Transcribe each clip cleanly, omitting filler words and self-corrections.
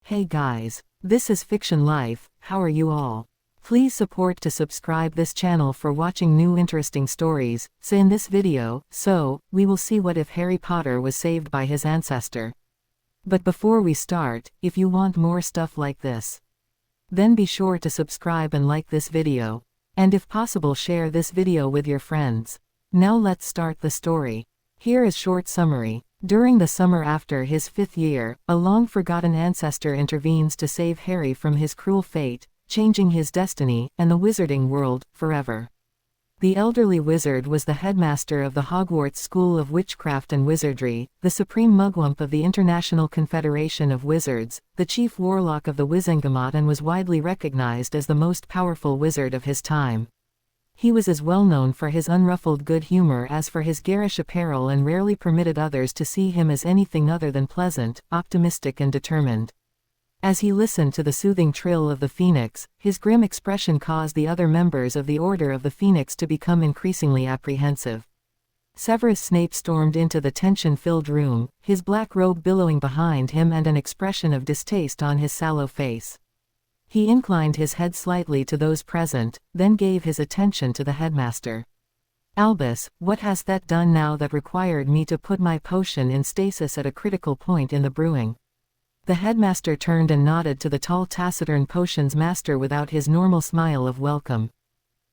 Hey guys, this is Fiction Life. How are you all? Please support to subscribe this channel for watching new interesting stories. So in this video, we will see what if Harry Potter was saved by his ancestor. But before we start, if you want more stuff like this, then be sure to subscribe and like this video. And if possible, share this video with your friends. Now let's start the story. Here is short summary. During the summer after his 5th year, a long-forgotten ancestor intervenes to save Harry from his cruel fate, changing his destiny, and the wizarding world, forever. The elderly wizard was the headmaster of the Hogwarts School of Witchcraft and Wizardry, the supreme mugwump of the International Confederation of Wizards, the chief warlock of the Wizengamot, and was widely recognized as the most powerful wizard of his time. He was as well known for his unruffled good humor as for his garish apparel, and rarely permitted others to see him as anything other than pleasant, optimistic and determined. As he listened to the soothing trill of the phoenix, his grim expression caused the other members of the Order of the Phoenix to become increasingly apprehensive. Severus Snape stormed into the tension-filled room, his black robe billowing behind him and an expression of distaste on his sallow face. He inclined his head slightly to those present, then gave his attention to the headmaster. "Albus, what has that done now that required me to put my potion in stasis at a critical point in the brewing?" The headmaster turned and nodded to the tall taciturn potions master without his normal smile of welcome.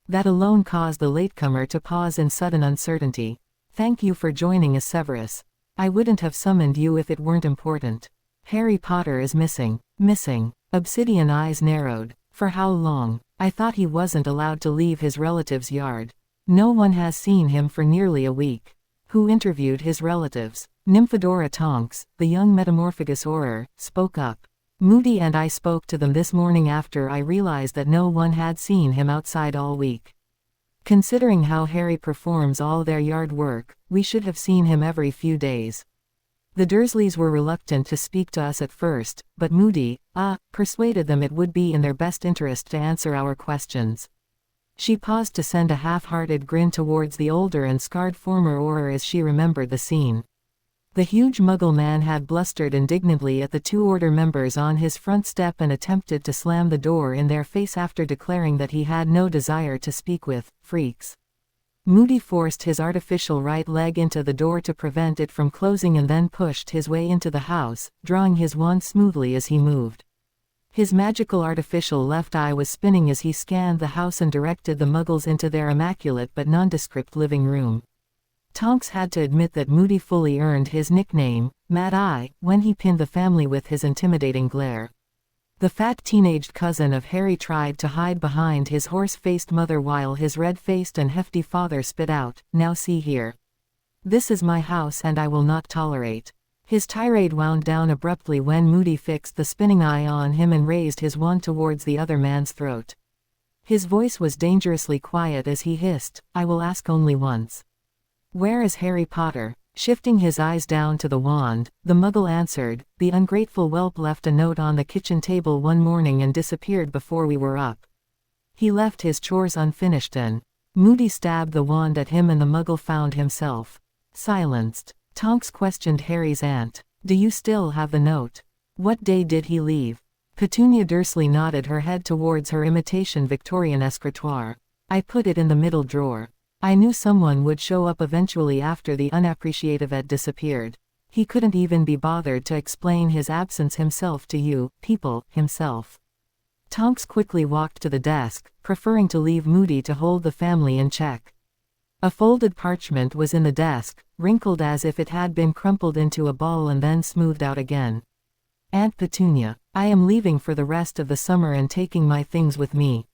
That alone caused the latecomer to pause in sudden uncertainty. "Thank you for joining us, Severus. I wouldn't have summoned you if it weren't important. Harry Potter is missing." Missing? Obsidian eyes narrowed. "For how long? I thought he wasn't allowed to leave his relative's yard." "No one has seen him for nearly a week." "Who interviewed his relatives?" Nymphadora Tonks, the young metamorphagus Auror, spoke up. "Moody and I spoke to them this morning after I realized that no one had seen him outside all week. Considering how Harry performs all their yard work, we should have seen him every few days. The Dursleys were reluctant to speak to us at first, but Moody, persuaded them it would be in their best interest to answer our questions." She paused to send a half-hearted grin towards the older and scarred former Auror as she remembered the scene. The huge Muggle man had blustered indignantly at the 2 Order members on his front step and attempted to slam the door in their face after declaring that he had no desire to speak with freaks. Moody forced his artificial right leg into the door to prevent it from closing and then pushed his way into the house, drawing his wand smoothly as he moved. His magical artificial left eye was spinning as he scanned the house and directed the Muggles into their immaculate but nondescript living room. Tonks had to admit that Moody fully earned his nickname, Mad Eye, when he pinned the family with his intimidating glare. The fat teenaged cousin of Harry tried to hide behind his horse-faced mother while his red-faced and hefty father spit out, "Now see here. This is my house and I will not tolerate." His tirade wound down abruptly when Moody fixed the spinning eye on him and raised his wand towards the other man's throat. His voice was dangerously quiet as he hissed, "I will ask only once. Where is Harry Potter?" Shifting his eyes down to the wand, the Muggle answered, "The ungrateful whelp left a note on the kitchen table one morning and disappeared before we were up. He left his chores unfinished and—" Moody stabbed the wand at him and the Muggle found himself silenced. Tonks questioned Harry's aunt. "Do you still have the note? What day did he leave?" Petunia Dursley nodded her head towards her imitation Victorian escritoire. "I put it in the middle drawer. I knew someone would show up eventually after the unappreciative Ed disappeared. He couldn't even be bothered to explain his absence himself to you, people, himself." Tonks quickly walked to the desk, preferring to leave Moody to hold the family in check. A folded parchment was in the desk, wrinkled as if it had been crumpled into a ball and then smoothed out again. "Aunt Petunia, I am leaving for the rest of the summer and taking my things with me.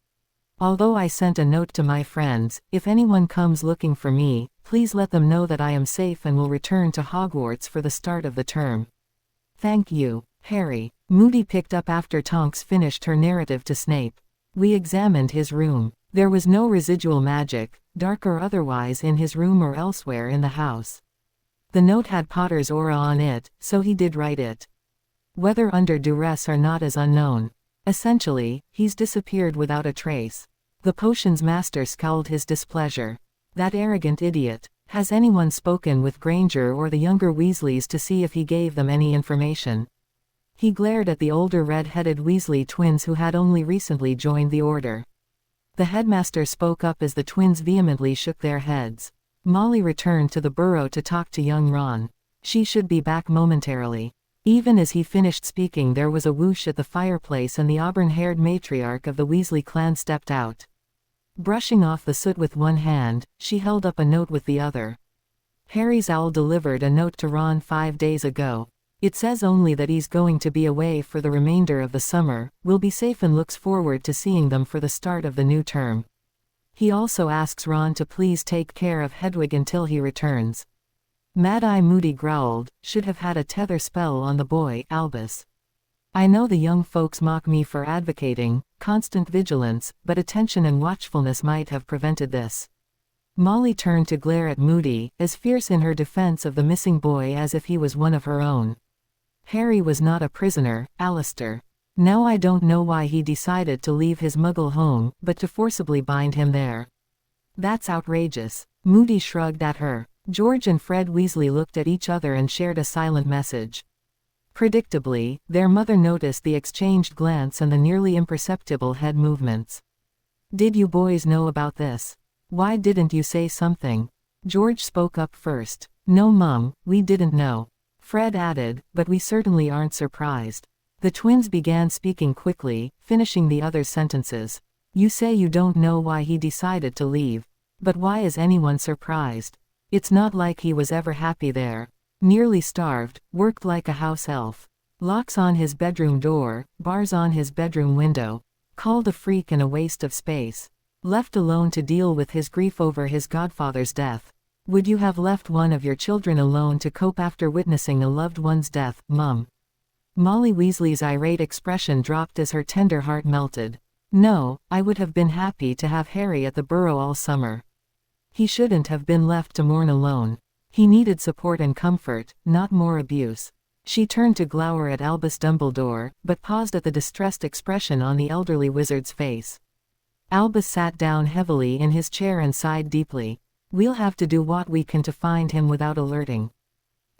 Although I sent a note to my friends, if anyone comes looking for me, please let them know that I am safe and will return to Hogwarts for the start of the term. Thank you, Harry." Moody picked up after Tonks finished her narrative to Snape. "We examined his room. There was no residual magic, dark or otherwise, in his room or elsewhere in the house. The note had Potter's aura on it, so he did write it. Whether under duress or not is unknown. Essentially, he's disappeared without a trace." The potions master scowled his displeasure. "That arrogant idiot. Has anyone spoken with Granger or the younger Weasleys to see if he gave them any information?" He glared at the older red-headed Weasley twins who had only recently joined the order. The headmaster spoke up as the twins vehemently shook their heads. Molly returned to the burrow to talk to young Ron. She should be back momentarily. Even as he finished speaking, there was a whoosh at the fireplace and the auburn-haired matriarch of the Weasley clan stepped out. Brushing off the soot with one hand, she held up a note with the other. Harry's owl delivered a note to Ron 5 days ago. It says only that he's going to be away for the remainder of the summer, will be safe and looks forward to seeing them for the start of the new term. He also asks Ron to please take care of Hedwig until he returns. Mad-Eye Moody growled, should have had a tether spell on the boy, Albus. I know the young folks mock me for advocating constant vigilance, but attention and watchfulness might have prevented this. Molly turned to glare at Moody, as fierce in her defense of the missing boy as if he was one of her own. Harry was not a prisoner, Ancestor. Now I don't know why he decided to leave his Muggle home, but to forcibly bind him there. That's outrageous. Moody shrugged at her. George and Fred Weasley looked at each other and shared a silent message. Predictably, their mother noticed the exchanged glance and the nearly imperceptible head movements. Did you boys know about this? Why didn't you say something? George spoke up first. No, Mum, we didn't know. Fred added, but we certainly aren't surprised. The twins began speaking quickly, finishing the other's sentences. You say you don't know why he decided to leave. But why is anyone surprised? It's not like he was ever happy there. Nearly starved, worked like a house elf. Locks on his bedroom door, bars on his bedroom window. Called a freak and a waste of space. Left alone to deal with his grief over his godfather's death. Would you have left one of your children alone to cope after witnessing a loved one's death, Mum? Molly Weasley's irate expression dropped as her tender heart melted. No, I would have been happy to have Harry at the burrow all summer. He shouldn't have been left to mourn alone. He needed support and comfort, not more abuse. She turned to glower at Albus Dumbledore, but paused at the distressed expression on the elderly wizard's face. Albus sat down heavily in his chair and sighed deeply. We'll have to do what we can to find him without alerting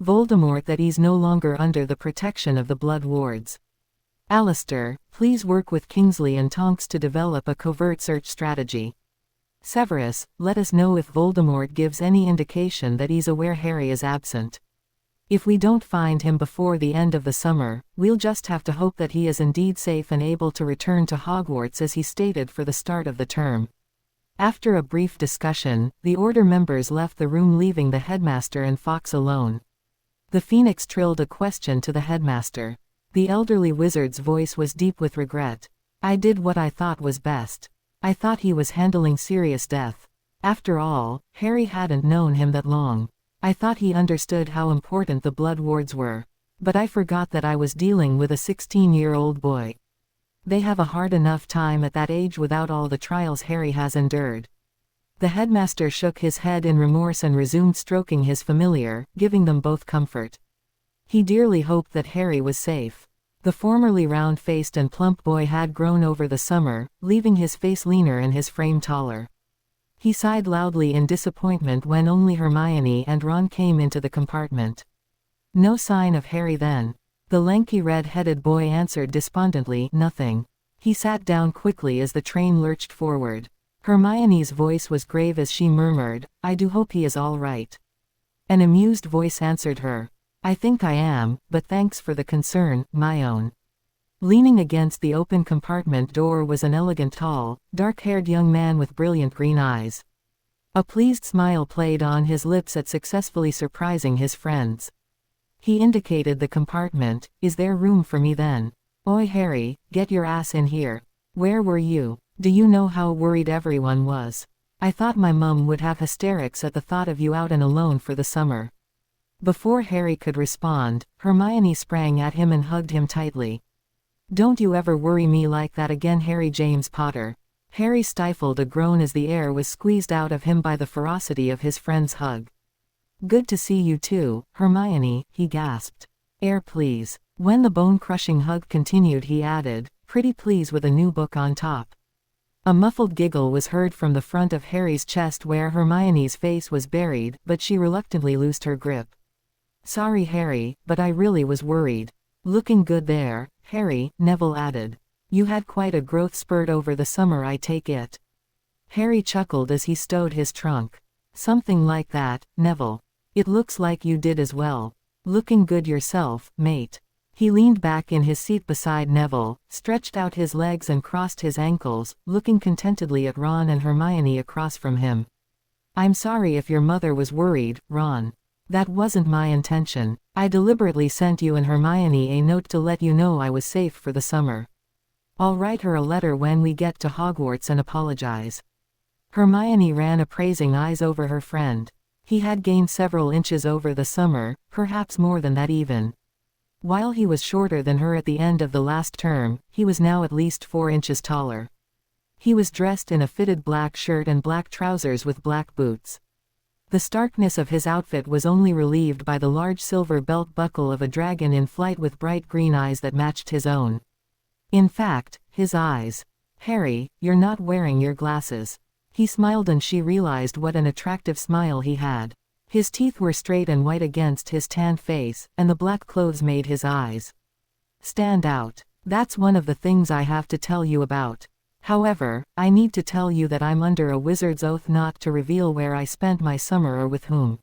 Voldemort that he's no longer under the protection of the Blood Wards. Ancestor, please work with Kingsley and Tonks to develop a covert search strategy. Severus, let us know if Voldemort gives any indication that he's aware Harry is absent. If we don't find him before the end of the summer, we'll just have to hope that he is indeed safe and able to return to Hogwarts as he stated for the start of the term. After a brief discussion, the Order members left the room, leaving the headmaster and Fox alone. The Phoenix trilled a question to the headmaster. The elderly wizard's voice was deep with regret. I did what I thought was best. I thought he was handling serious death. After all, Harry hadn't known him that long. I thought he understood how important the Blood Wards were. But I forgot that I was dealing with a 16-year-old boy. They have a hard enough time at that age without all the trials Harry has endured. The headmaster shook his head in remorse and resumed stroking his familiar, giving them both comfort. He dearly hoped that Harry was safe. The formerly round-faced and plump boy had grown over the summer, leaving his face leaner and his frame taller. He sighed loudly in disappointment when only Hermione and Ron came into the compartment. No sign of Harry then. The lanky red-headed boy answered despondently, nothing. He sat down quickly as the train lurched forward. Hermione's voice was grave as she murmured, I do hope he is all right. An amused voice answered her. I think I am, but thanks for the concern, my own. Leaning against the open compartment door was an elegant tall, dark-haired young man with brilliant green eyes. A pleased smile played on his lips at successfully surprising his friends. He indicated the compartment. Is there room for me then? Oi Harry, get your ass in here. Where were you? Do you know how worried everyone was? I thought my mum would have hysterics at the thought of you out and alone for the summer. Before Harry could respond, Hermione sprang at him and hugged him tightly. Don't you ever worry me like that again, Harry James Potter. Harry stifled a groan as the air was squeezed out of him by the ferocity of his friend's hug. Good to see you too, Hermione, he gasped. Air please. When the bone-crushing hug continued, he added, pretty please with a new book on top. A muffled giggle was heard from the front of Harry's chest where Hermione's face was buried, but she reluctantly loosed her grip. Sorry Harry, but I really was worried. Looking good there, Harry, Neville added. You had quite a growth spurt over the summer, I take it. Harry chuckled as he stowed his trunk. Something like that, Neville. It looks like you did as well. Looking good yourself, mate. He leaned back in his seat beside Neville, stretched out his legs and crossed his ankles, looking contentedly at Ron and Hermione across from him. I'm sorry if your mother was worried, Ron. That wasn't my intention. I deliberately sent you and Hermione a note to let you know I was safe for the summer. I'll write her a letter when we get to Hogwarts and apologize. Hermione ran appraising eyes over her friend. He had gained several inches over the summer, perhaps more than that even. While he was shorter than her at the end of the last term, he was now at least 4 inches taller. He was dressed in a fitted black shirt and black trousers with black boots. The starkness of his outfit was only relieved by the large silver belt buckle of a dragon in flight with bright green eyes that matched his own. In fact, his eyes. Harry, you're not wearing your glasses. He smiled and she realized what an attractive smile he had. His teeth were straight and white against his tanned face, and the black clothes made his eyes stand out. That's one of the things I have to tell you about. However, I need to tell you that I'm under a wizard's oath not to reveal where I spent my summer or with whom.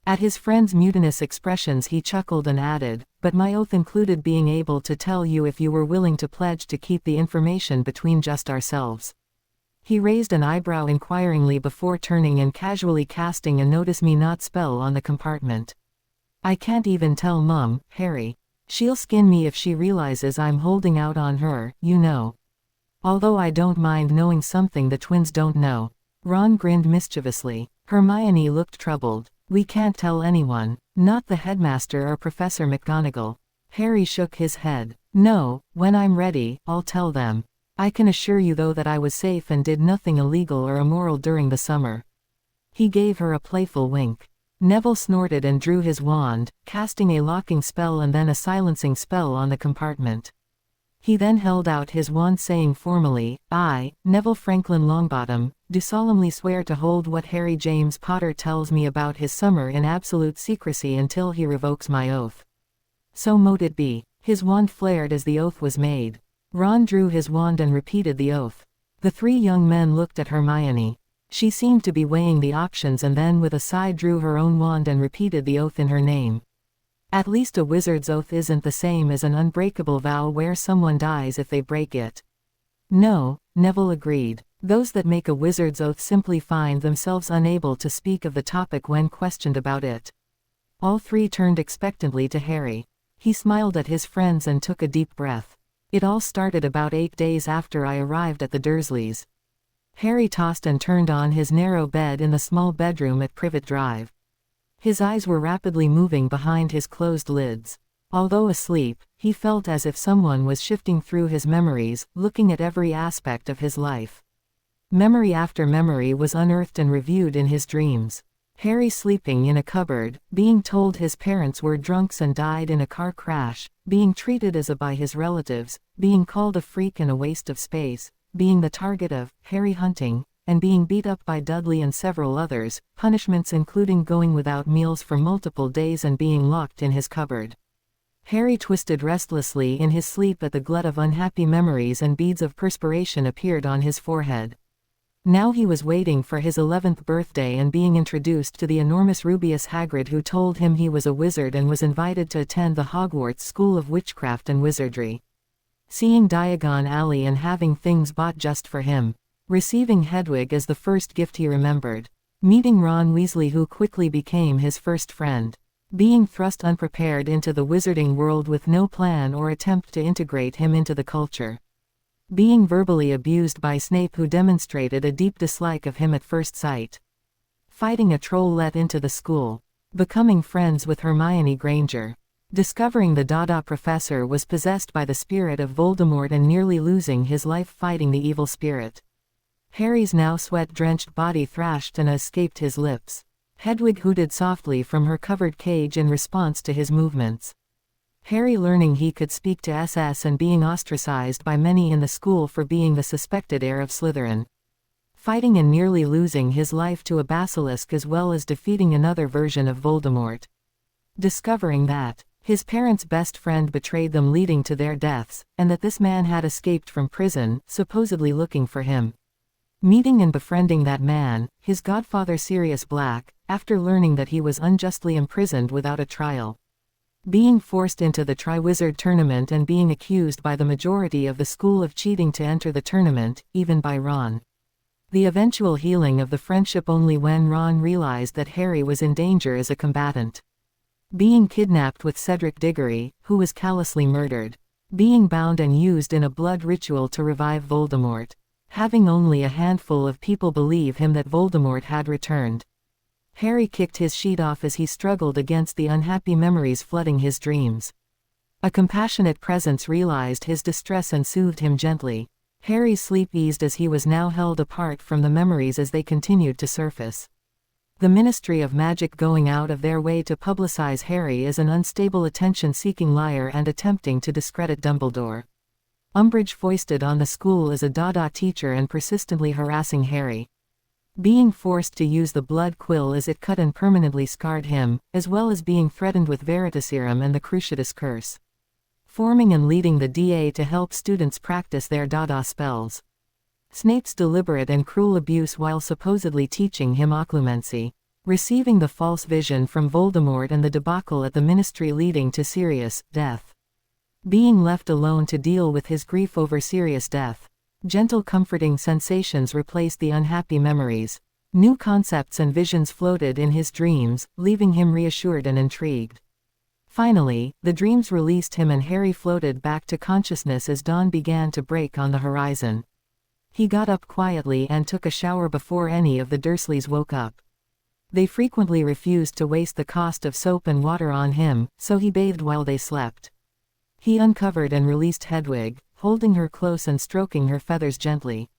At his friend's mutinous expressions he chuckled and added, but my oath included being able to tell you if you were willing to pledge to keep the information between just ourselves. He raised an eyebrow inquiringly before turning and casually casting a notice me not spell on the compartment. I can't even tell Mum, Harry. She'll skin me if she realizes I'm holding out on her, you know. Although I don't mind knowing something the twins don't know. Ron grinned mischievously. Hermione looked troubled. We can't tell anyone. Not the headmaster or Professor McGonagall. Harry shook his head. No, when I'm ready, I'll tell them. I can assure you though that I was safe and did nothing illegal or immoral during the summer. He gave her a playful wink. Neville snorted and drew his wand, casting a locking spell and then a silencing spell on the compartment. He then held out his wand saying formally, I, Neville Franklin Longbottom, do solemnly swear to hold what Harry James Potter tells me about his summer in absolute secrecy until he revokes my oath. So mote it be. His wand flared as the oath was made. Ron drew his wand and repeated the oath. The 3 young men looked at Hermione. She seemed to be weighing the options and then with a sigh drew her own wand and repeated the oath in her name. At least a wizard's oath isn't the same as an unbreakable vow where someone dies if they break it. No, Neville agreed. Those that make a wizard's oath simply find themselves unable to speak of the topic when questioned about it. All 3 turned expectantly to Harry. He smiled at his friends and took a deep breath. It all started about 8 days after I arrived at the Dursleys. Harry tossed and turned on his narrow bed in the small bedroom at Privet Drive. His eyes were rapidly moving behind his closed lids. Although asleep, he felt as if someone was shifting through his memories, looking at every aspect of his life. Memory after memory was unearthed and reviewed in his dreams. Harry sleeping in a cupboard, being told his parents were drunks and died in a car crash, being treated as a by his relatives, being called a freak and a waste of space, being the target of Harry hunting, and being beat up by Dudley and several others, punishments including going without meals for multiple days and being locked in his cupboard. Harry twisted restlessly in his sleep at the glut of unhappy memories and beads of perspiration appeared on his forehead. Now he was waiting for his 11th birthday and being introduced to the enormous Rubeus Hagrid who told him he was a wizard and was invited to attend the Hogwarts School of Witchcraft and Wizardry. Seeing Diagon Alley and having things bought just for him. Receiving Hedwig as the first gift he remembered. Meeting Ron Weasley who quickly became his first friend. Being thrust unprepared into the wizarding world with no plan or attempt to integrate him into the culture. Being verbally abused by Snape who demonstrated a deep dislike of him at first sight. Fighting a troll let into the school. Becoming friends with Hermione Granger. Discovering the Dada professor was possessed by the spirit of Voldemort and nearly losing his life fighting the evil spirit. Harry's now sweat-drenched body thrashed and escaped his lips. Hedwig hooted softly from her covered cage in response to his movements. Harry learning he could speak to SS and being ostracized by many in the school for being the suspected heir of Slytherin. Fighting and nearly losing his life to a basilisk as well as defeating another version of Voldemort. Discovering that His parents' best friend betrayed them, leading to their deaths, and that this man had escaped from prison, supposedly looking for him. Meeting and befriending that man, his godfather Sirius Black, after learning that he was unjustly imprisoned without a trial. Being forced into the Triwizard Tournament and being accused by the majority of the school of cheating to enter the tournament, even by Ron. The eventual healing of the friendship only when Ron realized that Harry was in danger as a combatant. Being kidnapped with Cedric Diggory, who was callously murdered. Being bound and used in a blood ritual to revive Voldemort. Having only a handful of people believe him that Voldemort had returned. Harry kicked his sheet off as he struggled against the unhappy memories flooding his dreams. A compassionate presence realized his distress and soothed him gently. Harry's sleep eased as he was now held apart from the memories as they continued to surface. The Ministry of Magic going out of their way to publicize Harry as an unstable attention-seeking liar and attempting to discredit Dumbledore. Umbridge foisted on the school as a Dada teacher and persistently harassing Harry. Being forced to use the blood quill as it cut and permanently scarred him, as well as being threatened with Veritaserum and the Cruciatus Curse. Forming and leading the DA to help students practice their Dada spells. Snape's deliberate and cruel abuse while supposedly teaching him occlumency. Receiving the false vision from Voldemort and the debacle at the Ministry leading to Sirius' death. Being left alone to deal with his grief over Sirius' death. Gentle comforting sensations replaced the unhappy memories. New concepts and visions floated in his dreams, leaving him reassured and intrigued. Finally, the dreams released him and Harry floated back to consciousness as dawn began to break on the horizon. He got up quietly and took a shower before any of the Dursleys woke up. They frequently refused to waste the cost of soap and water on him, so he bathed while they slept. He uncovered and released Hedwig, holding her close and stroking her feathers gently.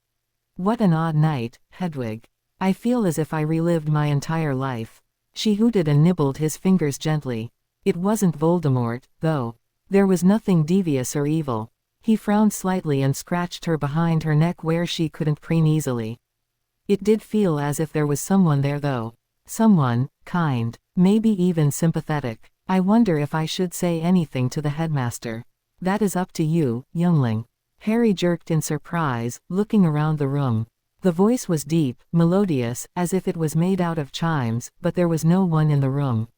"What an odd night, Hedwig. I feel as if I relived my entire life." She hooted and nibbled his fingers gently. It wasn't Voldemort, though. There was nothing devious or evil. He frowned slightly and scratched her behind her neck where she couldn't preen easily. It did feel as if there was someone there though. Someone, kind, maybe even sympathetic. I wonder if I should say anything to the headmaster. That is up to you, youngling. Harry jerked in surprise, looking around the room. The voice was deep, melodious, as if it was made out of chimes, but there was no one in the room.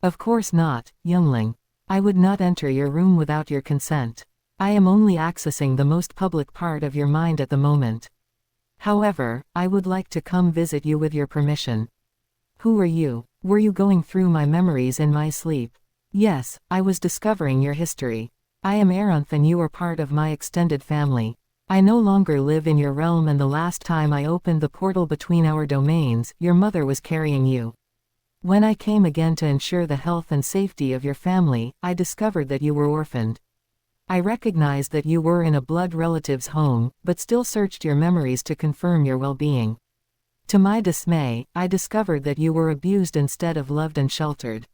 Of course not, youngling. I would not enter your room without your consent. I am only accessing the most public part of your mind at the moment. However, I would like to come visit you with your permission. Who are you? Were you going through my memories in my sleep? Yes, I was discovering your history. I am Aranth and you are part of my extended family. I no longer live in your realm and the last time I opened the portal between our domains, your mother was carrying you. When I came again to ensure the health and safety of your family, I discovered that you were orphaned. I recognized that you were in a blood relative's home, but still searched your memories to confirm your well-being. To my dismay, I discovered that you were abused instead of loved and sheltered.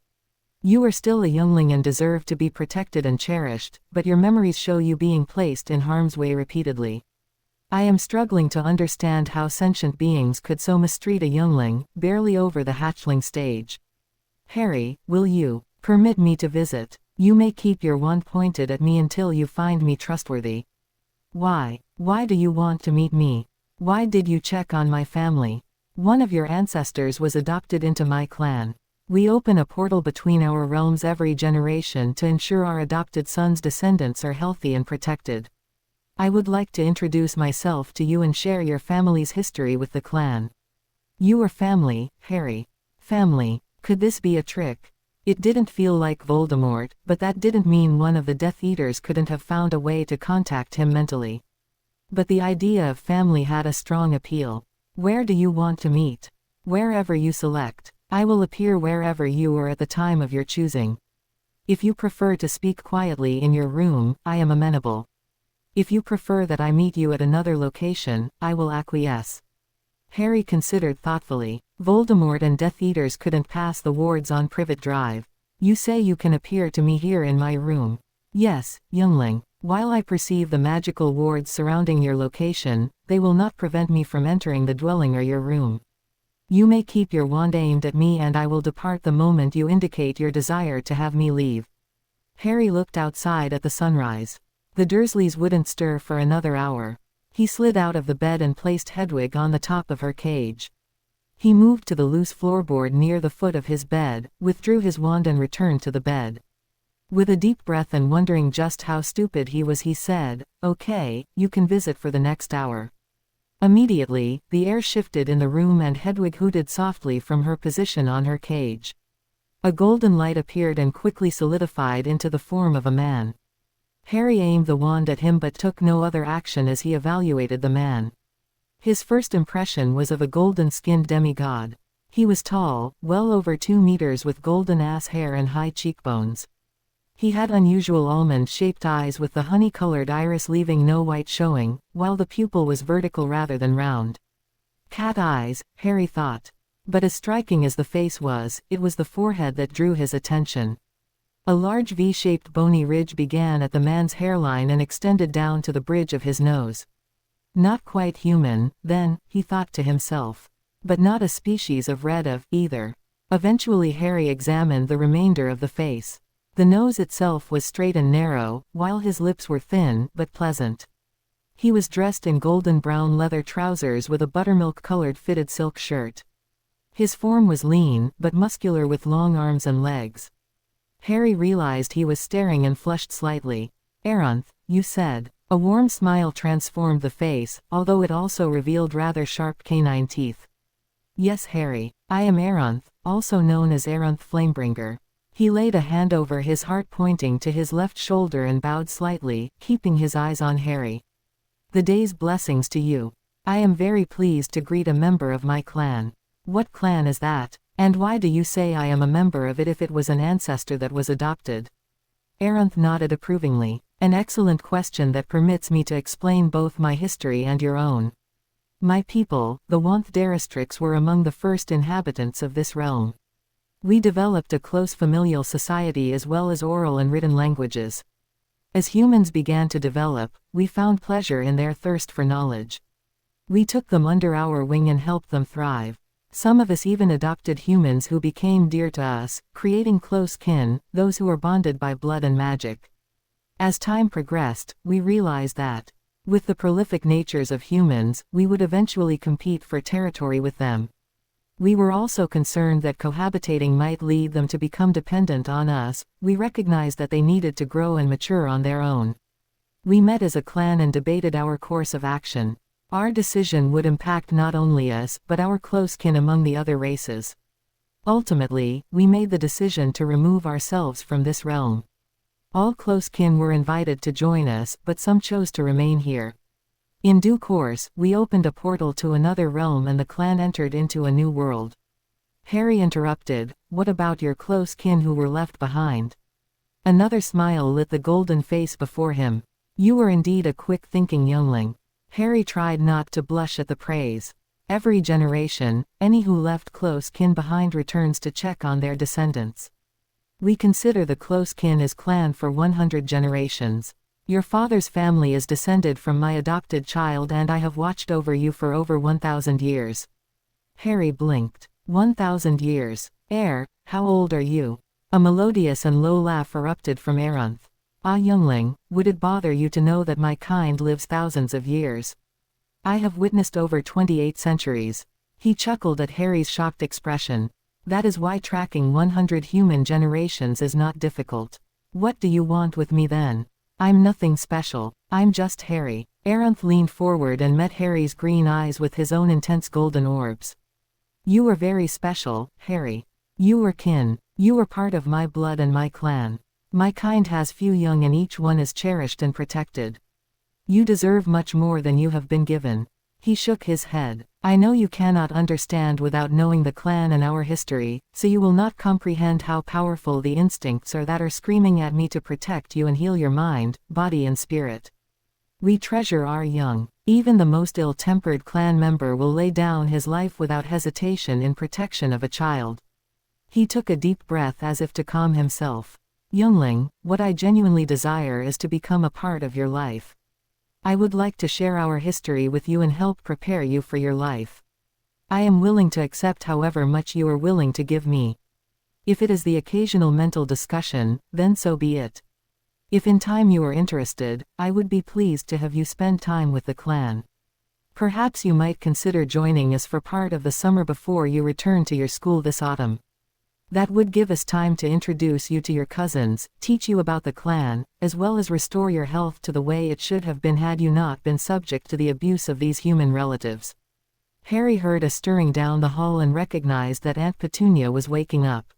You are still a youngling and deserve to be protected and cherished, but your memories show you being placed in harm's way repeatedly. I am struggling to understand how sentient beings could so mistreat a youngling, barely over the hatchling stage. Harry, will you permit me to visit? You may keep your wand pointed at me until you find me trustworthy. Why? Why do you want to meet me? Why did you check on my family? One of your ancestors was adopted into my clan. We open a portal between our realms every generation to ensure our adopted son's descendants are healthy and protected. I would like to introduce myself to you and share your family's history with the clan. You are family, Harry. Family. Could this be a trick? It didn't feel like Voldemort, but that didn't mean one of the Death Eaters couldn't have found a way to contact him mentally. But the idea of family had a strong appeal. Where do you want to meet? Wherever you select. I will appear wherever you are at the time of your choosing. If you prefer to speak quietly in your room, I am amenable. If you prefer that I meet you at another location, I will acquiesce. Harry considered thoughtfully. Voldemort and Death Eaters couldn't pass the wards on Privet Drive. You say you can appear to me here in my room. Yes, youngling. While I perceive the magical wards surrounding your location, they will not prevent me from entering the dwelling or your room. You may keep your wand aimed at me and I will depart the moment you indicate your desire to have me leave. Harry looked outside at the sunrise. The Dursleys wouldn't stir for another hour. He slid out of the bed and placed Hedwig on the top of her cage. He moved to the loose floorboard near the foot of his bed, withdrew his wand and returned to the bed. With a deep breath and wondering just how stupid he was, he said, "Okay, you can visit for the next hour." Immediately, the air shifted in the room and Hedwig hooted softly from her position on her cage. A golden light appeared and quickly solidified into the form of a man. Harry aimed the wand at him but took no other action as he evaluated the man. His first impression was of a golden-skinned demigod. He was tall, well over 2 meters, with golden-ass hair and high cheekbones. He had unusual almond-shaped eyes with the honey-colored iris leaving no white showing, while the pupil was vertical rather than round. Cat eyes, Harry thought. But as striking as the face was, it was the forehead that drew his attention. A large V-shaped bony ridge began at the man's hairline and extended down to the bridge of his nose. Not quite human, then, he thought to himself. But not a species of red either. Eventually Harry examined the remainder of the face. The nose itself was straight and narrow, while his lips were thin, but pleasant. He was dressed in golden brown leather trousers with a buttermilk-colored fitted silk shirt. His form was lean, but muscular with long arms and legs. Harry realized he was staring and flushed slightly. "Aranth, you said." A warm smile transformed the face, although it also revealed rather sharp canine teeth. "Yes, Harry. I am Aranth, also known as Aranth Flamebringer." He laid a hand over his heart, pointing to his left shoulder, and bowed slightly, keeping his eyes on Harry. "The day's blessings to you. I am very pleased to greet a member of my clan." "What clan is that? And why do you say I am a member of it if it was an ancestor that was adopted?" Aranth nodded approvingly. "An excellent question that permits me to explain both my history and your own. My people, the Wanth Darastrix, were among the first inhabitants of this realm. We developed a close familial society as well as oral and written languages. As humans began to develop, we found pleasure in their thirst for knowledge. We took them under our wing and helped them thrive. Some of us even adopted humans who became dear to us, creating close kin, those who are bonded by blood and magic. As time progressed, we realized that, with the prolific natures of humans, we would eventually compete for territory with them. We were also concerned that cohabitating might lead them to become dependent on us. We recognized that they needed to grow and mature on their own. We met as a clan and debated our course of action. Our decision would impact not only us, but our close kin among the other races. Ultimately, we made the decision to remove ourselves from this realm. All close kin were invited to join us, but some chose to remain here. In due course, we opened a portal to another realm and the clan entered into a new world." Harry interrupted, "What about your close kin who were left behind?" Another smile lit the golden face before him. "You were indeed a quick-thinking youngling." Harry tried not to blush at the praise. Every generation, any who left close kin behind returns to check on their descendants. We consider the close kin as clan for 100 generations. Your father's family is descended from my adopted child and I have watched over you for over 1,000 years. Harry blinked. 1,000 years. How old are you? A melodious and low laugh erupted from Aranth. "Ah, youngling, would it bother you to know that my kind lives thousands of years? I have witnessed over 28 centuries. He chuckled at Harry's shocked expression. "That is why tracking 100 human generations is not difficult. What do you want with me then? I'm nothing special. I'm just Harry." Aranth leaned forward and met Harry's green eyes with his own intense golden orbs. "You are very special, Harry. You were kin. You were part of my blood and my clan. My kind has few young and each one is cherished and protected. You deserve much more than you have been given." He shook his head. "I know you cannot understand without knowing the clan and our history, so you will not comprehend how powerful the instincts are that are screaming at me to protect you and heal your mind, body and spirit. We treasure our young. Even the most ill-tempered clan member will lay down his life without hesitation in protection of a child." He took a deep breath as if to calm himself. "Youngling, what I genuinely desire is to become a part of your life. I would like to share our history with you and help prepare you for your life. I am willing to accept however much you are willing to give me. If it is the occasional mental discussion, then so be it. If in time you are interested, I would be pleased to have you spend time with the clan. Perhaps you might consider joining us for part of the summer before you return to your school this autumn. That would give us time to introduce you to your cousins, teach you about the clan, as well as restore your health to the way it should have been had you not been subject to the abuse of these human relatives. Harry heard a stirring down the hall and recognized that Aunt Petunia was waking up.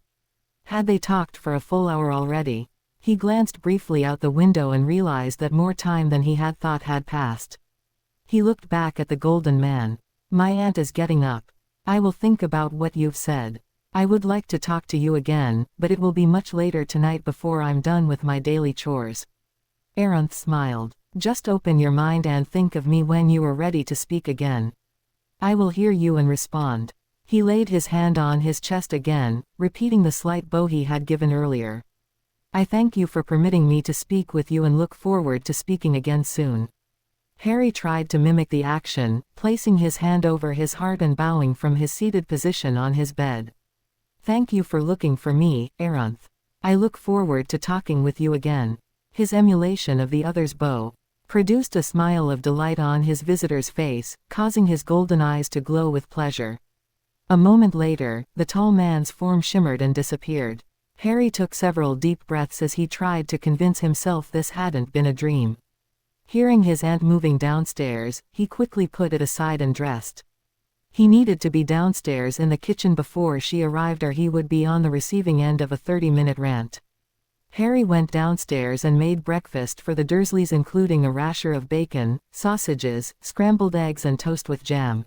Had they talked for a full hour already? He glanced briefly out the window and realized that more time than he had thought had passed. He looked back at the golden man. My aunt is getting up. I will think about what you've said. I would like to talk to you again, but it will be much later tonight before I'm done with my daily chores. Aranth smiled. Just open your mind and think of me when you are ready to speak again. I will hear you and respond. He laid his hand on his chest again, repeating the slight bow he had given earlier. I thank you for permitting me to speak with you and look forward to speaking again soon. Harry tried to mimic the action, placing his hand over his heart and bowing from his seated position on his bed. Thank you for looking for me, Aranth. I look forward to talking with you again. His emulation of the other's bow produced a smile of delight on his visitor's face, causing his golden eyes to glow with pleasure. A moment later, the tall man's form shimmered and disappeared. Harry took several deep breaths as he tried to convince himself this hadn't been a dream. Hearing his aunt moving downstairs, he quickly put it aside and dressed. He needed to be downstairs in the kitchen before she arrived or he would be on the receiving end of a 30-minute rant. Harry went downstairs and made breakfast for the Dursleys, including a rasher of bacon, sausages, scrambled eggs and toast with jam.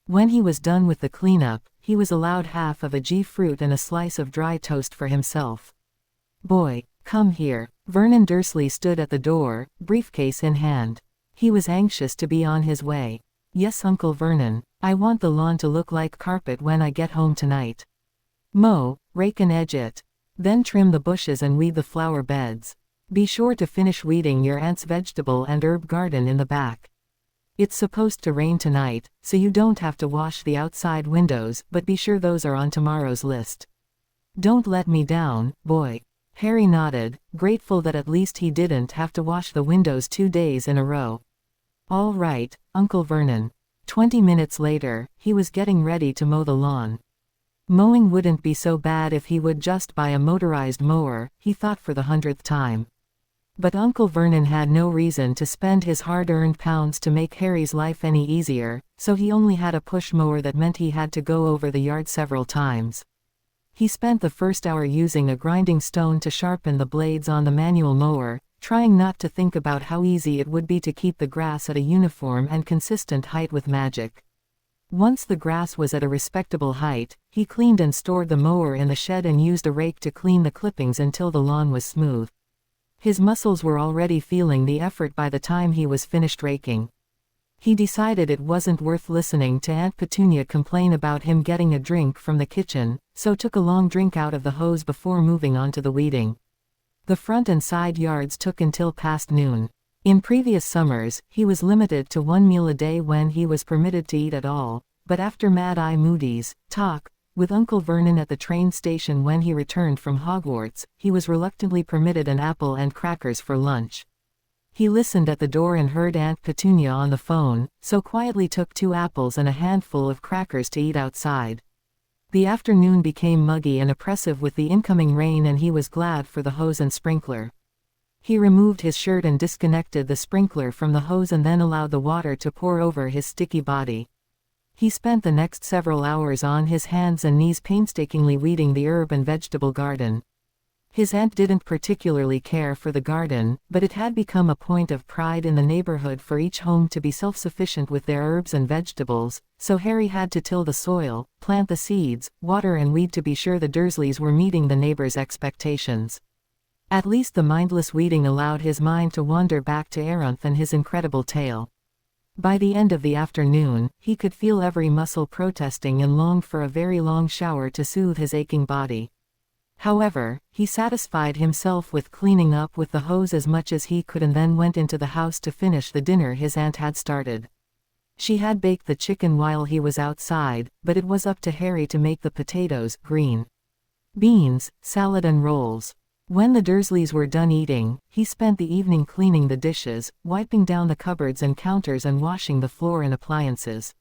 When he was done with the cleanup, he was allowed half of a fruit and a slice of dry toast for himself. Boy, come here. Vernon Dursley stood at the door, briefcase in hand. He was anxious to be on his way. Yes, Uncle Vernon. I want the lawn to look like carpet when I get home tonight. Mow, rake and edge it. Then trim the bushes and weed the flower beds. Be sure to finish weeding your aunt's vegetable and herb garden in the back. It's supposed to rain tonight, so you don't have to wash the outside windows, but be sure those are on tomorrow's list. Don't let me down, boy. Harry nodded, grateful that at least he didn't have to wash the windows 2 days in a row. All right, Uncle Vernon. 20 minutes later, he was getting ready to mow the lawn. Mowing wouldn't be so bad if he would just buy a motorized mower, he thought for the 100th time. But Uncle Vernon had no reason to spend his hard-earned pounds to make Harry's life any easier, so he only had a push mower that meant he had to go over the yard several times. He spent the first hour using a grinding stone to sharpen the blades on the manual mower, trying not to think about how easy it would be to keep the grass at a uniform and consistent height with magic. Once the grass was at a respectable height, he cleaned and stored the mower in the shed and used a rake to clean the clippings until the lawn was smooth. His muscles were already feeling the effort by the time he was finished raking. He decided it wasn't worth listening to Aunt Petunia complain about him getting a drink from the kitchen, so took a long drink out of the hose before moving on to the weeding. The front and side yards took until past noon. In previous summers, he was limited to 1 meal a day when he was permitted to eat at all, but after Mad Eye Moody's talk with Uncle Vernon at the train station when he returned from Hogwarts, he was reluctantly permitted an apple and crackers for lunch. He listened at the door and heard Aunt Petunia on the phone, so quietly took 2 apples and a handful of crackers to eat outside. The afternoon became muggy and oppressive with the incoming rain, and he was glad for the hose and sprinkler. He removed his shirt and disconnected the sprinkler from the hose and then allowed the water to pour over his sticky body. He spent the next several hours on his hands and knees painstakingly weeding the herb and vegetable garden. His aunt didn't particularly care for the garden, but it had become a point of pride in the neighborhood for each home to be self-sufficient with their herbs and vegetables, so Harry had to till the soil, plant the seeds, water and weed to be sure the Dursleys were meeting the neighbors' expectations. At least the mindless weeding allowed his mind to wander back to Aranth and his incredible tale. By the end of the afternoon, he could feel every muscle protesting and longed for a very long shower to soothe his aching body. However, he satisfied himself with cleaning up with the hose as much as he could and then went into the house to finish the dinner his aunt had started. She had baked the chicken while he was outside, but it was up to Harry to make the potatoes, green beans, salad and rolls. When the Dursleys were done eating, he spent the evening cleaning the dishes, wiping down the cupboards and counters and washing the floor and appliances.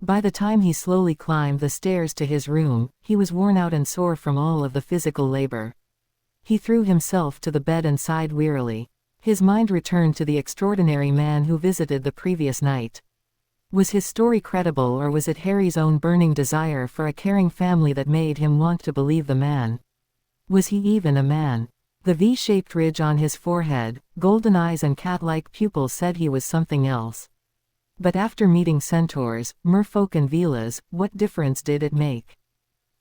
By the time he slowly climbed the stairs to his room, he was worn out and sore from all of the physical labor. He threw himself to the bed and sighed wearily. His mind returned to the extraordinary man who visited the previous night. Was his story credible, or was it Harry's own burning desire for a caring family that made him want to believe the man? Was he even a man? The V-shaped ridge on his forehead, golden eyes and cat-like pupils said he was something else. But after meeting centaurs, merfolk and Velas, what difference did it make?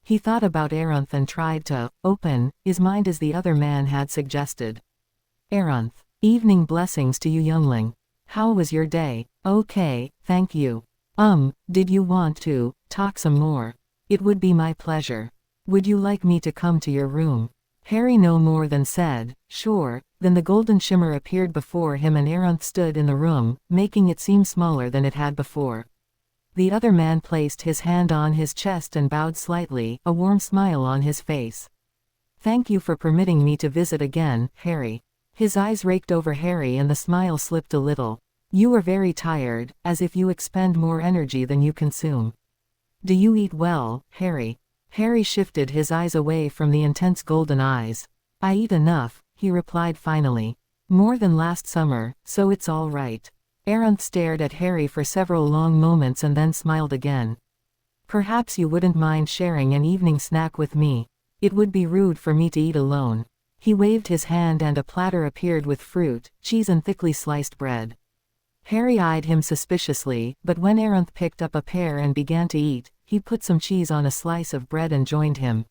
He thought about Aeronth and tried to open his mind as the other man had suggested. Aeronth. Evening blessings to you, youngling. How was your day? Okay, thank you. Did you want to talk some more? It would be my pleasure. Would you like me to come to your room? Harry no more than said, sure. Then the golden shimmer appeared before him and Aeronth stood in the room, making it seem smaller than it had before. The other man placed his hand on his chest and bowed slightly, a warm smile on his face. Thank you for permitting me to visit again, Harry. His eyes raked over Harry and the smile slipped a little. You are very tired, as if you expend more energy than you consume. Do you eat well, Harry? Harry shifted his eyes away from the intense golden eyes. I eat enough, he replied finally. More than last summer, so it's all right. Aeronth stared at Harry for several long moments and then smiled again. Perhaps you wouldn't mind sharing an evening snack with me. It would be rude for me to eat alone. He waved his hand and a platter appeared with fruit, cheese and thickly sliced bread. Harry eyed him suspiciously, but when Aeronth picked up a pear and began to eat, he put some cheese on a slice of bread and joined him.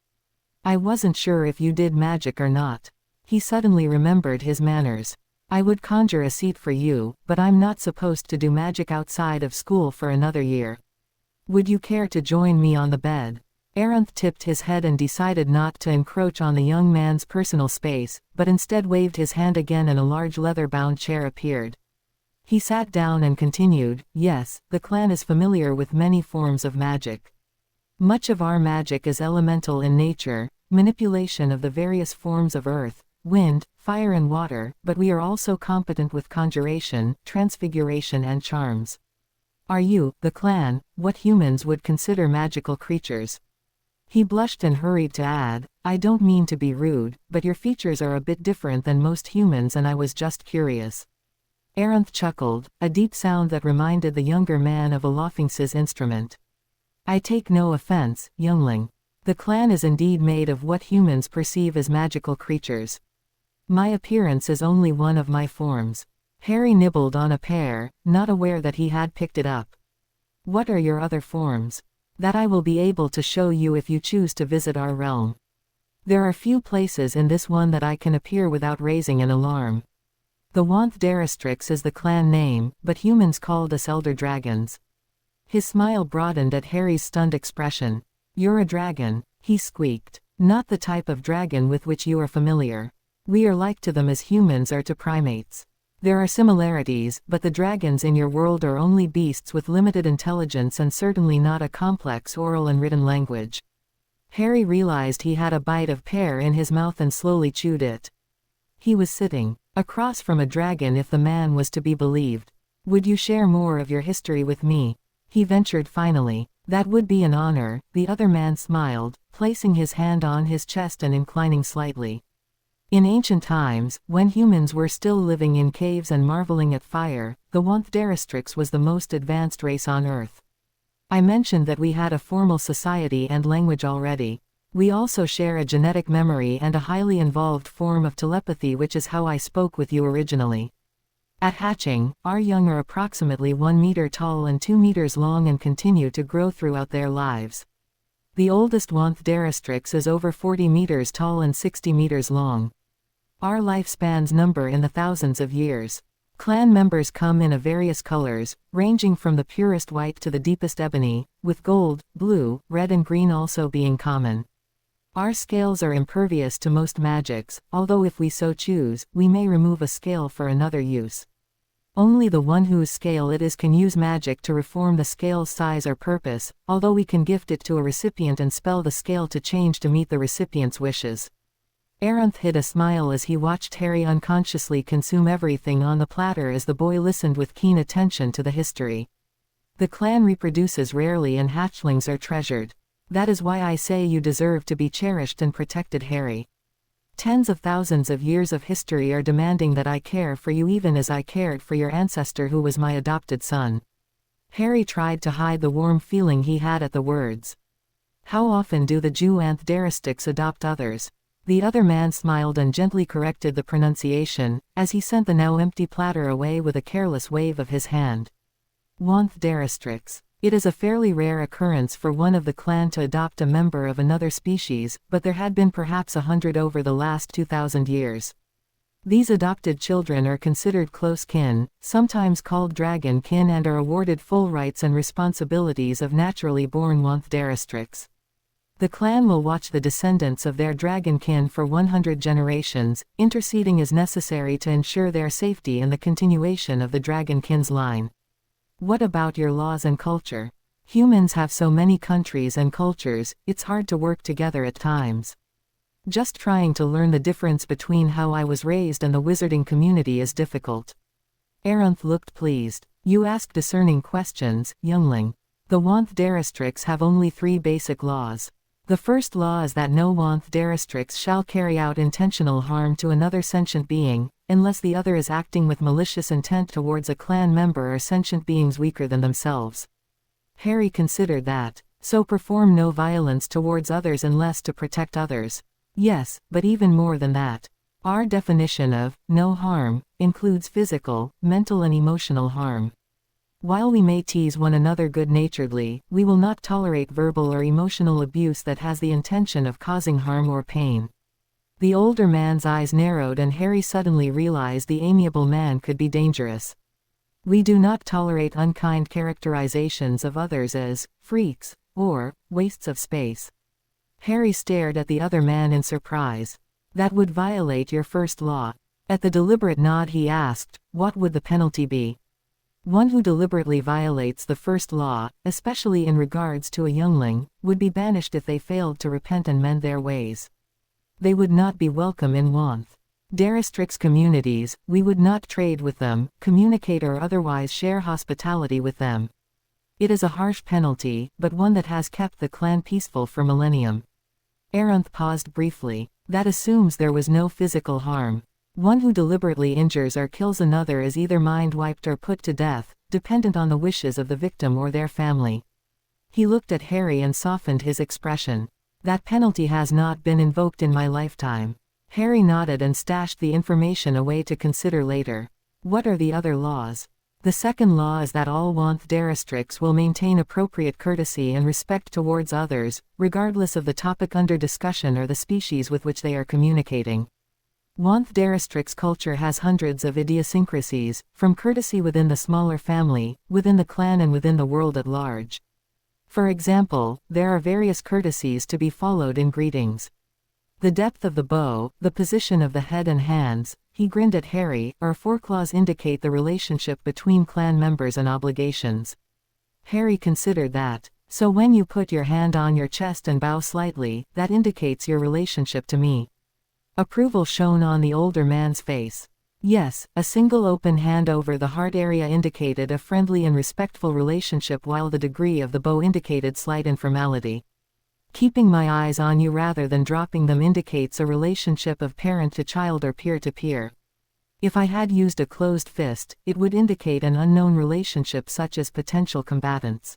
I wasn't sure if you did magic or not. He suddenly remembered his manners. I would conjure a seat for you, but I'm not supposed to do magic outside of school for another year. Would you care to join me on the bed? Aeronth tipped his head and decided not to encroach on the young man's personal space, but instead waved his hand again and a large leather-bound chair appeared. He sat down and continued, yes, the clan is familiar with many forms of magic. Much of our magic is elemental in nature, manipulation of the various forms of earth, wind, fire and water, but we are also competent with conjuration, transfiguration and charms. Are you, the clan, what humans would consider magical creatures? He blushed and hurried to add, I don't mean to be rude, but your features are a bit different than most humans and I was just curious. Aeronth chuckled, a deep sound that reminded the younger man of a Lophing's instrument. I take no offense, youngling. The clan is indeed made of what humans perceive as magical creatures. My appearance is only one of my forms. Harry nibbled on a pear, not aware that he had picked it up. What are your other forms? That I will be able to show you if you choose to visit our realm. There are few places in this one that I can appear without raising an alarm. The Wanth-Darastrix is the clan name, but humans called us elder dragons. His smile broadened at Harry's stunned expression. You're a dragon, he squeaked. Not the type of dragon with which you are familiar. We are like to them as humans are to primates. There are similarities, but the dragons in your world are only beasts with limited intelligence and certainly not a complex oral and written language. Harry realized he had a bite of pear in his mouth and slowly chewed it. He was sitting across from a dragon if the man was to be believed. Would you share more of your history with me? He ventured finally. That would be an honor, the other man smiled, placing his hand on his chest and inclining slightly. In ancient times, when humans were still living in caves and marveling at fire, the Wanth-Darastrix was the most advanced race on Earth. I mentioned that we had a formal society and language already. We also share a genetic memory and a highly involved form of telepathy, which is how I spoke with you originally. At hatching, our young are approximately 1 meter tall and 2 meters long and continue to grow throughout their lives. The oldest Wanth-Darastrix is over 40 meters tall and 60 meters long. Our lifespans number in the thousands of years. Clan members come in various colors, ranging from the purest white to the deepest ebony, with gold, blue, red and green also being common. Our scales are impervious to most magics, although if we so choose, we may remove a scale for another use. Only the one whose scale it is can use magic to reform the scale's size or purpose, although we can gift it to a recipient and spell the scale to change to meet the recipient's wishes. Aranth hid a smile as he watched Harry unconsciously consume everything on the platter as the boy listened with keen attention to the history. The clan reproduces rarely and hatchlings are treasured. That is why I say you deserve to be cherished and protected, Harry. Tens of thousands of years of history are demanding that I care for you even as I cared for your ancestor who was my adopted son. Harry tried to hide the warm feeling he had at the words. How often do the Jew Anthederistics adopt others? The other man smiled and gently corrected the pronunciation, as he sent the now empty platter away with a careless wave of his hand. Wanth'deristrix. It is a fairly rare occurrence for one of the clan to adopt a member of another species, but there had been perhaps 100 over the last 2,000 years. These adopted children are considered close kin, sometimes called dragon kin, and are awarded full rights and responsibilities of naturally born Wanth'deristrix. The clan will watch the descendants of their dragon kin for 100 generations, interceding as necessary to ensure their safety and the continuation of the dragon kin's line. What about your laws and culture? Humans have so many countries and cultures, it's hard to work together at times. Just trying to learn the difference between how I was raised and the wizarding community is difficult. Aranth looked pleased. You ask discerning questions, youngling. The Wanth'deristrix have only 3 basic laws. The first law is that no Wanth'deristrix shall carry out intentional harm to another sentient being, unless the other is acting with malicious intent towards a clan member or sentient beings weaker than themselves. Harry considered that. So perform no violence towards others unless to protect others. Yes, but even more than that. Our definition of no harm includes physical, mental and emotional harm. While we may tease one another good-naturedly, we will not tolerate verbal or emotional abuse that has the intention of causing harm or pain. The older man's eyes narrowed and Harry suddenly realized the amiable man could be dangerous. We do not tolerate unkind characterizations of others as freaks or wastes of space. Harry stared at the other man in surprise. That would violate your first law. At the deliberate nod he asked, what would the penalty be? One who deliberately violates the first law, especially in regards to a youngling, would be banished if they failed to repent and mend their ways. They would not be welcome in Wanth'deristrix communities, we would not trade with them, communicate or otherwise share hospitality with them. It is a harsh penalty, but one that has kept the clan peaceful for millennium. Aranth paused briefly. That assumes there was no physical harm. One who deliberately injures or kills another is either mind-wiped or put to death, dependent on the wishes of the victim or their family. He looked at Harry and softened his expression. That penalty has not been invoked in my lifetime. Harry nodded and stashed the information away to consider later. What are the other laws? The second law is that all Wanth'deristrix will maintain appropriate courtesy and respect towards others, regardless of the topic under discussion or the species with which they are communicating. Wanth'deristrix culture has hundreds of idiosyncrasies, from courtesy within the smaller family, within the clan and within the world at large. For example, there are various courtesies to be followed in greetings. The depth of the bow, the position of the head and hands, he grinned at Harry, or foreclaws indicate the relationship between clan members and obligations. Harry considered that. So when you put your hand on your chest and bow slightly, that indicates your relationship to me. Approval shone on the older man's face. Yes, a single open hand over the heart area indicated a friendly and respectful relationship while the degree of the bow indicated slight informality. Keeping my eyes on you rather than dropping them indicates a relationship of parent to child or peer to peer. If I had used a closed fist, it would indicate an unknown relationship such as potential combatants.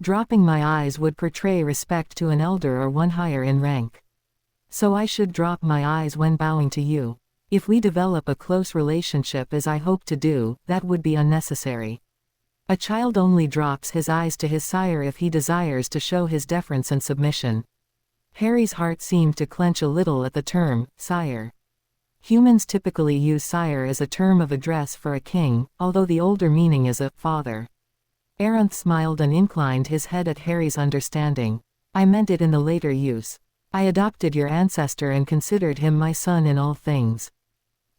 Dropping my eyes would portray respect to an elder or one higher in rank. So I should drop my eyes when bowing to you. If we develop a close relationship as I hope to do, that would be unnecessary. A child only drops his eyes to his sire if he desires to show his deference and submission. Harry's heart seemed to clench a little at the term, sire. Humans typically use sire as a term of address for a king, although the older meaning is a father. Aranth smiled and inclined his head at Harry's understanding. I meant it in the later use. I adopted your ancestor and considered him my son in all things.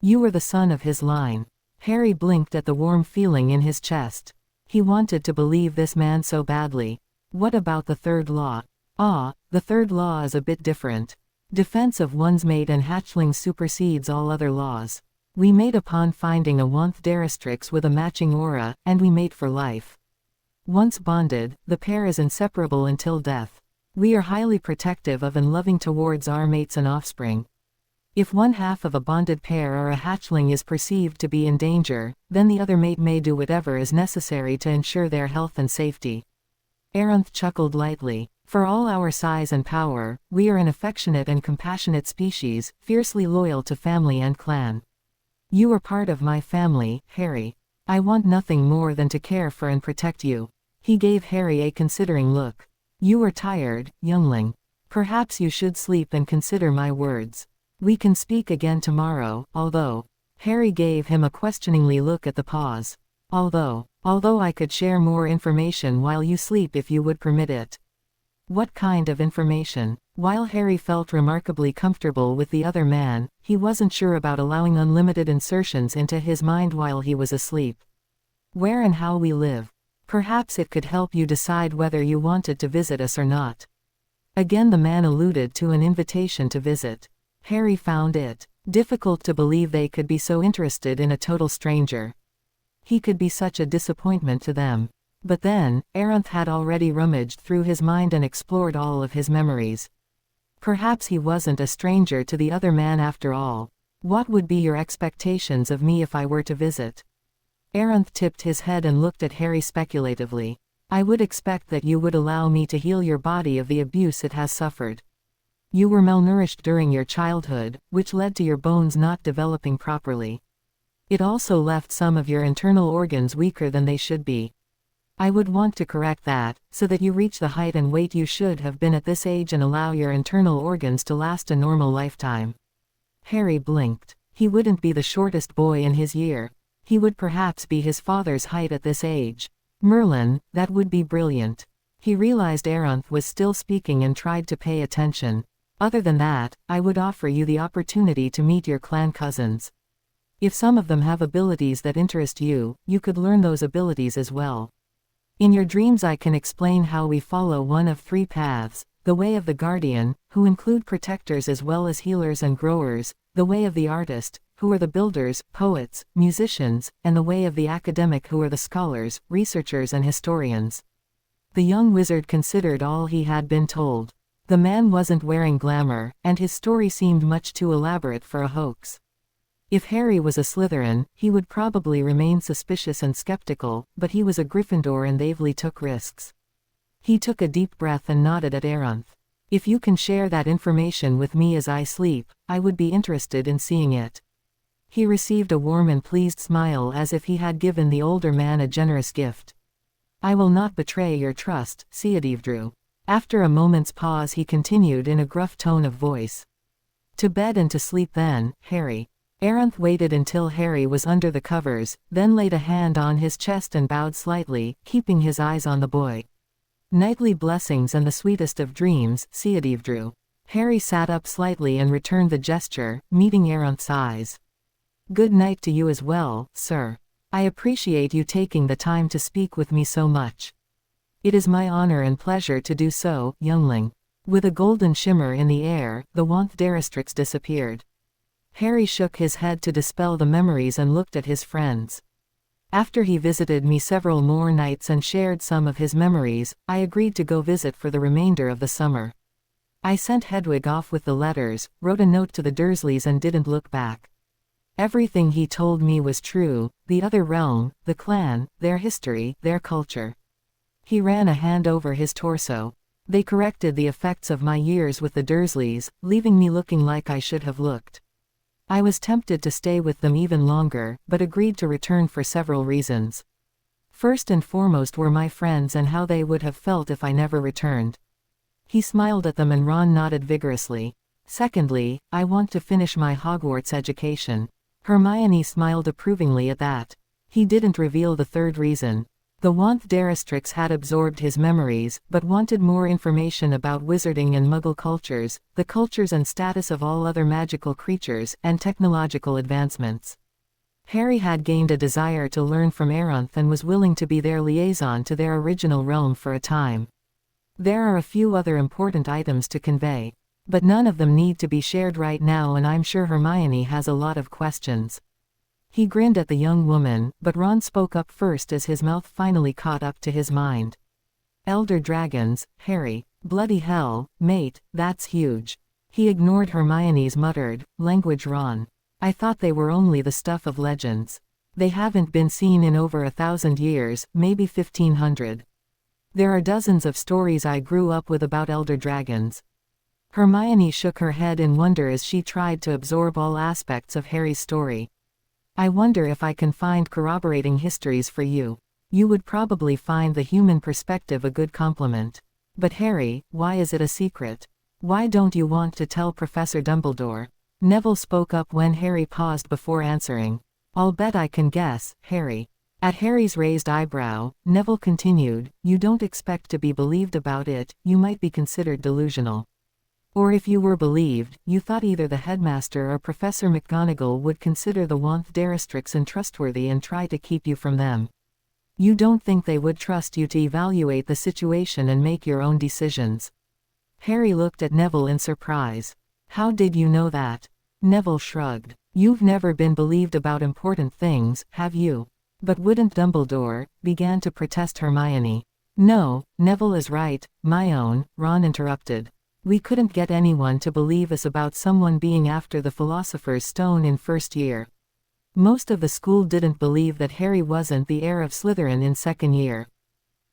You were the son of his line. Harry blinked at the warm feeling in his chest. He wanted to believe this man so badly. What about the third law? Ah, the third law is a bit different. Defense of one's mate and hatchling supersedes all other laws. We mate upon finding a wanth Deristrix with a matching aura, and we mate for life. Once bonded, the pair is inseparable until death. We are highly protective of and loving towards our mates and offspring. If one half of a bonded pair or a hatchling is perceived to be in danger, then the other mate may do whatever is necessary to ensure their health and safety. Aranth chuckled lightly. For all our size and power, we are an affectionate and compassionate species, fiercely loyal to family and clan. You are part of my family, Harry. I want nothing more than to care for and protect you. He gave Harry a considering look. You are tired, youngling. Perhaps you should sleep and consider my words. We can speak again tomorrow, although. Harry gave him a questioningly look at the pause. Although I could share more information while you sleep if you would permit it. What kind of information? While Harry felt remarkably comfortable with the other man, he wasn't sure about allowing unlimited insertions into his mind while he was asleep. Where and how we live. Perhaps it could help you decide whether you wanted to visit us or not. Again the man alluded to an invitation to visit. Harry found it difficult to believe they could be so interested in a total stranger. He could be such a disappointment to them. But then, Aranth had already rummaged through his mind and explored all of his memories. Perhaps he wasn't a stranger to the other man after all. What would be your expectations of me if I were to visit? Aranth tipped his head and looked at Harry speculatively. I would expect that you would allow me to heal your body of the abuse it has suffered. You were malnourished during your childhood, which led to your bones not developing properly. It also left some of your internal organs weaker than they should be. I would want to correct that, so that you reach the height and weight you should have been at this age and allow your internal organs to last a normal lifetime. Harry blinked. He wouldn't be the shortest boy in his year. He would perhaps be his father's height at this age. Merlin, that would be brilliant. He realized Aranth was still speaking and tried to pay attention. Other than that, I would offer you the opportunity to meet your clan cousins. If some of them have abilities that interest you, you could learn those abilities as well. In your dreams I can explain how we follow one of three paths, the way of the guardian, who include protectors as well as healers and growers, the way of the artist, who are the builders, poets, musicians, and the way of the academic who are the scholars, researchers and historians. The young wizard considered all he had been told. The man wasn't wearing glamour, and his story seemed much too elaborate for a hoax. If Harry was a Slytherin, he would probably remain suspicious and skeptical, but he was a Gryffindor and they'vely took risks. He took a deep breath and nodded at Aranth. If you can share that information with me as I sleep, I would be interested in seeing it. He received a warm and pleased smile as if he had given the older man a generous gift. I will not betray your trust, Seadivdru. After a moment's pause he continued in a gruff tone of voice. To bed and to sleep then, Harry. Aranth waited until Harry was under the covers, then laid a hand on his chest and bowed slightly, keeping his eyes on the boy. Nightly blessings and the sweetest of dreams, Seadivdru. Harry sat up slightly and returned the gesture, meeting Aranth's eyes. Good night to you as well, sir. I appreciate you taking the time to speak with me so much. It is my honor and pleasure to do so, youngling. With a golden shimmer in the air, the wanth Deristrix disappeared. Harry shook his head to dispel the memories and looked at his friends. After he visited me several more nights and shared some of his memories, I agreed to go visit for the remainder of the summer. I sent Hedwig off with the letters, wrote a note to the Dursleys and didn't look back. Everything he told me was true, the other realm, the clan, their history, their culture. He ran a hand over his torso. They corrected the effects of my years with the Dursleys, leaving me looking like I should have looked. I was tempted to stay with them even longer, but agreed to return for several reasons. First and foremost were my friends and how they would have felt if I never returned. He smiled at them and Ron nodded vigorously. Secondly, I want to finish my Hogwarts education. Hermione smiled approvingly at that. He didn't reveal the third reason. The wanth Deristrix had absorbed his memories, but wanted more information about wizarding and Muggle cultures, the cultures and status of all other magical creatures, and technological advancements. Harry had gained a desire to learn from Aranth and was willing to be their liaison to their original realm for a time. There are a few other important items to convey. But none of them need to be shared right now, and I'm sure Hermione has a lot of questions. He grinned at the young woman, but Ron spoke up first as his mouth finally caught up to his mind. Elder dragons, Harry. Bloody hell, mate, that's huge. He ignored Hermione's muttered language. Ron. I thought they were only the stuff of legends. They haven't been seen in over 1,000 years, maybe 1,500. There are dozens of stories I grew up with about elder dragons. Hermione shook her head in wonder as she tried to absorb all aspects of Harry's story. I wonder if I can find corroborating histories for you. You would probably find the human perspective a good compliment. But Harry, why is it a secret? Why don't you want to tell Professor Dumbledore? Neville spoke up when Harry paused before answering. I'll bet I can guess, Harry. At Harry's raised eyebrow, Neville continued, you don't expect to be believed about it, you might be considered delusional. Or if you were believed, you thought either the headmaster or Professor McGonagall would consider the Wanthdaristrix untrustworthy and try to keep you from them. You don't think they would trust you to evaluate the situation and make your own decisions. Harry looked at Neville in surprise. How did you know that? Neville shrugged. You've never been believed about important things, have you? But wouldn't Dumbledore, began to protest Hermione. No, Neville is right, my own, Ron interrupted. We couldn't get anyone to believe us about someone being after the Philosopher's Stone in first year. Most of the school didn't believe that Harry wasn't the heir of Slytherin in second year.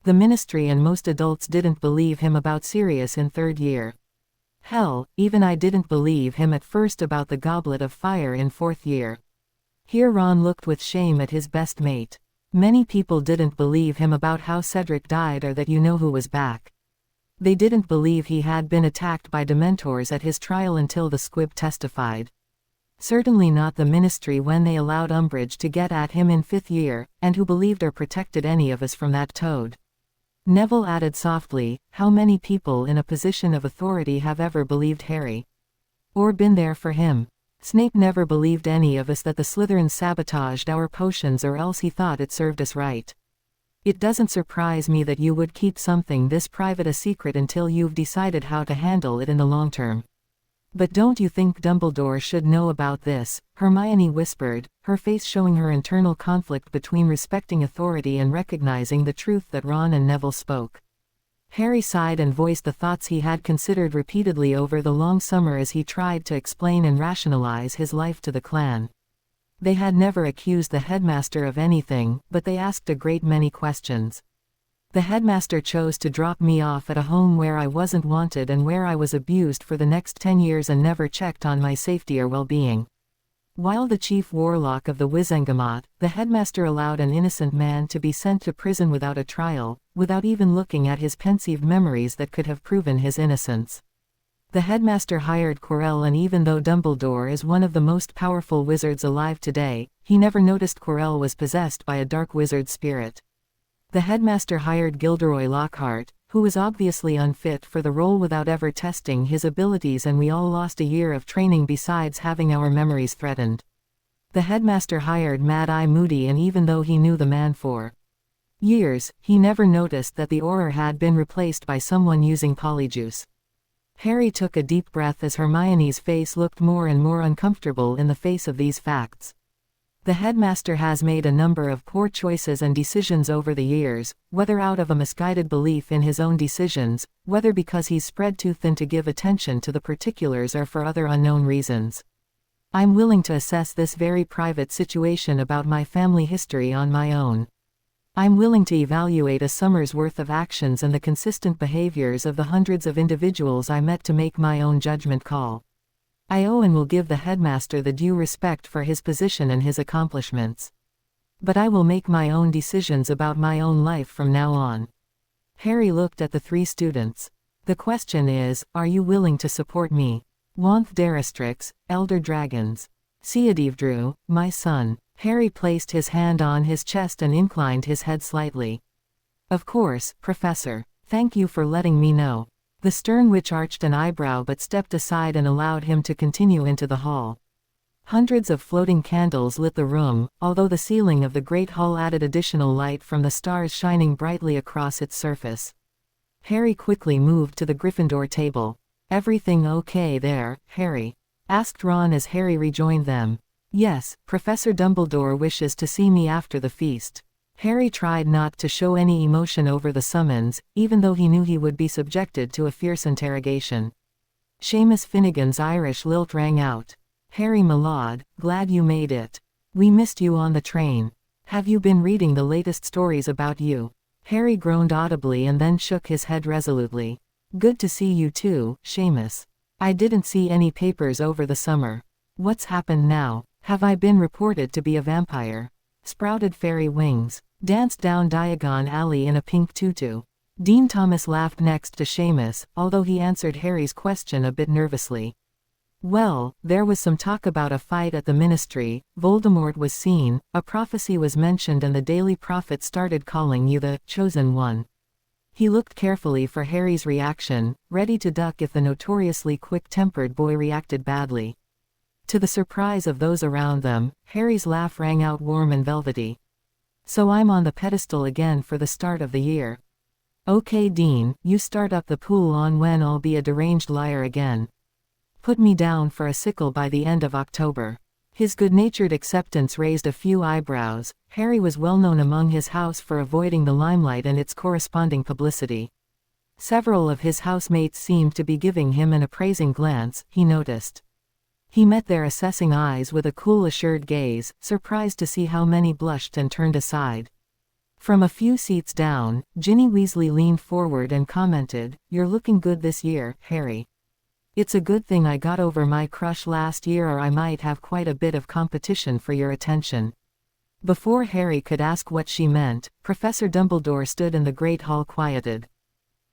The Ministry and most adults didn't believe him about Sirius in third year. Hell, even I didn't believe him at first about the Goblet of Fire in fourth year. Here Ron looked with shame at his best mate. Many people didn't believe him about how Cedric died or that you-know-who was back. They didn't believe he had been attacked by Dementors at his trial until the squib testified. Certainly not the Ministry when they allowed Umbridge to get at him in fifth year, and who believed or protected any of us from that toad. Neville added softly, how many people in a position of authority have ever believed Harry? Or been there for him? Snape never believed any of us that the Slytherins sabotaged our potions, or else he thought it served us right. It doesn't surprise me that you would keep something this private a secret until you've decided how to handle it in the long term. But don't you think Dumbledore should know about this? Hermione whispered, her face showing her internal conflict between respecting authority and recognizing the truth that Ron and Neville spoke. Harry sighed and voiced the thoughts he had considered repeatedly over the long summer as he tried to explain and rationalize his life to the clan. They had never accused the headmaster of anything, but they asked a great many questions. The headmaster chose to drop me off at a home where I wasn't wanted and where I was abused for the next 10 years and never checked on my safety or well-being. While the chief warlock of the Wizengamot, the headmaster allowed an innocent man to be sent to prison without a trial, without even looking at his pensive memories that could have proven his innocence. The headmaster hired Quirrell, and even though Dumbledore is one of the most powerful wizards alive today, he never noticed Quirrell was possessed by a dark wizard spirit. The headmaster hired Gilderoy Lockhart, who was obviously unfit for the role without ever testing his abilities, and we all lost a year of training besides having our memories threatened. The headmaster hired Mad-Eye Moody, and even though he knew the man for years, he never noticed that the Auror had been replaced by someone using Polyjuice. Harry took a deep breath as Hermione's face looked more and more uncomfortable in the face of these facts. The headmaster has made a number of poor choices and decisions over the years, whether out of a misguided belief in his own decisions, whether because he's spread too thin to give attention to the particulars, or for other unknown reasons. I'm willing to assess this very private situation about my family history on my own. I'm willing to evaluate a summer's worth of actions and the consistent behaviors of the hundreds of individuals I met to make my own judgment call. I owe and will give the headmaster the due respect for his position and his accomplishments. But I will make my own decisions about my own life from now on. Harry looked at the three students. The question is, are you willing to support me? Wanthdaristrix, Elder Dragons. Seadivdru, my son. Harry placed his hand on his chest and inclined his head slightly. Of course, Professor. Thank you for letting me know. The stern witch arched an eyebrow but stepped aside and allowed him to continue into the hall. Hundreds of floating candles lit the room, although the ceiling of the great hall added additional light from the stars shining brightly across its surface. Harry quickly moved to the Gryffindor table. Everything okay there, Harry? Asked Ron as Harry rejoined them. Yes, Professor Dumbledore wishes to see me after the feast. Harry tried not to show any emotion over the summons, even though he knew he would be subjected to a fierce interrogation. Seamus Finnegan's Irish lilt rang out. Harry my lad, glad you made it. We missed you on the train. Have you been reading the latest stories about you? Harry groaned audibly and then shook his head resolutely. Good to see you too, Seamus. I didn't see any papers over the summer. What's happened now? Have I been reported to be a vampire? Sprouted fairy wings. Danced down Diagon Alley in a pink tutu. Dean Thomas laughed next to Seamus, although he answered Harry's question a bit nervously. Well, there was some talk about a fight at the ministry, Voldemort was seen, a prophecy was mentioned and the Daily Prophet started calling you the chosen one. He looked carefully for Harry's reaction, ready to duck if the notoriously quick-tempered boy reacted badly. To the surprise of those around them, Harry's laugh rang out warm and velvety. So I'm on the pedestal again for the start of the year. Okay Dean, you start up the pool on when I'll be a deranged liar again. Put me down for a sickle by the end of October. His good-natured acceptance raised a few eyebrows. Harry was well known among his house for avoiding the limelight and its corresponding publicity. Several of his housemates seemed to be giving him an appraising glance, he noticed. He met their assessing eyes with a cool assured gaze, surprised to see how many blushed and turned aside. From a few seats down, Ginny Weasley leaned forward and commented, "You're looking good this year, Harry. It's a good thing I got over my crush last year or I might have quite a bit of competition for your attention." Before Harry could ask what she meant, Professor Dumbledore stood in the Great Hall quieted.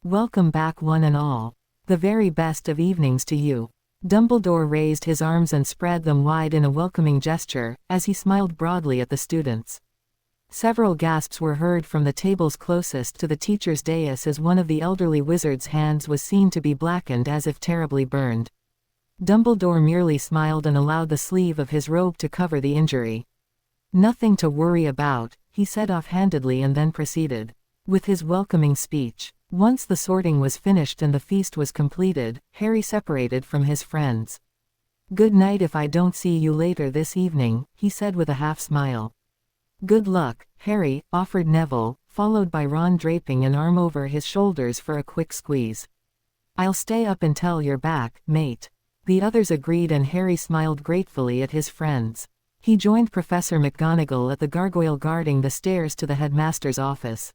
"Welcome back one and all. The very best of evenings to you." Dumbledore raised his arms and spread them wide in a welcoming gesture, as he smiled broadly at the students. Several gasps were heard from the tables closest to the teacher's dais as one of the elderly wizard's hands was seen to be blackened as if terribly burned. Dumbledore merely smiled and allowed the sleeve of his robe to cover the injury. "Nothing to worry about," he said offhandedly and then proceeded with his welcoming speech. Once the sorting was finished and the feast was completed, Harry separated from his friends. "Good night if I don't see you later this evening," he said with a half-smile. "Good luck, Harry," offered Neville, followed by Ron draping an arm over his shoulders for a quick squeeze. "I'll stay up until you're back, mate." The others agreed and Harry smiled gratefully at his friends. He joined Professor McGonagall at the gargoyle guarding the stairs to the headmaster's office.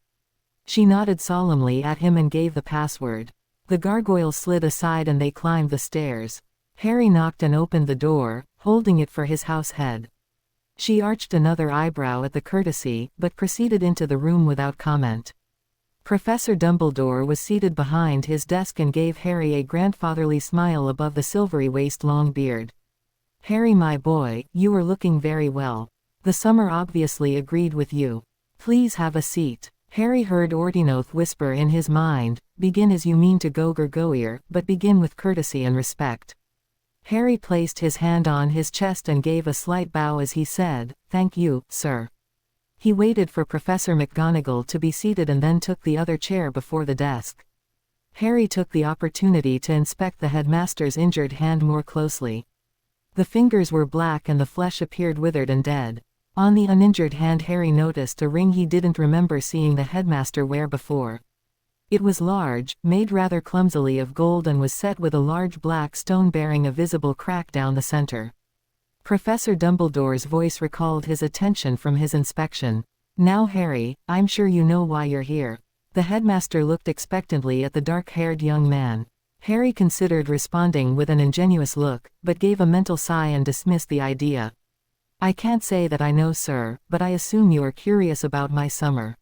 She nodded solemnly at him and gave the password. The gargoyle slid aside and they climbed the stairs. Harry knocked and opened the door, holding it for his house head. She arched another eyebrow at the courtesy, but proceeded into the room without comment. Professor Dumbledore was seated behind his desk and gave Harry a grandfatherly smile above the silvery waist-long beard. "Harry my boy, you are looking very well. The summer obviously agreed with you. Please have a seat." Harry heard Ordinoth whisper in his mind, "Begin as you mean to go Gurgoyer, but begin with courtesy and respect." Harry placed his hand on his chest and gave a slight bow as he said, "Thank you, sir." He waited for Professor McGonagall to be seated and then took the other chair before the desk. Harry took the opportunity to inspect the headmaster's injured hand more closely. The fingers were black and the flesh appeared withered and dead. On the uninjured hand Harry noticed a ring he didn't remember seeing the headmaster wear before. It was large, made rather clumsily of gold and was set with a large black stone bearing a visible crack down the center. Professor Dumbledore's voice recalled his attention from his inspection. "Now Harry, I'm sure you know why you're here." The headmaster looked expectantly at the dark-haired young man. Harry considered responding with an ingenuous look, but gave a mental sigh and dismissed the idea. "I can't say that I know, sir, but I assume you are curious about my summer."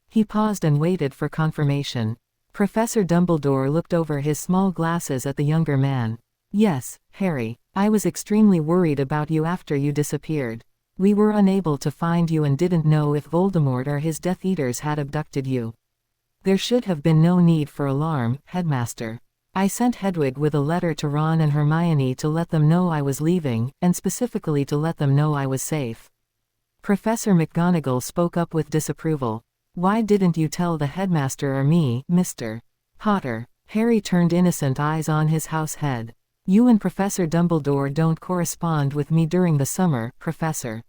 He paused and waited for confirmation. Professor Dumbledore looked over his small glasses at the younger man. "Yes, Harry. I was extremely worried about you after you disappeared. We were unable to find you and didn't know if Voldemort or his Death Eaters had abducted you." "There should have been no need for alarm, Headmaster. I sent Hedwig with a letter to Ron and Hermione to let them know I was leaving, and specifically to let them know I was safe." Professor McGonagall spoke up with disapproval. "Why didn't you tell the headmaster or me, Mr. Potter?" Harry turned innocent eyes on his house head. You and Professor Dumbledore don't correspond with me during the summer, Professor.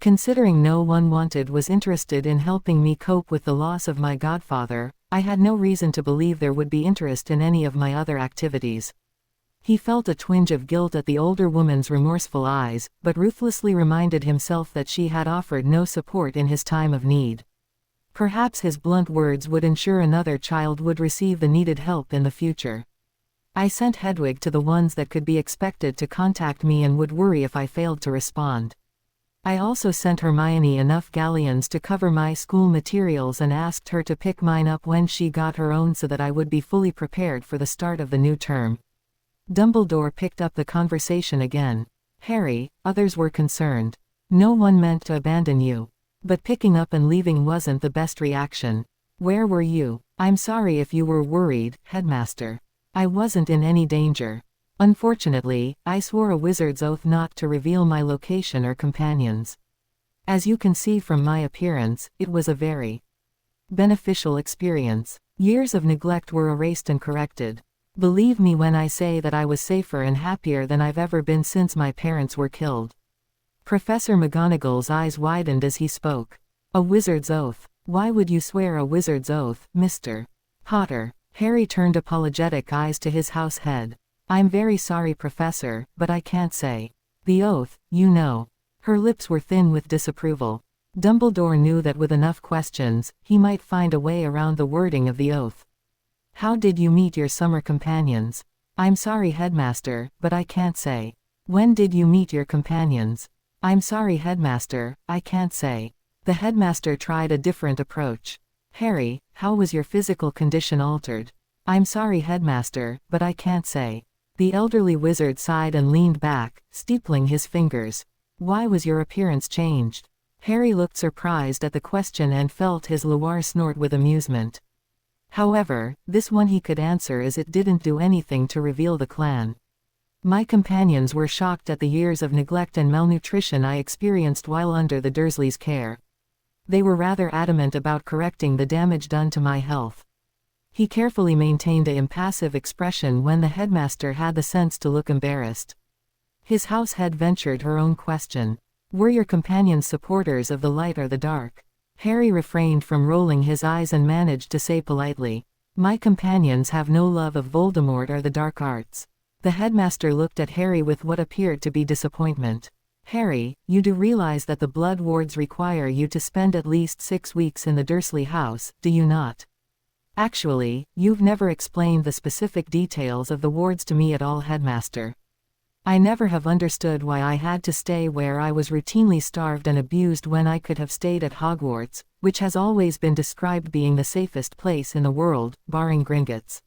Considering no one was interested in helping me cope with the loss of my godfather, I had no reason to believe there would be interest in any of my other activities. He felt a twinge of guilt at the older woman's remorseful eyes, but ruthlessly reminded himself that she had offered no support in his time of need. Perhaps his blunt words would ensure another child would receive the needed help in the future. I sent Hedwig to the ones that could be expected to contact me and would worry if I failed to respond. I also sent Hermione enough galleons to cover my school materials and asked her to pick mine up when she got her own so that I would be fully prepared for the start of the new term. Dumbledore picked up the conversation again. Harry, others were concerned. No one meant to abandon you. But picking up and leaving wasn't the best reaction. Where were you? I'm sorry if you were worried, Headmaster. I wasn't in any danger. Unfortunately, I swore a wizard's oath not to reveal my location or companions. As you can see from my appearance, it was a very beneficial experience. Years of neglect were erased and corrected. Believe me when I say that I was safer and happier than I've ever been since my parents were killed. Professor McGonagall's eyes widened as he spoke. A wizard's oath. Why would you swear a wizard's oath, Mr. Potter? Harry turned apologetic eyes to his house head. I'm very sorry, Professor, but I can't say. The oath, you know. Her lips were thin with disapproval. Dumbledore knew that with enough questions, he might find a way around the wording of the oath. How did you meet your summer companions? I'm sorry, Headmaster, but I can't say. When did you meet your companions? I'm sorry, Headmaster, I can't say. The headmaster tried a different approach. Harry, how was your physical condition altered? I'm sorry, Headmaster, but I can't say. The elderly wizard sighed and leaned back, steepling his fingers. Why was your appearance changed? Harry looked surprised at the question and felt his Loire snort with amusement. However, this one he could answer as it didn't do anything to reveal the clan. My companions were shocked at the years of neglect and malnutrition I experienced while under the Dursleys' care. They were rather adamant about correcting the damage done to my health. He carefully maintained an impassive expression when the headmaster had the sense to look embarrassed. His house head ventured her own question. Were your companions supporters of the light or the dark? Harry refrained from rolling his eyes and managed to say politely, my companions have no love of Voldemort or the dark arts. The headmaster looked at Harry with what appeared to be disappointment. Harry, you do realize that the blood wards require you to spend at least 6 weeks in the Dursley house, do you not? Actually, you've never explained the specific details of the wards to me at all, Headmaster. I never have understood why I had to stay where I was routinely starved and abused when I could have stayed at Hogwarts, which has always been described being the safest place in the world, barring Gringotts.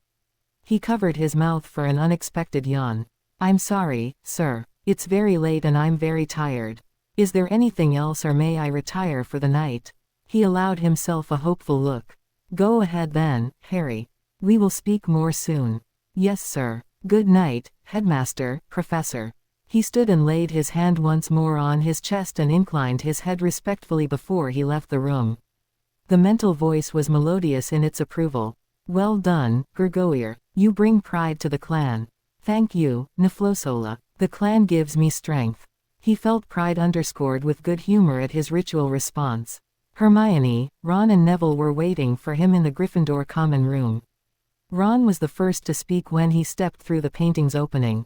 He covered his mouth for an unexpected yawn. I'm sorry, sir. It's very late and I'm very tired. Is there anything else or may I retire for the night? He allowed himself a hopeful look. Go ahead then, Harry. We will speak more soon. Yes, sir. Good night, Headmaster, Professor. He stood and laid his hand once more on his chest and inclined his head respectfully before he left the room. The mental voice was melodious in its approval. Well done, Gregorier. You bring pride to the clan. Thank you, Niflosola. The clan gives me strength. He felt pride underscored with good humor at his ritual response. Hermione, Ron and Neville were waiting for him in the Gryffindor common room. Ron was the first to speak when he stepped through the painting's opening.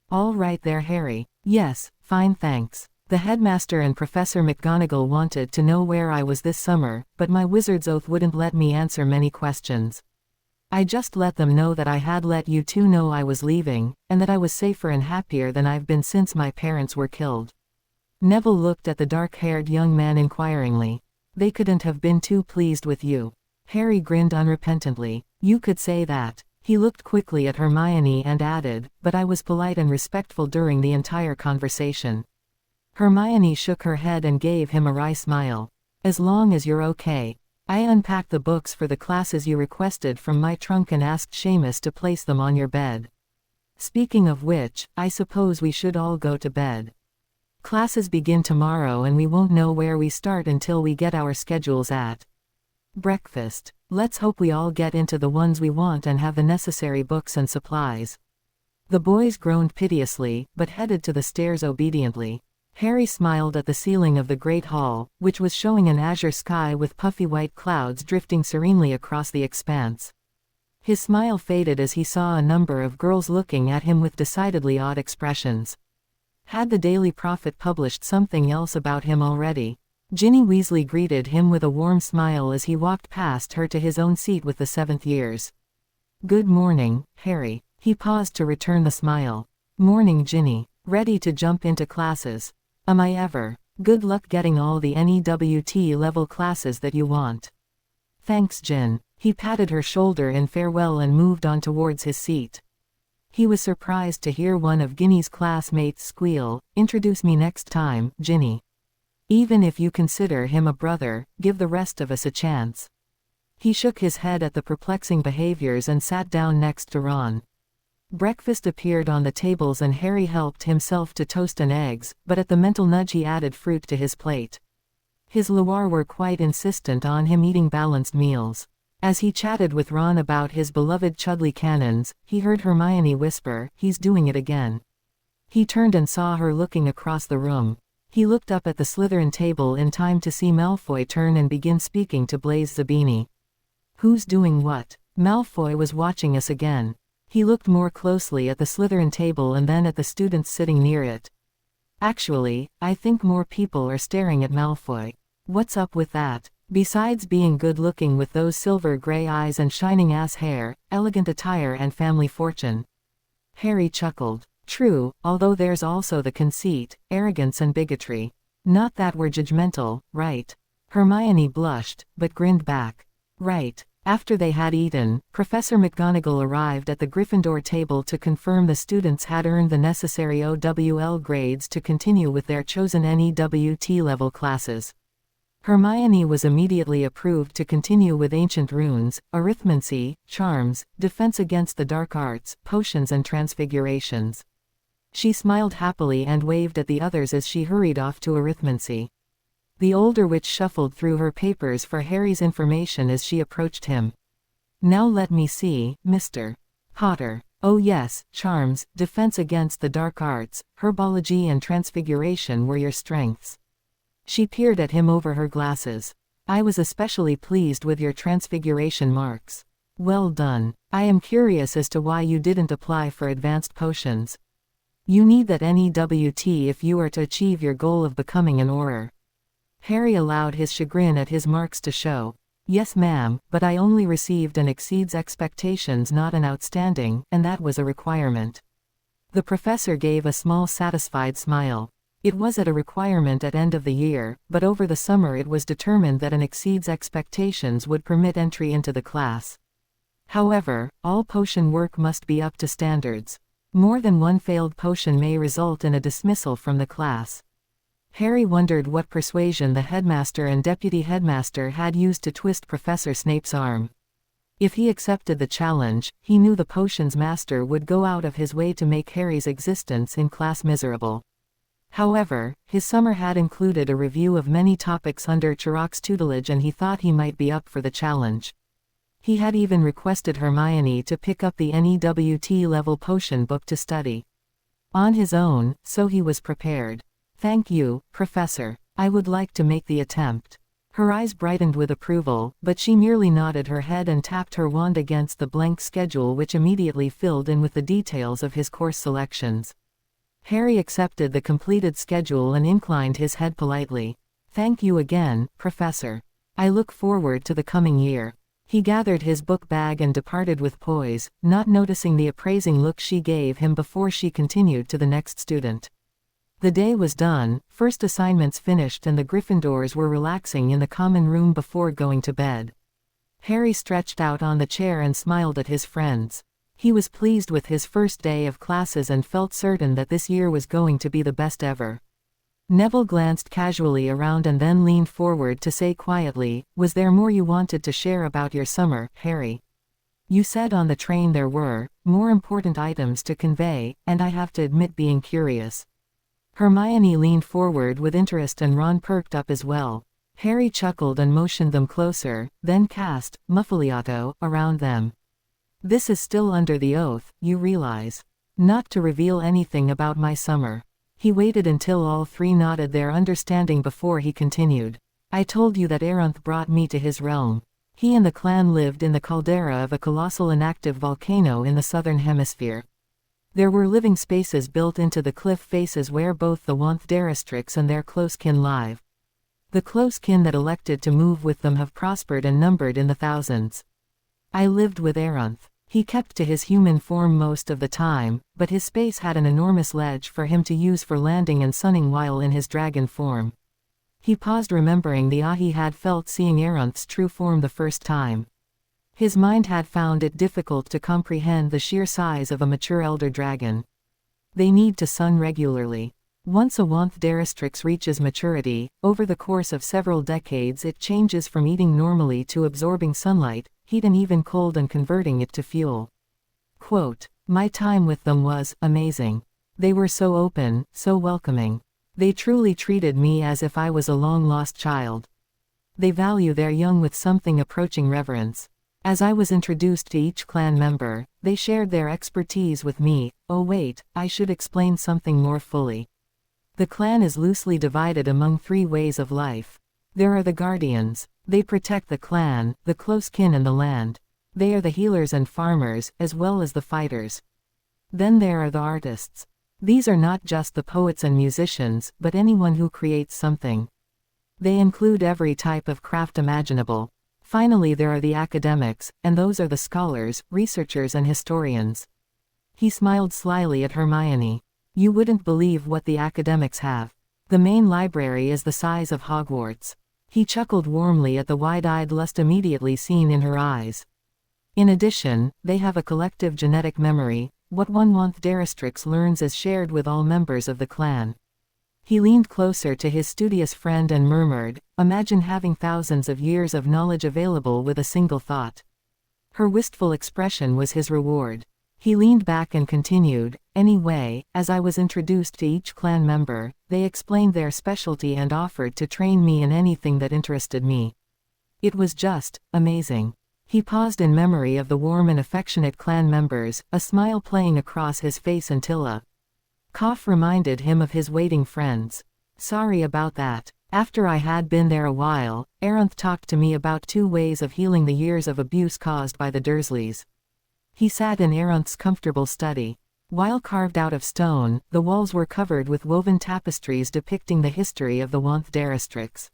All right there, Harry. Yes, fine thanks. The headmaster and Professor McGonagall wanted to know where I was this summer, but my wizard's oath wouldn't let me answer many questions. I just let them know that I had let you two know I was leaving, and that I was safer and happier than I've been since my parents were killed. Neville looked at the dark-haired young man inquiringly. They couldn't have been too pleased with you. Harry grinned unrepentantly. You could say that. He looked quickly at Hermione and added, but I was polite and respectful during the entire conversation. Hermione shook her head and gave him a wry smile. As long as you're okay. I unpacked the books for the classes you requested from my trunk and asked Seamus to place them on your bed. Speaking of which, I suppose we should all go to bed. Classes begin tomorrow and we won't know where we start until we get our schedules at. Breakfast. Let's hope we all get into the ones we want and have the necessary books and supplies. The boys groaned piteously, but headed to the stairs obediently. Harry smiled at the ceiling of the great hall, which was showing an azure sky with puffy white clouds drifting serenely across the expanse. His smile faded as he saw a number of girls looking at him with decidedly odd expressions. Had the Daily Prophet published something else about him already? Ginny Weasley greeted him with a warm smile as he walked past her to his own seat with the 7th years. "Good morning, Harry." He paused to return the smile. "Morning, Ginny. Ready to jump into classes?" "Am I ever. Good luck getting all the NEWT level classes that you want." "Thanks, Gin." He patted her shoulder in farewell and moved on towards his seat. He was surprised to hear one of Ginny's classmates squeal, "Introduce me next time, Ginny. Even if you consider him a brother, give the rest of us a chance." He shook his head at the perplexing behaviors and sat down next to Ron. Breakfast appeared on the tables and Harry helped himself to toast and eggs, but at the mental nudge he added fruit to his plate. His Loire were quite insistent on him eating balanced meals. As he chatted with Ron about his beloved Chudley cannons, he heard Hermione whisper, "He's doing it again." He turned and saw her looking across the room. He looked up at the Slytherin table in time to see Malfoy turn and begin speaking to Blaise Zabini. "Who's doing what?" Malfoy was watching us again. He looked more closely at the Slytherin table and then at the students sitting near it. "Actually, I think more people are staring at Malfoy. What's up with that? Besides being good-looking with those silver gray eyes and shining-ass hair, elegant attire and family fortune." Harry chuckled. "True, although there's also the conceit, arrogance and bigotry. Not that we're judgmental, right?" Hermione blushed, but grinned back. "Right." After they had eaten, Professor McGonagall arrived at the Gryffindor table to confirm the students had earned the necessary OWL grades to continue with their chosen NEWT level classes. Hermione was immediately approved to continue with ancient runes, arithmancy, charms, defense against the dark arts, potions and transfigurations. She smiled happily and waved at the others as she hurried off to arithmancy. The older witch shuffled through her papers for Harry's information as she approached him. "Now let me see, Mr. Potter. Oh yes, charms, defense against the dark arts, herbology and transfiguration were your strengths." She peered at him over her glasses. "I was especially pleased with your transfiguration marks. Well done. I am curious as to why you didn't apply for advanced potions. You need that NEWT if you are to achieve your goal of becoming an Auror." Harry allowed his chagrin at his marks to show. "Yes ma'am, but I only received an exceeds expectations not an outstanding, and that was a requirement." The professor gave a small satisfied smile. It was at a requirement at end of the year, but over the summer it was determined that an exceeds expectations would permit entry into the class. However, all potion work must be up to standards. More than one failed potion may result in a dismissal from the class. Harry wondered what persuasion the headmaster and deputy headmaster had used to twist Professor Snape's arm. If he accepted the challenge, he knew the potions master would go out of his way to make Harry's existence in class miserable. However, his summer had included a review of many topics under Chiroc's tutelage and he thought he might be up for the challenge. He had even requested Hermione to pick up the NEWT level potion book to study on his own, so he was prepared. "Thank you, Professor. I would like to make the attempt." Her eyes brightened with approval, but she merely nodded her head and tapped her wand against the blank schedule which immediately filled in with the details of his course selections. Harry accepted the completed schedule and inclined his head politely. "Thank you again, Professor. I look forward to the coming year." He gathered his book bag and departed with poise, not noticing the appraising look she gave him before she continued to the next student. The day was done, first assignments finished and the Gryffindors were relaxing in the common room before going to bed. Harry stretched out on the chair and smiled at his friends. He was pleased with his first day of classes and felt certain that this year was going to be the best ever. Neville glanced casually around and then leaned forward to say quietly, "Was there more you wanted to share about your summer, Harry? You said on the train there were more important items to convey, and I have to admit being curious." Hermione leaned forward with interest and Ron perked up as well. Harry chuckled and motioned them closer, then cast Muffaliato around them. This is still under the oath, you realize. Not to reveal anything about my summer. He waited until all three nodded their understanding before he continued. I told you that Aranth brought me to his realm. He and the clan lived in the caldera of a colossal inactive volcano in the southern hemisphere. There were living spaces built into the cliff faces where both the Wanth-Darastrix and their close kin live. The close kin that elected to move with them have prospered and numbered in the thousands. I lived with Aranth. He kept to his human form most of the time, but his space had an enormous ledge for him to use for landing and sunning while in his dragon form. He paused, remembering the awe he had felt seeing Aranth's true form the first time. His mind had found it difficult to comprehend the sheer size of a mature elder dragon. They need to sun regularly. Once a Wanth-Darastrix reaches maturity, over the course of several decades it changes from eating normally to absorbing sunlight, heat and even cold and converting it to fuel. Quote, my time with them was amazing. They were so open, so welcoming. They truly treated me as if I was a long-lost child. They value their young with something approaching reverence. As I was introduced to each clan member, they shared their expertise with me. Oh wait, I should explain something more fully. The clan is loosely divided among three ways of life. There are the guardians. They protect the clan, the close kin and the land. They are the healers and farmers, as well as the fighters. Then there are the artists. These are not just the poets and musicians, but anyone who creates something. They include every type of craft imaginable. Finally there are the academics, and those are the scholars, researchers and historians. He smiled slyly at Hermione. You wouldn't believe what the academics have. The main library is the size of Hogwarts. He chuckled warmly at the wide-eyed lust immediately seen in her eyes. In addition, they have a collective genetic memory. What one Wanth-Darastrix learns is shared with all members of the clan. He leaned closer to his studious friend and murmured, imagine having thousands of years of knowledge available with a single thought. Her wistful expression was his reward. He leaned back and continued, anyway, as I was introduced to each clan member, they explained their specialty and offered to train me in anything that interested me. It was just amazing. He paused in memory of the warm and affectionate clan members, a smile playing across his face until a cough reminded him of his waiting friends. Sorry about that. After I had been there a while, Aranth talked to me about 2 ways of healing the years of abuse caused by the Dursleys. He sat in Aranth's comfortable study. While carved out of stone, the walls were covered with woven tapestries depicting the history of the Wanth-Darastrix.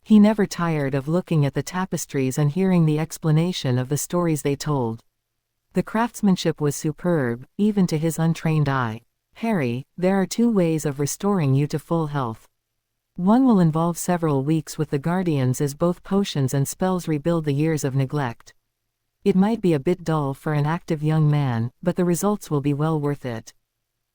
He never tired of looking at the tapestries and hearing the explanation of the stories they told. The craftsmanship was superb, even to his untrained eye. Harry, there are 2 ways of restoring you to full health. One will involve several weeks with the Guardians as both potions and spells rebuild the years of neglect. It might be a bit dull for an active young man, but the results will be well worth it.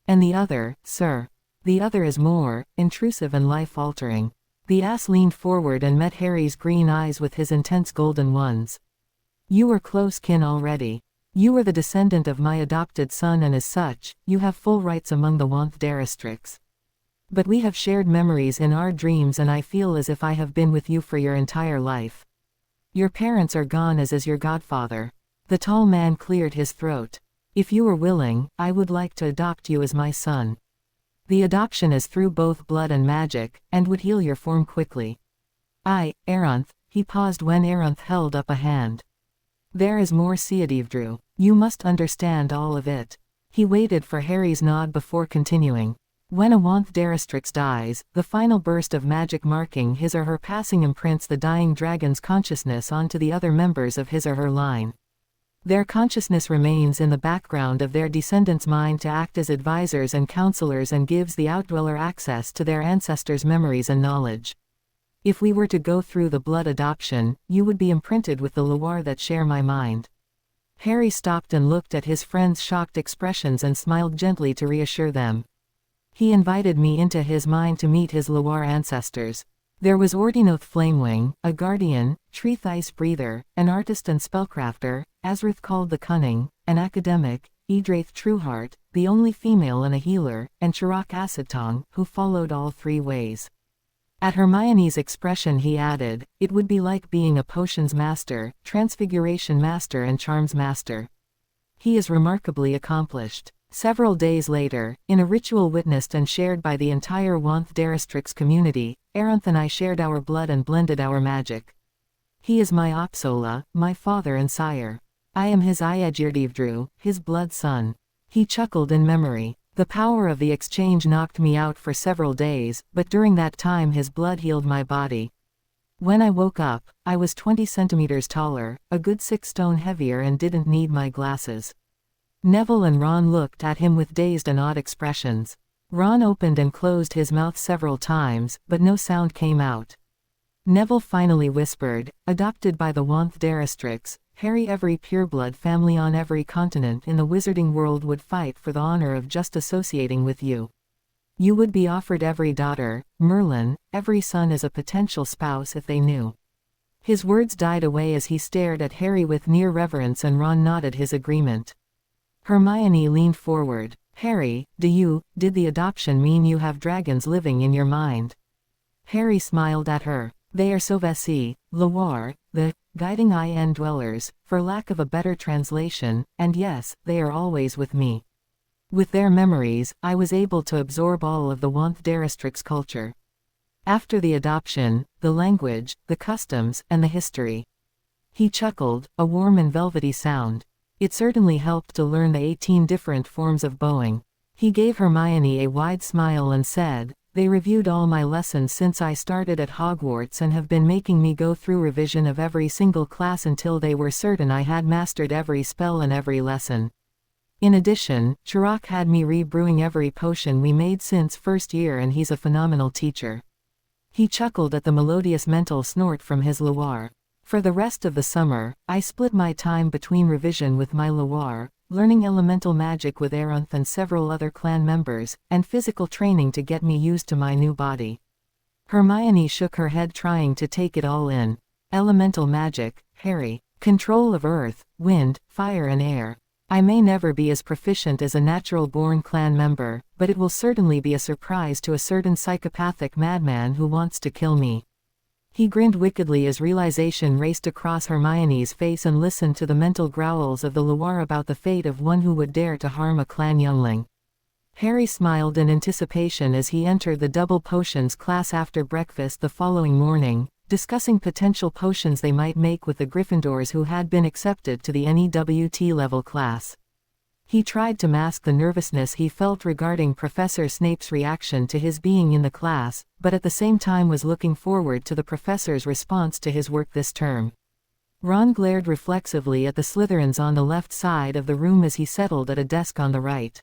And the other, sir. The other is more intrusive and life-altering. The ass leaned forward and met Harry's green eyes with his intense golden ones. You are close kin already. You are the descendant of my adopted son and as such, you have full rights among the Wanth-Darastrix. But we have shared memories in our dreams and I feel as if I have been with you for your entire life. Your parents are gone as is your godfather. The tall man cleared his throat. If you are willing, I would like to adopt you as my son. The adoption is through both blood and magic, and would heal your form quickly. Aranth, he paused when Aranth held up a hand. There is more Seadivdru. You must understand all of it. He waited for Harry's nod before continuing. When a Wanth-Darastrix dies, the final burst of magic marking his or her passing imprints the dying dragon's consciousness onto the other members of his or her line. Their consciousness remains in the background of their descendants' mind to act as advisors and counselors and gives the outdweller access to their ancestors' memories and knowledge. If we were to go through the blood adoption, you would be imprinted with the Loire that share my mind. Harry stopped and looked at his friend's shocked expressions and smiled gently to reassure them. He invited me into his mind to meet his Loire ancestors. There was Ordinoth Flamewing, a guardian, Treath Ice Breather, an artist and spellcrafter, Azrith called the Cunning, an academic, Edraith Trueheart, the only female and a healer, and Chirac Acidtong, who followed all 3 ways. At Hermione's expression he added, "It would be like being a potions master, transfiguration master and charms master. He is remarkably accomplished." Several days later, in a ritual witnessed and shared by the entire Wanth-Darastrix community, Aranth and I shared our blood and blended our magic. He is my Opsola, my father and sire. I am his Iagirdievdru, his blood son. He chuckled in memory. The power of the exchange knocked me out for several days, but during that time his blood healed my body. When I woke up, I was 20 centimeters taller, a good 6 stone heavier and didn't need my glasses. Neville and Ron looked at him with dazed and odd expressions. Ron opened and closed his mouth several times, but no sound came out. Neville finally whispered, "Adopted by the Wanth-Darastrix, Harry, every pureblood family on every continent in the wizarding world would fight for the honor of just associating with you. You would be offered every daughter, Merlin, every son as a potential spouse if they knew." His words died away as he stared at Harry with near reverence and Ron nodded his agreement. Hermione leaned forward. "Harry, did the adoption mean you have dragons living in your mind?" Harry smiled at her. "They are Sauvesi, Loire, the guiding IN dwellers, for lack of a better translation, and yes, they are always with me. With their memories, I was able to absorb all of the Wanth-Darastrix culture. After the adoption, the language, the customs, and the history." He chuckled, a warm and velvety sound. "It certainly helped to learn the 18 different forms of bowing." He gave Hermione a wide smile and said, "They reviewed all my lessons since I started at Hogwarts and have been making me go through revision of every single class until they were certain I had mastered every spell and every lesson. In addition, Chirac had me re-brewing every potion we made since first year and he's a phenomenal teacher." He chuckled at the melodious mental snort from his Loire. "For the rest of the summer, I split my time between revision with my Loire, learning elemental magic with Aranth and several other clan members, and physical training to get me used to my new body." Hermione shook her head trying to take it all in. "Elemental magic, Harry. Control of earth, wind, fire and air. I may never be as proficient as a natural-born clan member, but it will certainly be a surprise to a certain psychopathic madman who wants to kill me." He grinned wickedly as realization raced across Hermione's face and listened to the mental growls of the Loire about the fate of one who would dare to harm a clan youngling. Harry smiled in anticipation as he entered the double potions class after breakfast the following morning, discussing potential potions they might make with the Gryffindors who had been accepted to the NEWT level class. He tried to mask the nervousness he felt regarding Professor Snape's reaction to his being in the class, but at the same time was looking forward to the professor's response to his work this term. Ron glared reflexively at the Slytherins on the left side of the room as he settled at a desk on the right.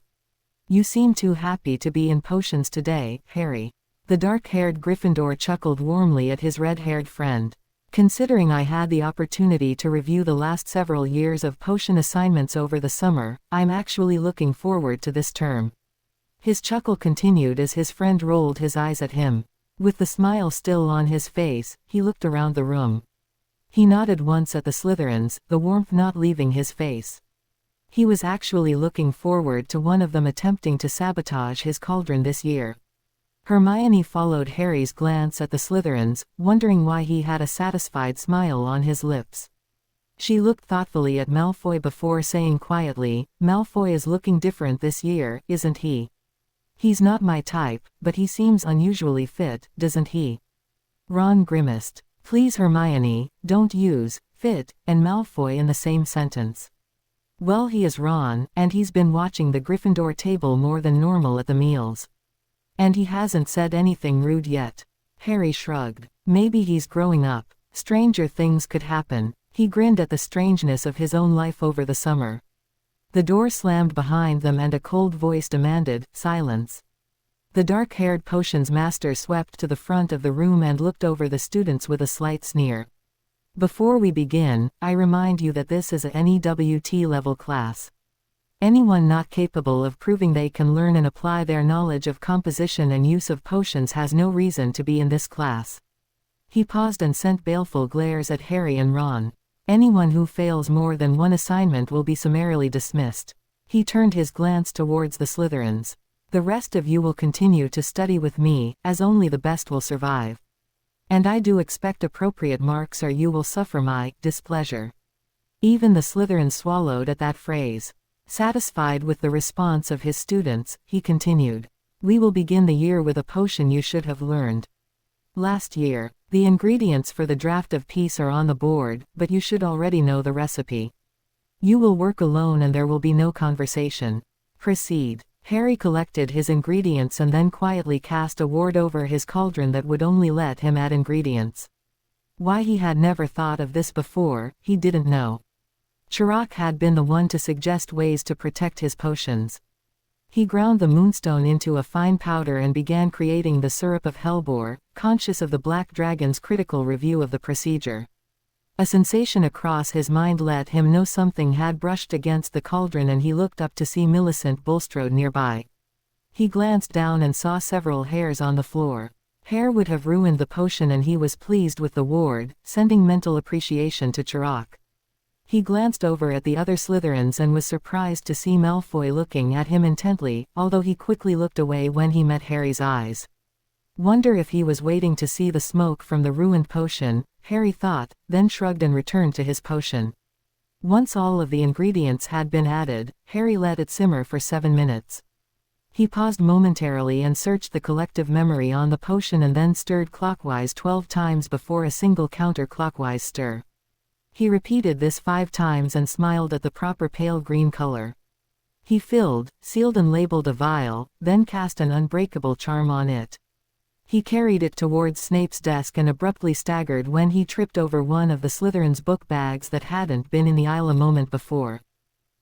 "You seem too happy to be in potions today, Harry." The dark-haired Gryffindor chuckled warmly at his red-haired friend. "Considering I had the opportunity to review the last several years of potion assignments over the summer, I'm actually looking forward to this term." His chuckle continued as his friend rolled his eyes at him. With the smile still on his face, he looked around the room. He nodded once at the Slytherins, the warmth not leaving his face. He was actually looking forward to one of them attempting to sabotage his cauldron this year. Hermione followed Harry's glance at the Slytherins, wondering why he had a satisfied smile on his lips. She looked thoughtfully at Malfoy before saying quietly, "Malfoy is looking different this year, isn't he? He's not my type, but he seems unusually fit, doesn't he?" Ron grimaced. "Please Hermione, don't use fit and Malfoy in the same sentence." "Well, he is Ron, and he's been watching the Gryffindor table more than normal at the meals. And he hasn't said anything rude yet." Harry shrugged. "Maybe he's growing up. Stranger things could happen." He grinned at the strangeness of his own life over the summer. The door slammed behind them and a cold voice demanded, "Silence." The dark-haired potions master swept to the front of the room and looked over the students with a slight sneer. "Before we begin, I remind you that this is a NEWT level class. Anyone not capable of proving they can learn and apply their knowledge of composition and use of potions has no reason to be in this class." He paused and sent baleful glares at Harry and Ron. "Anyone who fails more than one assignment will be summarily dismissed." He turned his glance towards the Slytherins. "The rest of you will continue to study with me, as only the best will survive." And I do expect appropriate marks or you will suffer my displeasure." Even the Slytherin swallowed at that phrase. Satisfied with the response of his students, he continued. "We will begin the year with a potion you should have learned last year. The ingredients for the draft of peace are on the board, but you should already know the recipe. You will work alone and there will be no conversation. Proceed." Harry collected his ingredients and then quietly cast a ward over his cauldron that would only let him add ingredients. Why he had never thought of this before, he didn't know. Chirrut had been the one to suggest ways to protect his potions. He ground the moonstone into a fine powder and began creating the syrup of hellebore, conscious of the Black Dragon's critical review of the procedure. A sensation across his mind let him know something had brushed against the cauldron and he looked up to see Millicent Bulstrode nearby. He glanced down and saw several hairs on the floor. Hair would have ruined the potion and he was pleased with the ward, sending mental appreciation to Chirrut. He glanced over at the other Slytherins and was surprised to see Malfoy looking at him intently, although he quickly looked away when he met Harry's eyes. Wonder if he was waiting to see the smoke from the ruined potion, Harry thought, then shrugged and returned to his potion. Once all of the ingredients had been added, Harry let it simmer for 7 minutes. He paused momentarily and searched the collective memory on the potion and then stirred clockwise 12 times before a single counterclockwise stir. He repeated this 5 times and smiled at the proper pale green color. He filled, sealed and labeled a vial, then cast an unbreakable charm on it. He carried it towards Snape's desk and abruptly staggered when he tripped over one of the Slytherin's book bags that hadn't been in the aisle a moment before.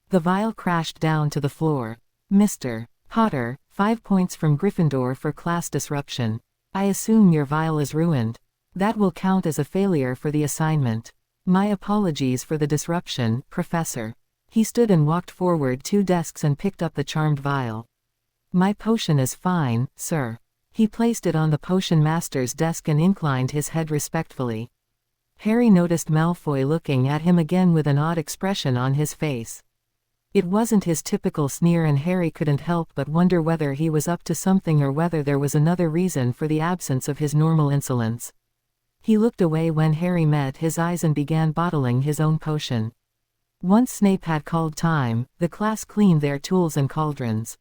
The vial crashed down to the floor. "Mr. Potter, 5 points from Gryffindor for class disruption. I assume your vial is ruined. That will count as a failure for the assignment. My apologies for the disruption, Professor." He stood and walked forward 2 desks and picked up the charmed vial. "My potion is fine, sir." He placed it on the potion master's desk and inclined his head respectfully. Harry noticed Malfoy looking at him again with an odd expression on his face. It wasn't his typical sneer and Harry couldn't help but wonder whether he was up to something or whether there was another reason for the absence of his normal insolence. He looked away when Harry met his eyes and began bottling his own potion. Once Snape had called time, the class cleaned their tools and cauldrons.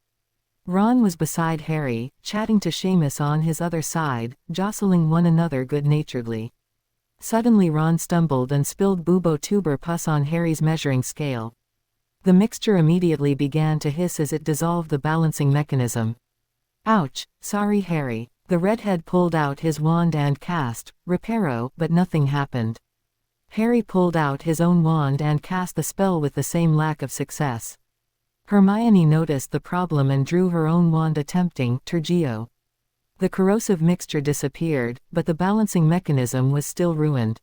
Ron was beside Harry, chatting to Seamus on his other side, jostling one another good-naturedly. Suddenly Ron stumbled and spilled Bubo-Tuber pus on Harry's measuring scale. The mixture immediately began to hiss as it dissolved the balancing mechanism. "Ouch, sorry Harry." The redhead pulled out his wand and cast Reparo, but nothing happened. Harry pulled out his own wand and cast the spell with the same lack of success. Hermione noticed the problem and drew her own wand attempting Tergio. The corrosive mixture disappeared, but the balancing mechanism was still ruined.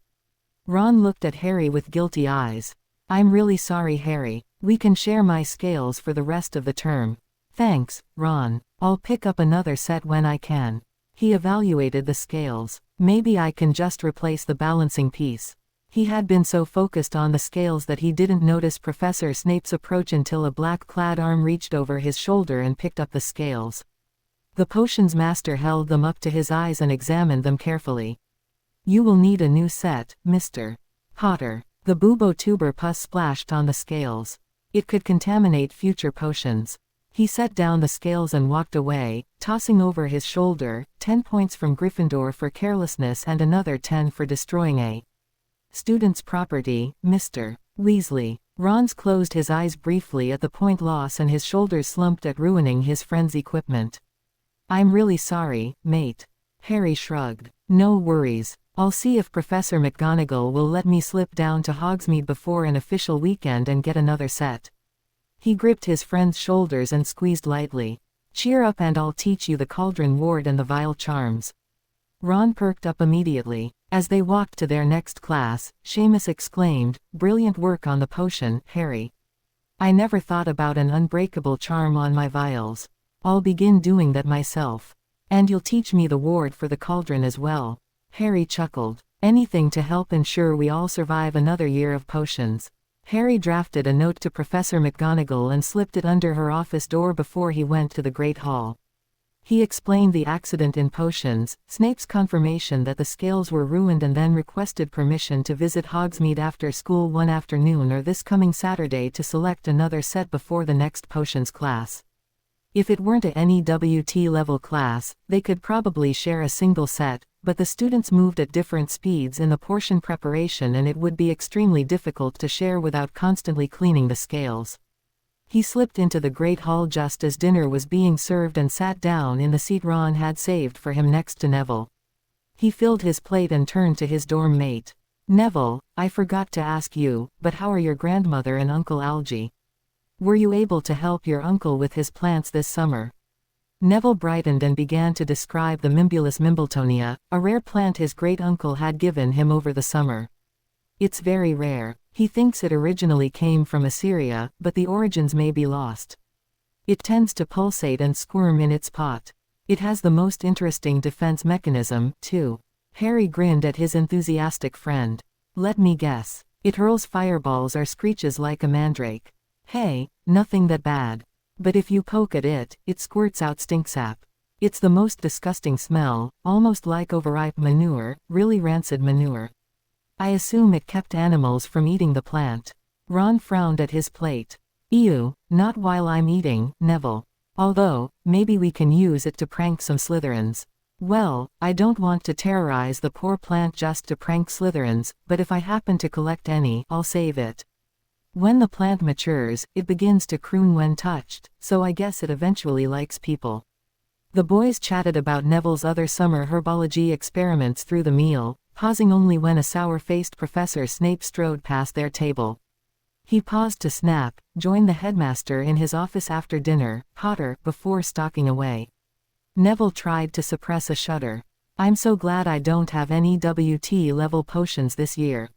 Ron looked at Harry with guilty eyes. "I'm really sorry Harry. We can share my scales for the rest of the term." "Thanks, Ron. I'll pick up another set when I can." He evaluated the scales. "Maybe I can just replace the balancing piece." He had been so focused on the scales that he didn't notice Professor Snape's approach until a black-clad arm reached over his shoulder and picked up the scales. The potions master held them up to his eyes and examined them carefully. "You will need a new set, Mr. Potter." The Bubo-Tuber pus splashed on the scales. It could contaminate future potions. He set down the scales and walked away, tossing over his shoulder, 10 points from Gryffindor for carelessness and another 10 for destroying a student's property, Mr. Weasley. Ron closed his eyes briefly at the point loss and his shoulders slumped at ruining his friend's equipment. "I'm really sorry, mate." Harry shrugged. "No worries. I'll see if Professor McGonagall will let me slip down to Hogsmeade before an official weekend and get another set." He gripped his friend's shoulders and squeezed lightly. "Cheer up and I'll teach you the cauldron ward and the vial charms." Ron perked up immediately. As they walked to their next class, Seamus exclaimed, "Brilliant work on the potion, Harry. I never thought about an unbreakable charm on my vials. I'll begin doing that myself. And you'll teach me the ward for the cauldron as well." Harry chuckled. "Anything to help ensure we all survive another year of potions." Harry drafted a note to Professor McGonagall and slipped it under her office door before he went to the Great Hall. He explained the accident in potions, Snape's confirmation that the scales were ruined, and then requested permission to visit Hogsmeade after school one afternoon or this coming Saturday to select another set before the next potions class. If it weren't a NEWT level class, they could probably share a single set, but the students moved at different speeds in the portion preparation and it would be extremely difficult to share without constantly cleaning the scales. He slipped into the Great Hall just as dinner was being served and sat down in the seat Ron had saved for him next to Neville. He filled his plate and turned to his dorm mate. "Neville, I forgot to ask you, but how are your grandmother and Uncle Algy? Were you able to help your uncle with his plants this summer?" Neville brightened and began to describe the Mimbulus Mimbletonia, a rare plant his great-uncle had given him over the summer. "It's very rare. He thinks it originally came from Assyria, but the origins may be lost. It tends to pulsate and squirm in its pot. It has the most interesting defense mechanism, too." Harry grinned at his enthusiastic friend. "Let me guess. It hurls fireballs or screeches like a mandrake." "Hey, nothing that bad. But if you poke at it, it squirts out stinksap. It's the most disgusting smell, almost like overripe manure, really rancid manure. I assume it kept animals from eating the plant." Ron frowned at his plate. "Ew, not while I'm eating, Neville. Although, maybe we can use it to prank some Slytherins." "Well, I don't want to terrorize the poor plant just to prank Slytherins, but if I happen to collect any, I'll save it. When the plant matures, it begins to croon when touched, so I guess it eventually likes people." The boys chatted about Neville's other summer herbology experiments through the meal, pausing only when a sour-faced Professor Snape strode past their table. He paused to snap, join the headmaster in his office after dinner, Potter, before stalking away. Neville tried to suppress a shudder. "I'm so glad I don't have any WT-level potions this year.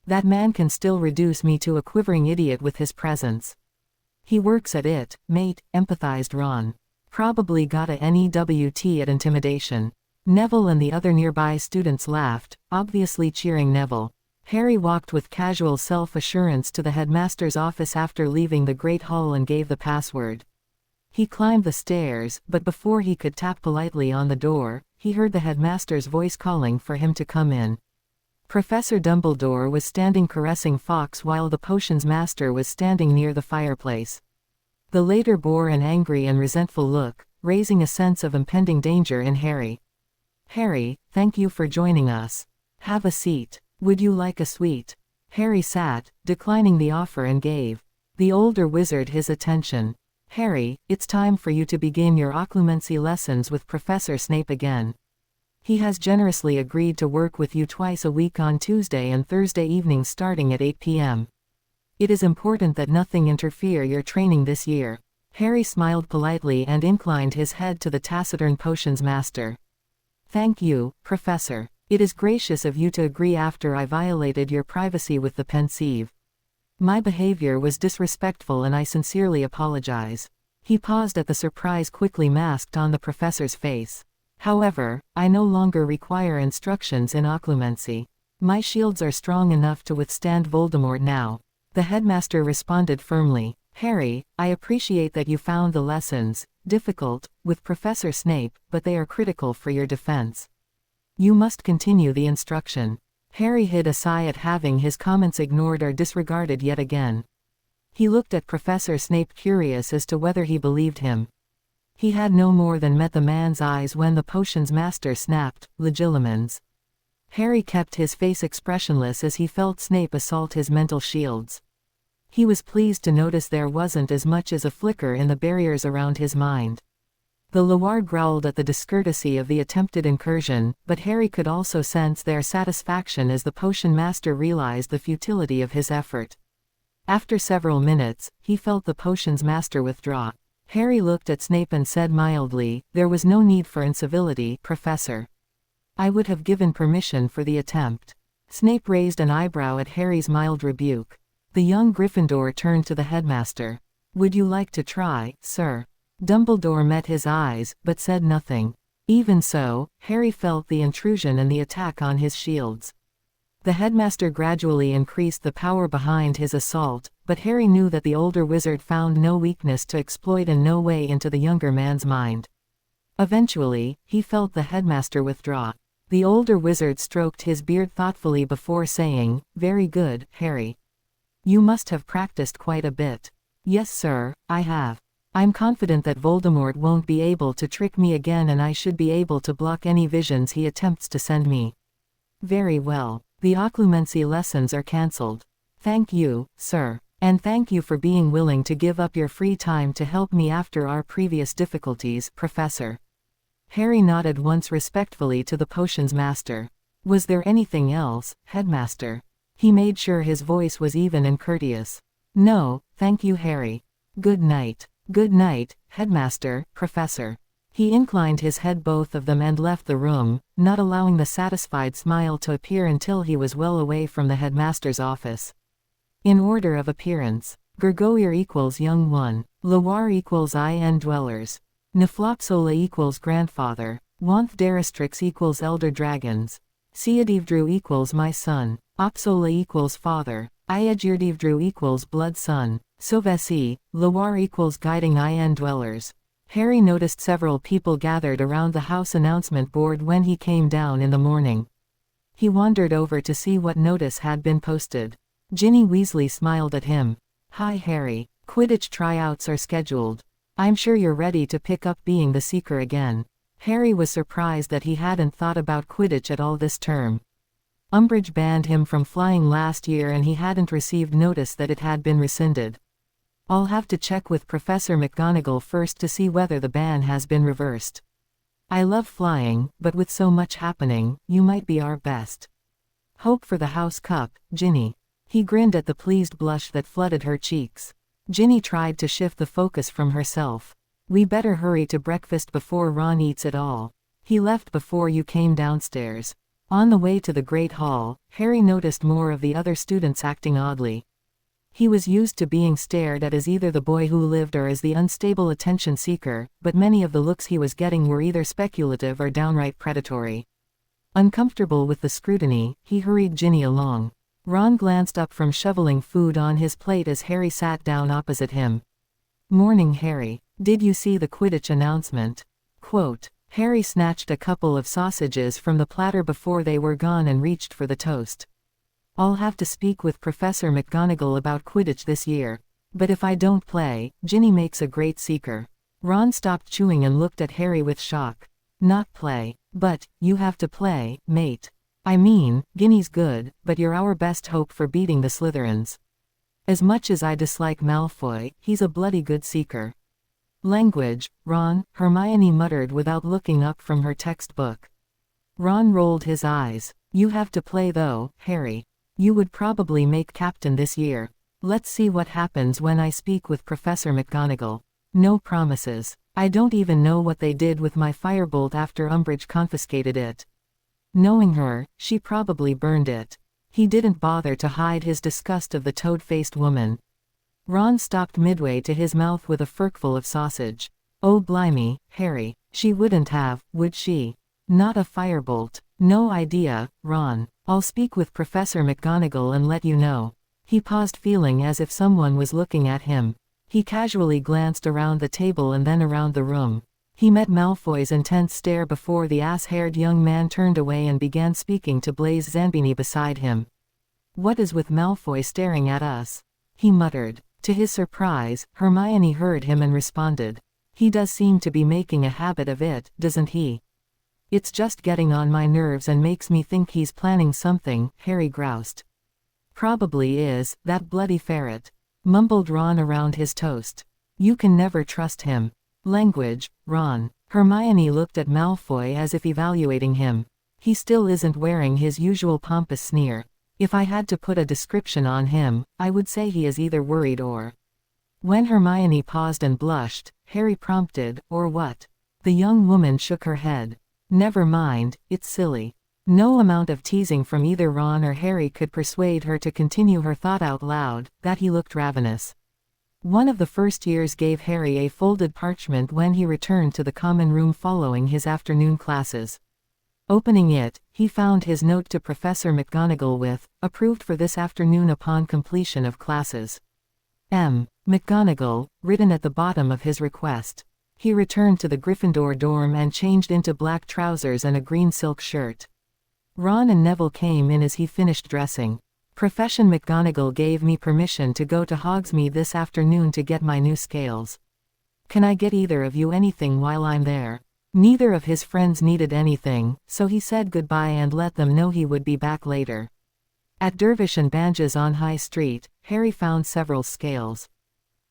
That man can still reduce me to a quivering idiot with his presence." "He works at it, mate," empathized Ron. "Probably got a NEWT at intimidation." Neville and the other nearby students laughed, obviously cheering Neville. Harry walked with casual self-assurance to the headmaster's office after leaving the Great Hall and gave the password. He climbed the stairs, but before he could tap politely on the door, he heard the headmaster's voice calling for him to come in. Professor Dumbledore was standing caressing Fawkes while the potions master was standing near the fireplace. The latter bore an angry and resentful look, raising a sense of impending danger in Harry. "Harry, thank you for joining us. Have a seat. Would you like a sweet?" Harry sat, declining the offer, and gave the older wizard his attention. "Harry, it's time for you to begin your occlumency lessons with Professor Snape again. He has generously agreed to work with you twice a week on Tuesday and Thursday evenings starting at 8 p.m. It is important that nothing interfere your training this year." Harry smiled politely and inclined his head to the taciturn potions master. "Thank you, Professor. It is gracious of you to agree after I violated your privacy with the pensieve. My behavior was disrespectful and I sincerely apologize." He paused at the surprise quickly masked on the professor's face. "However, I no longer require instructions in occlumency. My shields are strong enough to withstand Voldemort now." The headmaster responded firmly. "Harry, I appreciate that you found the lessons difficult with Professor Snape, but they are critical for your defense. You must continue the instruction." Harry hid a sigh at having his comments ignored or disregarded yet again. He looked at Professor Snape, curious as to whether he believed him. He had no more than met the man's eyes when the potions master snapped, "Legilimens." Harry kept his face expressionless as he felt Snape assault his mental shields. He was pleased to notice there wasn't as much as a flicker in the barriers around his mind. The Loire growled at the discourtesy of the attempted incursion, but Harry could also sense their satisfaction as the potion master realized the futility of his effort. After several minutes, he felt the potions master withdraw. Harry looked at Snape and said mildly, "There was no need for incivility, Professor. I would have given permission for the attempt." Snape raised an eyebrow at Harry's mild rebuke. The young Gryffindor turned to the headmaster. "Would you like to try, sir?" Dumbledore met his eyes, but said nothing. Even so, Harry felt the intrusion and the attack on his shields. The headmaster gradually increased the power behind his assault, but Harry knew that the older wizard found no weakness to exploit and no way into the younger man's mind. Eventually, he felt the headmaster withdraw. The older wizard stroked his beard thoughtfully before saying, "Very good, Harry. You must have practiced quite a bit." "Yes, sir, I have. I'm confident that Voldemort won't be able to trick me again, and I should be able to block any visions he attempts to send me." "Very well. The occlumency lessons are cancelled." "Thank you, sir. And thank you for being willing to give up your free time to help me after our previous difficulties, Professor." Harry nodded once respectfully to the potions master. "Was there anything else, Headmaster?" He made sure his voice was even and courteous. "No, thank you, Harry. Good night." "Good night, Headmaster, Professor." He inclined his head both of them and left the room, not allowing the satisfied smile to appear until he was well away from the headmaster's office. In order of appearance: Gurgoyer equals young one, Loire equals IN dwellers, Niflopsola equals grandfather, Wanth Daristrix equals elder dragons, Siadivdru equals my son, Opsola equals father, Iadjirdivdru equals blood son, Sovesi, Loire equals guiding IN dwellers. Harry noticed several people gathered around the house announcement board when he came down in the morning. He wandered over to see what notice had been posted. Ginny Weasley smiled at him. "Hi Harry, Quidditch tryouts are scheduled. I'm sure you're ready to pick up being the Seeker again." Harry was surprised that he hadn't thought about Quidditch at all this term. Umbridge banned him from flying last year and he hadn't received notice that it had been rescinded. "I'll have to check with Professor McGonagall first to see whether the ban has been reversed. I love flying, but with so much happening, you might be our best hope for the House Cup, Ginny." He grinned at the pleased blush that flooded her cheeks. Ginny tried to shift the focus from herself. "We better hurry to breakfast before Ron eats it all. He left before you came downstairs." On the way to the Great Hall, Harry noticed more of the other students acting oddly. He was used to being stared at as either the boy who lived or as the unstable attention seeker, but many of the looks he was getting were either speculative or downright predatory. Uncomfortable with the scrutiny, he hurried Ginny along. Ron glanced up from shoveling food on his plate as Harry sat down opposite him. "Morning, Harry. Did you see the Quidditch announcement?" Quote. Harry snatched a couple of sausages from the platter before they were gone and reached for the toast. "I'll have to speak with Professor McGonagall about Quidditch this year. But if I don't play, Ginny makes a great Seeker." Ron stopped chewing and looked at Harry with shock. "Not play. But, you have to play, mate. I mean, Ginny's good, but you're our best hope for beating the Slytherins. As much as I dislike Malfoy, he's a bloody good Seeker." "Language, Ron," Hermione muttered without looking up from her textbook. Ron rolled his eyes. "You have to play though, Harry. You would probably make captain this year. Let's see what happens when I speak with Professor McGonagall. No promises. I don't even know what they did with my firebolt after Umbridge confiscated it. Knowing her, she probably burned it." He didn't bother to hide his disgust of the toad-faced woman. Ron stopped midway to his mouth with a forkful of sausage. "Oh blimey, Harry, she wouldn't have, would she? Not a firebolt." "No idea, Ron. I'll speak with Professor McGonagall and let you know." He paused, feeling as if someone was looking at him. He casually glanced around the table and then around the room. He met Malfoy's intense stare before the ass-haired young man turned away and began speaking to Blaise Zambini beside him. "What is with Malfoy staring at us?" he muttered. To his surprise, Hermione heard him and responded. "He does seem to be making a habit of it, doesn't he? It's just getting on my nerves and makes me think he's planning something," Harry groused. "Probably is, that bloody ferret," mumbled Ron around his toast. "You can never trust him." "Language, Ron." Hermione looked at Malfoy as if evaluating him. "He still isn't wearing his usual pompous sneer. If I had to put a description on him, I would say he is either worried or—" When Hermione paused and blushed, Harry prompted, "Or what?" The young woman shook her head. "Never mind, it's silly." No amount of teasing from either Ron or Harry could persuade her to continue her thought out loud, that he looked ravenous. One of the first years gave Harry a folded parchment when he returned to the common room following his afternoon classes. Opening it, he found his note to Professor McGonagall with, "Approved for this afternoon upon completion of classes. M. McGonagall," written at the bottom of his request. He returned to the Gryffindor dorm and changed into black trousers and a green silk shirt. Ron and Neville came in as he finished dressing. Professor McGonagall gave me permission to go to Hogsmeade this afternoon to get my new scales. Can I get either of you anything while I'm there? Neither of his friends needed anything, so he said goodbye and let them know he would be back later. At Dervish and Banges on High Street, Harry found several scales.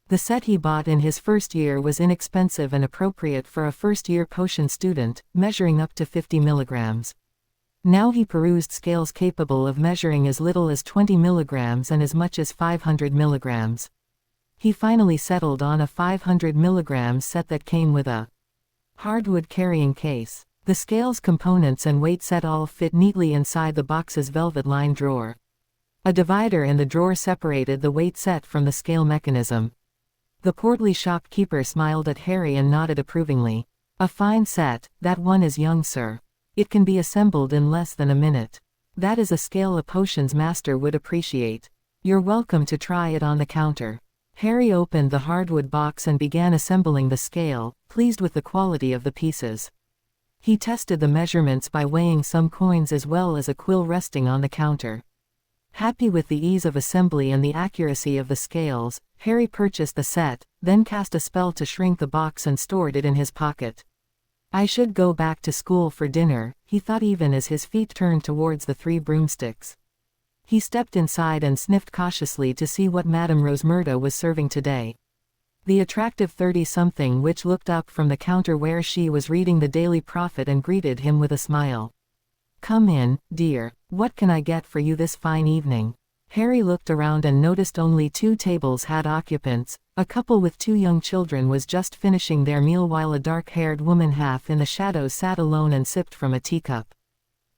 The set he bought in his first year was inexpensive and appropriate for a first-year potion student, measuring up to 50 milligrams. Now he perused scales capable of measuring as little as 20 milligrams and as much as 500 milligrams. He finally settled on a 500 milligrams set that came with a hardwood carrying case. The scales components and weight set all fit neatly inside the box's velvet-lined drawer. A divider in the drawer separated the weight set from the scale mechanism. The portly shopkeeper smiled at Harry and nodded approvingly. A fine set, that one is, young sir. It can be assembled in less than a minute. That is a scale a potions master would appreciate. You're welcome to try it on the counter. Harry opened the hardwood box and began assembling the scale, pleased with the quality of the pieces. He tested the measurements by weighing some coins as well as a quill resting on the counter. Happy with the ease of assembly and the accuracy of the scales, Harry purchased the set, then cast a spell to shrink the box and stored it in his pocket. I should go back to school for dinner, he thought even as his feet turned towards the 3 broomsticks. He stepped inside and sniffed cautiously to see what Madame Rosmerta was serving today. The attractive 30-something witch looked up from the counter where she was reading the Daily Prophet and greeted him with a smile. Come in, dear. What can I get for you this fine evening? Harry looked around and noticed only 2 tables had occupants. A couple with 2 young children was just finishing their meal while a dark-haired woman half in the shadows sat alone and sipped from a teacup.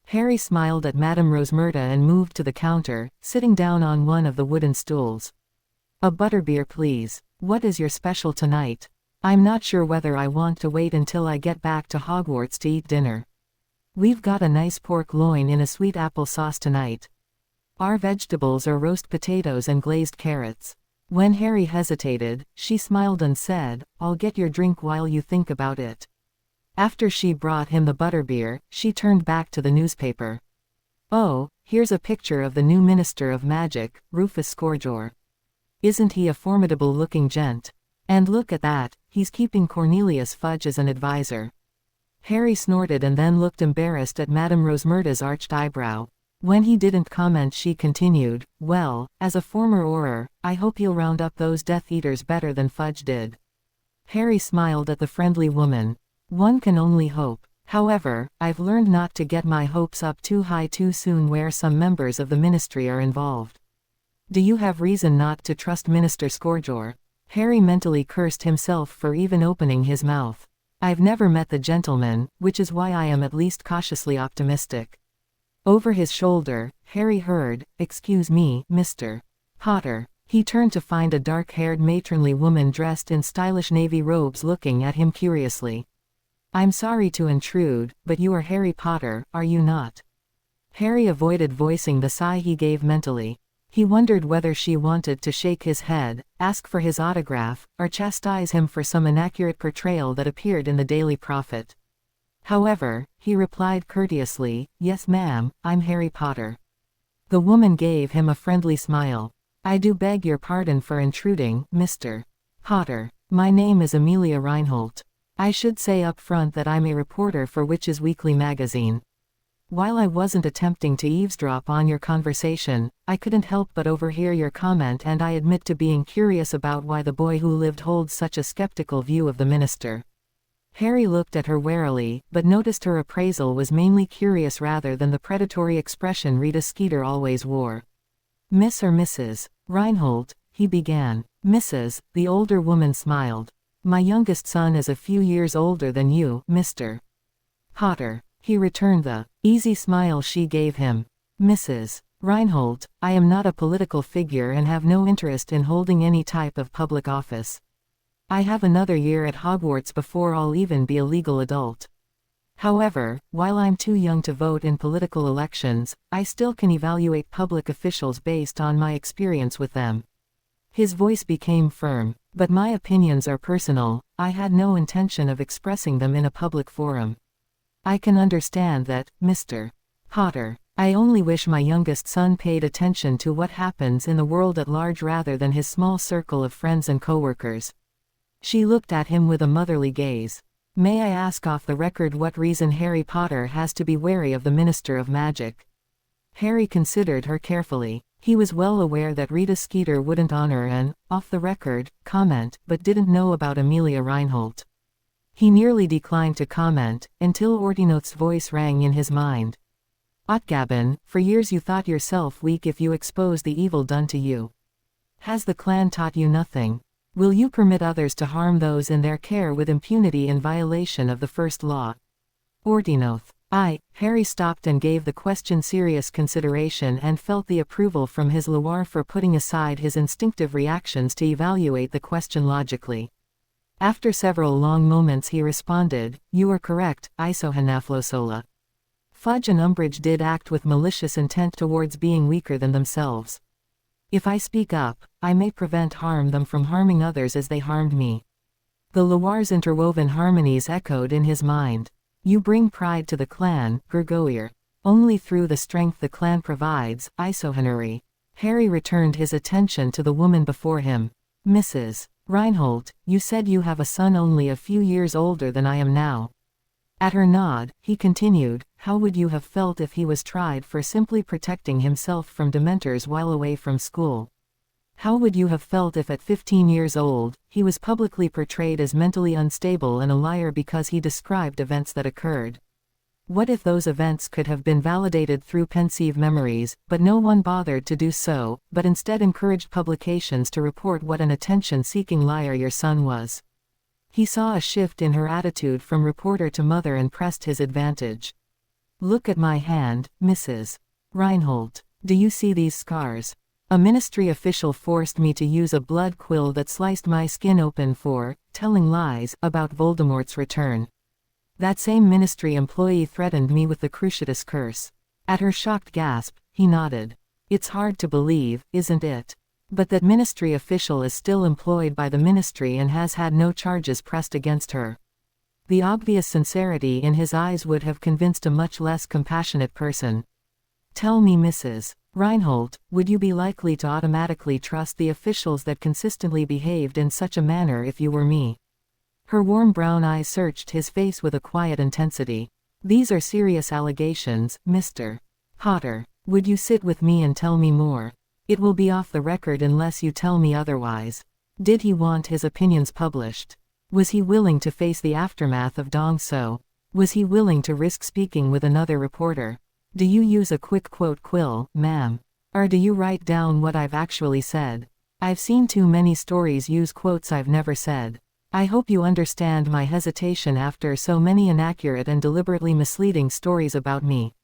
Harry smiled at Madame Rosmerta and moved to the counter, sitting down on one of the wooden stools. A butterbeer, please. What is your special tonight? I'm not sure whether I want to wait until I get back to Hogwarts to eat dinner. We've got a nice pork loin in a sweet apple sauce tonight. Our vegetables are roast potatoes and glazed carrots. When Harry hesitated, she smiled and said, I'll get your drink while you think about it. After she brought him the butterbeer, she turned back to the newspaper. Oh, here's a picture of the new Minister of Magic, Rufus Scourgeour. Isn't he a formidable-looking gent? And look at that, he's keeping Cornelius Fudge as an advisor. Harry snorted and then looked embarrassed at Madame Rosmerta's arched eyebrow. When he didn't comment, she continued, well, as a former Auror, I hope he'll round up those Death Eaters better than Fudge did. Harry smiled at the friendly woman. One can only hope. However, I've learned not to get my hopes up too high too soon where some members of the ministry are involved. Do you have reason not to trust Minister Scourgeour? Harry mentally cursed himself for even opening his mouth. I've never met the gentleman, which is why I am at least cautiously optimistic. Over his shoulder, Harry heard, excuse me, Mr. Potter. He turned to find a dark-haired matronly woman dressed in stylish navy robes looking at him curiously. I'm sorry to intrude, but you are Harry Potter, are you not? Harry avoided voicing the sigh he gave mentally. He wondered whether she wanted to shake his head, ask for his autograph, or chastise him for some inaccurate portrayal that appeared in the Daily Prophet. However, he replied courteously, yes ma'am, I'm Harry Potter. The woman gave him a friendly smile. I do beg your pardon for intruding, Mr. Potter. My name is Amelia Reinhold. I should say up front that I'm a reporter for Witches Weekly magazine. While I wasn't attempting to eavesdrop on your conversation, I couldn't help but overhear your comment, and I admit to being curious about why the boy who lived holds such a skeptical view of the minister. Harry looked at her warily, but noticed her appraisal was mainly curious rather than the predatory expression Rita Skeeter always wore. Miss or Mrs. Reinhold, he began. Mrs., the older woman smiled. My youngest son is a few years older than you, Mr. Potter. He returned the easy smile she gave him. Mrs. Reinhold, I am not a political figure and have no interest in holding any type of public office. I have another year at Hogwarts before I'll even be a legal adult. However, while I'm too young to vote in political elections, I still can evaluate public officials based on my experience with them. His voice became firm. But my opinions are personal, I had no intention of expressing them in a public forum. I can understand that, Mr. Potter. I only wish my youngest son paid attention to what happens in the world at large rather than his small circle of friends and coworkers. She looked at him with a motherly gaze. May I ask off the record what reason Harry Potter has to be wary of the Minister of Magic? Harry considered her carefully. He was well aware that Rita Skeeter wouldn't honor an off-the-record comment, but didn't know about Amelia Reinhold. He nearly declined to comment, until Ordinoth's voice rang in his mind. Otgabin, for years you thought yourself weak if you exposed the evil done to you. Has the clan taught you nothing? Will you permit others to harm those in their care with impunity in violation of the first law? Ordinoth. Harry stopped and gave the question serious consideration and felt the approval from his Loire for putting aside his instinctive reactions to evaluate the question logically. After several long moments he responded, "You are correct, Isohanaflosola. Fudge and Umbridge did act with malicious intent towards being weaker than themselves. If I speak up, I may prevent them from harming others as they harmed me." The Loire's interwoven harmonies echoed in his mind. You bring pride to the clan, Gurgoir. Only through the strength the clan provides, Isohanuri. Harry returned his attention to the woman before him. Mrs. Reinhold, you said you have a son only a few years older than I am now. At her nod, he continued, how would you have felt if he was tried for simply protecting himself from dementors while away from school? How would you have felt if at 15 years old, he was publicly portrayed as mentally unstable and a liar because he described events that occurred? What if those events could have been validated through pensive memories, but no one bothered to do so, but instead encouraged publications to report what an attention-seeking liar your son was? He saw a shift in her attitude from reporter to mother and pressed his advantage. Look at my hand, Mrs. Reinhold. Do you see these scars? A ministry official forced me to use a blood quill that sliced my skin open for telling lies about Voldemort's return. That same ministry employee threatened me with the Cruciatus curse. At her shocked gasp, he nodded. It's hard to believe, isn't it? But that ministry official is still employed by the ministry and has had no charges pressed against her. The obvious sincerity in his eyes would have convinced a much less compassionate person. Tell me, Mrs. Reinhold, would you be likely to automatically trust the officials that consistently behaved in such a manner if you were me? Her warm brown eyes searched his face with a quiet intensity. These are serious allegations, Mr. Potter. Would you sit with me and tell me more? It will be off the record unless you tell me otherwise. Did he want his opinions published? Was he willing to face the aftermath of Dong So? Was he willing to risk speaking with another reporter? Do you use a quick quote quill, ma'am? Or do you write down what I've actually said? I've seen too many stories use quotes I've never said. I hope you understand my hesitation after so many inaccurate and deliberately misleading stories about me.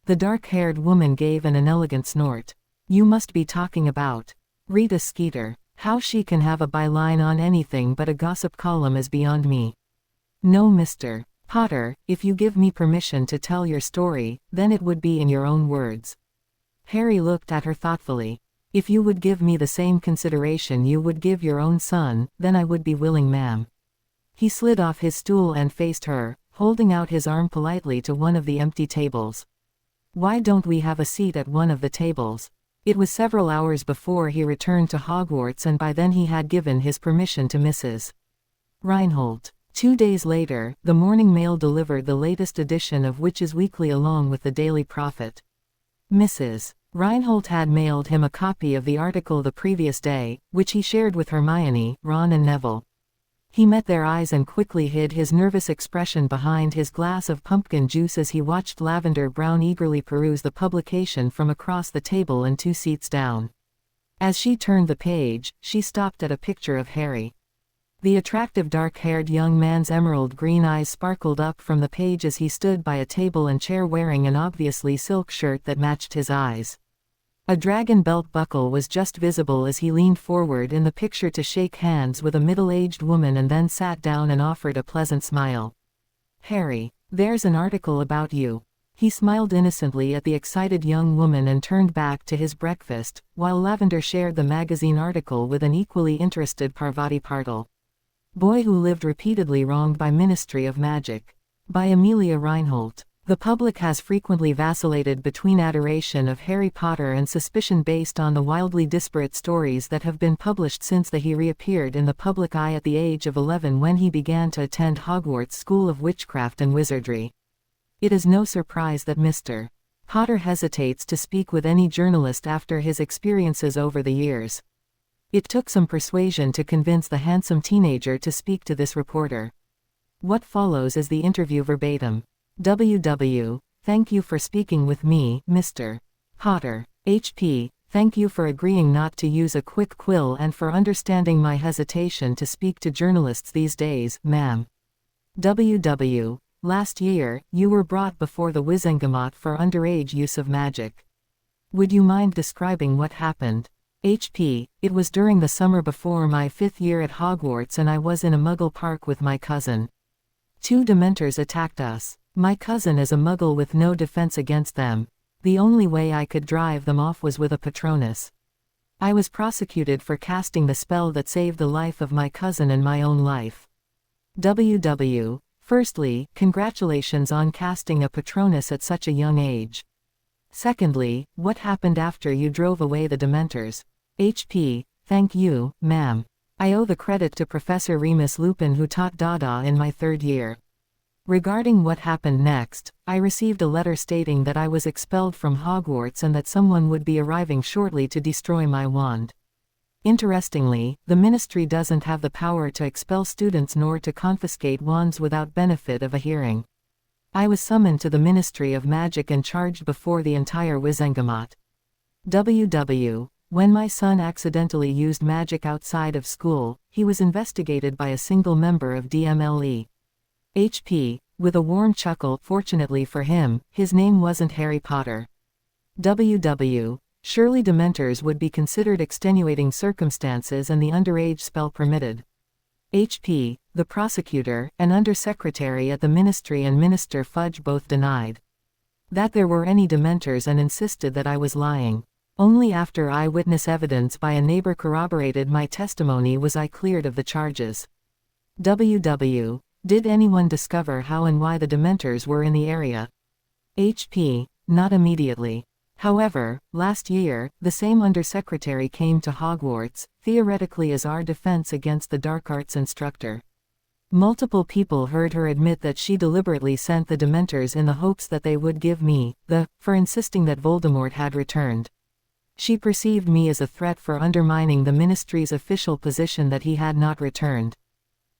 The dark-haired woman gave an inelegant snort. You must be talking about Rita Skeeter. How she can have a byline on anything but a gossip column is beyond me. No, Mr. Potter, if you give me permission to tell your story, then it would be in your own words. Harry looked at her thoughtfully. If you would give me the same consideration you would give your own son, then I would be willing, ma'am. He slid off his stool and faced her, holding out his arm politely to one of the empty tables. Why don't we have a seat at one of the tables? It was several hours before he returned to Hogwarts and by then he had given his permission to Mrs. Reinhold. 2 days later, the Morning Mail delivered the latest edition of Witches Weekly along with the Daily Prophet. Mrs. Reinhold had mailed him a copy of the article the previous day, which he shared with Hermione, Ron and Neville. He met their eyes and quickly hid his nervous expression behind his glass of pumpkin juice as he watched Lavender Brown eagerly peruse the publication from across the table and 2 seats down. As she turned the page, she stopped at a picture of Harry. The attractive dark-haired young man's emerald green eyes sparkled up from the page as he stood by a table and chair wearing an obviously silk shirt that matched his eyes. A dragon belt buckle was just visible as he leaned forward in the picture to shake hands with a middle-aged woman and then sat down and offered a pleasant smile. Harry, there's an article about you. He smiled innocently at the excited young woman and turned back to his breakfast, while Lavender shared the magazine article with an equally interested Parvati Patil. Boy Who Lived Repeatedly Wronged by Ministry of Magic. By Amelia Reinhold. The public has frequently vacillated between adoration of Harry Potter and suspicion based on the wildly disparate stories that have been published since he reappeared in the public eye at the age of 11 when he began to attend Hogwarts School of Witchcraft and Wizardry. It is no surprise that Mr. Potter hesitates to speak with any journalist after his experiences over the years. It took some persuasion to convince the handsome teenager to speak to this reporter. What follows is the interview verbatim. WW, thank you for speaking with me, Mr. Potter. HP, thank you for agreeing not to use a quick quill and for understanding my hesitation to speak to journalists these days, ma'am. WW, last year, you were brought before the Wizengamot for underage use of magic. Would you mind describing what happened? HP, it was during the summer before my 5th year at Hogwarts and I was in a Muggle park with my cousin. 2 Dementors attacked us. My cousin is a Muggle with no defense against them. The only way I could drive them off was with a Patronus. I was prosecuted for casting the spell that saved the life of my cousin and my own life. WW, firstly, congratulations on casting a Patronus at such a young age. Secondly, what happened after you drove away the Dementors? HP, thank you, ma'am. I owe the credit to Professor Remus Lupin who taught Dada in my 3rd year. Regarding what happened next, I received a letter stating that I was expelled from Hogwarts and that someone would be arriving shortly to destroy my wand. Interestingly, the ministry doesn't have the power to expel students nor to confiscate wands without benefit of a hearing. I was summoned to the Ministry of Magic and charged before the entire Wizengamot. WW, when my son accidentally used magic outside of school, he was investigated by a single member of DMLE. HP, with a warm chuckle, fortunately for him, his name wasn't Harry Potter. WW, surely Dementors would be considered extenuating circumstances and the underage spell permitted. HP, the prosecutor, and undersecretary at the ministry and Minister Fudge both denied that there were any Dementors and insisted that I was lying. Only after eyewitness evidence by a neighbor corroborated my testimony was I cleared of the charges. WW, did anyone discover how and why the Dementors were in the area? HP, not immediately. However, last year, the same undersecretary came to Hogwarts, theoretically as our defense against the dark arts instructor. Multiple people heard her admit that she deliberately sent the Dementors in the hopes that they would give me for insisting that Voldemort had returned. She perceived me as a threat for undermining the ministry's official position that he had not returned.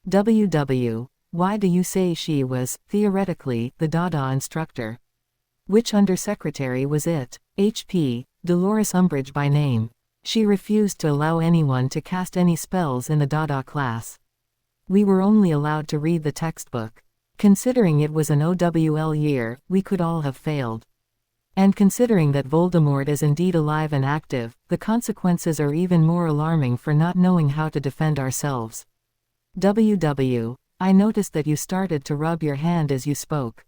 WW, why do you say she was, theoretically, the Dada instructor? Which undersecretary was it? HP, Dolores Umbridge by name. She refused to allow anyone to cast any spells in the Dada class. We were only allowed to read the textbook. Considering it was an OWL year, we could all have failed. And considering that Voldemort is indeed alive and active, the consequences are even more alarming for not knowing how to defend ourselves. WW, I noticed that you started to rub your hand as you spoke.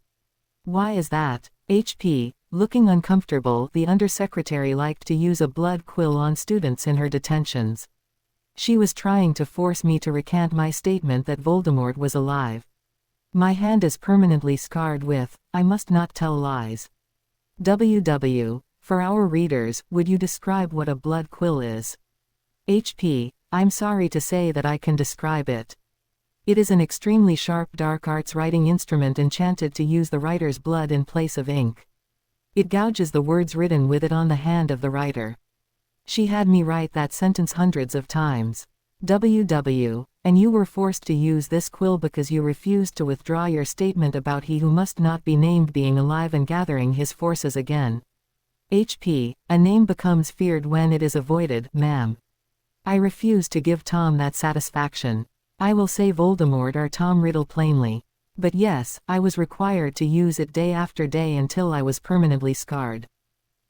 Why is that? HP, looking uncomfortable, the undersecretary liked to use a blood quill on students in her detentions. She was trying to force me to recant my statement that Voldemort was alive. My hand is permanently scarred with, I must not tell lies. WW, for our readers, would you describe what a blood quill is? HP, I'm sorry to say that I can describe it. It is an extremely sharp dark arts writing instrument enchanted to use the writer's blood in place of ink. It gouges the words written with it on the hand of the writer. She had me write that sentence hundreds of times. WW, and you were forced to use this quill because you refused to withdraw your statement about he who must not be named being alive and gathering his forces again. HP, a name becomes feared when it is avoided, ma'am. I refuse to give Tom that satisfaction. I will say Voldemort or Tom Riddle plainly. But yes, I was required to use it day after day until I was permanently scarred.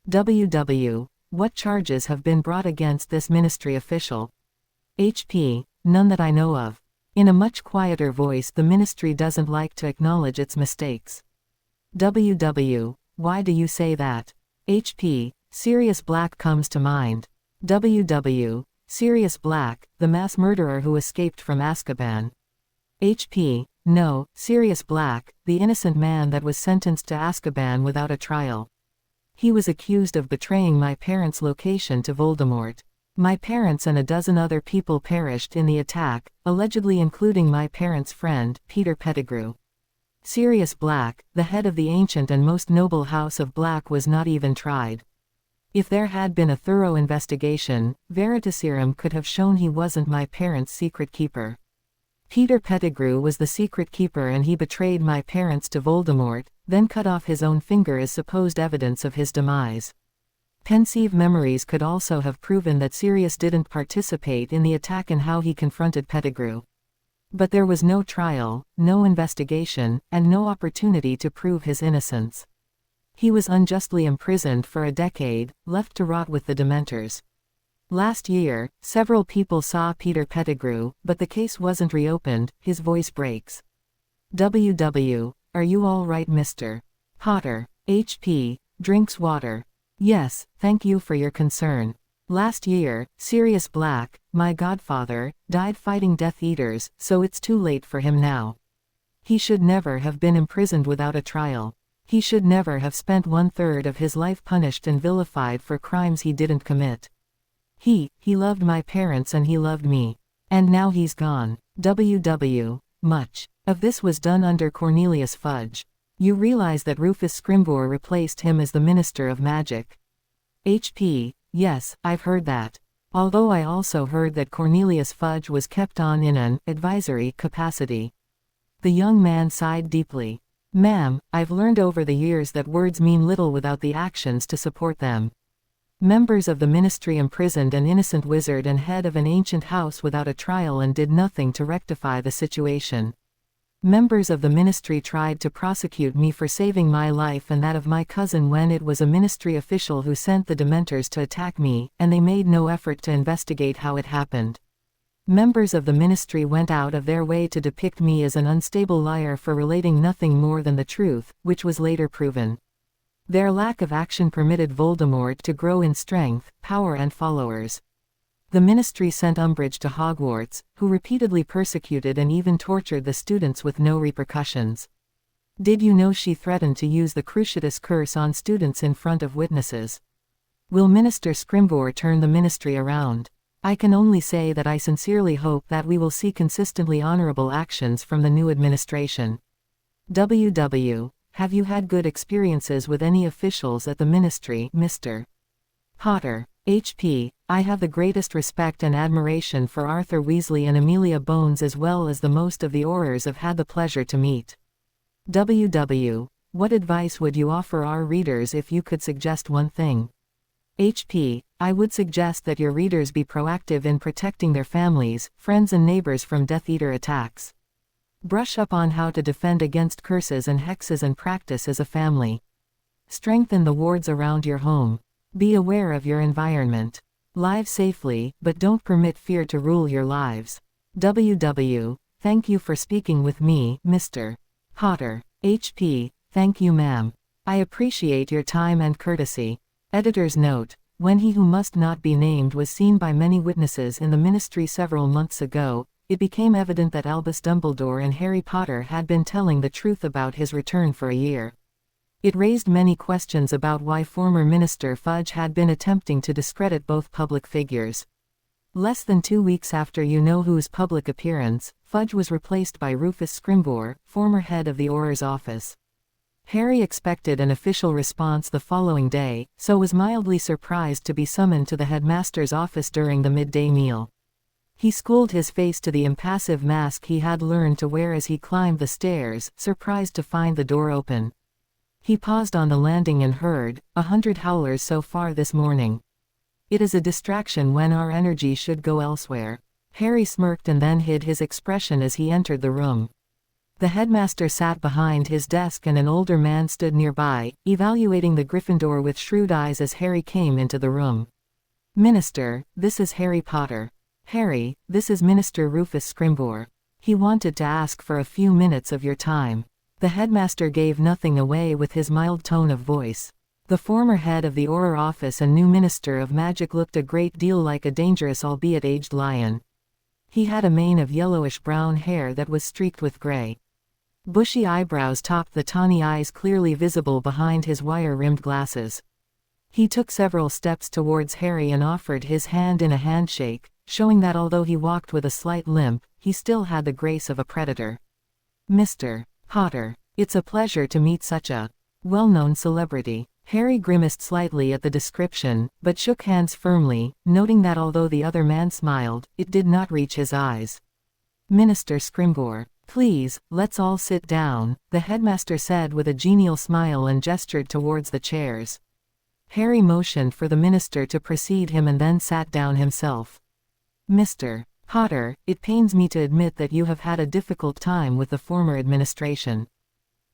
WW, what charges have been brought against this ministry official? HP, none that I know of. In a much quieter voice, the ministry doesn't like to acknowledge its mistakes. WW, why do you say that? HP, Sirius Black comes to mind. WW, Sirius Black, the mass murderer who escaped from Azkaban. HP, no, Sirius Black, the innocent man that was sentenced to Azkaban without a trial. He was accused of betraying my parents' location to Voldemort. My parents and a dozen other people perished in the attack, allegedly including my parents' friend, Peter Pettigrew. Sirius Black, the head of the ancient and most noble House of Black, was not even tried. If there had been a thorough investigation, Veritaserum could have shown he wasn't my parents' secret keeper. Peter Pettigrew was the secret keeper and he betrayed my parents to Voldemort, then cut off his own finger as supposed evidence of his demise. Pensieve memories could also have proven that Sirius didn't participate in the attack and how he confronted Pettigrew. But there was no trial, no investigation, and no opportunity to prove his innocence. He was unjustly imprisoned for a decade, left to rot with the Dementors. Last year, several people saw Peter Pettigrew, but the case wasn't reopened. His voice breaks. WW, are you all right, Mr. Potter? HP, drinks water. Yes, thank you for your concern. Last year, Sirius Black, my godfather, died fighting Death Eaters, so it's too late for him now. He should never have been imprisoned without a trial. He should never have spent 1/3 of his life punished and vilified for crimes he didn't commit. He loved my parents and he loved me. And now he's gone. WW, much of this was done under Cornelius Fudge. You realize that Rufus Scrimgeour replaced him as the Minister of Magic. HP, yes, I've heard that. Although I also heard that Cornelius Fudge was kept on in an advisory capacity. The young man sighed deeply. Ma'am, I've learned over the years that words mean little without the actions to support them. Members of the Ministry imprisoned an innocent wizard and head of an ancient house without a trial and did nothing to rectify the situation. Members of the Ministry tried to prosecute me for saving my life and that of my cousin when it was a Ministry official who sent the Dementors to attack me, and they made no effort to investigate how it happened. Members of the Ministry went out of their way to depict me as an unstable liar for relating nothing more than the truth, which was later proven. Their lack of action permitted Voldemort to grow in strength, power and followers. The Ministry sent Umbridge to Hogwarts, who repeatedly persecuted and even tortured the students with no repercussions. Did you know she threatened to use the Cruciatus Curse on students in front of witnesses? Will Minister Scrimgeour turn the Ministry around? I can only say that I sincerely hope that we will see consistently honorable actions from the new administration. WW, have you had good experiences with any officials at the Ministry, Mr. Potter? HP, I have the greatest respect and admiration for Arthur Weasley and Amelia Bones as well as the most of the Aurors have had the pleasure to meet. WW, what advice would you offer our readers if you could suggest one thing? HP, I would suggest that your readers be proactive in protecting their families, friends and neighbors from Death Eater attacks. Brush up on how to defend against curses and hexes and practice as a family. Strengthen the wards around your home. Be aware of your environment. Live safely, but don't permit fear to rule your lives. WW, thank you for speaking with me, Mr. Potter. HP, thank you ma'am. I appreciate your time and courtesy. Editor's note, when he who must not be named was seen by many witnesses in the Ministry several months ago, it became evident that Albus Dumbledore and Harry Potter had been telling the truth about his return for a year. It raised many questions about why former Minister Fudge had been attempting to discredit both public figures. Less than 2 weeks after You-Know-Who's public appearance, Fudge was replaced by Rufus Scrimgeour, former head of the Auror's office. Harry expected an official response the following day, so was mildly surprised to be summoned to the headmaster's office during the midday meal. He schooled his face to the impassive mask he had learned to wear as he climbed the stairs, surprised to find the door open. He paused on the landing and heard, 100 howlers so far this morning. It is a distraction when our energy should go elsewhere. Harry smirked and then hid his expression as he entered the room. The headmaster sat behind his desk and an older man stood nearby, evaluating the Gryffindor with shrewd eyes as Harry came into the room. Minister, this is Harry Potter. Harry, this is Minister Rufus Scrimgeour. He wanted to ask for a few minutes of your time. The headmaster gave nothing away with his mild tone of voice. The former head of the Auror office and new Minister of Magic looked a great deal like a dangerous albeit aged lion. He had a mane of yellowish-brown hair that was streaked with gray. Bushy eyebrows topped the tawny eyes clearly visible behind his wire-rimmed glasses. He took several steps towards Harry and offered his hand in a handshake, showing that although he walked with a slight limp, he still had the grace of a predator. "Mr. Potter, it's a pleasure to meet such a well-known celebrity." Harry grimaced slightly at the description, but shook hands firmly, noting that although the other man smiled, it did not reach his eyes. "Minister Scrimgeour, please, let's all sit down," the headmaster said with a genial smile and gestured towards the chairs. Harry motioned for the minister to precede him and then sat down himself. "Mr. Potter, it pains me to admit that you have had a difficult time with the former administration.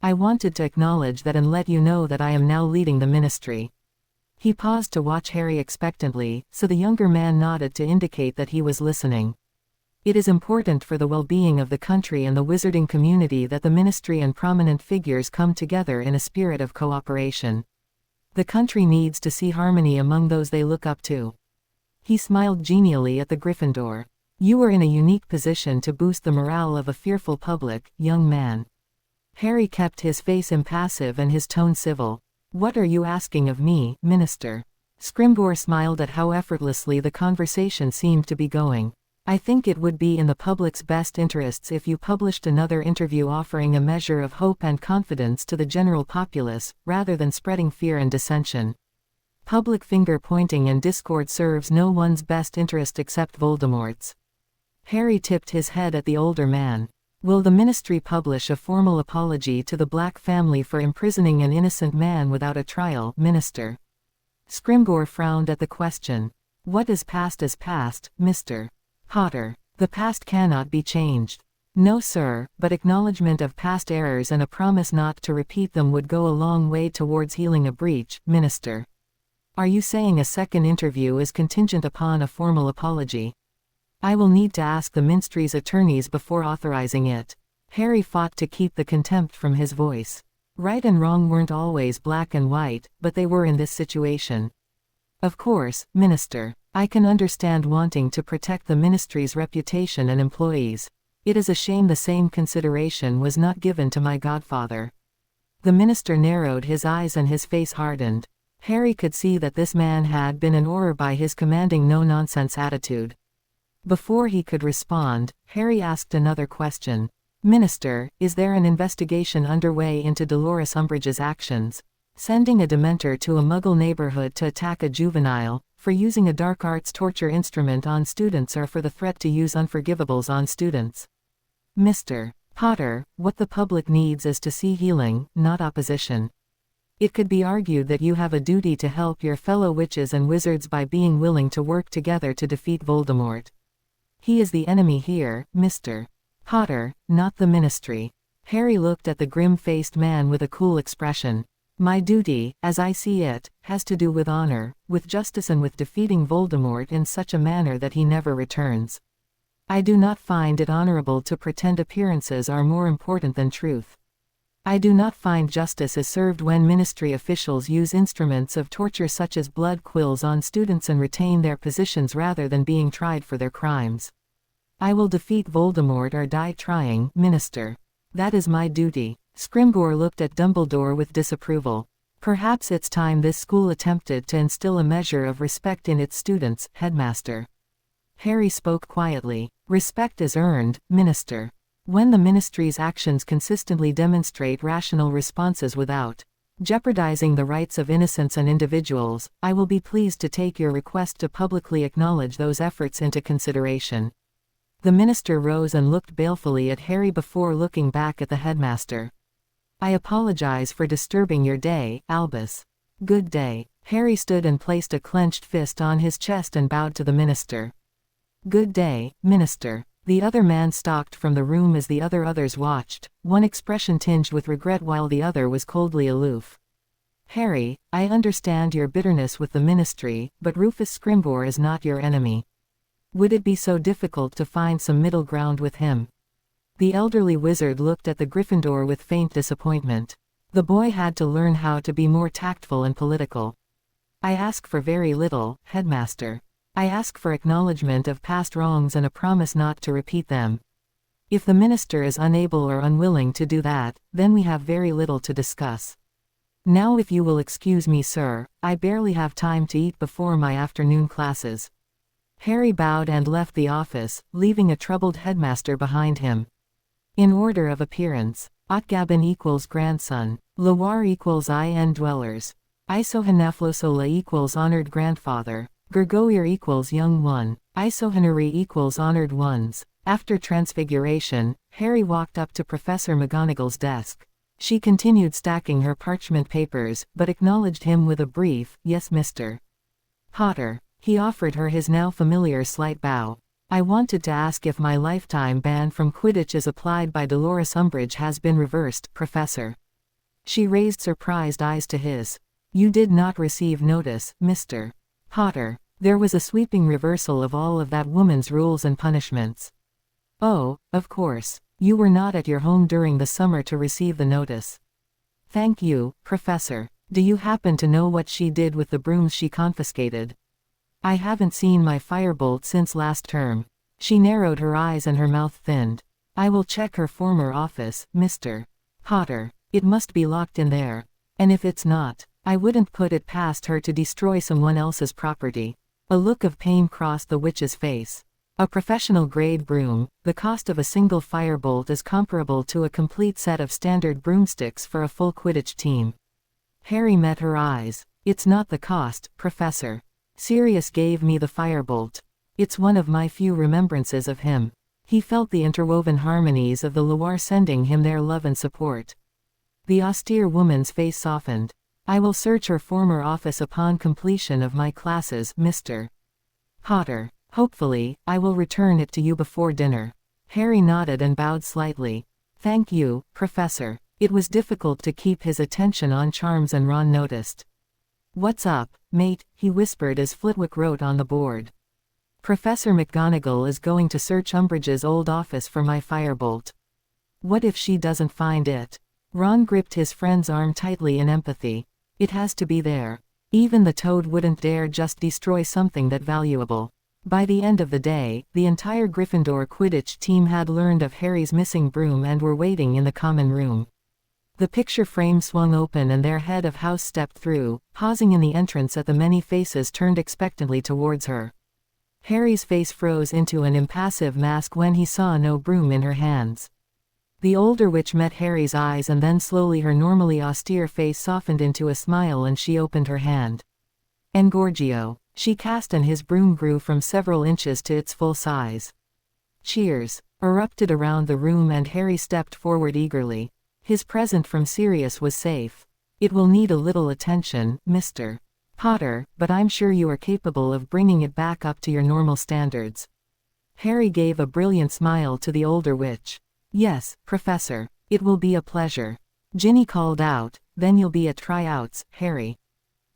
I wanted to acknowledge that and let you know that I am now leading the ministry." He paused to watch Harry expectantly, so the younger man nodded to indicate that he was listening. It is important for the well-being of the country and the wizarding community that the ministry and prominent figures come together in a spirit of cooperation. The country needs to see harmony among those they look up to. He smiled genially at the Gryffindor. "You are in a unique position to boost the morale of a fearful public, young man." Harry kept his face impassive and his tone civil. "What are you asking of me, Minister?" Scrimgeour smiled at how effortlessly the conversation seemed to be going. "I think it would be in the public's best interests if you published another interview offering a measure of hope and confidence to the general populace, rather than spreading fear and dissension. Public finger-pointing and discord serves no one's best interest except Voldemort's." Harry tipped his head at the older man. "Will the ministry publish a formal apology to the Black family for imprisoning an innocent man without a trial, Minister?" Scrimgeour frowned at the question. "What is past, Mr. Potter. The past cannot be changed." "No, sir, but acknowledgement of past errors and a promise not to repeat them would go a long way towards healing a breach, Minister." "Are you saying a second interview is contingent upon a formal apology?" "I will need to ask the ministry's attorneys before authorizing it." Harry fought to keep the contempt from his voice. Right and wrong weren't always black and white, but they were in this situation. "Of course, Minister. I can understand wanting to protect the ministry's reputation and employees. It is a shame the same consideration was not given to my godfather." The minister narrowed his eyes and his face hardened. Harry could see that this man had been in awe by his commanding no-nonsense attitude. Before he could respond, Harry asked another question. "Minister, is there an investigation underway into Dolores Umbridge's actions? Sending a Dementor to a Muggle neighborhood to attack a juvenile, for using a dark arts torture instrument on students or for the threat to use unforgivables on students?" "Mr. Potter, what the public needs is to see healing, not opposition. It could be argued that you have a duty to help your fellow witches and wizards by being willing to work together to defeat Voldemort. He is the enemy here, Mr. Potter, not the ministry." Harry looked at the grim-faced man with a cool expression. "My duty, as I see it, has to do with honor, with justice and with defeating Voldemort in such a manner that he never returns. I do not find it honorable to pretend appearances are more important than truth. I do not find justice is served when ministry officials use instruments of torture such as blood quills on students and retain their positions rather than being tried for their crimes. I will defeat Voldemort or die trying, Minister. That is my duty." Scrimgeour looked at Dumbledore with disapproval. "Perhaps it's time this school attempted to instill a measure of respect in its students, Headmaster." Harry spoke quietly. "Respect is earned, Minister. When the ministry's actions consistently demonstrate rational responses without jeopardizing the rights of innocents and individuals, I will be pleased to take your request to publicly acknowledge those efforts into consideration." The minister rose and looked balefully at Harry before looking back at the headmaster. "I apologize for disturbing your day, Albus." "Good day." Harry stood and placed a clenched fist on his chest and bowed to the minister. "Good day, Minister." The other man stalked from the room as the others watched, one expression tinged with regret while the other was coldly aloof. "Harry, I understand your bitterness with the ministry, but Rufus Scrimgeour is not your enemy. Would it be so difficult to find some middle ground with him?" The elderly wizard looked at the Gryffindor with faint disappointment. The boy had to learn how to be more tactful and political. I ask for very little, headmaster. I ask for acknowledgement of past wrongs and a promise not to repeat them. If the minister is unable or unwilling to do that, then we have very little to discuss. Now if you will excuse me, sir, I barely have time to eat before my afternoon classes. Harry bowed and left the office, leaving a troubled headmaster behind him. In order of appearance, Otgabin equals grandson, Loire equals IN dwellers, Isohenaflosola equals honored grandfather, Gergoir equals young one, Isohenari equals honored ones. After transfiguration, Harry walked up to Professor McGonagall's desk. She continued stacking her parchment papers, but acknowledged him with a brief, "Yes, Mr. Potter." He offered her his now familiar slight bow. "I wanted to ask if my lifetime ban from Quidditch as applied by Dolores Umbridge has been reversed, Professor." She raised surprised eyes to his. "You did not receive notice, Mr. Potter. There was a sweeping reversal of all of that woman's rules and punishments." "Oh, of course. You were not at your home during the summer to receive the notice." "Thank you, Professor. Do you happen to know what she did with the brooms she confiscated?" "I haven't seen my firebolt since last term." She narrowed her eyes and her mouth thinned. "I will check her former office, Mr. Potter. It must be locked in there. And if it's not, I wouldn't put it past her to destroy someone else's property." A look of pain crossed the witch's face. A professional-grade broom, the cost of a single firebolt is comparable to a complete set of standard broomsticks for a full Quidditch team. Harry met her eyes. "It's not the cost, Professor. Sirius gave me the firebolt. It's one of my few remembrances of him." He felt the interwoven harmonies of the Loire sending him their love and support. The austere woman's face softened. "I will search her former office upon completion of my classes, Mr. Potter. Hopefully, I will return it to you before dinner." Harry nodded and bowed slightly. "Thank you, Professor." It was difficult to keep his attention on Charms, and Ron noticed. "What's up, mate?" he whispered as Flitwick wrote on the board. "Professor McGonagall is going to search Umbridge's old office for my firebolt. What if she doesn't find it?" Ron gripped his friend's arm tightly in empathy. "It has to be there. Even the toad wouldn't dare just destroy something that valuable." By the end of the day, the entire Gryffindor Quidditch team had learned of Harry's missing broom and were waiting in the common room. The picture frame swung open and their head of house stepped through, pausing in the entrance at the many faces turned expectantly towards her. Harry's face froze into an impassive mask when he saw no broom in her hands. The older witch met Harry's eyes and then slowly her normally austere face softened into a smile and she opened her hand. "Engorgio," she cast, and his broom grew from several inches to its full size. Cheers erupted around the room and Harry stepped forward eagerly. His present from Sirius was safe. "It will need a little attention, Mr. Potter, but I'm sure you are capable of bringing it back up to your normal standards." Harry gave a brilliant smile to the older witch. "Yes, Professor. It will be a pleasure." Ginny called out, "Then you'll be at tryouts, Harry."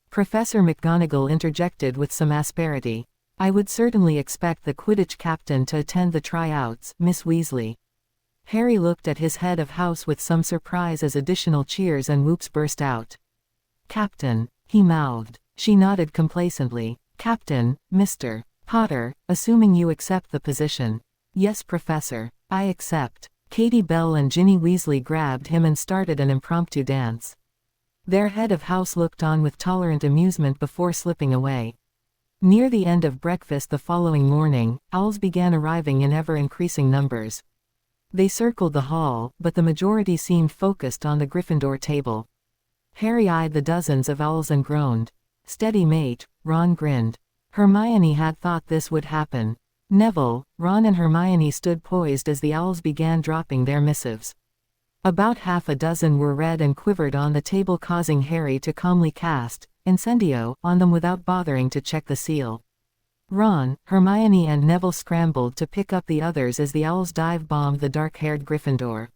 Professor McGonagall interjected with some asperity. "I would certainly expect the Quidditch captain to attend the tryouts, Miss Weasley." Harry looked at his head of house with some surprise as additional cheers and whoops burst out. "Captain," he mouthed. She nodded complacently. "Captain, Mr. Potter, assuming you accept the position." "Yes, Professor. I accept." Katie Bell and Ginny Weasley grabbed him and started an impromptu dance. Their head of house looked on with tolerant amusement before slipping away. Near the end of breakfast the following morning, owls began arriving in ever-increasing numbers. They circled the hall, but the majority seemed focused on the Gryffindor table. Harry eyed the dozens of owls and groaned. "Steady, mate," Ron grinned. Hermione had thought this would happen. Neville, Ron and Hermione stood poised as the owls began dropping their missives. About half a dozen were read and quivered on the table, causing Harry to calmly cast Incendio on them without bothering to check the seal. Ron, Hermione and Neville scrambled to pick up the others as the owls dive-bombed the dark-haired Gryffindor.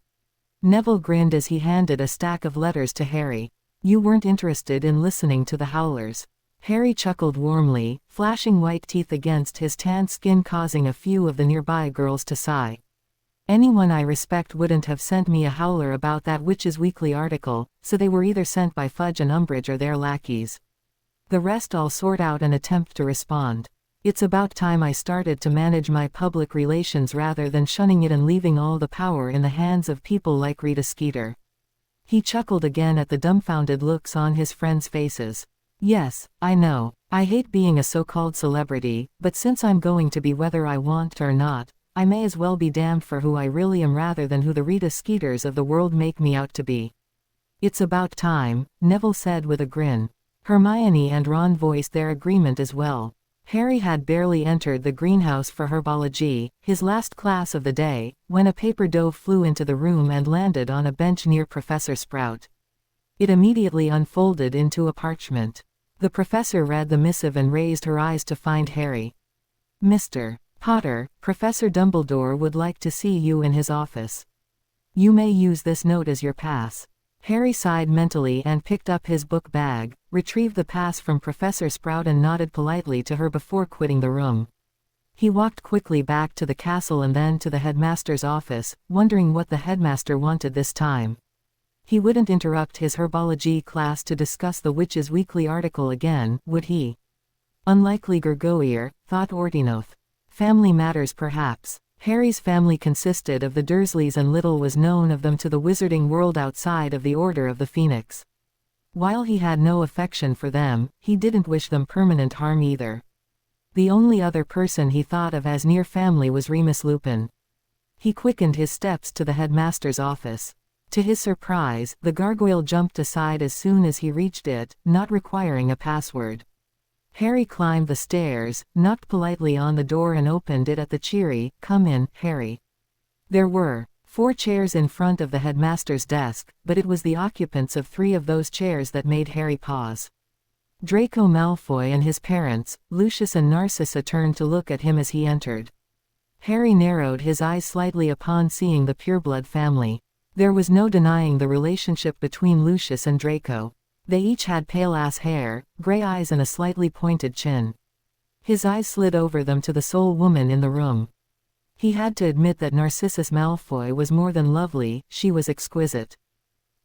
Neville grinned as he handed a stack of letters to Harry. "You weren't interested in listening to the howlers." Harry chuckled warmly, flashing white teeth against his tanned skin, causing a few of the nearby girls to sigh. Anyone I respect wouldn't have sent me a howler about that Witches Weekly article, so they were either sent by Fudge and Umbridge or their lackeys. The rest all sort out and attempt to respond. It's about time I started to manage my public relations rather than shunning it and leaving all the power in the hands of people like Rita Skeeter. He chuckled again at the dumbfounded looks on his friends' faces. Yes, I know. I hate being a so-called celebrity, but since I'm going to be whether I want or not, I may as well be damned for who I really am rather than who the Rita Skeeters of the world make me out to be. It's about time, Neville said with a grin. Hermione and Ron voiced their agreement as well. Harry had barely entered the greenhouse for herbology, his last class of the day, when a paper dove flew into the room and landed on a bench near Professor Sprout. It immediately unfolded into a parchment. The professor read the missive and raised her eyes to find Harry. Mr. Potter, Professor Dumbledore would like to see you in his office. You may use this note as your pass. Harry sighed mentally and picked up his book bag, retrieved the pass from Professor Sprout and nodded politely to her before quitting the room. He walked quickly back to the castle and then to the headmaster's office, wondering what the headmaster wanted this time. He wouldn't interrupt his herbology class to discuss the Witches Weekly article again, would he? Unlikely Gurgoyer, thought Ordinoth. Family matters perhaps. Harry's family consisted of the Dursleys and little was known of them to the wizarding world outside of the Order of the Phoenix. While he had no affection for them, he didn't wish them permanent harm either. The only other person he thought of as near family was Remus Lupin. He quickened his steps to the headmaster's office. To his surprise, the gargoyle jumped aside as soon as he reached it, not requiring a password. Harry climbed the stairs, knocked politely on the door and opened it at the cheery, "Come in, Harry." There were 4 chairs in front of the headmaster's desk, but it was the occupants of 3 of those chairs that made Harry pause. Draco Malfoy and his parents, Lucius and Narcissa, turned to look at him as he entered. Harry narrowed his eyes slightly upon seeing the pureblood family. There was no denying the relationship between Lucius and Draco. They each had pale-ass hair, gray eyes and a slightly pointed chin. His eyes slid over them to the sole woman in the room. He had to admit that Narcissus Malfoy was more than lovely, she was exquisite.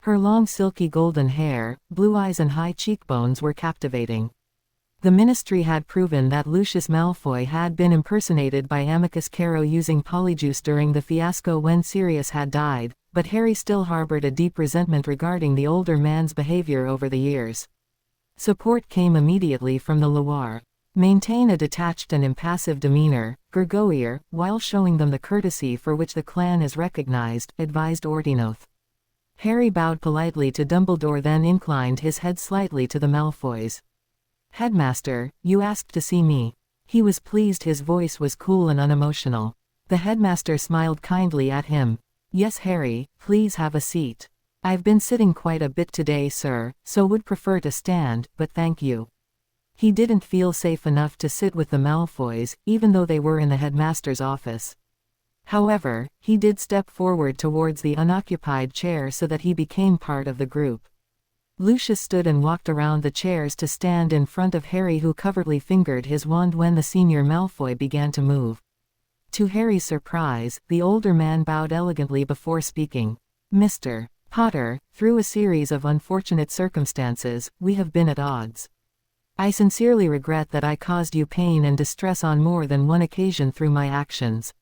Her long silky golden hair, blue eyes and high cheekbones were captivating. The Ministry had proven that Lucius Malfoy had been impersonated by Amicus Carrow using Polyjuice during the fiasco when Sirius had died, but Harry still harbored a deep resentment regarding the older man's behavior over the years. Support came immediately from the Loire. Maintain a detached and impassive demeanor, Gurgoyer, while showing them the courtesy for which the clan is recognized, advised Ordinoth. Harry bowed politely to Dumbledore, then inclined his head slightly to the Malfoys. "Headmaster, you asked to see me." He was pleased, his voice was cool and unemotional. The headmaster smiled kindly at him. "Yes, Harry, please have a seat. I've been sitting quite a bit today, sir, so would prefer to stand, but thank you." He didn't feel safe enough to sit with the Malfoys, even though they were in the headmaster's office. However, he did step forward towards the unoccupied chair so that he became part of the group. Lucius stood and walked around the chairs to stand in front of Harry, who covertly fingered his wand when the senior Malfoy began to move. To Harry's surprise, the older man bowed elegantly before speaking. "Mr. Potter, through a series of unfortunate circumstances, we have been at odds. I sincerely regret that I caused you pain and distress on more than one occasion through my actions.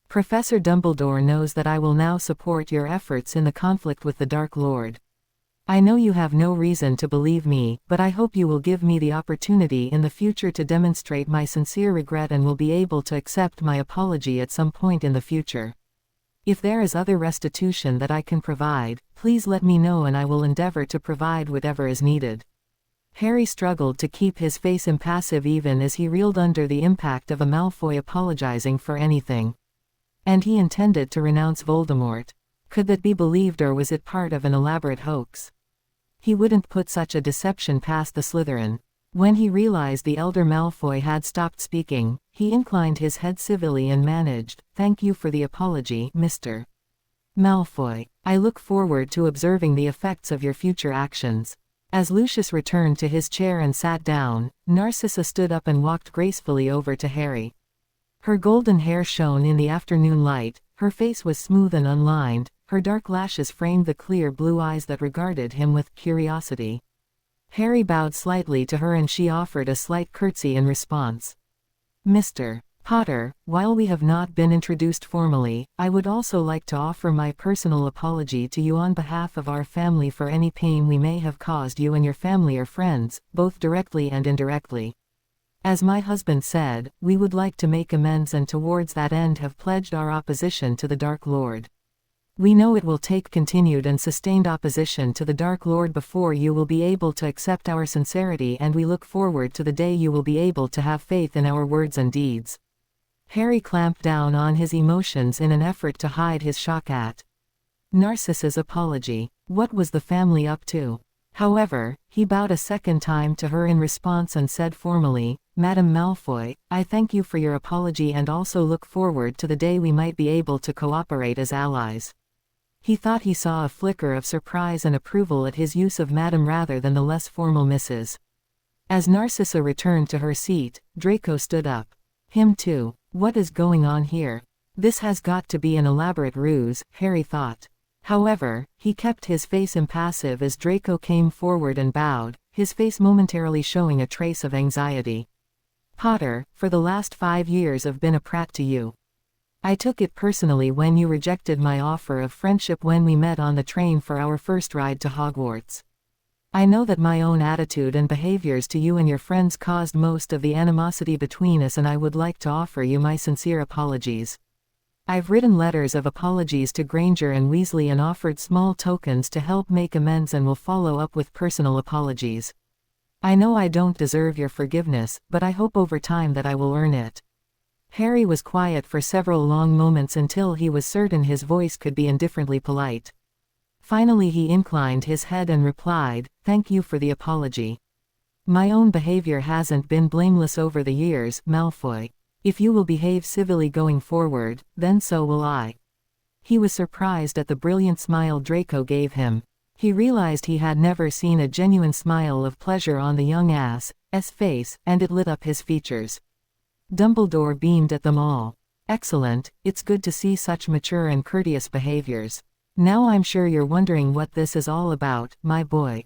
Professor Dumbledore knows that I will now support your efforts in the conflict with the Dark Lord. I know you have no reason to believe me, but I hope you will give me the opportunity in the future to demonstrate my sincere regret and will be able to accept my apology at some point in the future. If there is other restitution that I can provide, please let me know and I will endeavor to provide whatever is needed." Harry struggled to keep his face impassive even as he reeled under the impact of a Malfoy apologizing for anything. And he intended to renounce Voldemort. Could that be believed, or was it part of an elaborate hoax? He wouldn't put such a deception past the Slytherin. When he realized the elder Malfoy had stopped speaking, he inclined his head civilly and managed, "Thank you for the apology, Mr. Malfoy. I look forward to observing the effects of your future actions." As Lucius returned to his chair and sat down, Narcissa stood up and walked gracefully over to Harry. Her golden hair shone in the afternoon light, Her face was smooth and unlined, her dark lashes framed the clear blue eyes that regarded him with curiosity. Harry bowed slightly to her and she offered a slight curtsy in response. Mr. Potter, while we have not been introduced formally, I would also like to offer my personal apology to you on behalf of our family for any pain we may have caused you and your family or friends, both directly and indirectly. As my husband said, we would like to make amends and towards that end have pledged our opposition to the Dark Lord. We know it will take continued and sustained opposition to the Dark Lord before you will be able to accept our sincerity, and we look forward to the day you will be able to have faith in our words and deeds. Harry clamped down on his emotions in an effort to hide his shock at Narcissa's apology. What was the family up to? However, he bowed a second time to her in response and said formally, Madame Malfoy, I thank you for your apology and also look forward to the day we might be able to cooperate as allies. He thought he saw a flicker of surprise and approval at his use of Madam rather than the less formal Mrs. As Narcissa returned to her seat, Draco stood up. Him too. What is going on here? This has got to be an elaborate ruse, Harry thought. However, he kept his face impassive as Draco came forward and bowed, his face momentarily showing a trace of anxiety. Potter, for the last 5 years I've been a prat to you. I took it personally when you rejected my offer of friendship when we met on the train for our first ride to Hogwarts. I know that my own attitude and behaviors to you and your friends caused most of the animosity between us, and I would like to offer you my sincere apologies. I've written letters of apologies to Granger and Weasley and offered small tokens to help make amends and will follow up with personal apologies. I know I don't deserve your forgiveness, but I hope over time that I will earn it. Harry was quiet for several long moments until he was certain his voice could be indifferently polite. Finally he inclined his head and replied, Thank you for the apology. My own behavior hasn't been blameless over the years, Malfoy. If you will behave civilly going forward, then so will I. He was surprised at the brilliant smile Draco gave him. He realized he had never seen a genuine smile of pleasure on the young ass's face, and it lit up his features. Dumbledore beamed at them all. Excellent, it's good to see such mature and courteous behaviors. Now I'm sure you're wondering what this is all about, my boy.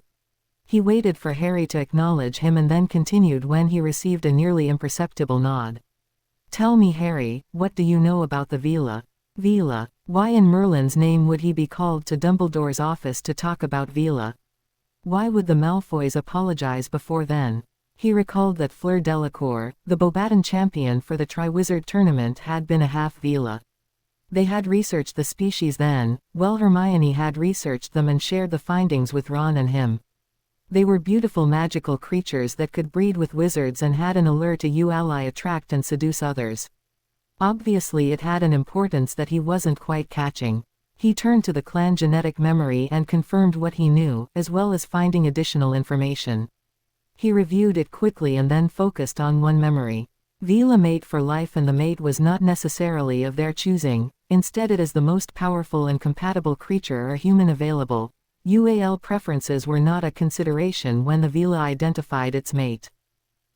He waited for Harry to acknowledge him and then continued when he received a nearly imperceptible nod. Tell me, Harry, what do you know about the Vila? Vila. Why in Merlin's name would he be called to Dumbledore's office to talk about Vila? Why would the Malfoys apologize before then? He recalled that Fleur Delacour, the Beauxbaton champion for the Triwizard Tournament, had been a half Vila. They had researched the species then, while Hermione had researched them and shared the findings with Ron and him. They were beautiful magical creatures that could breed with wizards and had an allure to ally attract and seduce others. Obviously it had an importance that he wasn't quite catching. He turned to the clan genetic memory and confirmed what he knew, as well as finding additional information. He reviewed it quickly and then focused on one memory. Vila mate for life, and the mate was not necessarily of their choosing, instead it is the most powerful and compatible creature or human available. UAL preferences were not a consideration when the Vila identified its mate.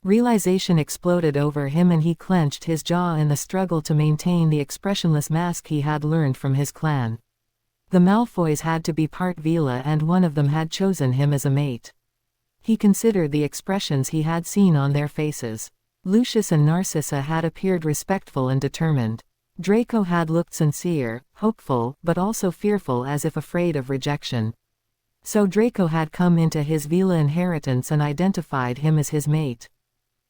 Realization exploded over him and he clenched his jaw in the struggle to maintain the expressionless mask he had learned from his clan. The Malfoys had to be part Vila and one of them had chosen him as a mate. He considered the expressions he had seen on their faces. Lucius and Narcissa had appeared respectful and determined. Draco had looked sincere, hopeful, but also fearful, as if afraid of rejection. So Draco had come into his Vila inheritance and identified him as his mate.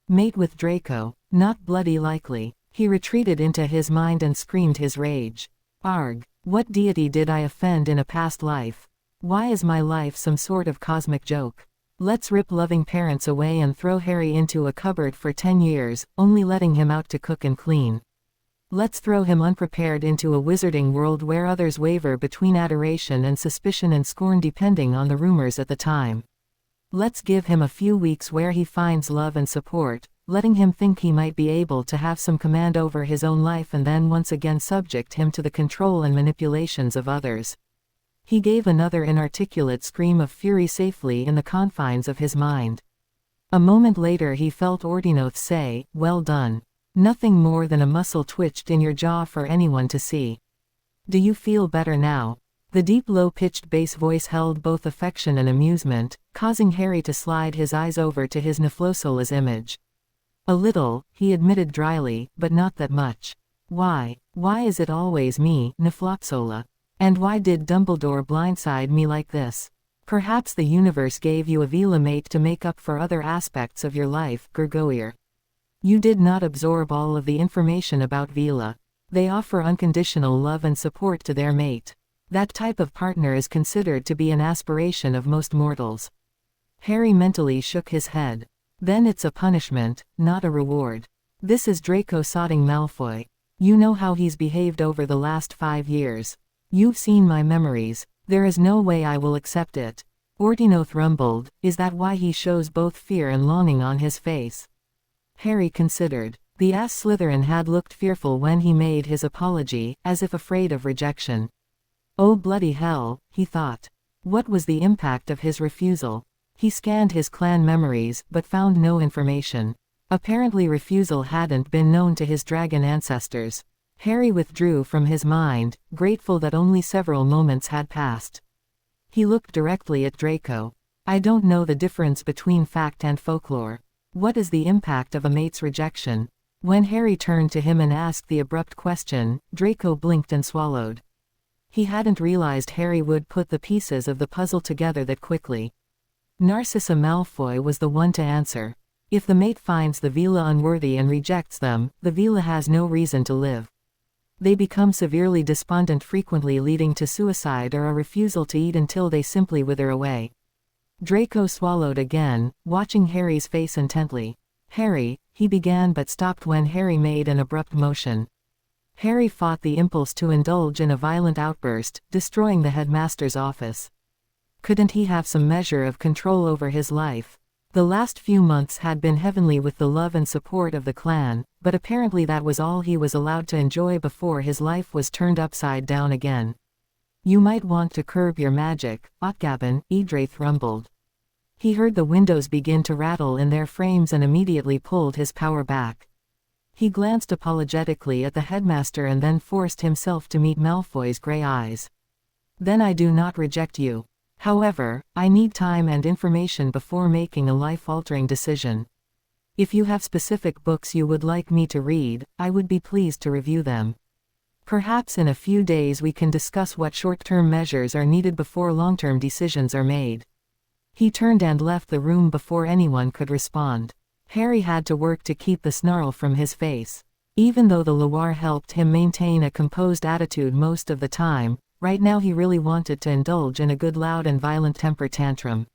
Mate with Draco, not bloody likely. He retreated into his mind and screamed his rage. Arg! What deity did I offend in a past life? Why is my life some sort of cosmic joke? Let's rip loving parents away and throw Harry into a cupboard for 10 years, only letting him out to cook and clean. Let's throw him unprepared into a wizarding world where others waver between adoration and suspicion and scorn depending on the rumors at the time. Let's give him a few weeks where he finds love and support, letting him think he might be able to have some command over his own life, and then once again subject him to the control and manipulations of others. He gave another inarticulate scream of fury safely in the confines of his mind. A moment later he felt Ordinoth say, "Well done." Nothing more than a muscle twitched in your jaw for anyone to see. Do you feel better now? The deep low-pitched bass voice held both affection and amusement, causing Harry to slide his eyes over to his Niflosola's image. A little, he admitted dryly, but not that much. Why is it always me, Niflopsola? And why did Dumbledore blindside me like this? Perhaps the universe gave you a Veela mate to make up for other aspects of your life, Gurgoyer. You did not absorb all of the information about Veela. They offer unconditional love and support to their mate. That type of partner is considered to be an aspiration of most mortals. Harry mentally shook his head. Then it's a punishment, not a reward. This is Draco sodding Malfoy. You know how he's behaved over the last 5 years. You've seen my memories. There is no way I will accept it. Ortinoth rumbled. Is that why he shows both fear and longing on his face? Harry considered. The ass Slytherin had looked fearful when he made his apology, as if afraid of rejection. Oh bloody hell, he thought. What was the impact of his refusal? He scanned his clan memories, but found no information. Apparently refusal hadn't been known to his dragon ancestors. Harry withdrew from his mind, grateful that only several moments had passed. He looked directly at Draco. I don't know the difference between fact and folklore. What is the impact of a mate's rejection? When Harry turned to him and asked the abrupt question, Draco blinked and swallowed. He hadn't realized Harry would put the pieces of the puzzle together that quickly. Narcissa Malfoy was the one to answer. If the mate finds the Veela unworthy and rejects them, the Veela has no reason to live. They become severely despondent, frequently leading to suicide or a refusal to eat until they simply wither away. Draco swallowed again, watching Harry's face intently. Harry, he began but stopped when Harry made an abrupt motion. Harry fought the impulse to indulge in a violent outburst, destroying the headmaster's office. Couldn't he have some measure of control over his life? The last few months had been heavenly with the love and support of the clan, but apparently that was all he was allowed to enjoy before his life was turned upside down again. You might want to curb your magic, Otgabin, Edraith rumbled. He heard the windows begin to rattle in their frames and immediately pulled his power back. He glanced apologetically at the headmaster and then forced himself to meet Malfoy's gray eyes. Then I do not reject you. However, I need time and information before making a life-altering decision. If you have specific books you would like me to read, I would be pleased to review them. Perhaps in a few days we can discuss what short-term measures are needed before long-term decisions are made. He turned and left the room before anyone could respond. Harry had to work to keep the snarl from his face. Even though the Loire helped him maintain a composed attitude most of the time, right now he really wanted to indulge in a good loud and violent temper tantrum.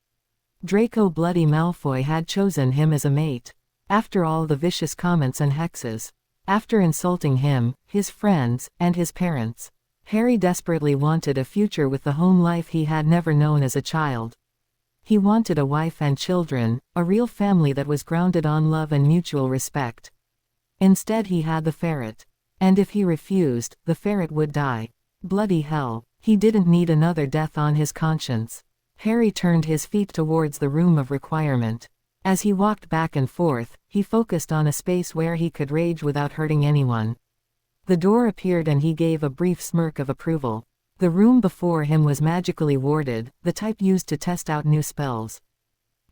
Draco Bloody Malfoy had chosen him as a mate. After all the vicious comments and hexes. After insulting him, his friends, and his parents. Harry desperately wanted a future with the home life he had never known as a child. He wanted a wife and children, a real family that was grounded on love and mutual respect. Instead he had the ferret. And if he refused, the ferret would die. Bloody hell, he didn't need another death on his conscience. Harry turned his feet towards the room of requirement. As he walked back and forth, he focused on a space where he could rage without hurting anyone. The door appeared and he gave a brief smirk of approval. The room before him was magically warded, the type used to test out new spells.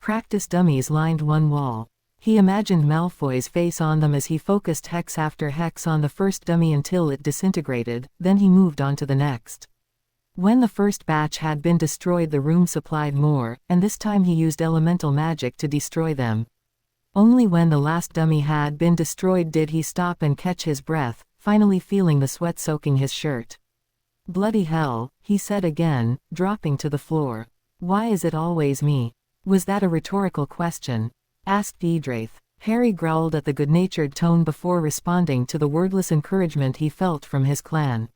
Practice dummies lined one wall. He imagined Malfoy's face on them as he focused hex after hex on the first dummy until it disintegrated, then he moved on to the next. When the first batch had been destroyed, the room supplied more, and this time he used elemental magic to destroy them. Only when the last dummy had been destroyed did he stop and catch his breath, finally feeling the sweat soaking his shirt. Bloody hell, he said again, dropping to the floor. Why is it always me? Was that a rhetorical question? Asked Edraith. Harry growled at the good-natured tone before responding to the wordless encouragement he felt from his clan.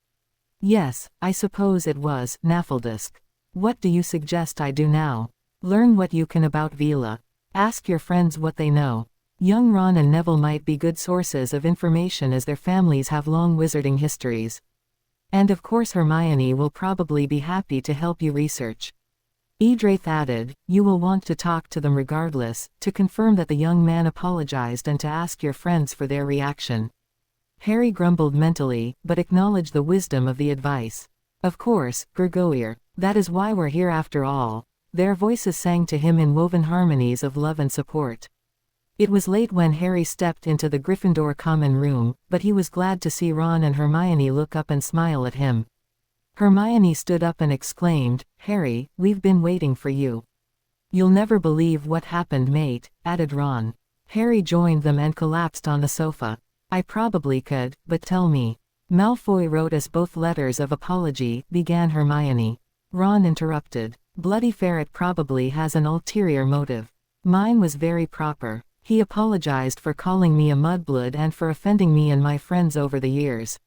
Yes, I suppose it was, Naffledisk. What do you suggest I do now? Learn what you can about Veela. Ask your friends what they know. Young Ron and Neville might be good sources of information as their families have long wizarding histories. And of course Hermione will probably be happy to help you research. Edraith added, you will want to talk to them regardless, to confirm that the young man apologized and to ask your friends for their reaction. Harry grumbled mentally, but acknowledged the wisdom of the advice. Of course, Gregorier. That is why we're here after all. Their voices sang to him in woven harmonies of love and support. It was late when Harry stepped into the Gryffindor common room, but he was glad to see Ron and Hermione look up and smile at him. Hermione stood up and exclaimed, "Harry, we've been waiting for you." "You'll never believe what happened, mate," added Ron. Harry joined them and collapsed on the sofa. "I probably could, but tell me." "Malfoy wrote us both letters of apology," began Hermione. Ron interrupted. "Bloody Ferret probably has an ulterior motive. Mine was very proper. He apologized for calling me a mudblood and for offending me and my friends over the years.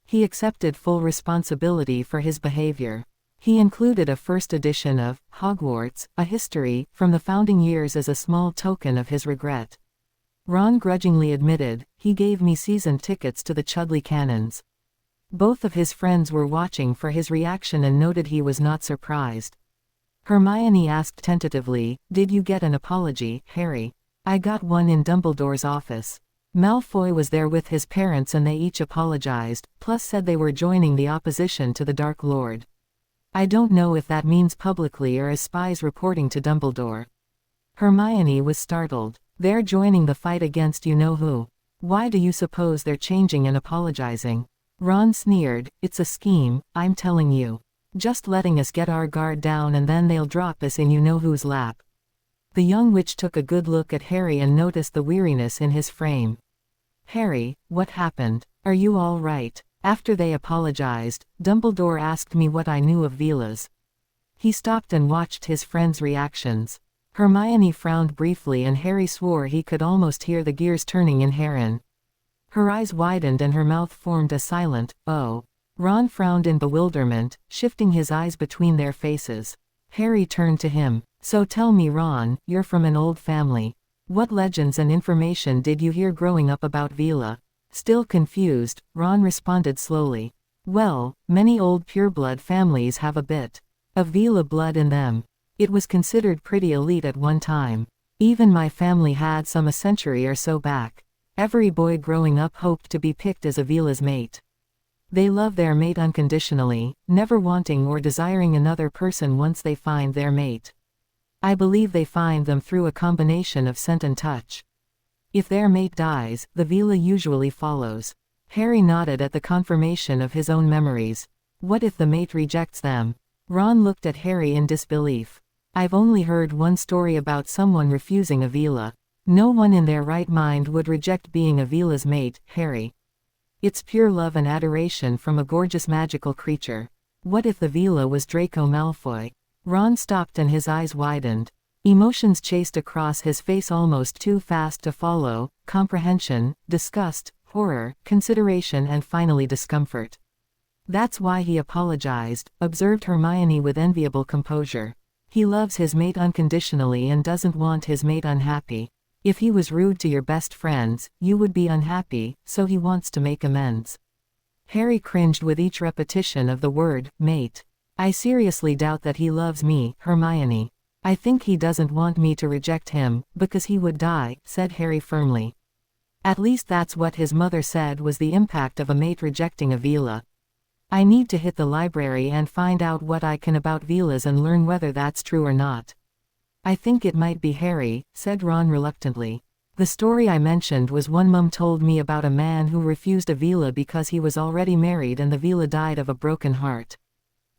He accepted full responsibility for his behavior. He included a first edition of Hogwarts, a history, from the founding years as a small token of his regret." Ron grudgingly admitted, "He gave me season tickets to the Chudley Cannons." Both of his friends were watching for his reaction and noted he was not surprised. Hermione asked tentatively, "Did you get an apology, Harry?" "I got one in Dumbledore's office. Malfoy was there with his parents and they each apologized, plus said they were joining the opposition to the Dark Lord. I don't know if that means publicly or as spies reporting to Dumbledore." Hermione was startled. "They're joining the fight against you-know-who. Why do you suppose they're changing and apologizing?" Ron sneered, "It's a scheme, I'm telling you. Just letting us get our guard down and then they'll drop us in you-know-who's lap." The young witch took a good look at Harry and noticed the weariness in his frame. "Harry, what happened? Are you all right?" "After they apologized, Dumbledore asked me what I knew of Velas." He stopped and watched his friends' reactions. Hermione frowned briefly and Harry swore he could almost hear the gears turning in Heron. Her eyes widened and her mouth formed a silent, "Oh." Ron frowned in bewilderment, shifting his eyes between their faces. Harry turned to him. "So tell me, Ron, you're from an old family. What legends and information did you hear growing up about Veela?" Still confused, Ron responded slowly. "Well, many old pureblood families have a bit of Veela blood in them. It was considered pretty elite at one time. Even my family had some a century or so back. Every boy growing up hoped to be picked as a Veela's mate. They love their mate unconditionally, never wanting or desiring another person once they find their mate. I believe they find them through a combination of scent and touch. If their mate dies, the Veela usually follows." Harry nodded at the confirmation of his own memories. "What if the mate rejects them?" Ron looked at Harry in disbelief. "I've only heard one story about someone refusing a Veela. No one in their right mind would reject being a Veela's mate, Harry. It's pure love and adoration from a gorgeous magical creature. What if the Veela was Draco Malfoy?" Ron stopped and his eyes widened. Emotions chased across his face almost too fast to follow: comprehension, disgust, horror, consideration and finally discomfort. "That's why he apologized," observed Hermione with enviable composure. "He loves his mate unconditionally and doesn't want his mate unhappy. If he was rude to your best friends, you would be unhappy, so he wants to make amends." Harry cringed with each repetition of the word, mate. "I seriously doubt that he loves me, Hermione. I think he doesn't want me to reject him, because he would die," said Harry firmly. "At least that's what his mother said was the impact of a mate rejecting a Veela. I need to hit the library and find out what I can about Veelas and learn whether that's true or not." "I think it might be Harry," said Ron reluctantly. "The story I mentioned was one Mum told me about a man who refused a Veela because he was already married and the Veela died of a broken heart.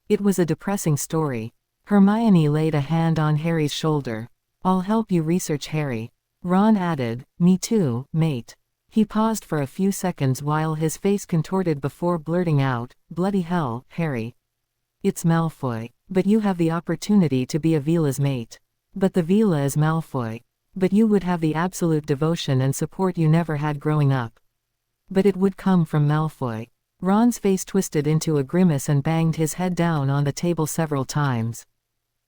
It was a depressing story." Hermione laid a hand on Harry's shoulder. "I'll help you research, Harry." Ron added, "Me too, mate." He paused for a few seconds while his face contorted before blurting out, "Bloody hell, Harry. It's Malfoy. But you have the opportunity to be a Veela's mate. But the Veela is Malfoy. But you would have the absolute devotion and support you never had growing up. But it would come from Malfoy." Ron's face twisted into a grimace and banged his head down on the table several times.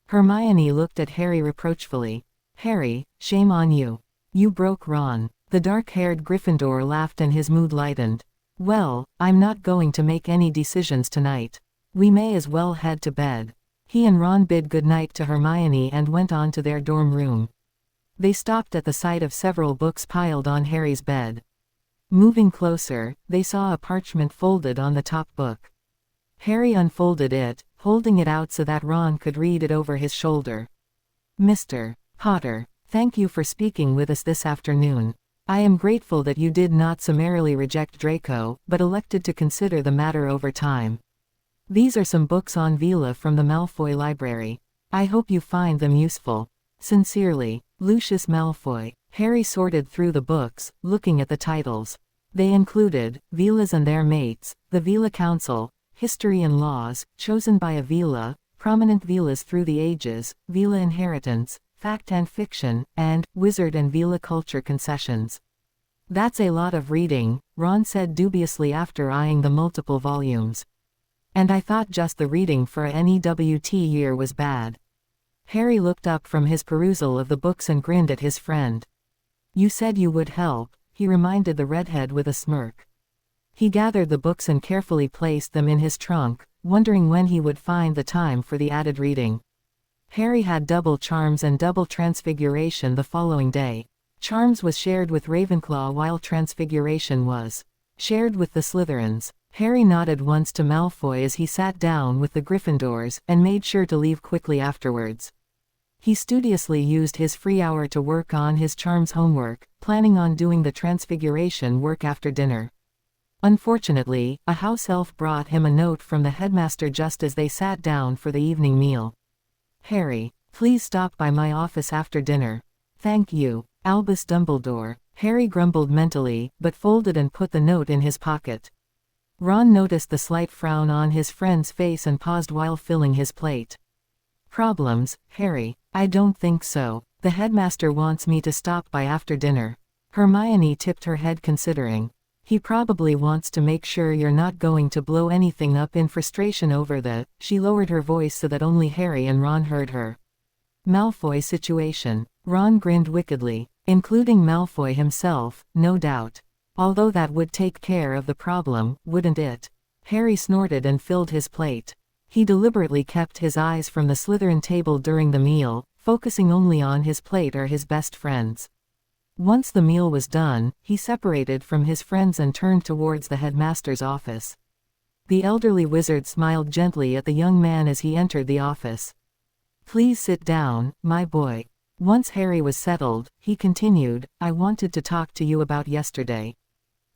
Hermione looked at Harry reproachfully. "Harry, shame on you. You broke Ron." The dark-haired Gryffindor laughed and his mood lightened. "Well, I'm not going to make any decisions tonight. We may as well head to bed." He and Ron bid goodnight to Hermione and went on to their dorm room. They stopped at the sight of several books piled on Harry's bed. Moving closer, they saw a parchment folded on the top book. Harry unfolded it, holding it out so that Ron could read it over his shoulder. Mr. Potter, thank you for speaking with us this afternoon. I am grateful that you did not summarily reject Draco, but elected to consider the matter over time. These are some books on Vila from the Malfoy Library. I hope you find them useful. Sincerely, Lucius Malfoy. Harry sorted through the books, looking at the titles. They included Vilas and Their Mates, The Vila Council, History and Laws, Chosen by a Vila, Prominent Vilas Through the Ages, Vila Inheritance, Fact and Fiction, and Wizard and Vila Culture Concessions. That's a lot of reading, Ron said dubiously after eyeing the multiple volumes. And I thought just the reading for a NEWT year was bad. Harry looked up from his perusal of the books and grinned at his friend. You said you would help, he reminded the redhead with a smirk. He gathered the books and carefully placed them in his trunk, wondering when he would find the time for the added reading. Harry had double charms and double transfiguration the following day. Charms was shared with Ravenclaw while transfiguration was shared with the Slytherins. Harry nodded once to Malfoy as he sat down with the Gryffindors, and made sure to leave quickly afterwards. He studiously used his free hour to work on his charms homework, planning on doing the transfiguration work after dinner. Unfortunately, a house elf brought him a note from the headmaster just as they sat down for the evening meal. Harry, please stop by my office after dinner. Thank you, Albus Dumbledore. Harry grumbled mentally, but folded and put the note in his pocket. Ron noticed the slight frown on his friend's face and paused while filling his plate. Problems, Harry? I don't think so. The headmaster wants me to stop by after dinner. Hermione tipped her head considering. He probably wants to make sure you're not going to blow anything up in frustration over the. She lowered her voice so that only Harry and Ron heard her. Malfoy situation. Ron grinned wickedly. Including Malfoy himself, no doubt. Although that would take care of the problem, wouldn't it? Harry snorted and filled his plate. He deliberately kept his eyes from the Slytherin table during the meal, focusing only on his plate or his best friends. Once the meal was done, he separated from his friends and turned towards the headmaster's office. The elderly wizard smiled gently at the young man as he entered the office. Please sit down, my boy. Once Harry was settled, he continued, I wanted to talk to you about yesterday.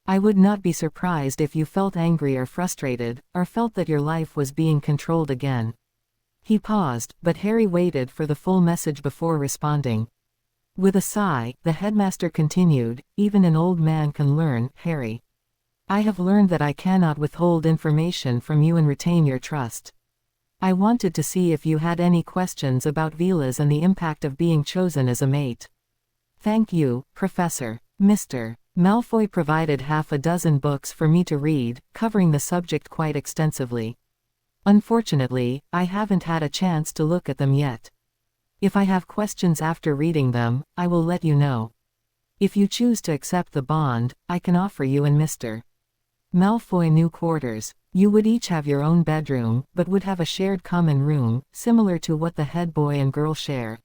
I would not be surprised if you felt angry or frustrated, or felt that your life was being controlled again. He paused, but Harry waited for the full message before responding. With a sigh, the headmaster continued, even an old man can learn, Harry. I have learned that I cannot withhold information from you and retain your trust. I wanted to see if you had any questions about Vilas and the impact of being chosen as a mate. Thank you, Professor. Mr. Malfoy provided half a dozen books for me to read, covering the subject quite extensively. Unfortunately, I haven't had a chance to look at them yet. If I have questions after reading them, I will let you know. If you choose to accept the bond, I can offer you and Mr. Malfoy new quarters. You would each have your own bedroom, but would have a shared common room, similar to what the head boy and girl share.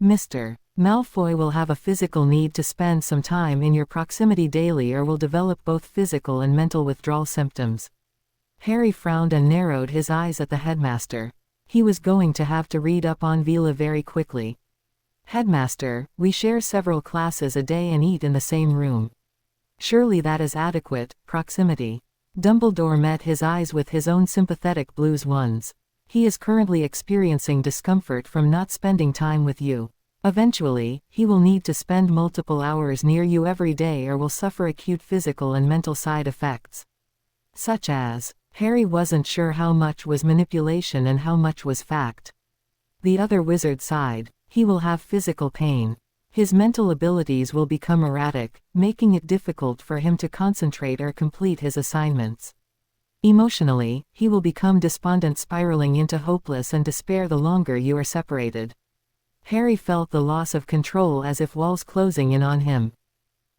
Mr. Malfoy will have a physical need to spend some time in your proximity daily or will develop both physical and mental withdrawal symptoms. Harry frowned and narrowed his eyes at the headmaster. He was going to have to read up on Vila very quickly. Headmaster, we share several classes a day and eat in the same room. Surely that is adequate, proximity. Dumbledore met his eyes with his own sympathetic blues ones. He is currently experiencing discomfort from not spending time with you. Eventually, he will need to spend multiple hours near you every day or will suffer acute physical and mental side effects. Such as, Harry wasn't sure how much was manipulation and how much was fact. The other wizard sighed. He will have physical pain. His mental abilities will become erratic, making it difficult for him to concentrate or complete his assignments. Emotionally, he will become despondent, spiraling into hopeless and despair the longer you are separated. Harry felt the loss of control as if walls closing in on him.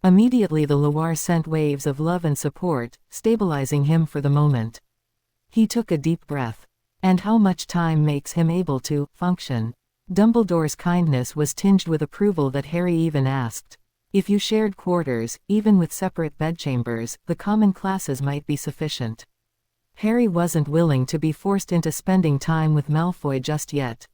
Immediately the Loire sent waves of love and support, stabilizing him for the moment. He took a deep breath. And how much time makes him able to function? Dumbledore's kindness was tinged with approval that Harry even asked. If you shared quarters, even with separate bedchambers, the common classes might be sufficient. Harry wasn't willing to be forced into spending time with Malfoy just yet.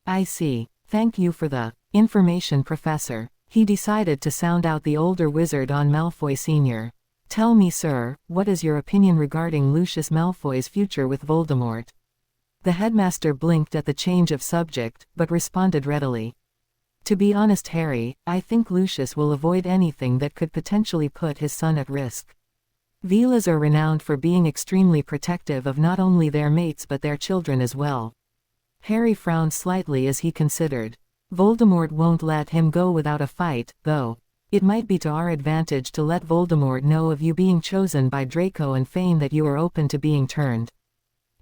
I see. Thank you for the information, Professor. He decided to sound out the older wizard on Malfoy Sr. Tell me, sir, what is your opinion regarding Lucius Malfoy's future with Voldemort? The headmaster blinked at the change of subject, but responded readily. To be honest, Harry, I think Lucius will avoid anything that could potentially put his son at risk. Velas are renowned for being extremely protective of not only their mates but their children as well. Harry frowned slightly as he considered. Voldemort won't let him go without a fight, though. It might be to our advantage to let Voldemort know of you being chosen by Draco and Fane, that you are open to being turned.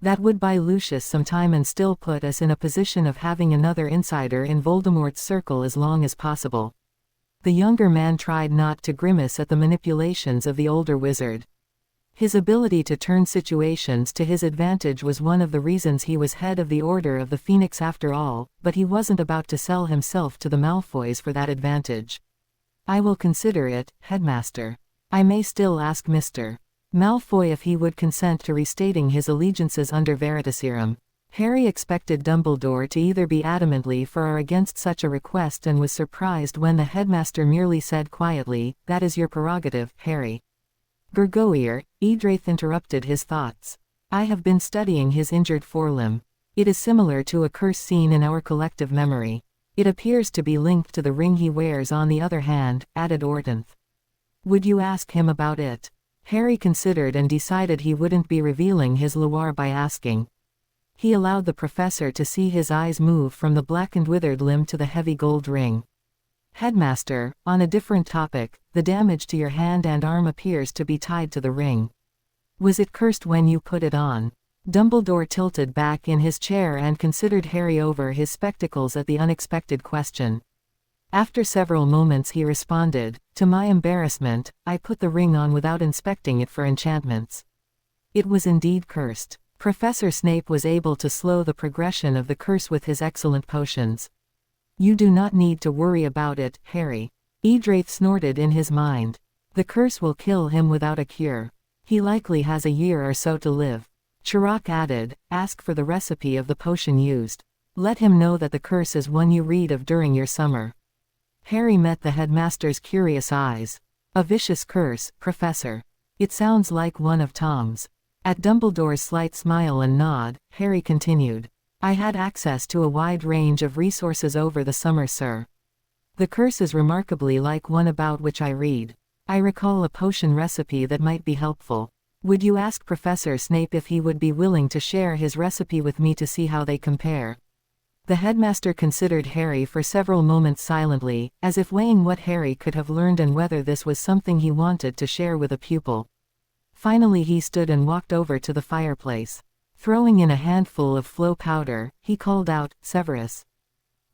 That would buy Lucius some time and still put us in a position of having another insider in Voldemort's circle as long as possible. The younger man tried not to grimace at the manipulations of the older wizard. His ability to turn situations to his advantage was one of the reasons he was head of the Order of the Phoenix after all, but he wasn't about to sell himself to the Malfoys for that advantage. I will consider it, Headmaster. I may still ask Mr. Malfoy if he would consent to restating his allegiances under Veritaserum. Harry expected Dumbledore to either be adamantly for or against such a request and was surprised when the headmaster merely said quietly, "That is your prerogative, Harry." Gurgoyle, Edraith interrupted his thoughts. I have been studying his injured forelimb. It is similar to a curse seen in our collective memory. It appears to be linked to the ring he wears on the other hand, added Ordenth. Would you ask him about it? Harry considered and decided he wouldn't be revealing his Loire by asking. He allowed the professor to see his eyes move from the blackened withered limb to the heavy gold ring. Headmaster, on a different topic, the damage to your hand and arm appears to be tied to the ring. Was it cursed when you put it on? Dumbledore tilted back in his chair and considered Harry over his spectacles at the unexpected question. After several moments he responded, "To my embarrassment, I put the ring on without inspecting it for enchantments." It was indeed cursed. Professor Snape was able to slow the progression of the curse with his excellent potions. You do not need to worry about it, Harry. Edraith snorted in his mind. The curse will kill him without a cure. He likely has a year or so to live. Chirac added, ask for the recipe of the potion used. Let him know that the curse is one you read of during your summer. Harry met the headmaster's curious eyes. A vicious curse, Professor. It sounds like one of Tom's. At Dumbledore's slight smile and nod, Harry continued. I had access to a wide range of resources over the summer, sir. The curse is remarkably like one about which I read. I recall a potion recipe that might be helpful. Would you ask Professor Snape if he would be willing to share his recipe with me to see how they compare? The headmaster considered Harry for several moments silently, as if weighing what Harry could have learned and whether this was something he wanted to share with a pupil. Finally he stood and walked over to the fireplace. Throwing in a handful of flow powder, he called out, Severus.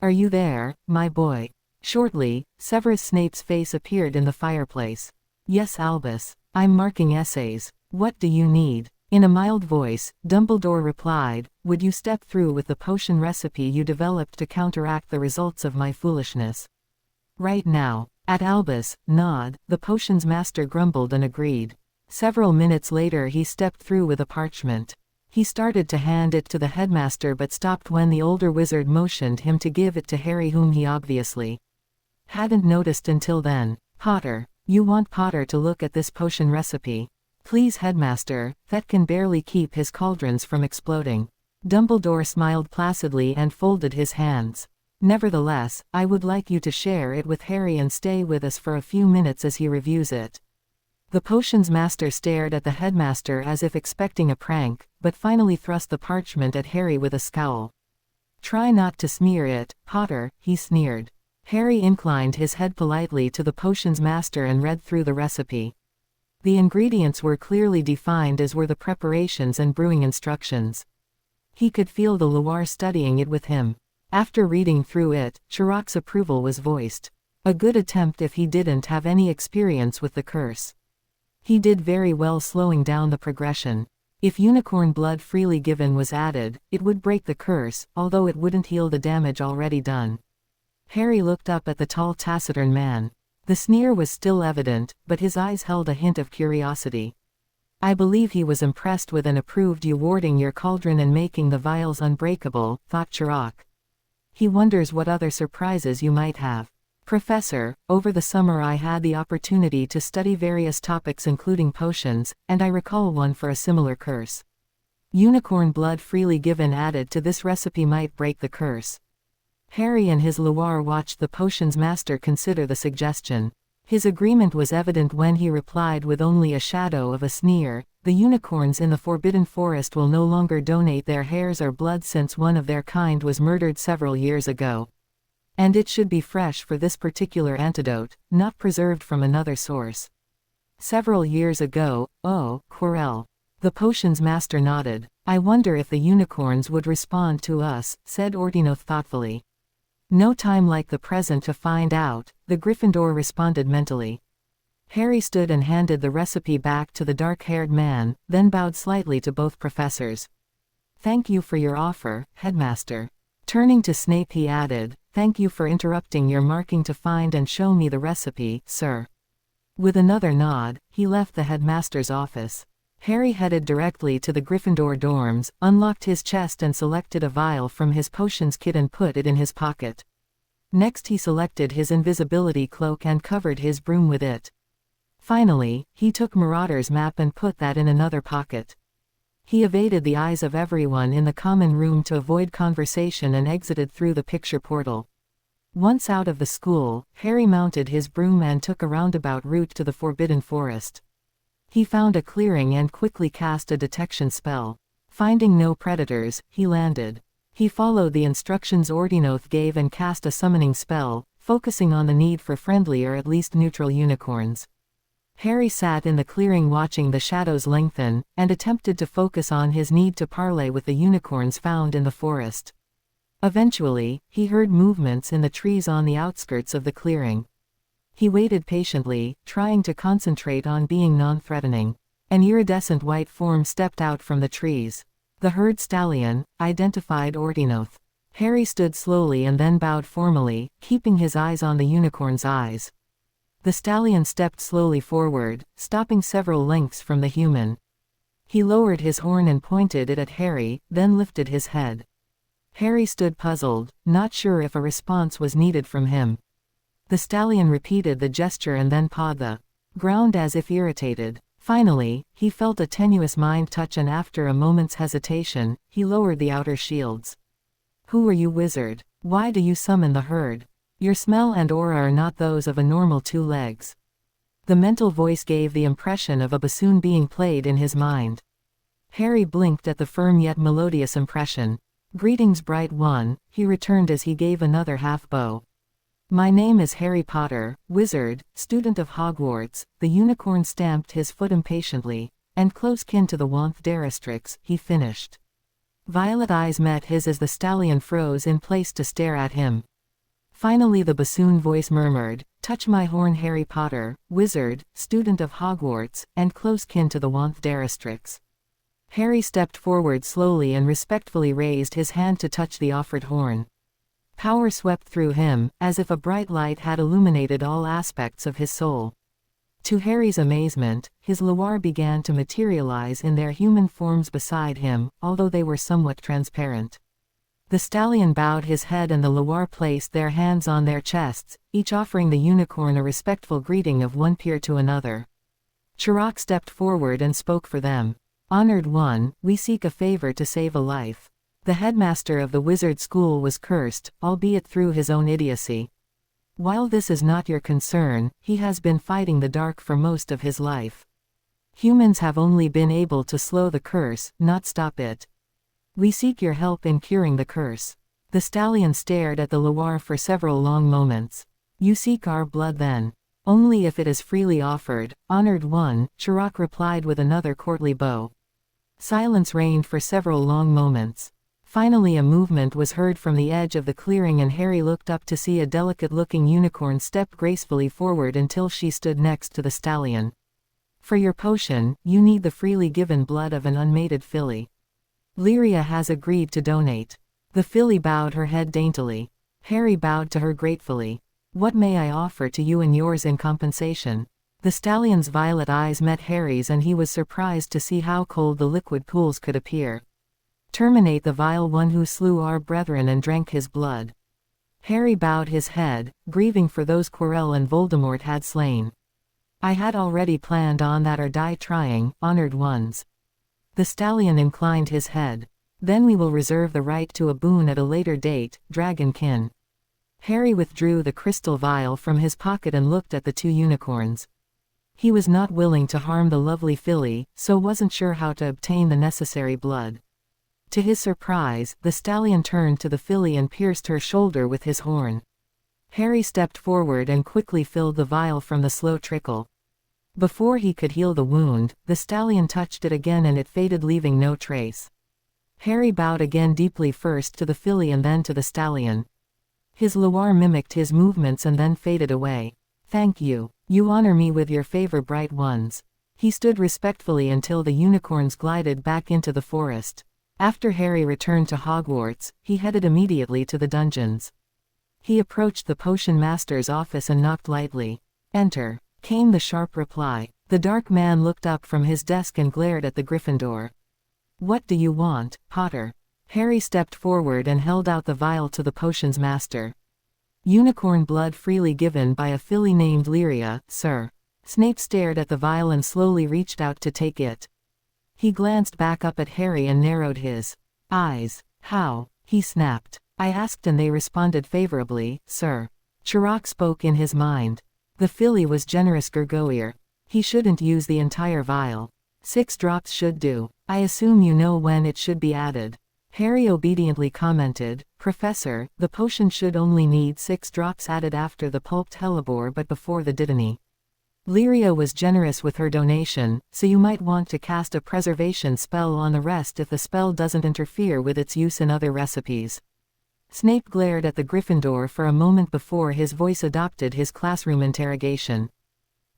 Are you there, my boy? Shortly, Severus Snape's face appeared in the fireplace. Yes, Albus. I'm marking essays. What do you need? In a mild voice, Dumbledore replied, would you step through with the potion recipe you developed to counteract the results of my foolishness? Right now. At Albus' nod, the potions master grumbled and agreed. Several minutes later he stepped through with a parchment. He started to hand it to the headmaster but stopped when the older wizard motioned him to give it to Harry, whom he obviously hadn't noticed until then. Potter. You want Potter to look at this potion recipe? Please, headmaster, that can barely keep his cauldrons from exploding. Dumbledore smiled placidly and folded his hands. Nevertheless, I would like you to share it with Harry and stay with us for a few minutes as he reviews it. The potions master stared at the headmaster as if expecting a prank, but finally thrust the parchment at Harry with a scowl. Try not to smear it, Potter, he sneered. Harry inclined his head politely to the potions master and read through the recipe. The ingredients were clearly defined, as were the preparations and brewing instructions. He could feel the Loire studying it with him. After reading through it, Chirac's approval was voiced. A good attempt if he didn't have any experience with the curse. He did very well slowing down the progression. If unicorn blood freely given was added, it would break the curse, although it wouldn't heal the damage already done. Harry looked up at the tall taciturn man. The sneer was still evident, but his eyes held a hint of curiosity. I believe he was impressed with and approved you warding your cauldron and making the vials unbreakable, thought Chirac. He wonders what other surprises you might have. Professor, over the summer I had the opportunity to study various topics including potions, and I recall one for a similar curse. Unicorn blood freely given added to this recipe might break the curse. Harry and his Loire watched the potions master consider the suggestion. His agreement was evident when he replied with only a shadow of a sneer, "The unicorns in the Forbidden Forest will no longer donate their hairs or blood since one of their kind was murdered several years ago. And it should be fresh for this particular antidote, not preserved from another source." Several years ago, oh, Quirrell. The potions master nodded. "I wonder if the unicorns would respond to us," said Ordinoth thoughtfully. "No time like the present to find out," the Gryffindor responded mentally. Harry stood and handed the recipe back to the dark-haired man, then bowed slightly to both professors. "Thank you for your offer, Headmaster." Turning to Snape he added, "Thank you for interrupting your marking to find and show me the recipe, sir." With another nod, he left the headmaster's office. Harry headed directly to the Gryffindor dorms, unlocked his chest and selected a vial from his potions kit and put it in his pocket. Next he selected his invisibility cloak and covered his broom with it. Finally, he took Marauder's map and put that in another pocket. He evaded the eyes of everyone in the common room to avoid conversation and exited through the picture portal. Once out of the school, Harry mounted his broom and took a roundabout route to the Forbidden Forest. He found a clearing and quickly cast a detection spell. Finding no predators, he landed. He followed the instructions Ordinoth gave and cast a summoning spell, focusing on the need for friendly or at least neutral unicorns. Harry sat in the clearing watching the shadows lengthen, and attempted to focus on his need to parley with the unicorns found in the forest. Eventually, he heard movements in the trees on the outskirts of the clearing. He waited patiently, trying to concentrate on being non-threatening. An iridescent white form stepped out from the trees. The herd stallion, identified Ordinoth. Harry stood slowly and then bowed formally, keeping his eyes on the unicorn's eyes. The stallion stepped slowly forward, stopping several lengths from the human. He lowered his horn and pointed it at Harry, then lifted his head. Harry stood puzzled, not sure if a response was needed from him. The stallion repeated the gesture and then pawed the ground as if irritated. Finally, he felt a tenuous mind touch and after a moment's hesitation, he lowered the outer shields. "Who are you, wizard? Why do you summon the herd? Your smell and aura are not those of a normal two legs." The mental voice gave the impression of a bassoon being played in his mind. Harry blinked at the firm yet melodious impression. "Greetings, bright one," he returned as he gave another half-bow. "My name is Harry Potter, wizard, student of Hogwarts." The unicorn stamped his foot impatiently, "and close kin to the Wanthdarastrix," he finished. Violet eyes met his as the stallion froze in place to stare at him. Finally the bassoon voice murmured, "Touch my horn, Harry Potter, wizard, student of Hogwarts, and close kin to the Wanthdarastrix." Harry stepped forward slowly and respectfully raised his hand to touch the offered horn. Power swept through him, as if a bright light had illuminated all aspects of his soul. To Harry's amazement, his Loire began to materialize in their human forms beside him, although they were somewhat transparent. The stallion bowed his head and the Loire placed their hands on their chests, each offering the unicorn a respectful greeting of one peer to another. Chirac stepped forward and spoke for them. "Honored one, we seek a favor to save a life." The headmaster of the wizard school was cursed, albeit through his own idiocy. While this is not your concern, he has been fighting the dark for most of his life. Humans have only been able to slow the curse, not stop it. We seek your help in curing the curse. The stallion stared at the Loire for several long moments. "You seek our blood then?" "Only if it is freely offered, honored one," Chirac replied with another courtly bow. Silence reigned for several long moments. Finally a movement was heard from the edge of the clearing and Harry looked up to see a delicate-looking unicorn step gracefully forward until she stood next to the stallion. "For your potion, you need the freely given blood of an unmated filly. Lyria has agreed to donate." The filly bowed her head daintily. Harry bowed to her gratefully. What may I offer to you and yours in compensation? The stallion's violet eyes met Harry's and he was surprised to see how cold the liquid pools could appear. Terminate the vile one who slew our brethren and drank his blood. Harry bowed his head, grieving for those Quirrell and Voldemort had slain. I had already planned on that or die trying, honored ones. The stallion inclined his head. Then we will reserve the right to a boon at a later date, dragonkin. Harry withdrew the crystal vial from his pocket and looked at the two unicorns. He was not willing to harm the lovely filly, so wasn't sure how to obtain the necessary blood. To his surprise, the stallion turned to the filly and pierced her shoulder with his horn. Harry stepped forward and quickly filled the vial from the slow trickle. Before he could heal the wound, the stallion touched it again and it faded, leaving no trace. Harry bowed again deeply, first to the filly and then to the stallion. His loir mimicked his movements and then faded away. Thank you. You honor me with your favor, bright ones. He stood respectfully until the unicorns glided back into the forest. After Harry returned to Hogwarts, he headed immediately to the dungeons. He approached the potion master's office and knocked lightly. Enter, came the sharp reply. The dark man looked up from his desk and glared at the Gryffindor. What do you want, Potter? Harry stepped forward and held out the vial to the potions master. Unicorn blood freely given by a filly named Lyria, sir. Snape stared at the vial and slowly reached out to take it. He glanced back up at Harry and narrowed his eyes. How? He snapped. I asked and they responded favorably, sir. Chirac spoke in his mind. The filly was generous, Gurgoyer. He shouldn't use the entire vial. 6 drops should do. I assume you know when it should be added. Harry obediently commented, Professor, the potion should only need 6 drops added after the pulped hellebore but before the dittany. Lyria was generous with her donation, so you might want to cast a preservation spell on the rest if the spell doesn't interfere with its use in other recipes. Snape glared at the Gryffindor for a moment before his voice adopted his classroom interrogation.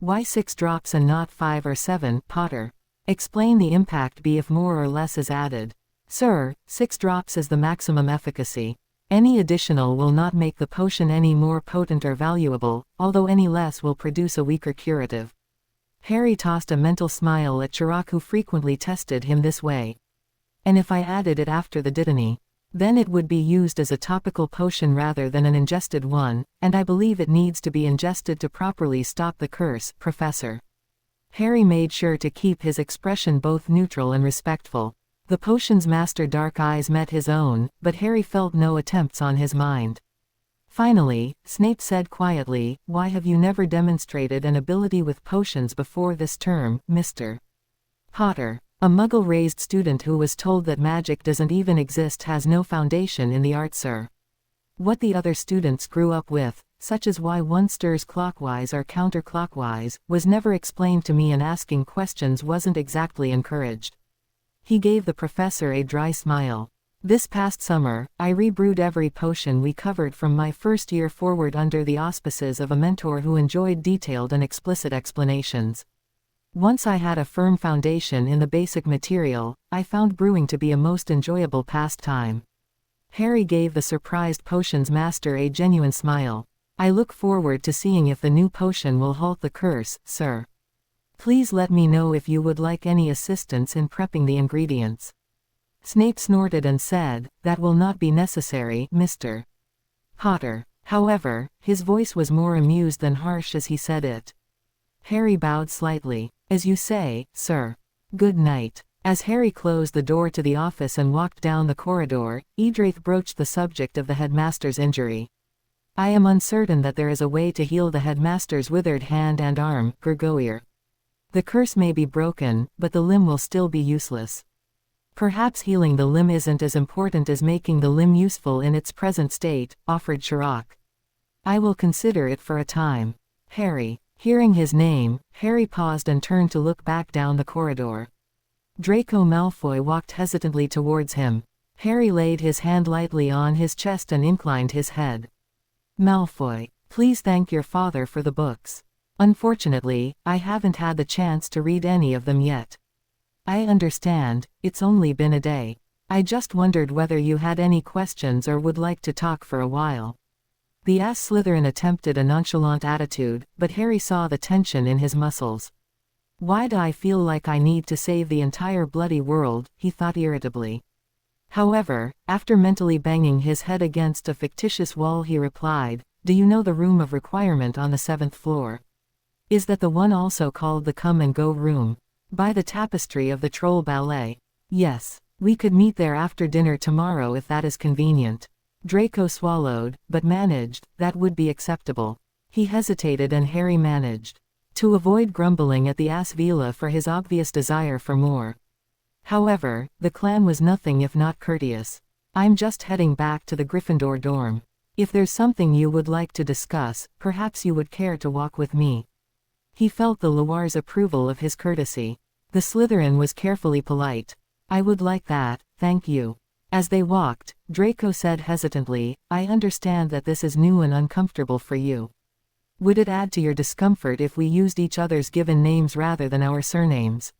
Why 6 drops and not 5 or 7, Potter? Explain the impact be if more or less is added. Sir, 6 drops is the maximum efficacy. Any additional will not make the potion any more potent or valuable, although any less will produce a weaker curative. Harry tossed a mental smile at Chirac, who frequently tested him this way. And if I added it after the dittany? Then it would be used as a topical potion rather than an ingested one, and I believe it needs to be ingested to properly stop the curse, Professor. Harry made sure to keep his expression both neutral and respectful. The potion's master dark eyes met his own, but Harry felt no attempts on his mind. Finally, Snape said quietly, Why have you never demonstrated an ability with potions before this term, Mr. Potter? A muggle-raised student who was told that magic doesn't even exist has no foundation in the art, sir. What the other students grew up with, such as why one stirs clockwise or counterclockwise, was never explained to me, and asking questions wasn't exactly encouraged. He gave the professor a dry smile. This past summer, I rebrewed every potion we covered from my first year forward under the auspices of a mentor who enjoyed detailed and explicit explanations. Once I had a firm foundation in the basic material, I found brewing to be a most enjoyable pastime. Harry gave the surprised potions master a genuine smile. I look forward to seeing if the new potion will halt the curse, sir. Please let me know if you would like any assistance in prepping the ingredients. Snape snorted and said, That will not be necessary, Mr. Potter. However, his voice was more amused than harsh as he said it. Harry bowed slightly. As you say, sir. Good night. As Harry closed the door to the office and walked down the corridor, Edraith broached the subject of the headmaster's injury. I am uncertain that there is a way to heal the headmaster's withered hand and arm, Gurgoyer. The curse may be broken, but the limb will still be useless. Perhaps healing the limb isn't as important as making the limb useful in its present state, offered Chirac. I will consider it for a time. Harry. Hearing his name, Harry paused and turned to look back down the corridor. Draco Malfoy walked hesitantly towards him. Harry laid his hand lightly on his chest and inclined his head. Malfoy, please thank your father for the books. Unfortunately, I haven't had the chance to read any of them yet. I understand, it's only been a day. I just wondered whether you had any questions or would like to talk for a while. The ass Slytherin attempted a nonchalant attitude, but Harry saw the tension in his muscles. Why do I feel like I need to save the entire bloody world, he thought irritably. However, after mentally banging his head against a fictitious wall he replied, do you know the room of requirement on the 7th floor? Is that the one also called the come and go room? By the tapestry of the troll ballet. Yes. We could meet there after dinner tomorrow if that is convenient. Draco swallowed, but managed, that would be acceptable. He hesitated and Harry managed to avoid grumbling at the ass Vila for his obvious desire for more. However, the clan was nothing if not courteous. I'm just heading back to the Gryffindor dorm. If there's something you would like to discuss, perhaps you would care to walk with me. He felt the Loire's approval of his courtesy. The Slytherin was carefully polite. I would like that, thank you. As they walked, Draco said hesitantly, I understand that this is new and uncomfortable for you. Would it add to your discomfort if we used each other's given names rather than our surnames?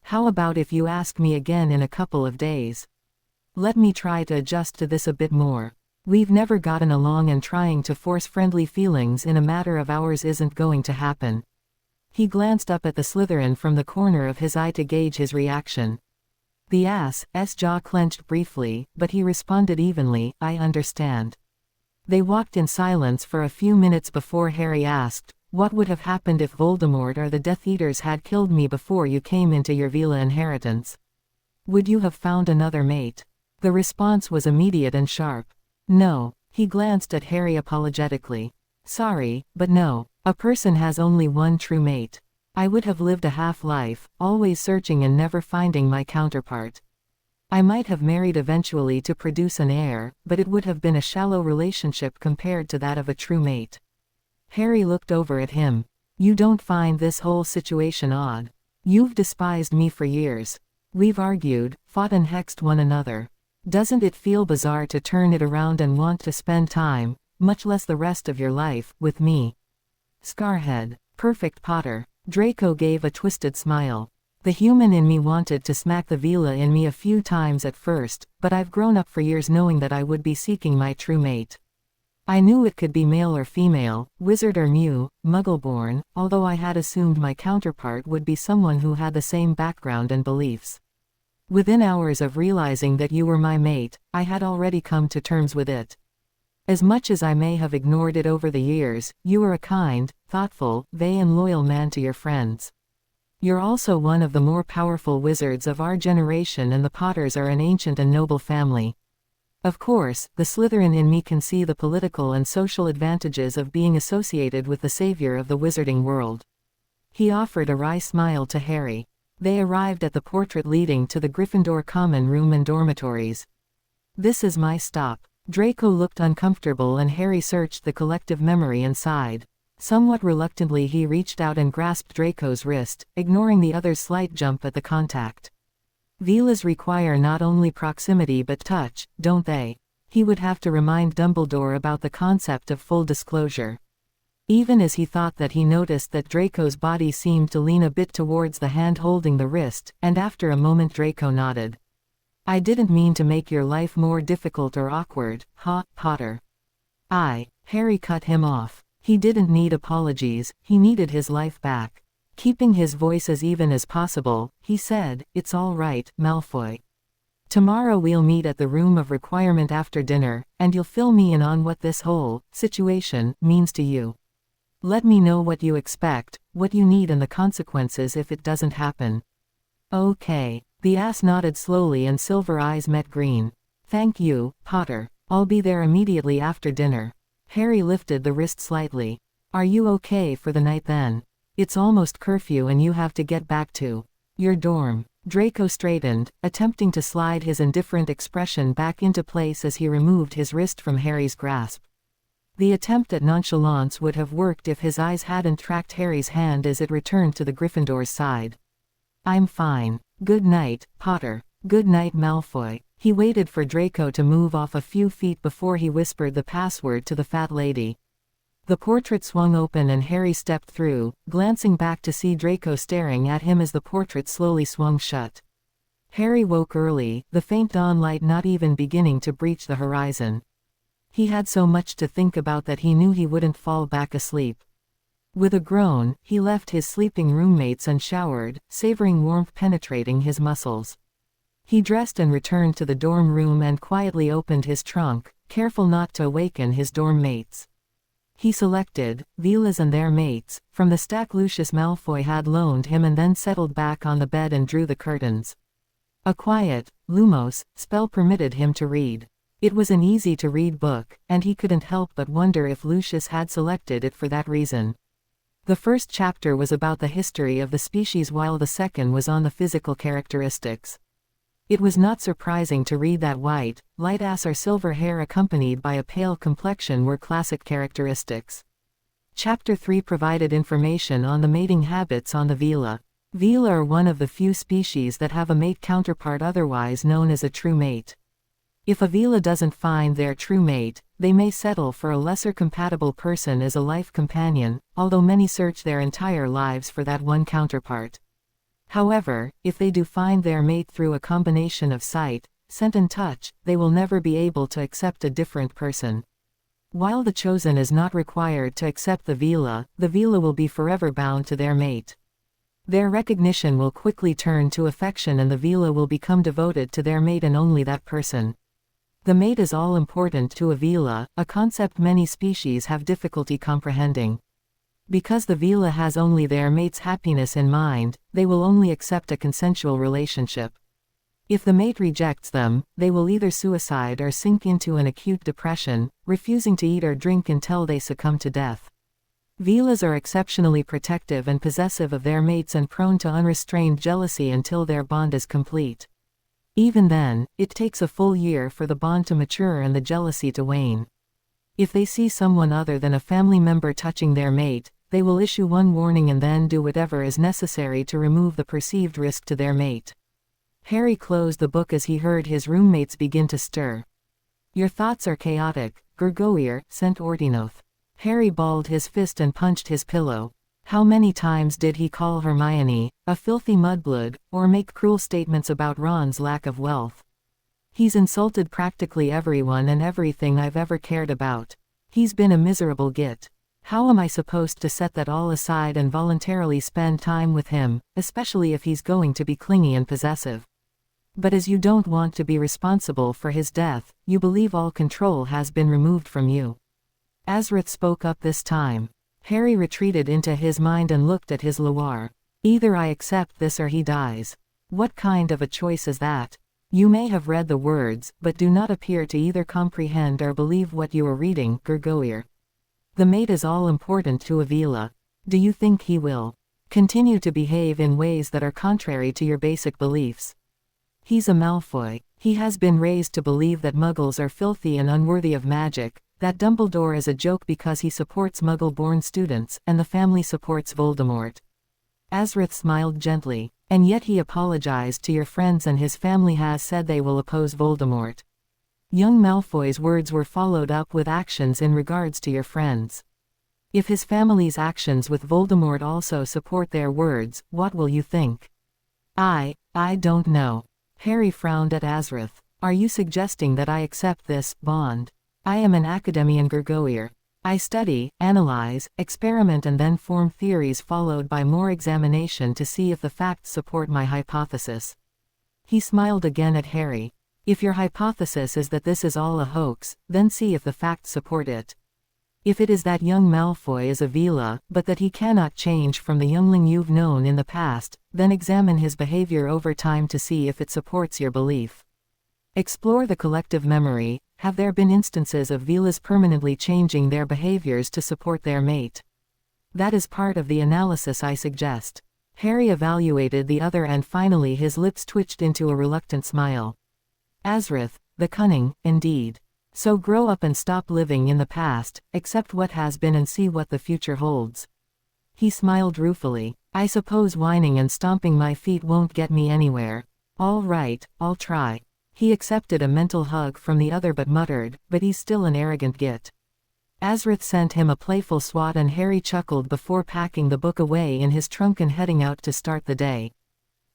How about if you ask me again in a couple of days? Let me try to adjust to this a bit more. We've never gotten along and trying to force friendly feelings in a matter of hours isn't going to happen. He glanced up at the Slytherin from the corner of his eye to gauge his reaction. The ass's jaw clenched briefly, but he responded evenly, I understand. They walked in silence for a few minutes before Harry asked, what would have happened if Voldemort or the Death Eaters had killed me before you came into your Vila inheritance? Would you have found another mate? The response was immediate and sharp. No. He glanced at Harry apologetically. Sorry, but no. A person has only one true mate. I would have lived a half-life, always searching and never finding my counterpart. I might have married eventually to produce an heir, but it would have been a shallow relationship compared to that of a true mate. Harry looked over at him. You don't find this whole situation odd? You've despised me for years. We've argued, fought and hexed one another. Doesn't it feel bizarre to turn it around and want to spend time, much less the rest of your life, with me? Scarhead. Perfect Potter. Draco gave a twisted smile. The human in me wanted to smack the Vila in me a few times at first, but I've grown up for years knowing that I would be seeking my true mate. I knew it could be male or female, wizard or Mew, Muggle-born, although I had assumed my counterpart would be someone who had the same background and beliefs. Within hours of realizing that you were my mate, I had already come to terms with it. As much as I may have ignored it over the years, you are a kind, thoughtful, and loyal man to your friends. You're also one of the more powerful wizards of our generation and the Potters are an ancient and noble family. Of course, the Slytherin in me can see the political and social advantages of being associated with the savior of the wizarding world. He offered a wry smile to Harry. They arrived at the portrait leading to the Gryffindor common room and dormitories. This is my stop. Draco looked uncomfortable and Harry searched the collective memory and sighed. Somewhat reluctantly he reached out and grasped Draco's wrist, ignoring the other's slight jump at the contact. Vilas require not only proximity but touch, don't they? He would have to remind Dumbledore about the concept of full disclosure. Even as he thought that he noticed that Draco's body seemed to lean a bit towards the hand holding the wrist, and after a moment Draco nodded. I didn't mean to make your life more difficult or awkward, Potter. Harry cut him off. He didn't need apologies, he needed his life back. Keeping his voice as even as possible, he said, it's all right, Malfoy. Tomorrow we'll meet at the room of requirement after dinner, and you'll fill me in on what this whole situation means to you. Let me know what you expect, what you need and the consequences if it doesn't happen. Okay. The ass nodded slowly and Silver eyes met green. Thank you, Potter. I'll be there immediately after dinner. Harry lifted the wrist slightly. Are you okay for the night then? It's almost curfew and you have to get back to your dorm. Draco straightened, attempting to slide his indifferent expression back into place as he removed his wrist from Harry's grasp. The attempt at nonchalance would have worked if his eyes hadn't tracked Harry's hand as it returned to the Gryffindor's side. I'm fine. Good night, Potter. Good night, Malfoy. He waited for Draco to move off a few feet before he whispered the password to the fat lady. The portrait swung open and Harry stepped through, glancing back to see Draco staring at him as the portrait slowly swung shut. Harry woke early, the faint dawn light not even beginning to breach the horizon. He had so much to think about that he knew he wouldn't fall back asleep. With a groan, he left his sleeping roommates and showered, savoring warmth penetrating his muscles. He dressed and returned to the dorm room and quietly opened his trunk, careful not to awaken his dorm mates. He selected Velas and their mates from the stack Lucius Malfoy had loaned him and then settled back on the bed and drew the curtains. A quiet, Lumos, spell permitted him to read. It was an easy-to-read book, and he couldn't help but wonder if Lucius had selected it for that reason. The first chapter was about the history of the species while the second was on the physical characteristics. It was not surprising to read that white, light-ass or silver hair accompanied by a pale complexion were classic characteristics. Chapter 3 provided information on the mating habits on the Vela. Vela are one of the few species that have a mate counterpart otherwise known as a true mate. If a Vela doesn't find their true mate, they may settle for a lesser compatible person as a life companion, although many search their entire lives for that one counterpart. However, if they do find their mate through a combination of sight, scent and touch, they will never be able to accept a different person. While the chosen is not required to accept the Vela will be forever bound to their mate. Their recognition will quickly turn to affection and the Vela will become devoted to their mate and only that person. The mate is all important to a Vela, a concept many species have difficulty comprehending. Because the Vela has only their mate's happiness in mind, they will only accept a consensual relationship. If the mate rejects them, they will either suicide or sink into an acute depression, refusing to eat or drink until they succumb to death. Velas are exceptionally protective and possessive of their mates and prone to unrestrained jealousy until their bond is complete. Even then, it takes a full year for the bond to mature and the jealousy to wane. If they see someone other than a family member touching their mate, they will issue one warning and then do whatever is necessary to remove the perceived risk to their mate. Harry closed the book as he heard his roommates begin to stir. "Your thoughts are chaotic, Gurgoir," sent Ordinoth. Harry balled his fist and punched his pillow. How many times did he call Hermione a filthy mudblood, or make cruel statements about Ron's lack of wealth? He's insulted practically everyone and everything I've ever cared about. He's been a miserable git. How am I supposed to set that all aside and voluntarily spend time with him, especially if he's going to be clingy and possessive? But as you don't want to be responsible for his death, you believe all control has been removed from you. Azrith spoke up this time. Harry retreated into his mind and looked at his Loire. Either I accept this or he dies. What kind of a choice is that? You may have read the words, but do not appear to either comprehend or believe what you are reading, Gurgoir. The mate is all important to a Vela. Do you think he will continue to behave in ways that are contrary to your basic beliefs? He's a Malfoy. He has been raised to believe that Muggles are filthy and unworthy of magic, that Dumbledore is a joke because he supports Muggle-born students, and the family supports Voldemort. Azrith smiled gently. And yet he apologized to your friends and his family has said they will oppose Voldemort. Young Malfoy's words were followed up with actions in regards to your friends. If his family's actions with Voldemort also support their words, what will you think? I don't know. Harry frowned at Azrith. Are you suggesting that I accept this bond? I am an academician, Gurgoir. I study, analyze, experiment and then form theories followed by more examination to see if the facts support my hypothesis. He smiled again at Harry. If your hypothesis is that this is all a hoax, then see if the facts support it. If it is that young Malfoy is a Vela, but that he cannot change from the youngling you've known in the past, then examine his behavior over time to see if it supports your belief. Explore the collective memory. Have there been instances of Velas permanently changing their behaviors to support their mate? That is part of the analysis I suggest. Harry evaluated the other and finally his lips twitched into a reluctant smile. Azrith, the cunning, indeed. So grow up and stop living in the past, accept what has been and see what the future holds. He smiled ruefully. I suppose whining and stomping my feet won't get me anywhere. All right, I'll try. He accepted a mental hug from the other but muttered, but he's still an arrogant git. Azrith sent him a playful swat and Harry chuckled before packing the book away in his trunk and heading out to start the day.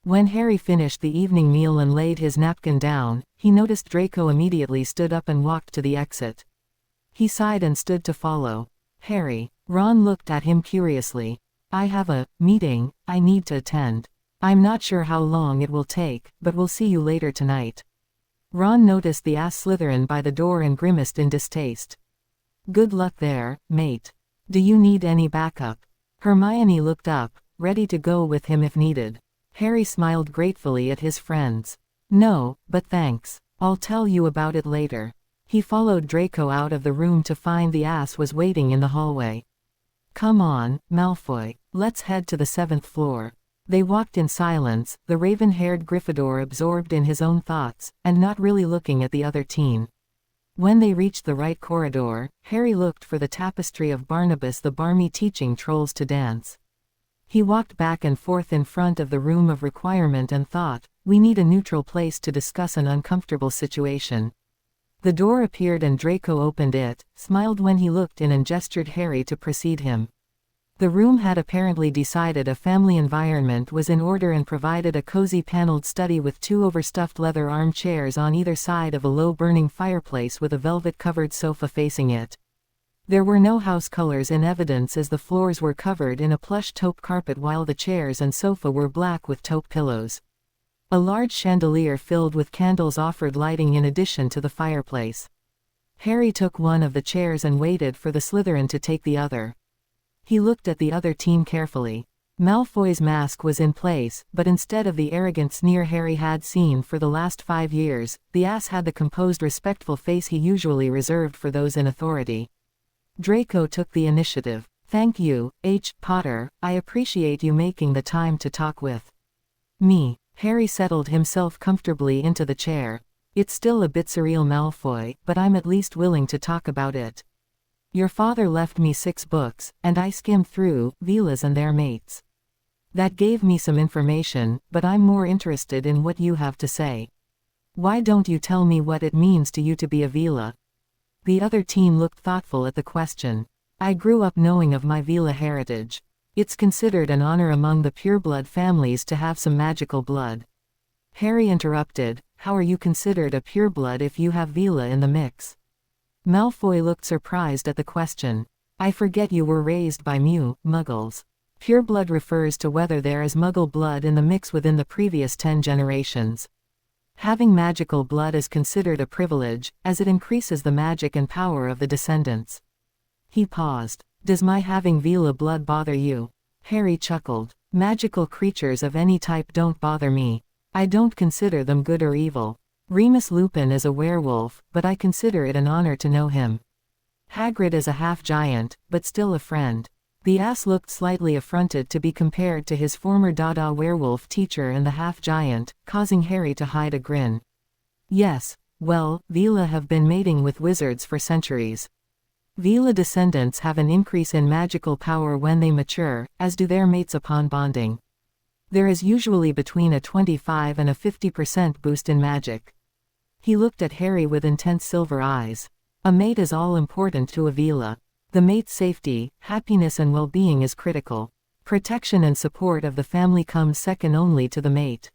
When Harry finished the evening meal and laid his napkin down, he noticed Draco immediately stood up and walked to the exit. He sighed and stood to follow. Harry. Ron looked at him curiously. I have a meeting I need to attend. I'm not sure how long it will take, but we'll see you later tonight. Ron noticed the ass Slytherin by the door and grimaced in distaste. Good luck there, mate. Do you need any backup? Hermione looked up, ready to go with him if needed. Harry smiled gratefully at his friends. No, but thanks. I'll tell you about it later. He followed Draco out of the room to find the ass was waiting in the hallway. Come on, Malfoy, let's head to the 7th floor. They walked in silence, the raven-haired Gryffindor absorbed in his own thoughts, and not really looking at the other teen. When they reached the right corridor, Harry looked for the tapestry of Barnabas the Barmy teaching trolls to dance. He walked back and forth in front of the room of requirement and thought, we need a neutral place to discuss an uncomfortable situation. The door appeared and Draco opened it, smiled when he looked in and gestured Harry to precede him. The room had apparently decided a family environment was in order and provided a cozy paneled study with 2 overstuffed leather armchairs on either side of a low burning fireplace with a velvet-covered sofa facing it. There were no house colors in evidence as the floors were covered in a plush taupe carpet while the chairs and sofa were black with taupe pillows. A large chandelier filled with candles offered lighting in addition to the fireplace. Harry took one of the chairs and waited for the Slytherin to take the other. He looked at the other team carefully. Malfoy's mask was in place, but instead of the arrogant sneer Harry had seen for the last 5 years, the ass had the composed respectful face he usually reserved for those in authority. Draco took the initiative. Thank you, Potter, I appreciate you making the time to talk with me. Harry settled himself comfortably into the chair. It's still a bit surreal, Malfoy, but I'm at least willing to talk about it. Your father left me 6 books, and I skimmed through Veelas and their mates. That gave me some information, but I'm more interested in what you have to say. Why don't you tell me what it means to you to be a Veela? The other teen looked thoughtful at the question. I grew up knowing of my Veela heritage. It's considered an honor among the pureblood families to have some magical blood. Harry interrupted, how are you considered a pureblood if you have Veela in the mix? Malfoy looked surprised at the question. I forget you were raised by muggles. Pureblood refers to whether there is muggle blood in the mix within the previous 10 generations. Having magical blood is considered a privilege, as it increases the magic and power of the descendants. He paused. Does my having Veela blood bother you? Harry chuckled. Magical creatures of any type don't bother me. I don't consider them good or evil. Remus Lupin is a werewolf, but I consider it an honor to know him. Hagrid is a half-giant, but still a friend. The ass looked slightly affronted to be compared to his former Dada werewolf teacher and the half-giant, causing Harry to hide a grin. Yes, well, Veela have been mating with wizards for centuries. Veela descendants have an increase in magical power when they mature, as do their mates upon bonding. There is usually between a 25 and a 50% boost in magic. He looked at Harry with intense silver eyes. A mate is all important to a Veela. The mate's safety, happiness and well-being is critical. Protection and support of the family comes second only to the mate.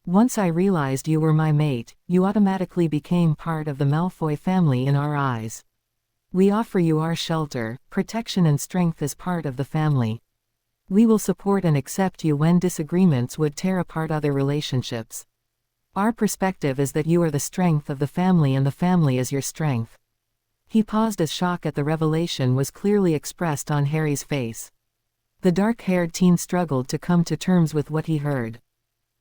Once I realized you were my mate, you automatically became part of the Malfoy family in our eyes. We offer you our shelter, protection and strength as part of the family. We will support and accept you when disagreements would tear apart other relationships. Our perspective is that you are the strength of the family and the family is your strength. He paused as shock at the revelation was clearly expressed on Harry's face. The dark-haired teen struggled to come to terms with what he heard.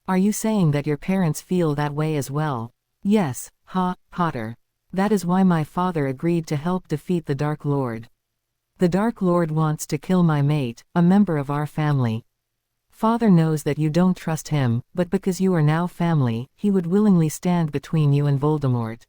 Are you saying that your parents feel that way as well? Yes, Potter. That is why my father agreed to help defeat the Dark Lord. The Dark Lord wants to kill my mate, a member of our family. Father knows that you don't trust him, but because you are now family, he would willingly stand between you and Voldemort.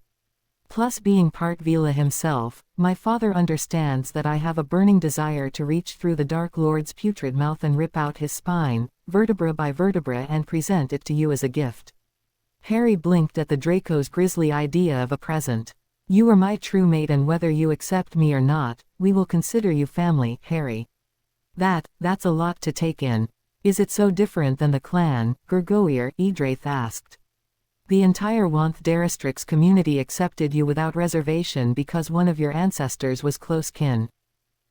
Plus being part Veela himself, my father understands that I have a burning desire to reach through the Dark Lord's putrid mouth and rip out his spine, vertebra by vertebra and present it to you as a gift. Harry blinked at the Draco's grisly idea of a present. You are my true mate and whether you accept me or not, we will consider you family, Harry. That's a lot to take in. Is it so different than the clan, Gurgoir? Edraith asked. The entire Wanth-Darastrix community accepted you without reservation because one of your ancestors was close kin.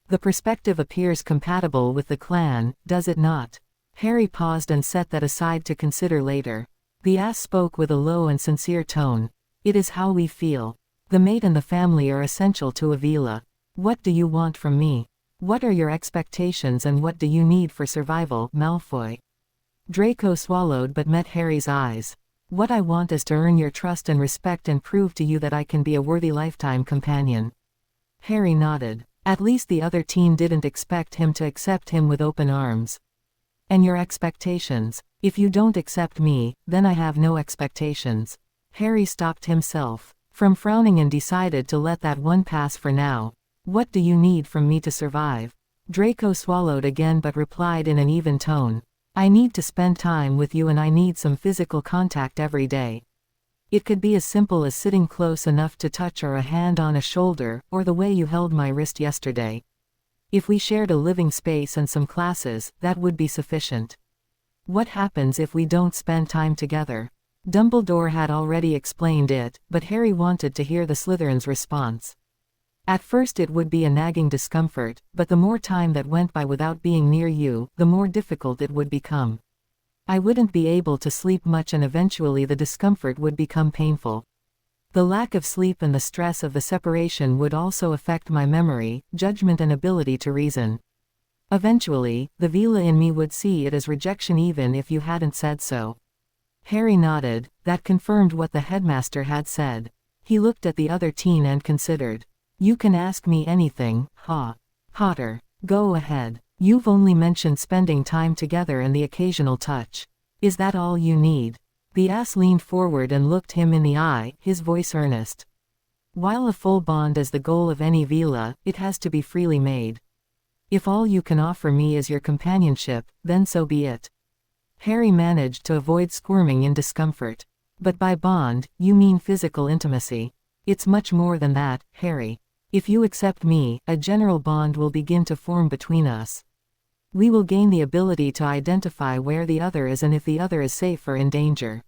The perspective appears compatible with the clan, does it not? Harry paused and set that aside to consider later. The ass spoke with a low and sincere tone. It is how we feel. The mate and the family are essential to a villa. What do you want from me? What are your expectations and what do you need for survival, Malfoy? Draco swallowed but met Harry's eyes. What I want is to earn your trust and respect and prove to you that I can be a worthy lifetime companion. Harry nodded. At least the other teen didn't expect him to accept him with open arms. And your expectations? If you don't accept me, then I have no expectations. Harry stopped himself from frowning and decided to let that one pass for now. What do you need from me to survive? Draco swallowed again but replied in an even tone. I need to spend time with you and I need some physical contact every day. It could be as simple as sitting close enough to touch or a hand on a shoulder, or the way you held my wrist yesterday. If we shared a living space and some classes, that would be sufficient. What happens if we don't spend time together? Dumbledore had already explained it, but Harry wanted to hear the Slytherin's response. At first it would be a nagging discomfort, but the more time that went by without being near you, the more difficult it would become. I wouldn't be able to sleep much and eventually the discomfort would become painful. The lack of sleep and the stress of the separation would also affect my memory, judgment and ability to reason. Eventually, the Vila in me would see it as rejection even if you hadn't said so. Harry nodded. That confirmed what the headmaster had said. He looked at the other teen and considered. You can ask me anything, Potter. Go ahead. You've only mentioned spending time together and the occasional touch. Is that all you need? The ass leaned forward and looked him in the eye, his voice earnest. While a full bond is the goal of any villa, it has to be freely made. If all you can offer me is your companionship, then so be it. Harry managed to avoid squirming in discomfort. But by bond, you mean physical intimacy. It's much more than that, Harry. If you accept me, a general bond will begin to form between us. We will gain the ability to identify where the other is and if the other is safe or in danger.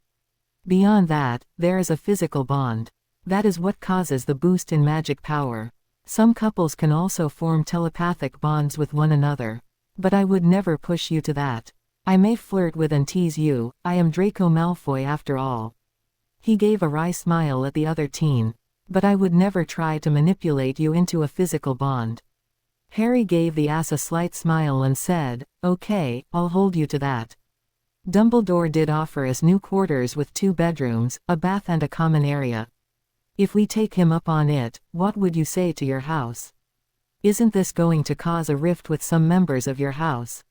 Beyond that, there is a physical bond. That is what causes the boost in magic power. Some couples can also form telepathic bonds with one another. But I would never push you to that. I may flirt with and tease you, I am Draco Malfoy after all. He gave a wry smile at the other teen. But I would never try to manipulate you into a physical bond. Harry gave the ass a slight smile and said, okay, I'll hold you to that. Dumbledore did offer us new quarters with 2 bedrooms, a bath and a common area. If we take him up on it, what would you say to your house? Isn't this going to cause a rift with some members of your house?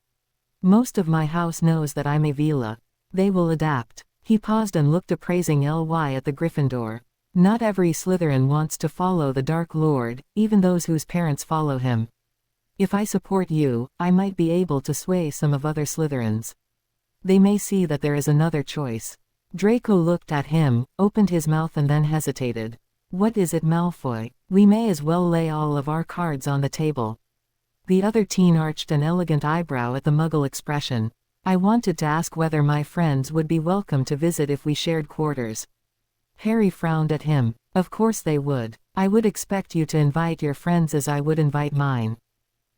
Most of my house knows that I'm a Vila. They will adapt. He paused and looked appraising Ly at the Gryffindor. Not every Slytherin wants to follow the Dark Lord, even those whose parents follow him. If I support you, I might be able to sway some of other Slytherins. They may see that there is another choice. Draco looked at him, opened his mouth and then hesitated. What is it, Malfoy? We may as well lay all of our cards on the table. The other teen arched an elegant eyebrow at the Muggle expression. I wanted to ask whether my friends would be welcome to visit if we shared quarters. Harry frowned at him. Of course they would. I would expect you to invite your friends as I would invite mine.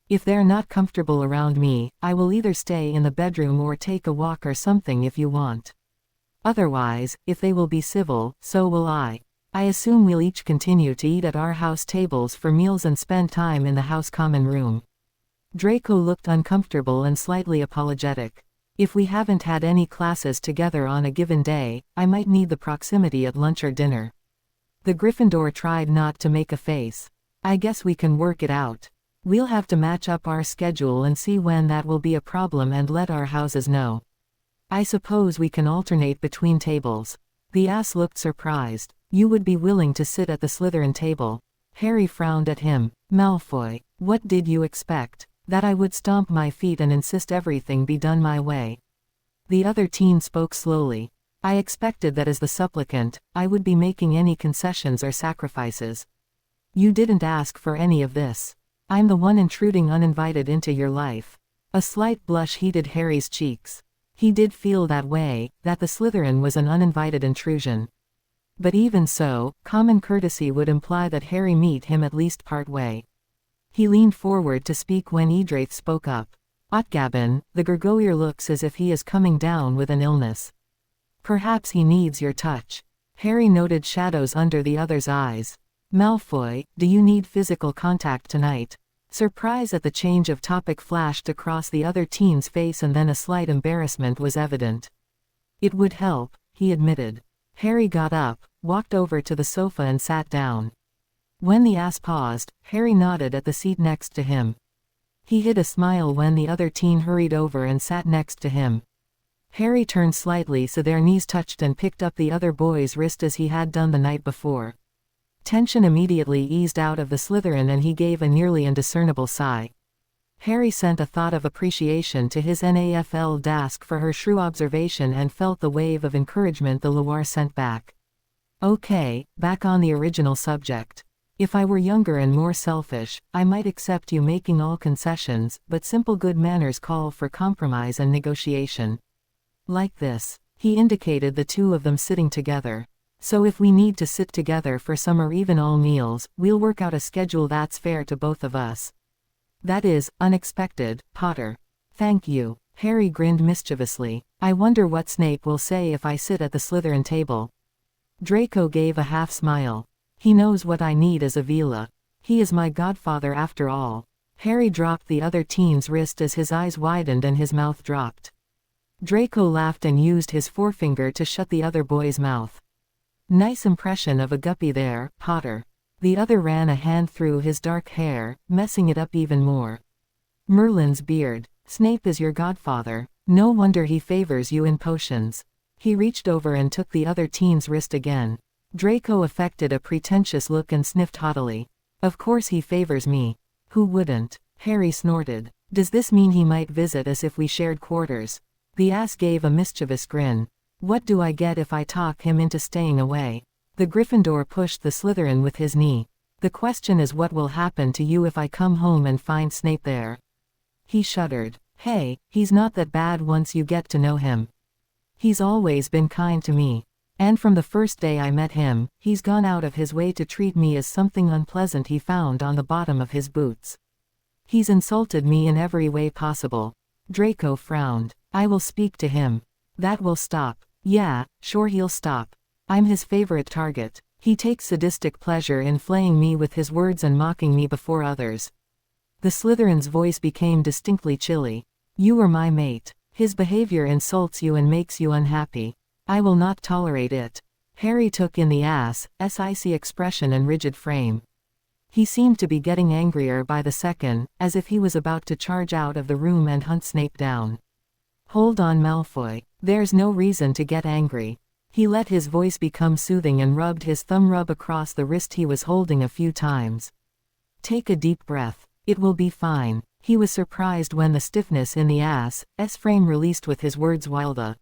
If they're not comfortable around me, I will either stay in the bedroom or take a walk or something if you want. Otherwise, if they will be civil, so will I. I assume we'll each continue to eat at our house tables for meals and spend time in the house common room. Draco looked uncomfortable and slightly apologetic. If we haven't had any classes together on a given day, I might need the proximity at lunch or dinner. The Gryffindor tried not to make a face. I guess we can work it out. We'll have to match up our schedule and see when that will be a problem and let our houses know. I suppose we can alternate between tables. The ass looked surprised. You would be willing to sit at the Slytherin table? Harry frowned at him. Malfoy, what did you expect? That I would stomp my feet and insist everything be done my way? The other teen spoke slowly. I expected that as the supplicant, I would be making any concessions or sacrifices. You didn't ask for any of this. I'm the one intruding uninvited into your life. A slight blush heated Harry's cheeks. He did feel that way, that the Slytherin was an uninvited intrusion. But even so, common courtesy would imply that Harry meet him at least part way. He leaned forward to speak when Edraith spoke up. Otgabin, the Gurgoyer looks as if he is coming down with an illness. Perhaps he needs your touch. Harry noted shadows under the other's eyes. Malfoy, do you need physical contact tonight? Surprise at the change of topic flashed across the other teen's face, and then a slight embarrassment was evident. It would help, he admitted. Harry got up, walked over to the sofa and sat down. When the ass paused, Harry nodded at the seat next to him. He hid a smile when the other teen hurried over and sat next to him. Harry turned slightly so their knees touched and picked up the other boy's wrist as he had done the night before. Tension immediately eased out of the Slytherin and he gave a nearly indiscernible sigh. Harry sent a thought of appreciation to his Nafl Dask for her shrew observation and felt the wave of encouragement the Loire sent back. Okay, back on the original subject. If I were younger and more selfish, I might accept you making all concessions, but simple good manners call for compromise and negotiation. Like this. He indicated the two of them sitting together. So if we need to sit together for some or even all meals, we'll work out a schedule that's fair to both of us. That is, unexpected, Potter. Thank you. Harry grinned mischievously. I wonder what Snape will say if I sit at the Slytherin table. Draco gave a half smile. He knows what I need as a Vila. He is my godfather after all. Harry dropped the other teen's wrist as his eyes widened and his mouth dropped. Draco laughed and used his forefinger to shut the other boy's mouth. Nice impression of a guppy there, Potter. The other ran a hand through his dark hair, messing it up even more. Merlin's beard. Snape is your godfather. No wonder he favors you in potions. He reached over and took the other teen's wrist again. Draco affected a pretentious look and sniffed haughtily. Of course he favors me. Who wouldn't? Harry snorted. Does this mean he might visit us if we shared quarters? The ass gave a mischievous grin. What do I get if I talk him into staying away? The Gryffindor pushed the Slytherin with his knee. The question is what will happen to you if I come home and find Snape there? He shuddered. Hey, he's not that bad once you get to know him. He's always been kind to me. And from the first day I met him, he's gone out of his way to treat me as something unpleasant he found on the bottom of his boots. He's insulted me in every way possible. Draco frowned. I will speak to him. That will stop. Yeah, sure he'll stop. I'm his favorite target. He takes sadistic pleasure in flaying me with his words and mocking me before others. The Slytherin's voice became distinctly chilly. You are my mate. His behavior insults you and makes you unhappy. I will not tolerate it. Harry took in the ass's icy expression and rigid frame. He seemed to be getting angrier by the second, as if he was about to charge out of the room and hunt Snape down. Hold on, Malfoy. There's no reason to get angry. He let his voice become soothing and rubbed his thumb across the wrist he was holding a few times. Take a deep breath. It will be fine. He was surprised when the stiffness in the ass's frame released with his words while the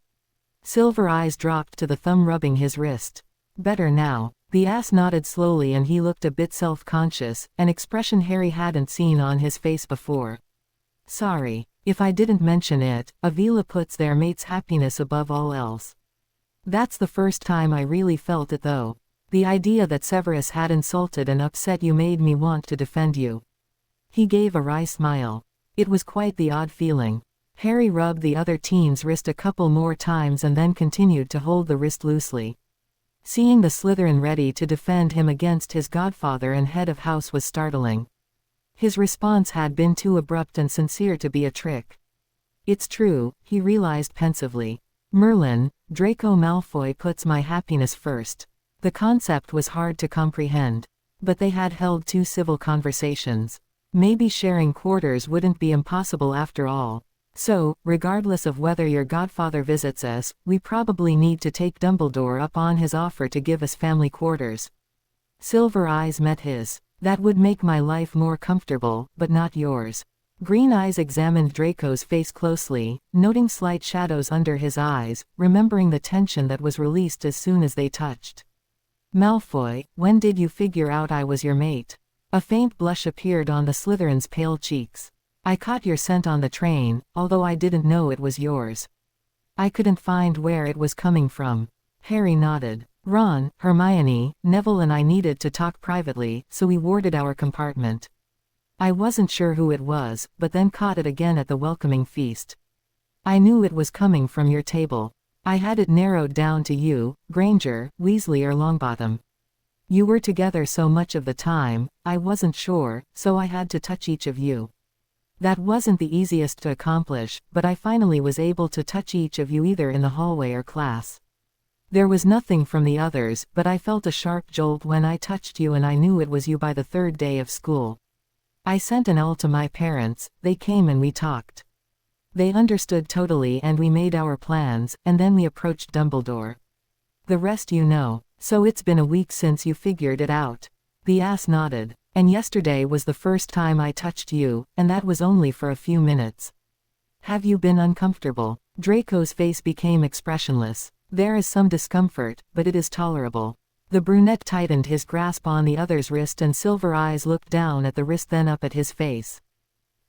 silver eyes dropped to the thumb rubbing his wrist. Better now. The ass nodded slowly and he looked a bit self-conscious, an expression Harry hadn't seen on his face before. Sorry. If I didn't mention it, Avila puts their mate's happiness above all else. That's the first time I really felt it though. The idea that Severus had insulted and upset you made me want to defend you. He gave a wry smile. It was quite the odd feeling. Harry rubbed the other teen's wrist a couple more times and then continued to hold the wrist loosely. Seeing the Slytherin ready to defend him against his godfather and head of house was startling. His response had been too abrupt and sincere to be a trick. It's true, he realized pensively. Merlin, Draco Malfoy puts my happiness first. The concept was hard to comprehend. But they had held 2 civil conversations. Maybe sharing quarters wouldn't be impossible after all. So, regardless of whether your godfather visits us, we probably need to take Dumbledore up on his offer to give us family quarters. Silver eyes met his. That would make my life more comfortable, but not yours. Green eyes examined Draco's face closely, noting slight shadows under his eyes, remembering the tension that was released as soon as they touched. Malfoy, when did you figure out I was your mate? A faint blush appeared on the Slytherin's pale cheeks. I caught your scent on the train, although I didn't know it was yours. I couldn't find where it was coming from. Harry nodded. Ron, Hermione, Neville and I needed to talk privately, so we warded our compartment. I wasn't sure who it was, but then caught it again at the welcoming feast. I knew it was coming from your table. I had it narrowed down to you, Granger, Weasley or Longbottom. You were together so much of the time, I wasn't sure, so I had to touch each of you. That wasn't the easiest to accomplish, but I finally was able to touch each of you either in the hallway or class. There was nothing from the others, but I felt a sharp jolt when I touched you and I knew it was you by the third day of school. I sent an email to my parents, they came and we talked. They understood totally and we made our plans, and then we approached Dumbledore. The rest you know. So it's been a week since you figured it out. The ass nodded. And yesterday was the first time I touched you, and that was only for a few minutes. Have you been uncomfortable? Draco's face became expressionless. There is some discomfort, but it is tolerable. The brunette tightened his grasp on the other's wrist and Silver Eyes looked down at the wrist then up at his face.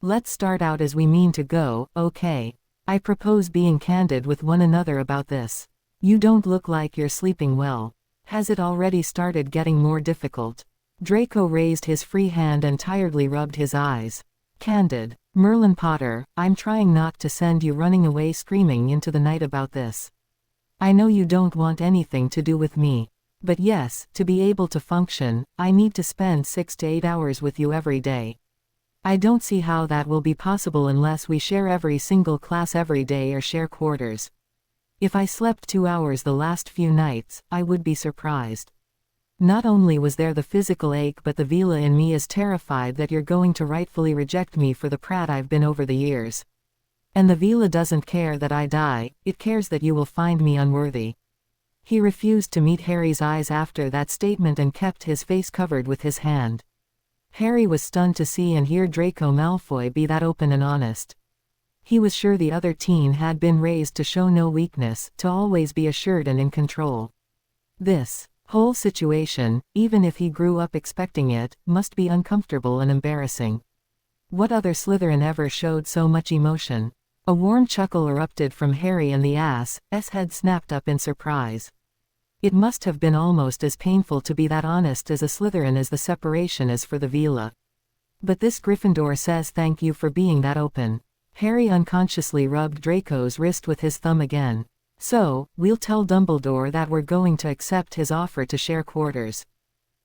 Let's start out as we mean to go, okay? I propose being candid with one another about this. You don't look like you're sleeping well. Has it already started getting more difficult? Draco raised his free hand and tiredly rubbed his eyes. Candid. Merlin Potter, I'm trying not to send you running away screaming into the night about this. I know you don't want anything to do with me. But yes, to be able to function, I need to spend 6 to 8 hours with you every day. I don't see how that will be possible unless we share every single class every day or share quarters. If I slept 2 hours the last few nights, I would be surprised. Not only was there the physical ache but the Vila in me is terrified that you're going to rightfully reject me for the prat I've been over the years. And the Vila doesn't care that I die, it cares that you will find me unworthy. He refused to meet Harry's eyes after that statement and kept his face covered with his hand. Harry was stunned to see and hear Draco Malfoy be that open and honest. He was sure the other teen had been raised to show no weakness, to always be assured and in control. This whole situation, even if he grew up expecting it, must be uncomfortable and embarrassing. What other Slytherin ever showed so much emotion? A warm chuckle erupted from Harry and the ass's head snapped up in surprise. It must have been almost as painful to be that honest as a Slytherin as the separation is for the Vila. But this Gryffindor says thank you for being that open. Harry unconsciously rubbed Draco's wrist with his thumb again. So, we'll tell Dumbledore that we're going to accept his offer to share quarters.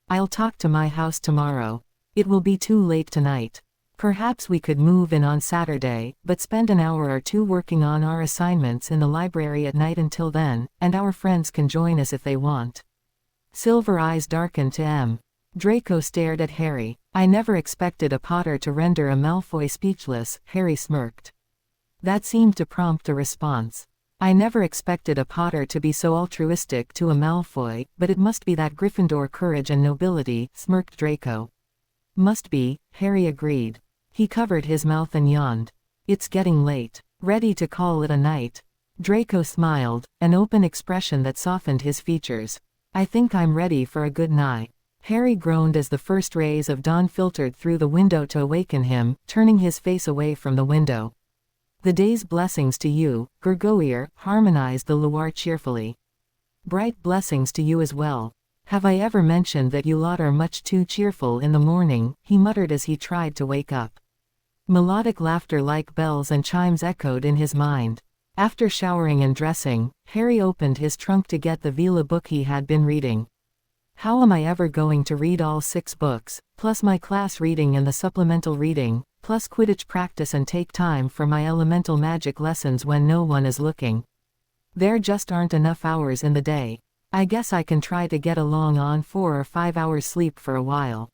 I'll talk to my house tomorrow. It will be too late tonight. Perhaps we could move in on Saturday, but spend an hour or two working on our assignments in the library at night until then, and our friends can join us if they want. Silver Eyes darkened to M. Draco stared at Harry. I never expected a Potter to render a Malfoy speechless, Harry smirked. That seemed to prompt a response. I never expected a Potter to be so altruistic to a Malfoy, but it must be that Gryffindor courage and nobility, smirked Draco. Must be, Harry agreed. He covered his mouth and yawned. It's getting late. Ready to call it a night? Draco smiled, an open expression that softened his features. I think I'm ready for a good night. Harry groaned as the first rays of dawn filtered through the window to awaken him, turning his face away from the window. The day's blessings to you, Gurgoyer, harmonized the Loire cheerfully. Bright blessings to you as well. Have I ever mentioned that you lot are much too cheerful in the morning, he muttered as he tried to wake up. Melodic laughter like bells and chimes echoed in his mind. After showering and dressing, Harry opened his trunk to get the Vila book he had been reading. How am I ever going to read all 6 books, plus my class reading and the supplemental reading, plus Quidditch practice and take time for my elemental magic lessons when no one is looking? There just aren't enough hours in the day. I guess I can try to get along on 4 or 5 hours sleep for a while.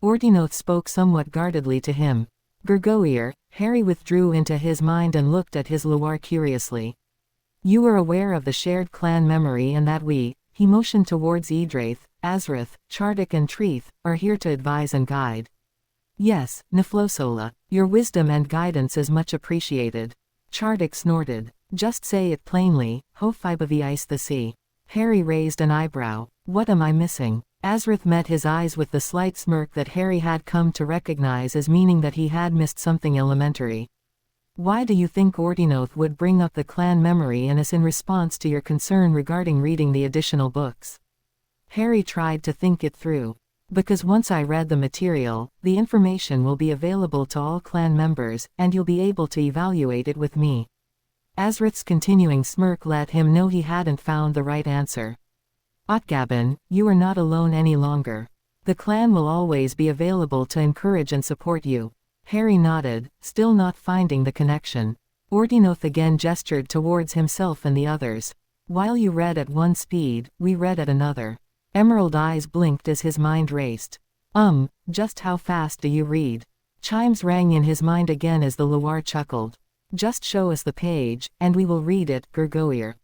Ordinoth spoke somewhat guardedly to him. Gurgoyer, Harry withdrew into his mind and looked at his Loire curiously. You are aware of the shared clan memory and that we, he motioned towards Edraith, Azrith, Chardic and Treeth, are here to advise and guide. Yes, Niflosola, your wisdom and guidance is much appreciated. Chardic snorted. Just say it plainly, ho fibavi ice the sea. Harry raised an eyebrow. What am I missing? Azrith met his eyes with the slight smirk that Harry had come to recognize as meaning that he had missed something elementary. Why do you think Ordinoth would bring up the clan memory in us in response to your concern regarding reading the additional books? Harry tried to think it through. Because once I read the material, the information will be available to all clan members, and you'll be able to evaluate it with me. Azrith's continuing smirk let him know he hadn't found the right answer. Otgabin, you are not alone any longer. The clan will always be available to encourage and support you. Harry nodded, still not finding the connection. Ordinoth again gestured towards himself and the others. While you read at one speed, we read at another. Emerald eyes blinked as his mind raced. Just how fast do you read? Chimes rang in his mind again as the Loire chuckled. Just show us the page, and we will read it, Gurgoir.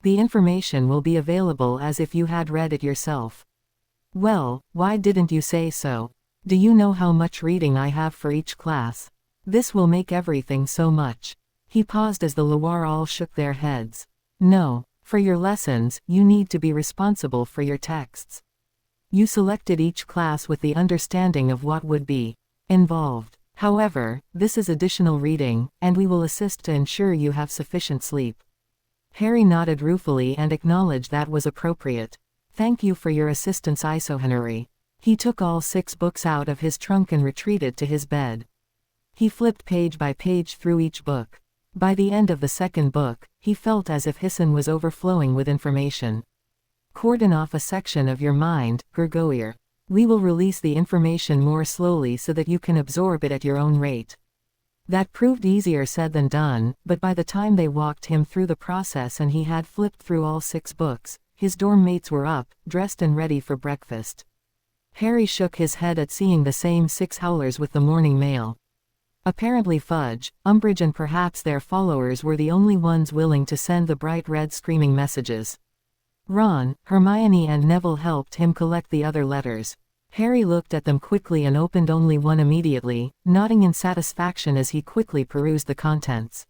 The information will be available as if you had read it yourself. Well, why didn't you say so? Do you know how much reading I have for each class? This will make everything so much. He paused as the Loire all shook their heads. No. For your lessons, you need to be responsible for your texts. You selected each class with the understanding of what would be involved. However, this is additional reading, and we will assist to ensure you have sufficient sleep. Harry nodded ruefully and acknowledged that was appropriate. Thank you for your assistance, Isohenry. He took all 6 books out of his trunk and retreated to his bed. He flipped page by page through each book. By the end of the second book, he felt as if Hisson was overflowing with information. Cordon off a section of your mind, Gurgoir. We will release the information more slowly so that you can absorb it at your own rate. That proved easier said than done, but by the time they walked him through the process and he had flipped through all 6 books, his dorm mates were up, dressed and ready for breakfast. Harry shook his head at seeing the same 6 howlers with the morning mail. Apparently Fudge, Umbridge and perhaps their followers were the only ones willing to send the bright red screaming messages. Ron, Hermione and Neville helped him collect the other letters. Harry looked at them quickly and opened only one immediately, nodding in satisfaction as he quickly perused the contents.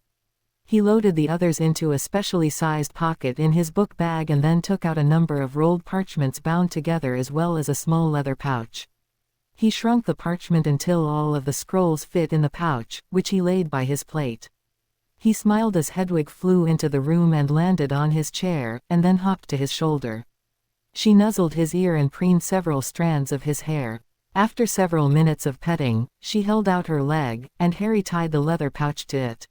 He loaded the others into a specially sized pocket in his book bag and then took out a number of rolled parchments bound together as well as a small leather pouch. He shrunk the parchment until all of the scrolls fit in the pouch, which he laid by his plate. He smiled as Hedwig flew into the room and landed on his chair, and then hopped to his shoulder. She nuzzled his ear and preened several strands of his hair. After several minutes of petting, she held out her leg, and Harry tied the leather pouch to it.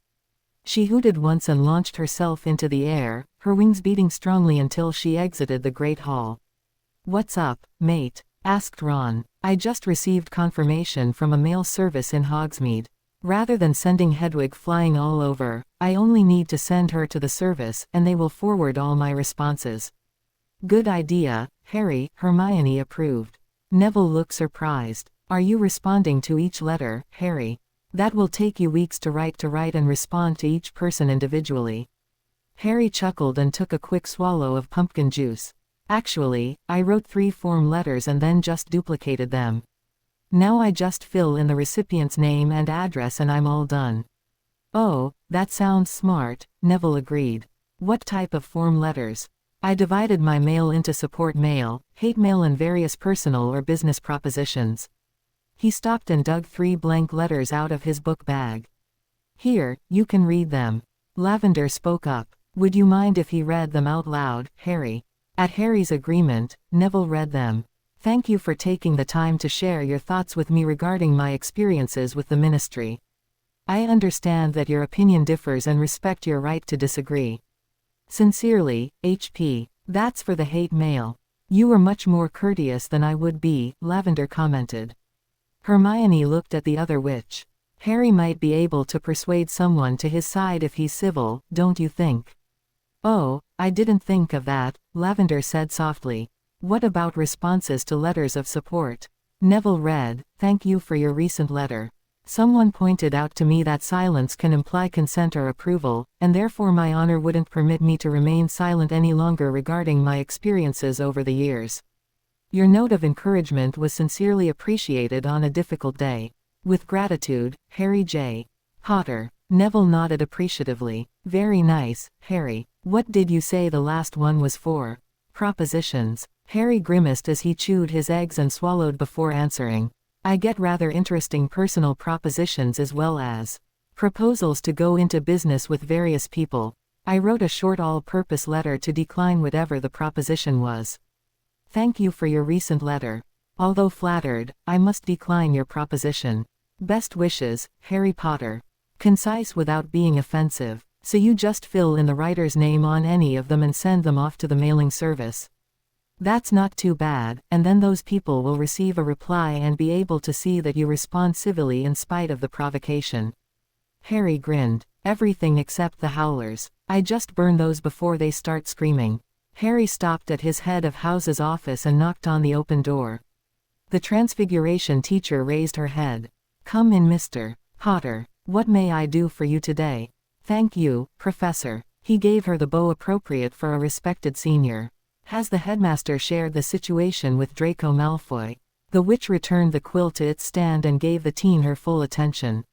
She hooted once and launched herself into the air, her wings beating strongly until she exited the Great Hall. "What's up, mate?" asked Ron. "I just received confirmation from a mail service in Hogsmeade. Rather than sending Hedwig flying all over, I only need to send her to the service, and they will forward all my responses." "Good idea, Harry," Hermione approved. Neville looked surprised. "Are you responding to each letter, Harry? That will take you weeks to write and respond to each person individually." Harry chuckled and took a quick swallow of pumpkin juice. "Actually, I wrote 3 form letters and then just duplicated them. Now I just fill in the recipient's name and address and I'm all done." "Oh, that sounds smart," Neville agreed. "What type of form letters?" "I divided my mail into support mail, hate mail and various personal or business propositions." He stopped and dug 3 blank letters out of his book bag. "Here, you can read them." Lavender spoke up. "Would you mind if he read them out loud, Harry?" At Harry's agreement, Neville read them. "Thank you for taking the time to share your thoughts with me regarding my experiences with the Ministry. I understand that your opinion differs and respect your right to disagree. Sincerely, H.P." "That's for the hate mail. You were much more courteous than I would be," Lavender commented. Hermione looked at the other witch. "Harry might be able to persuade someone to his side if he's civil, don't you think?" "Oh, I didn't think of that," Lavender said softly. "What about responses to letters of support?" Neville read, "Thank you for your recent letter. Someone pointed out to me that silence can imply consent or approval, and therefore my honor wouldn't permit me to remain silent any longer regarding my experiences over the years. Your note of encouragement was sincerely appreciated on a difficult day. With gratitude, Harry J. Potter." Neville nodded appreciatively. "Very nice, Harry. What did you say the last one was for?" "Propositions." Harry grimaced as he chewed his eggs and swallowed before answering. "I get rather interesting personal propositions as well as Proposals to go into business with various people. I wrote a short all-purpose letter to decline whatever the proposition was. Thank you for your recent letter. Although flattered, I must decline your proposition. Best wishes, Harry Potter. Concise without being offensive, so you just fill in the writer's name on any of them and send them off to the mailing service. That's not too bad, and then those people will receive a reply and be able to see that you respond civilly in spite of the provocation. Harry grinned. Everything except the howlers. I just burn those before they start screaming. Harry stopped at his head of house's office and knocked on the open door. The Transfiguration teacher raised her head. Come in, Mr. Potter. What may I do for you today? Thank you, Professor. He gave her the bow appropriate for a respected senior. Has the headmaster shared the situation with Draco Malfoy? The witch returned the quill to its stand and gave the teen her full attention.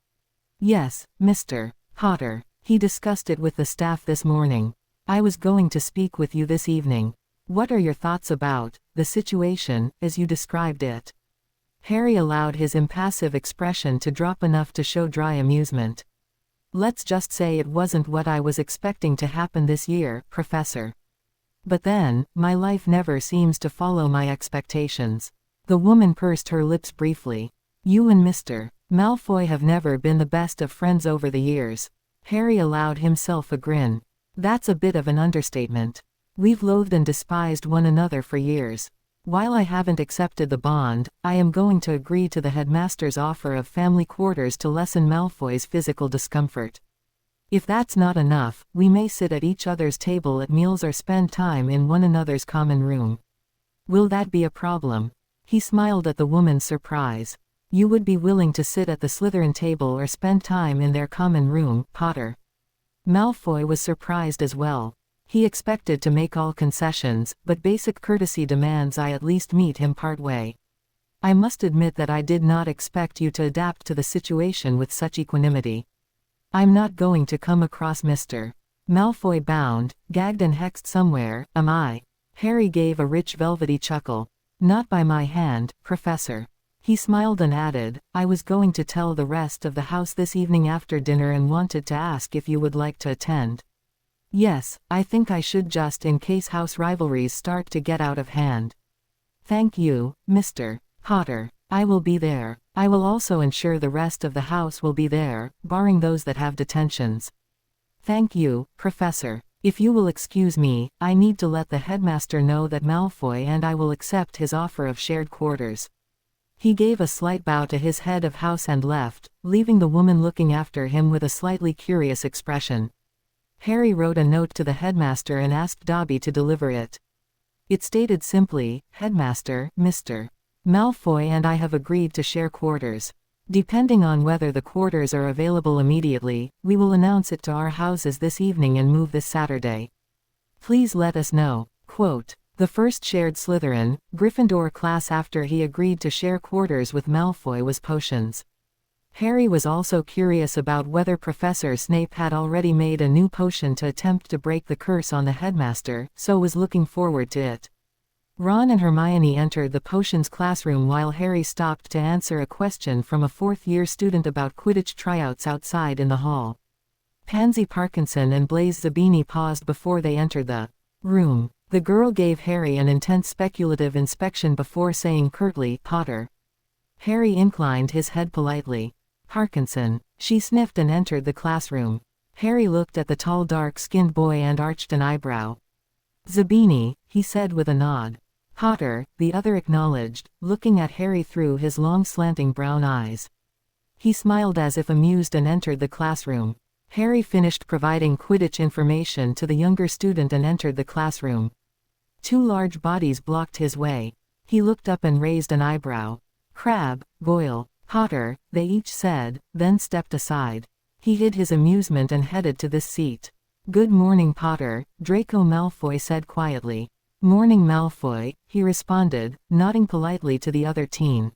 Yes, Mr. Potter. He discussed it with the staff this morning. I was going to speak with you this evening. What are your thoughts about the situation, as you described it? Harry allowed his impassive expression to drop enough to show dry amusement. Let's just say it wasn't what I was expecting to happen this year, Professor. But then, my life never seems to follow my expectations. The woman pursed her lips briefly. You and Mr. Malfoy have never been the best of friends over the years. Harry allowed himself a grin. That's a bit of an understatement. We've loathed and despised one another for years. While I haven't accepted the bond, I am going to agree to the headmaster's offer of family quarters to lessen Malfoy's physical discomfort. If that's not enough, we may sit at each other's table at meals or spend time in one another's common room. Will that be a problem? He smiled at the woman's surprise. You would be willing to sit at the Slytherin table or spend time in their common room, Potter? Malfoy was surprised as well. He expected to make all concessions, but basic courtesy demands I at least meet him partway. I must admit that I did not expect you to adapt to the situation with such equanimity. I'm not going to come across Mr. Malfoy bound, gagged and hexed somewhere, am I? Harry gave a rich velvety chuckle. Not by my hand, Professor. He smiled and added, I was going to tell the rest of the house this evening after dinner and wanted to ask if you would like to attend. Yes, I think I should just in case house rivalries start to get out of hand. Thank you, Mr. Potter. I will be there. I will also ensure the rest of the house will be there, barring those that have detentions. Thank you, Professor. If you will excuse me, I need to let the headmaster know that Malfoy and I will accept his offer of shared quarters. He gave a slight bow to his head of house and left, leaving the woman looking after him with a slightly curious expression. Harry wrote a note to the headmaster and asked Dobby to deliver it. It stated simply, Headmaster, Mr. Malfoy and I have agreed to share quarters. Depending on whether the quarters are available immediately, we will announce it to our houses this evening and move this Saturday. Please let us know. Quote, the first shared Slytherin, Gryffindor class after he agreed to share quarters with Malfoy was potions. Harry was also curious about whether Professor Snape had already made a new potion to attempt to break the curse on the headmaster, so was looking forward to it. Ron and Hermione entered the potions classroom while Harry stopped to answer a question from a fourth-year student about Quidditch tryouts outside in the hall. Pansy Parkinson and Blaise Zabini paused before they entered the room. The girl gave Harry an intense speculative inspection before saying curtly, Potter. Harry inclined his head politely. Parkinson. She sniffed and entered the classroom. Harry looked at the tall dark-skinned boy and arched an eyebrow. Zabini, he said with a nod. Potter, the other acknowledged, looking at Harry through his long slanting brown eyes. He smiled as if amused and entered the classroom. Harry finished providing Quidditch information to the younger student and entered the classroom. Two large bodies blocked his way. He looked up and raised an eyebrow. Crabbe, Goyle, Potter, they each said, then stepped aside. He hid his amusement and headed to this seat. Good morning, Potter, Draco Malfoy said quietly. Morning, Malfoy, he responded, nodding politely to the other teen.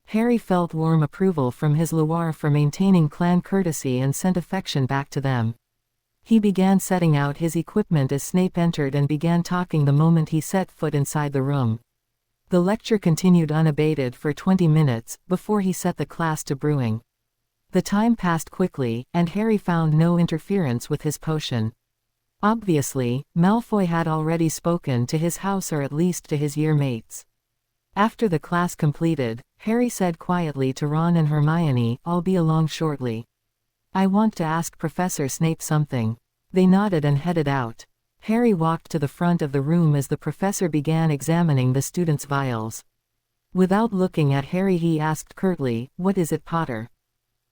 Harry felt warm approval from his Loire for maintaining clan courtesy and sent affection back to them. He began setting out his equipment as Snape entered and began talking the moment he set foot inside the room. The lecture continued unabated for 20 minutes, before he set the class to brewing. The time passed quickly, and Harry found no interference with his potion. Obviously, Malfoy had already spoken to his house, or at least to his year mates. After the class completed, Harry said quietly to Ron and Hermione, "I'll be along shortly. I want to ask Professor Snape something." They nodded and headed out. Harry walked to the front of the room as the professor began examining the students' vials. Without looking at Harry, he asked curtly, "What is it, Potter?"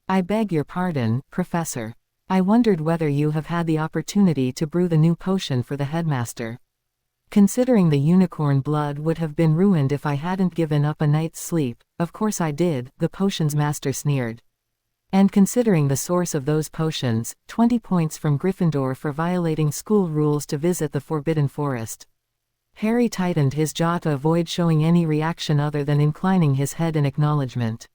"I beg your pardon, Professor. I wondered whether you have had the opportunity to brew the new potion for the headmaster. Considering the unicorn blood would have been ruined if I hadn't given up a night's sleep." "Of course I did," the potions master sneered. "And considering the source of those potions, 20 points from Gryffindor for violating school rules to visit the Forbidden Forest." Harry tightened his jaw to avoid showing any reaction other than inclining his head in acknowledgement.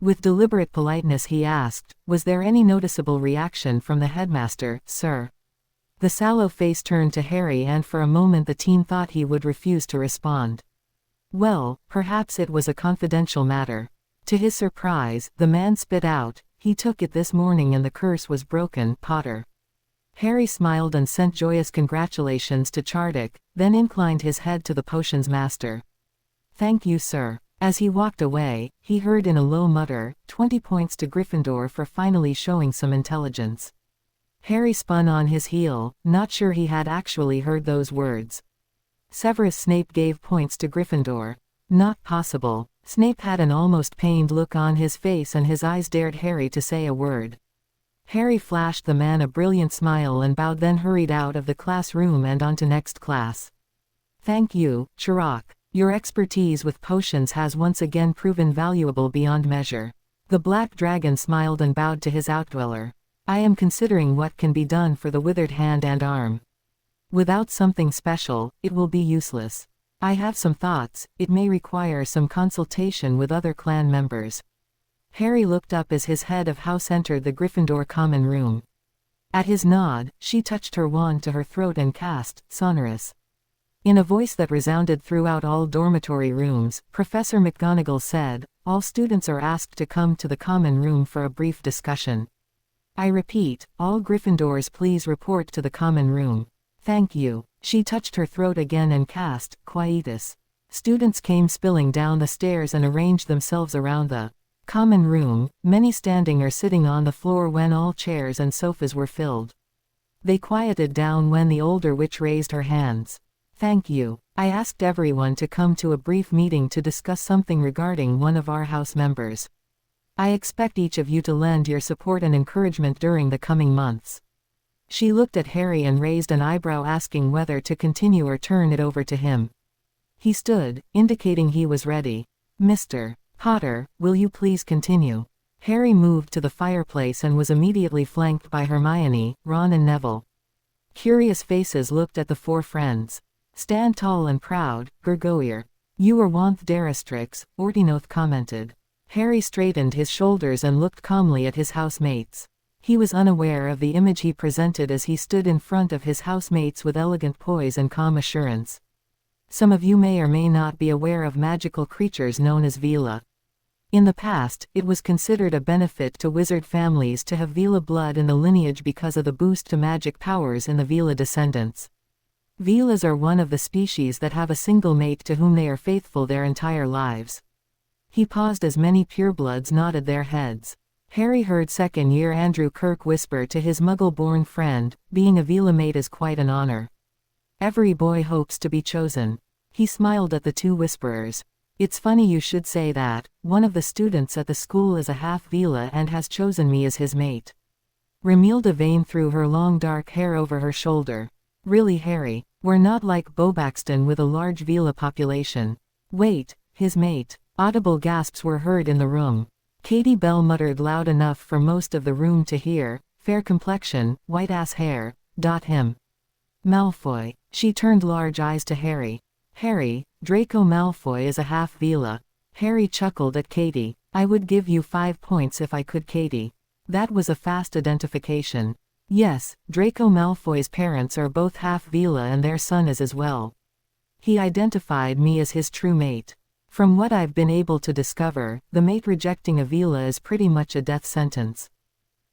With deliberate politeness he asked, "Was there any noticeable reaction from the headmaster, sir?" The sallow face turned to Harry, and for a moment the teen thought he would refuse to respond. Well, perhaps it was a confidential matter. To his surprise, the man spit out, "He took it this morning and the curse was broken, Potter." Harry smiled and sent joyous congratulations to Chardic, then inclined his head to the potions master. "Thank you, sir." As he walked away, he heard in a low mutter, 20 points to Gryffindor for finally showing some intelligence. Harry spun on his heel, not sure he had actually heard those words. Severus Snape gave points to Gryffindor. Not possible. Snape had an almost pained look on his face and his eyes dared Harry to say a word. Harry flashed the man a brilliant smile and bowed, then hurried out of the classroom and on to next class. "Thank you, Chirac. Your expertise with potions has once again proven valuable beyond measure." The Black Dragon smiled and bowed to his outdweller. "I am considering what can be done for the withered hand and arm. Without something special, it will be useless. I have some thoughts. It may require some consultation with other clan members." Harry looked up as his head of house entered the Gryffindor common room. At his nod, she touched her wand to her throat and cast, "Sonorous." In a voice that resounded throughout all dormitory rooms, Professor McGonagall said, "All students are asked to come to the common room for a brief discussion. I repeat, all Gryffindors please report to the common room. Thank you." She touched her throat again and cast, "Quietus." Students came spilling down the stairs and arranged themselves around the common room, many standing or sitting on the floor when all chairs and sofas were filled. They quieted down when the older witch raised her hands. "Thank you. I asked everyone to come to a brief meeting to discuss something regarding one of our house members. I expect each of you to lend your support and encouragement during the coming months." She looked at Harry and raised an eyebrow, asking whether to continue or turn it over to him. He stood, indicating he was ready. "Mr. Potter, will you please continue?" Harry moved to the fireplace and was immediately flanked by Hermione, Ron and Neville. Curious faces looked at the four friends. "Stand tall and proud, Gurgoyer. You are wanth Darastrix," Ortinoth commented. Harry straightened his shoulders and looked calmly at his housemates. He was unaware of the image he presented as he stood in front of his housemates with elegant poise and calm assurance. Some of you may or may not be aware of magical creatures known as Vila. In the past, it was considered a benefit to wizard families to have Vila blood in the lineage because of the boost to magic powers in the Vila descendants. Vilas are one of the species that have a single mate to whom they are faithful their entire lives. He paused as many purebloods nodded their heads. Harry heard second-year Andrew Kirk whisper to his Muggle-born friend, "Being a Vila mate is quite an honor. Every boy hopes to be chosen." He smiled at the two whisperers. "It's funny you should say that. One of the students at the school is a half Vila and has chosen me as his mate." Remilda Vane threw her long dark hair over her shoulder. "Really, Harry? We're not like Bobaxton with a large Vila population." "Wait, his mate." Audible gasps were heard in the room. Katie Bell muttered loud enough for most of the room to hear, "Fair complexion, white-ass hair, him. Malfoy." She turned large eyes to Harry. "Harry, Draco Malfoy is a half Vila." Harry chuckled at Katie. "I would give you 5 points if I could, Katie." That was a fast identification. "Yes, Draco Malfoy's parents are both half Vila and their son is as well. He identified me as his true mate." From what I've been able to discover, the mate rejecting Avila is pretty much a death sentence.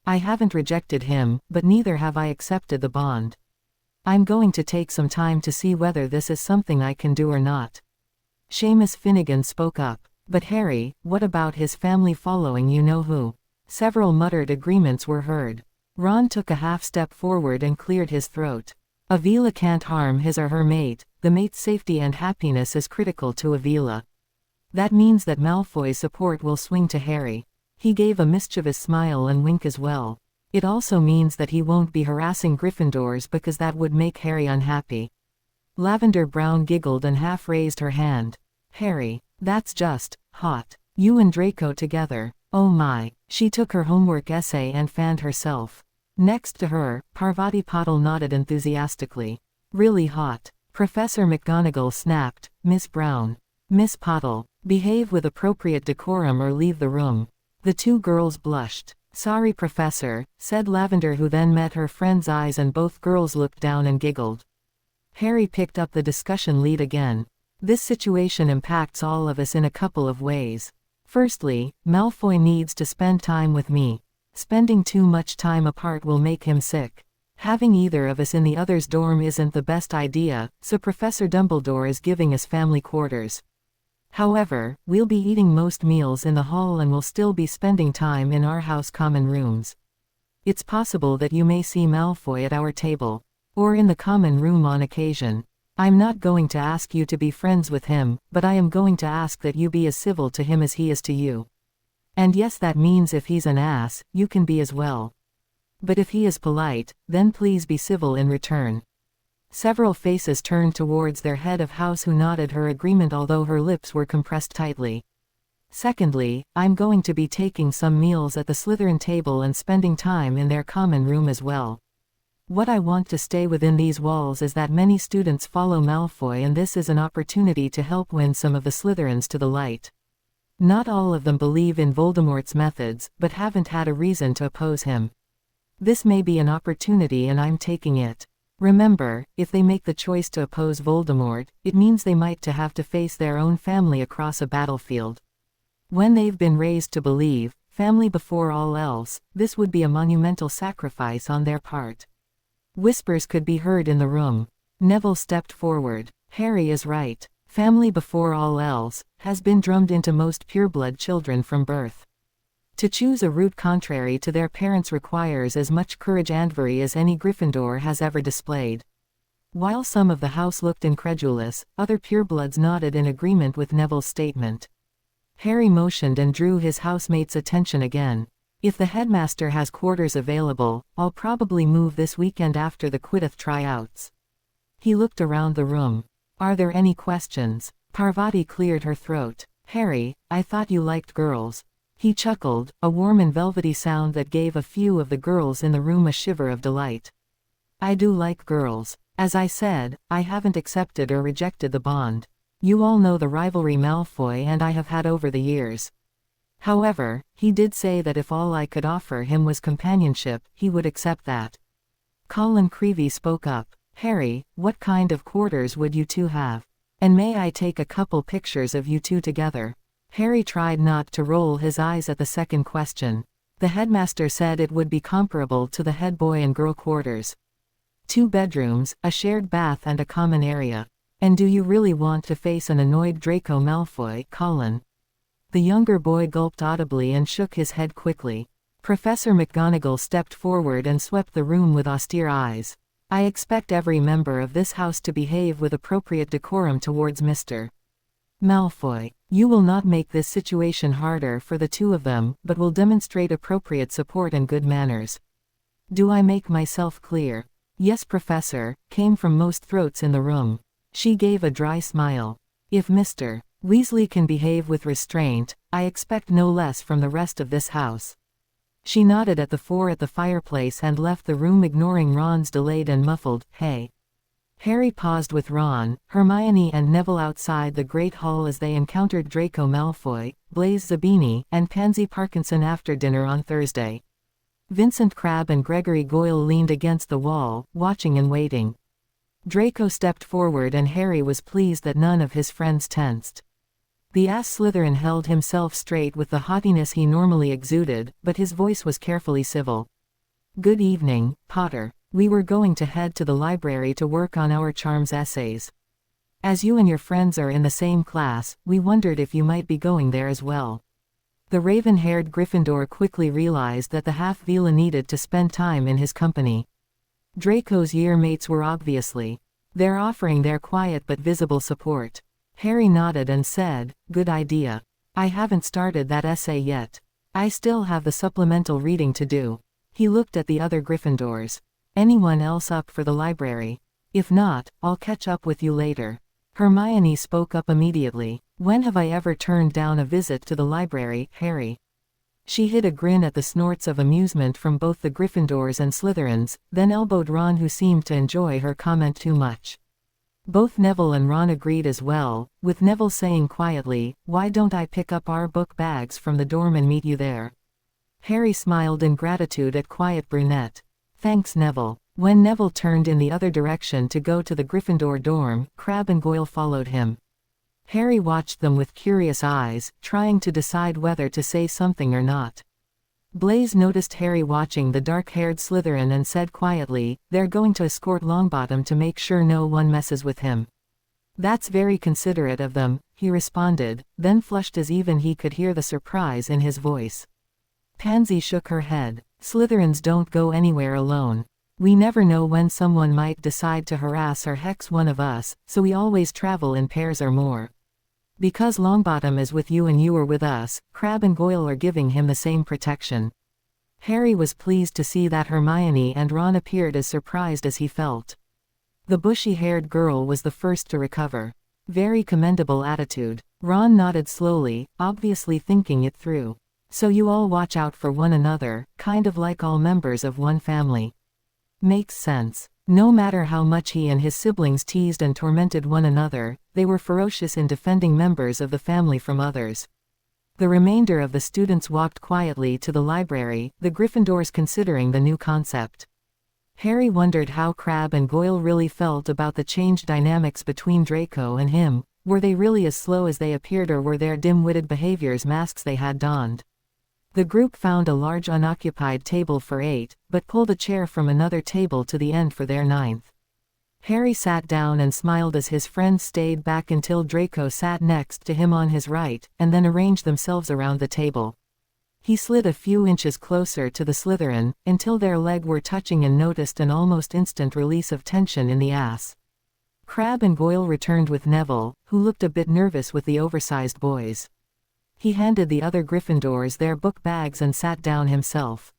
I haven't rejected him, but neither have I accepted the bond. I'm going to take some time to see whether this is something I can do or not. Seamus Finnegan spoke up. But Harry, what about his family following you-know-who? Several muttered agreements were heard. Ron took a half-step forward and cleared his throat. Avila can't harm his or her mate. The mate's safety and happiness is critical to Avila. That means that Malfoy's support will swing to Harry. He gave a mischievous smile and wink as well. It also means that he won't be harassing Gryffindors because that would make Harry unhappy. Lavender Brown giggled and half raised her hand. Harry, that's just hot. You and Draco together. Oh my. She took her homework essay and fanned herself. Next to her, Parvati Patil nodded enthusiastically. Really hot. Professor McGonagall snapped, Miss Brown. Miss Patil, behave with appropriate decorum or leave the room. The two girls blushed. Sorry, Professor, said Lavender, who then met her friend's eyes and both girls looked down and giggled. Harry picked up the discussion lead again. This situation impacts all of us in a couple of ways. Firstly, Malfoy needs to spend time with me. Spending too much time apart will make him sick. Having either of us in the other's dorm isn't the best idea, so Professor Dumbledore is giving us family quarters. However, we'll be eating most meals in the hall and will still be spending time in our house common rooms. It's possible that you may see Malfoy at our table, or in the common room on occasion. I'm not going to ask you to be friends with him, but I am going to ask that you be as civil to him as he is to you. And yes, that means if he's an ass, you can be as well. But if he is polite, then please be civil in return. Several faces turned towards their head of house, who nodded her agreement although her lips were compressed tightly. Secondly, I'm going to be taking some meals at the Slytherin table and spending time in their common room as well. What I want to stay within these walls is that many students follow Malfoy, and this is an opportunity to help win some of the Slytherins to the light. Not all of them believe in Voldemort's methods, but haven't had a reason to oppose him. This may be an opportunity and I'm taking it. Remember, if they make the choice to oppose Voldemort, it means they might have to face their own family across a battlefield. When they've been raised to believe, family before all else, this would be a monumental sacrifice on their part. Whispers could be heard in the room. Neville stepped forward. Harry is right. Family before all else has been drummed into most pureblood children from birth. To choose a route contrary to their parents requires as much courage and bravery as any Gryffindor has ever displayed. While some of the house looked incredulous, other purebloods nodded in agreement with Neville's statement. Harry motioned and drew his housemate's attention again. If the headmaster has quarters available, I'll probably move this weekend after the Quidditch tryouts. He looked around the room. Are there any questions? Parvati cleared her throat. Harry, I thought you liked girls. He chuckled, a warm and velvety sound that gave a few of the girls in the room a shiver of delight. I do like girls. As I said, I haven't accepted or rejected the bond. You all know the rivalry Malfoy and I have had over the years. However, he did say that if all I could offer him was companionship, he would accept that. Colin Creevey spoke up. Harry, what kind of quarters would you two have? And may I take a couple pictures of you two together? Harry tried not to roll his eyes at the second question. The headmaster said it would be comparable to the head boy and girl quarters. 2 bedrooms, a shared bath and a common area. And do you really want to face an annoyed Draco Malfoy, Colin? The younger boy gulped audibly and shook his head quickly. Professor McGonagall stepped forward and swept the room with austere eyes. I expect every member of this house to behave with appropriate decorum towards Mr. Malfoy. You will not make this situation harder for the two of them, but will demonstrate appropriate support and good manners. Do I make myself clear? Yes, Professor, came from most throats in the room. She gave a dry smile. If Mr. Weasley can behave with restraint, I expect no less from the rest of this house. She nodded at the 4 at the fireplace and left the room, ignoring Ron's delayed and muffled, "Hey." Harry paused with Ron, Hermione and Neville outside the Great Hall as they encountered Draco Malfoy, Blaise Zabini, and Pansy Parkinson after dinner on Thursday. Vincent Crabbe and Gregory Goyle leaned against the wall, watching and waiting. Draco stepped forward and Harry was pleased that none of his friends tensed. The ass Slytherin held himself straight with the haughtiness he normally exuded, but his voice was carefully civil. "Good evening, Potter. We were going to head to the library to work on our charms essays. As you and your friends are in the same class, we wondered if you might be going there as well." The raven-haired Gryffindor quickly realized that the half-Veela needed to spend time in his company. Draco's year-mates were obviously there offering their quiet but visible support. Harry nodded and said, "Good idea. I haven't started that essay yet. I still have the supplemental reading to do." He looked at the other Gryffindors. "Anyone else up for the library? If not, I'll catch up with you later." Hermione spoke up immediately. "When have I ever turned down a visit to the library, Harry?" She hid a grin at the snorts of amusement from both the Gryffindors and Slytherins, then elbowed Ron, who seemed to enjoy her comment too much. Both Neville and Ron agreed as well, with Neville saying quietly, "Why don't I pick up our book bags from the dorm and meet you there?" Harry smiled in gratitude at quiet brunette. "Thanks, Neville." When Neville turned in the other direction to go to the Gryffindor dorm, Crabbe and Goyle followed him. Harry watched them with curious eyes, trying to decide whether to say something or not. Blaise noticed Harry watching the dark-haired Slytherin and said quietly, "They're going to escort Longbottom to make sure no one messes with him." "That's very considerate of them," he responded, then flushed as even he could hear the surprise in his voice. Pansy shook her head. "Slytherins don't go anywhere alone. We never know when someone might decide to harass or hex one of us, so we always travel in pairs or more. Because Longbottom is with you and you are with us, Crabbe and Goyle are giving him the same protection." Harry was pleased to see that Hermione and Ron appeared as surprised as he felt. The bushy-haired girl was the first to recover. "Very commendable attitude." Ron nodded slowly, obviously thinking it through. "So you all watch out for one another, kind of like all members of one family." "Makes sense." No matter how much he and his siblings teased and tormented one another, they were ferocious in defending members of the family from others. The remainder of the students walked quietly to the library, the Gryffindors considering the new concept. Harry wondered how Crabbe and Goyle really felt about the changed dynamics between Draco and him. Were they really as slow as they appeared, or were their dim-witted behaviors masks they had donned? The group found a large unoccupied table for 8, but pulled a chair from another table to the end for their 9th. Harry sat down and smiled as his friends stayed back until Draco sat next to him on his right, and then arranged themselves around the table. He slid a few inches closer to the Slytherin, until their legs were touching, and noticed an almost instant release of tension in the ass. Crabbe and Goyle returned with Neville, who looked a bit nervous with the oversized boys. He handed the other Gryffindors their book bags and sat down himself.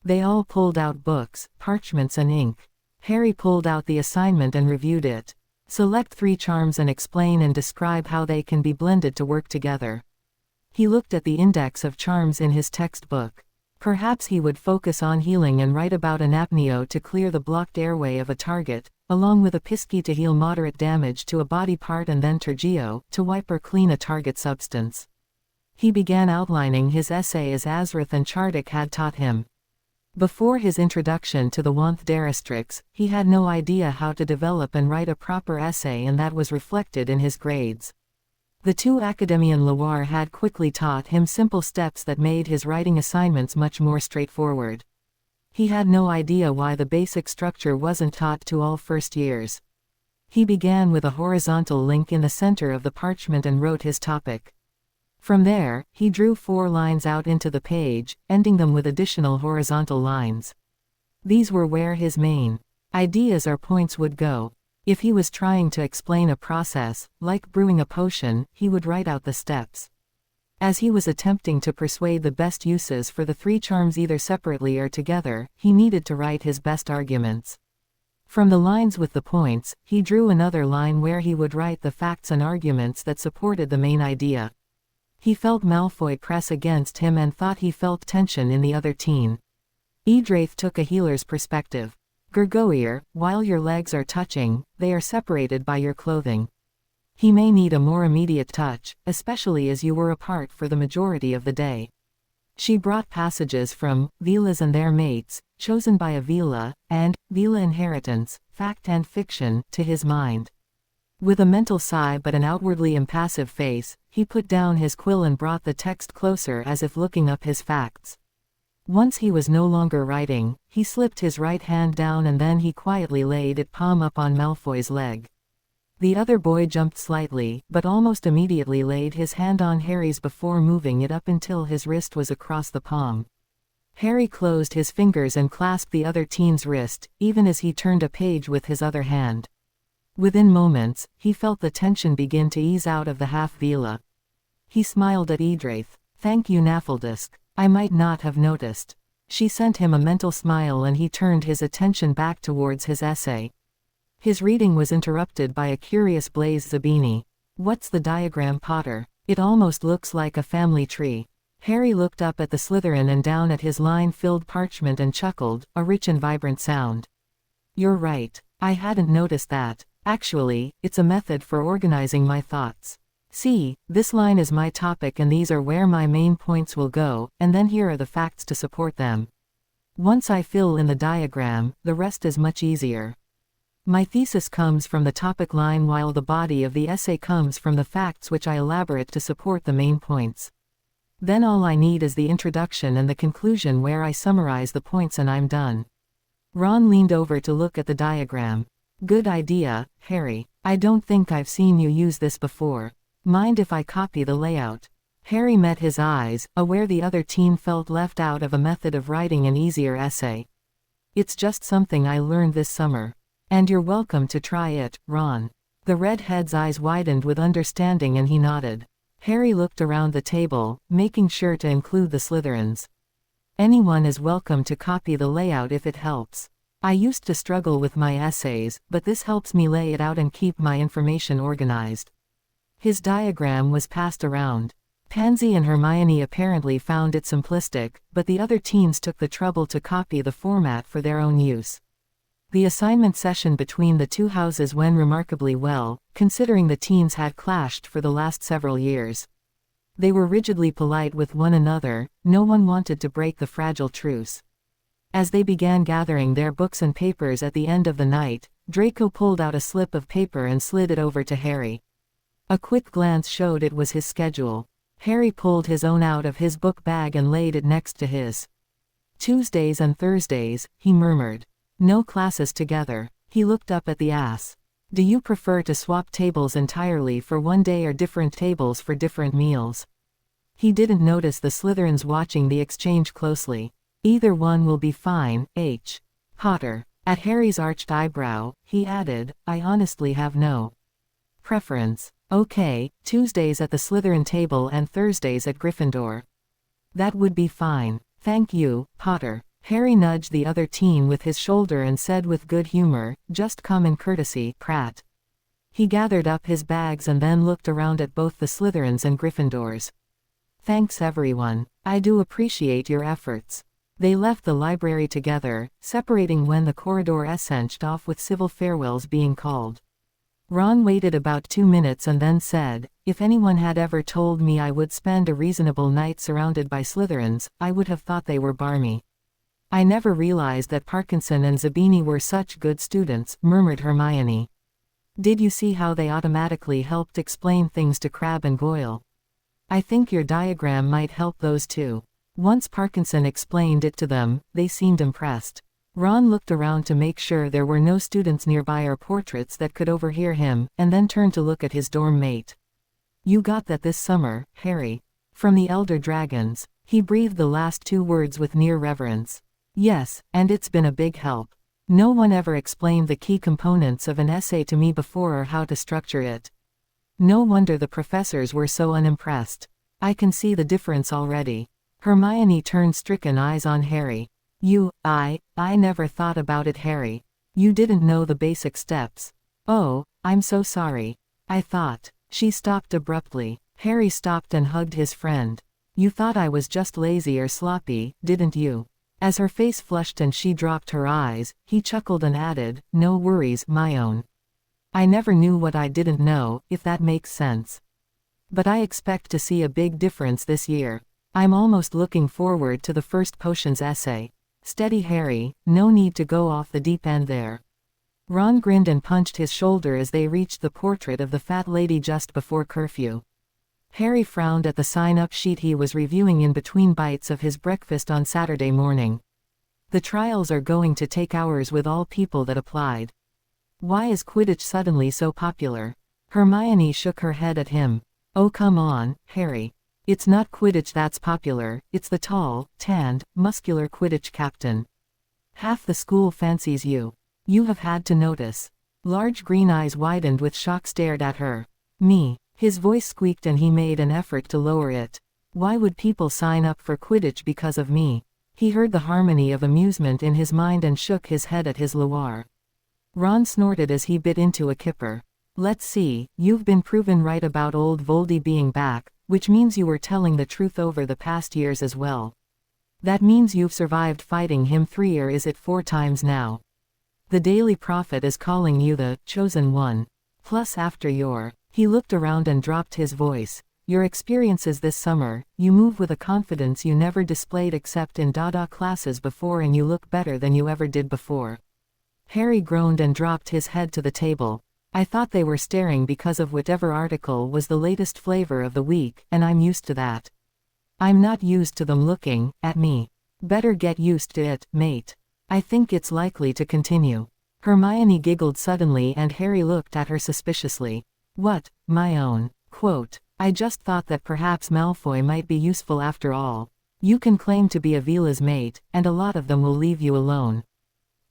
They all pulled out books, parchments and ink. Harry pulled out the assignment and reviewed it. "Select 3 charms and explain and describe how they can be blended to work together." He looked at the index of charms in his textbook. Perhaps he would focus on healing and write about an apneo to clear the blocked airway of a target, along with a pisky to heal moderate damage to a body part, and then tergeo, to wipe or clean a target substance. He began outlining his essay as Azrith and Chardic had taught him. Before his introduction to the Wanth Darastrix, he had no idea how to develop and write a proper essay, and that was reflected in his grades. The 2 Academian Loire had quickly taught him simple steps that made his writing assignments much more straightforward. He had no idea why the basic structure wasn't taught to all first years. He began with a horizontal link in the center of the parchment and wrote his topic. From there, he drew 4 lines out into the page, ending them with additional horizontal lines. These were where his main ideas or points would go. If he was trying to explain a process, like brewing a potion, he would write out the steps. As he was attempting to persuade the best uses for the 3 charms either separately or together, he needed to write his best arguments. From the lines with the points, he drew another line where he would write the facts and arguments that supported the main idea. He felt Malfoy press against him and thought he felt tension in the other teen. Edraith took a healer's perspective. "Gurgoyer, while your legs are touching, they are separated by your clothing. He may need a more immediate touch, especially as you were apart for the majority of the day." She brought passages from Veelas and Their Mates, Chosen by a Veela, and Veela Inheritance, Fact and Fiction, to his mind. With a mental sigh but an outwardly impassive face, he put down his quill and brought the text closer as if looking up his facts. Once he was no longer writing, he slipped his right hand down and then he quietly laid it palm up on Malfoy's leg. The other boy jumped slightly, but almost immediately laid his hand on Harry's before moving it up until his wrist was across the palm. Harry closed his fingers and clasped the other teen's wrist, even as he turned a page with his other hand. Within moments, he felt the tension begin to ease out of the half-vela. He smiled at Edraith. "Thank you, Naffledisk. I might not have noticed." She sent him a mental smile and he turned his attention back towards his essay. His reading was interrupted by a curious Blaise Zabini. "What's the diagram, Potter? It almost looks like a family tree." Harry looked up at the Slytherin and down at his line-filled parchment and chuckled, a rich and vibrant sound. "You're right. I hadn't noticed that. Actually, it's a method for organizing my thoughts. See, this line is my topic and these are where my main points will go, and then here are the facts to support them. Once I fill in the diagram, the rest is much easier. My thesis comes from the topic line while the body of the essay comes from the facts which I elaborate to support the main points. Then all I need is the introduction and the conclusion where I summarize the points and I'm done." Ron leaned over to look at the diagram. "Good idea, Harry. I don't think I've seen you use this before. Mind if I copy the layout?" Harry met his eyes, aware the other teen felt left out of a method of writing an easier essay. "It's just something I learned this summer. And you're welcome to try it, Ron." The redhead's eyes widened with understanding and he nodded. Harry looked around the table, making sure to include the Slytherins. "Anyone is welcome to copy the layout if it helps. I used to struggle with my essays, but this helps me lay it out and keep my information organized." His diagram was passed around. Pansy and Hermione apparently found it simplistic, but the other teens took the trouble to copy the format for their own use. The assignment session between the two houses went remarkably well, considering the teens had clashed for the last several years. They were rigidly polite with one another, no one wanted to break the fragile truce. As they began gathering their books and papers at the end of the night, Draco pulled out a slip of paper and slid it over to Harry. A quick glance showed it was his schedule. Harry pulled his own out of his book bag and laid it next to his. "Tuesdays and Thursdays," he murmured. "No classes together." He looked up at the ass. "Do you prefer to swap tables entirely for one day or different tables for different meals?" He didn't notice the Slytherins watching the exchange closely. "Either one will be fine, H. Potter." At Harry's arched eyebrow, he added, "I honestly have no preference." "Okay, Tuesdays at the Slytherin table and Thursdays at Gryffindor." "That would be fine. Thank you, Potter." Harry nudged the other teen with his shoulder and said with good humor, "Just common courtesy, Pratt." He gathered up his bags and then looked around at both the Slytherins and Gryffindors. "Thanks everyone. I do appreciate your efforts." They left the library together, separating when the corridor escaped off with civil farewells being called. Ron waited about 2 minutes and then said, "If anyone had ever told me I would spend a reasonable night surrounded by Slytherins, I would have thought they were barmy." "I never realized that Parkinson and Zabini were such good students," murmured Hermione. "Did you see how they automatically helped explain things to Crabbe and Goyle? I think your diagram might help those too." Once Parkinson explained it to them, they seemed impressed. Ron looked around to make sure there were no students nearby or portraits that could overhear him, and then turned to look at his dorm mate. "You got that this summer, Harry?" "From the Elder Dragons." He breathed the last 2 words with near reverence. "Yes, and it's been a big help. No one ever explained the key components of an essay to me before or how to structure it. No wonder the professors were so unimpressed. I can see the difference already." Hermione turned stricken eyes on Harry. I never thought about it, Harry. You didn't know the basic steps." "Oh, I'm so sorry. I thought." She stopped abruptly. Harry stopped and hugged his friend. "You thought I was just lazy or sloppy, didn't you?" As her face flushed and she dropped her eyes, he chuckled and added, "No worries, my own. I never knew what I didn't know, if that makes sense. But I expect to see a big difference this year. I'm almost looking forward to the first potions essay." "Steady, Harry, no need to go off the deep end there." Ron grinned and punched his shoulder as they reached the portrait of the fat lady just before curfew. Harry frowned at the sign-up sheet he was reviewing in between bites of his breakfast on Saturday morning. The trials are going to take hours with all people that applied. Why is Quidditch suddenly so popular? Hermione shook her head at him. Oh come on, Harry. It's not Quidditch that's popular, it's the tall, tanned, muscular Quidditch captain. Half the school fancies you. You have had to notice. Large green eyes widened with shock stared at her. Me. His voice squeaked and he made an effort to lower it. Why would people sign up for Quidditch because of me? He heard the harmony of amusement in his mind and shook his head at his Loire. Ron snorted as he bit into a kipper. Let's see, you've been proven right about old Voldy being back, which means you were telling the truth over the past years as well. That means you've survived fighting him 3 or is it 4 times now? The Daily Prophet is calling you the chosen one. Plus after your... He looked around and dropped his voice. Your experiences this summer, you move with a confidence you never displayed except in Dada classes before and you look better than you ever did before. Harry groaned and dropped his head to the table. I thought they were staring because of whatever article was the latest flavor of the week, and I'm used to that. I'm not used to them looking at me. Better get used to it, mate. I think it's likely to continue. Hermione giggled suddenly and Harry looked at her suspiciously. What, my own? Quote, I just thought that perhaps Malfoy might be useful after all. You can claim to be Avila's mate, and a lot of them will leave you alone.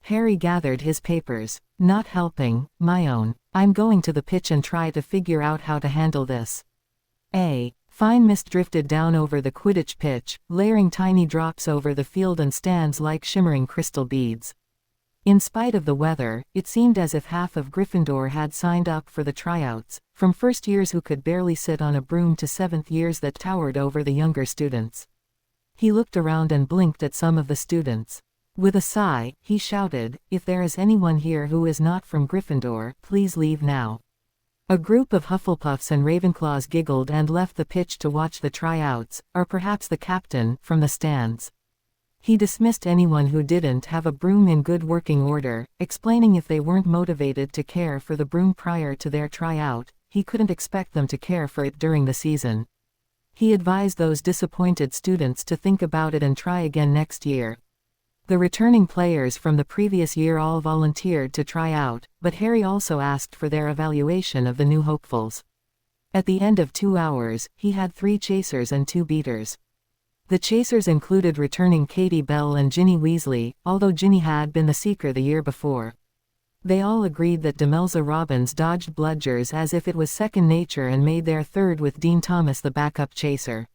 Harry gathered his papers. Not helping, my own. I'm going to the pitch and try to figure out how to handle this. Fine mist drifted down over the Quidditch pitch, layering tiny drops over the field and stands like shimmering crystal beads. In spite of the weather, it seemed as if half of Gryffindor had signed up for the tryouts, from first years who could barely sit on a broom to 7th years that towered over the younger students. He looked around and blinked at some of the students. With a sigh, he shouted, if there is anyone here who is not from Gryffindor, please leave now. A group of Hufflepuffs and Ravenclaws giggled and left the pitch to watch the tryouts, or perhaps the captain, from the stands. He dismissed anyone who didn't have a broom in good working order, explaining if they weren't motivated to care for the broom prior to their tryout, he couldn't expect them to care for it during the season. He advised those disappointed students to think about it and try again next year. The returning players from the previous year all volunteered to try out, but Harry also asked for their evaluation of the new hopefuls. At the end of 2 hours, he had 3 chasers and 2 beaters. The chasers included returning Katie Bell and Ginny Weasley, although Ginny had been the seeker the year before. They all agreed that Demelza Robbins dodged bludgers as if it was second nature and made their third with Dean Thomas the backup chaser.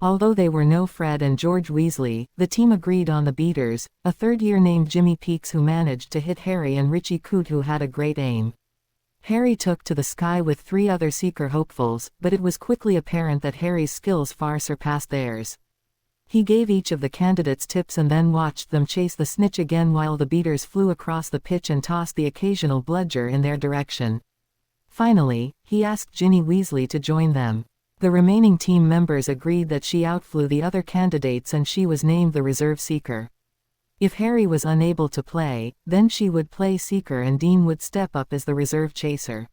Although they were no Fred and George Weasley, the team agreed on the beaters, a third-year named Jimmy Peaks who managed to hit Harry and Richie Coote who had a great aim. Harry took to the sky with 3 other seeker hopefuls, but it was quickly apparent that Harry's skills far surpassed theirs. He gave each of the candidates tips and then watched them chase the snitch again while the beaters flew across the pitch and tossed the occasional bludger in their direction. Finally, he asked Ginny Weasley to join them. The remaining team members agreed that she outflew the other candidates and she was named the reserve seeker. If Harry was unable to play, then she would play seeker and Dean would step up as the reserve chaser.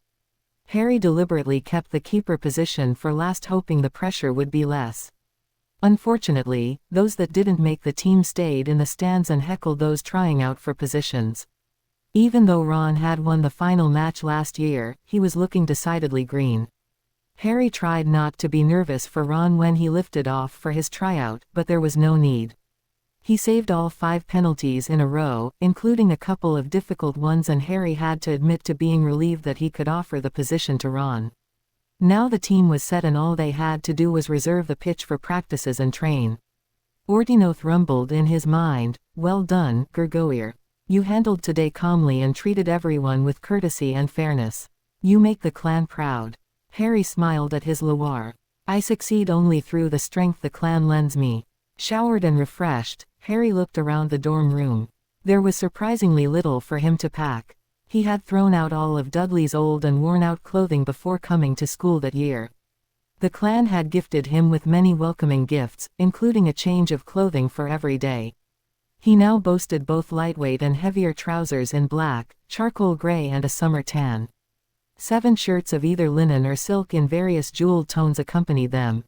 Harry deliberately kept the keeper position for last, hoping the pressure would be less. Unfortunately, those that didn't make the team stayed in the stands and heckled those trying out for positions. Even though Ron had won the final match last year, he was looking decidedly green. Harry tried not to be nervous for Ron when he lifted off for his tryout, but there was no need. He saved all 5 penalties in a row, including a couple of difficult ones, and Harry had to admit to being relieved that he could offer the position to Ron. Now the team was set and all they had to do was reserve the pitch for practices and train. Ordinoth rumbled in his mind, well done, Gurgoyle. You handled today calmly and treated everyone with courtesy and fairness. You make the clan proud. Harry smiled at his Loire. I succeed only through the strength the clan lends me. Showered and refreshed, Harry looked around the dorm room. There was surprisingly little for him to pack. He had thrown out all of Dudley's old and worn-out clothing before coming to school that year. The clan had gifted him with many welcoming gifts, including a change of clothing for every day. He now boasted both lightweight and heavier trousers in black, charcoal gray and a summer tan. 7 shirts of either linen or silk in various jeweled tones accompanied them.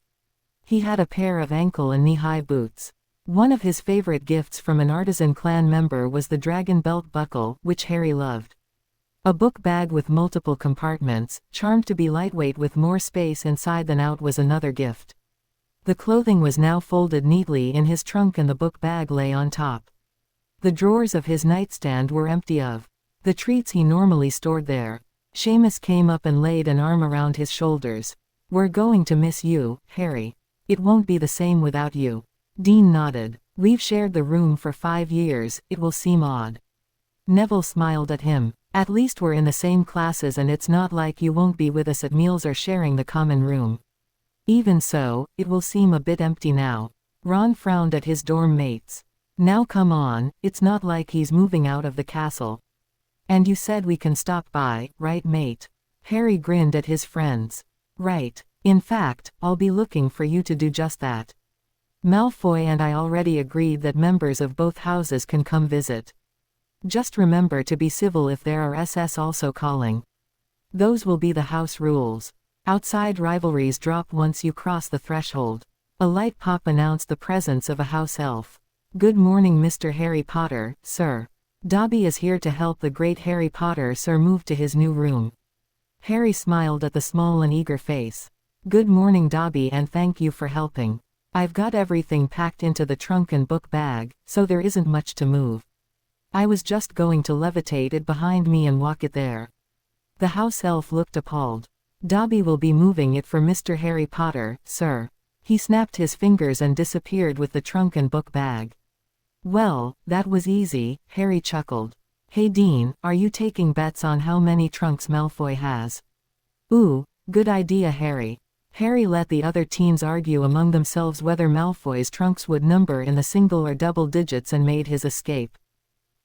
He had a pair of ankle and knee-high boots. One of his favorite gifts from an artisan clan member was the dragon belt buckle, which Harry loved. A book bag with multiple compartments, charmed to be lightweight with more space inside than out, was another gift. The clothing was now folded neatly in his trunk and the book bag lay on top. The drawers of his nightstand were empty of the treats he normally stored there. Seamus came up and laid an arm around his shoulders. "We're going to miss you, Harry. It won't be the same without you." Dean nodded. "We've shared the room for 5 years, it will seem odd." Neville smiled at him. "At least we're in the same classes and it's not like you won't be with us at meals or sharing the common room. Even so, it will seem a bit empty now." Ron frowned at his dorm mates. "Now come on, it's not like he's moving out of the castle. And you said we can stop by, right mate?" Harry grinned at his friends. "Right. In fact, I'll be looking for you to do just that. Malfoy and I already agreed that members of both houses can come visit. Just remember to be civil if there are SS also calling. Those will be the house rules. Outside rivalries drop once you cross the threshold." A light pop announced the presence of a house elf. "Good morning, Mr. Harry Potter, sir. Dobby is here to help the great Harry Potter sir move to his new room." Harry smiled at the small and eager face. "Good morning, Dobby, and thank you for helping. I've got everything packed into the trunk and book bag, so there isn't much to move. I was just going to levitate it behind me and walk it there." The house elf looked appalled. "Dobby will be moving it for Mr. Harry Potter, sir." He snapped his fingers and disappeared with the trunk and book bag. "Well, that was easy," Harry chuckled. "Hey Dean, are you taking bets on how many trunks Malfoy has?" "Ooh, good idea, Harry." Harry let the other teens argue among themselves whether Malfoy's trunks would number in the single or double digits and made his escape.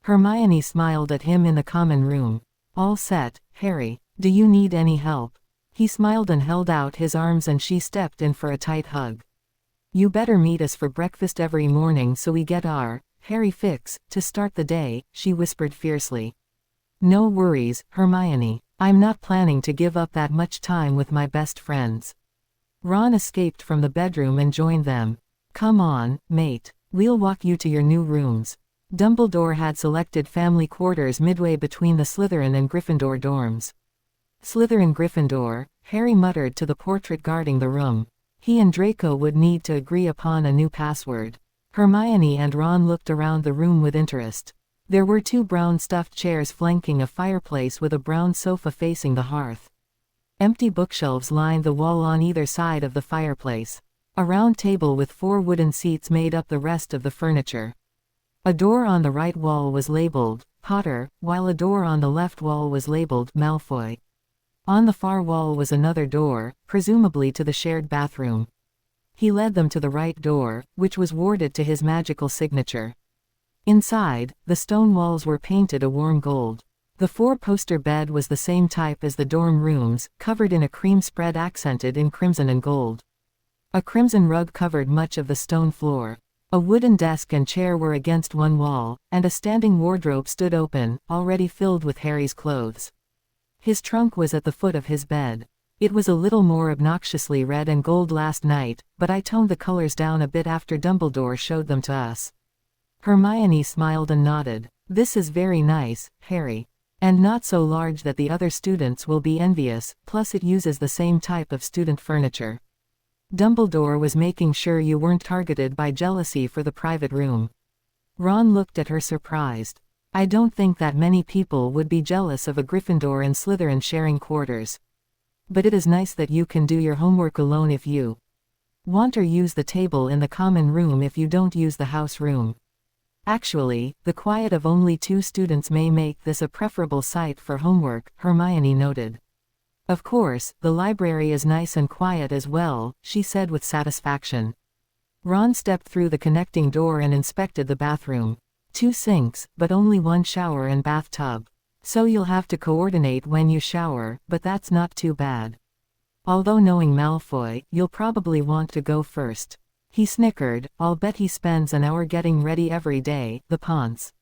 Hermione smiled at him in the common room. "All set, Harry. Do you need any help?" He smiled and held out his arms and she stepped in for a tight hug. "You better meet us for breakfast every morning so we get our Harry fix to start the day," she whispered fiercely. "No worries, Hermione. I'm not planning to give up that much time with my best friends." Ron escaped from the bedroom and joined them. "Come on, mate. We'll walk you to your new rooms." Dumbledore had selected family quarters midway between the Slytherin and Gryffindor dorms. "Slytherin Gryffindor," Harry muttered to the portrait guarding the room. He and Draco would need to agree upon a new password. Hermione and Ron looked around the room with interest. There were 2 brown stuffed chairs flanking a fireplace with a brown sofa facing the hearth. Empty bookshelves lined the wall on either side of the fireplace. A round table with 4 wooden seats made up the rest of the furniture. A door on the right wall was labeled Potter, while a door on the left wall was labeled Malfoy. On the far wall was another door, presumably to the shared bathroom. He led them to the right door, which was warded to his magical signature. Inside, the stone walls were painted a warm gold. The 4-poster bed was the same type as the dorm rooms, covered in a cream spread accented in crimson and gold. A crimson rug covered much of the stone floor. A wooden desk and chair were against one wall, and a standing wardrobe stood open, already filled with Harry's clothes. His trunk was at the foot of his bed. It was a little more obnoxiously red and gold last night, but I toned the colors down a bit after Dumbledore showed them to us. Hermione smiled and nodded. "This is very nice, Harry. And not so large that the other students will be envious, plus it uses the same type of student furniture." Dumbledore was making sure you weren't targeted by jealousy for the private room. Ron looked at her surprised. "I don't think that many people would be jealous of a Gryffindor and Slytherin sharing quarters. But it is nice that you can do your homework alone if you want, or use the table in the common room if you don't use the house room. Actually, the quiet of only 2 students may make this a preferable site for homework," Hermione noted. "Of course, the library is nice and quiet as well," she said with satisfaction. Ron stepped through the connecting door and inspected the bathroom. 2 sinks, but only 1 shower and bathtub. So you'll have to coordinate when you shower, but that's not too bad. Although knowing Malfoy, you'll probably want to go first. He snickered. I'll bet he spends an hour getting ready every day, the ponce.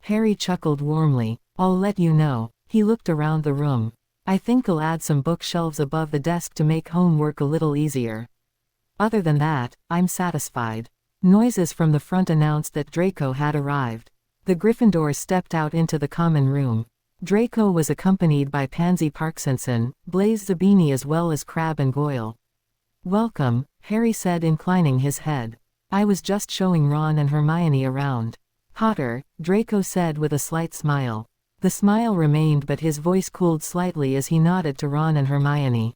Harry chuckled warmly. I'll let you know. He looked around the room. I think I'll add some bookshelves above the desk to make homework a little easier. Other than that, I'm satisfied. Noises from the front announced that Draco had arrived. The Gryffindors stepped out into the common room. Draco was accompanied by Pansy Parkinson, Blaise Zabini as well as Crabbe and Goyle. Welcome, Harry said, inclining his head. I was just showing Ron and Hermione around. Potter, Draco said with a slight smile. The smile remained, but his voice cooled slightly as he nodded to Ron and Hermione.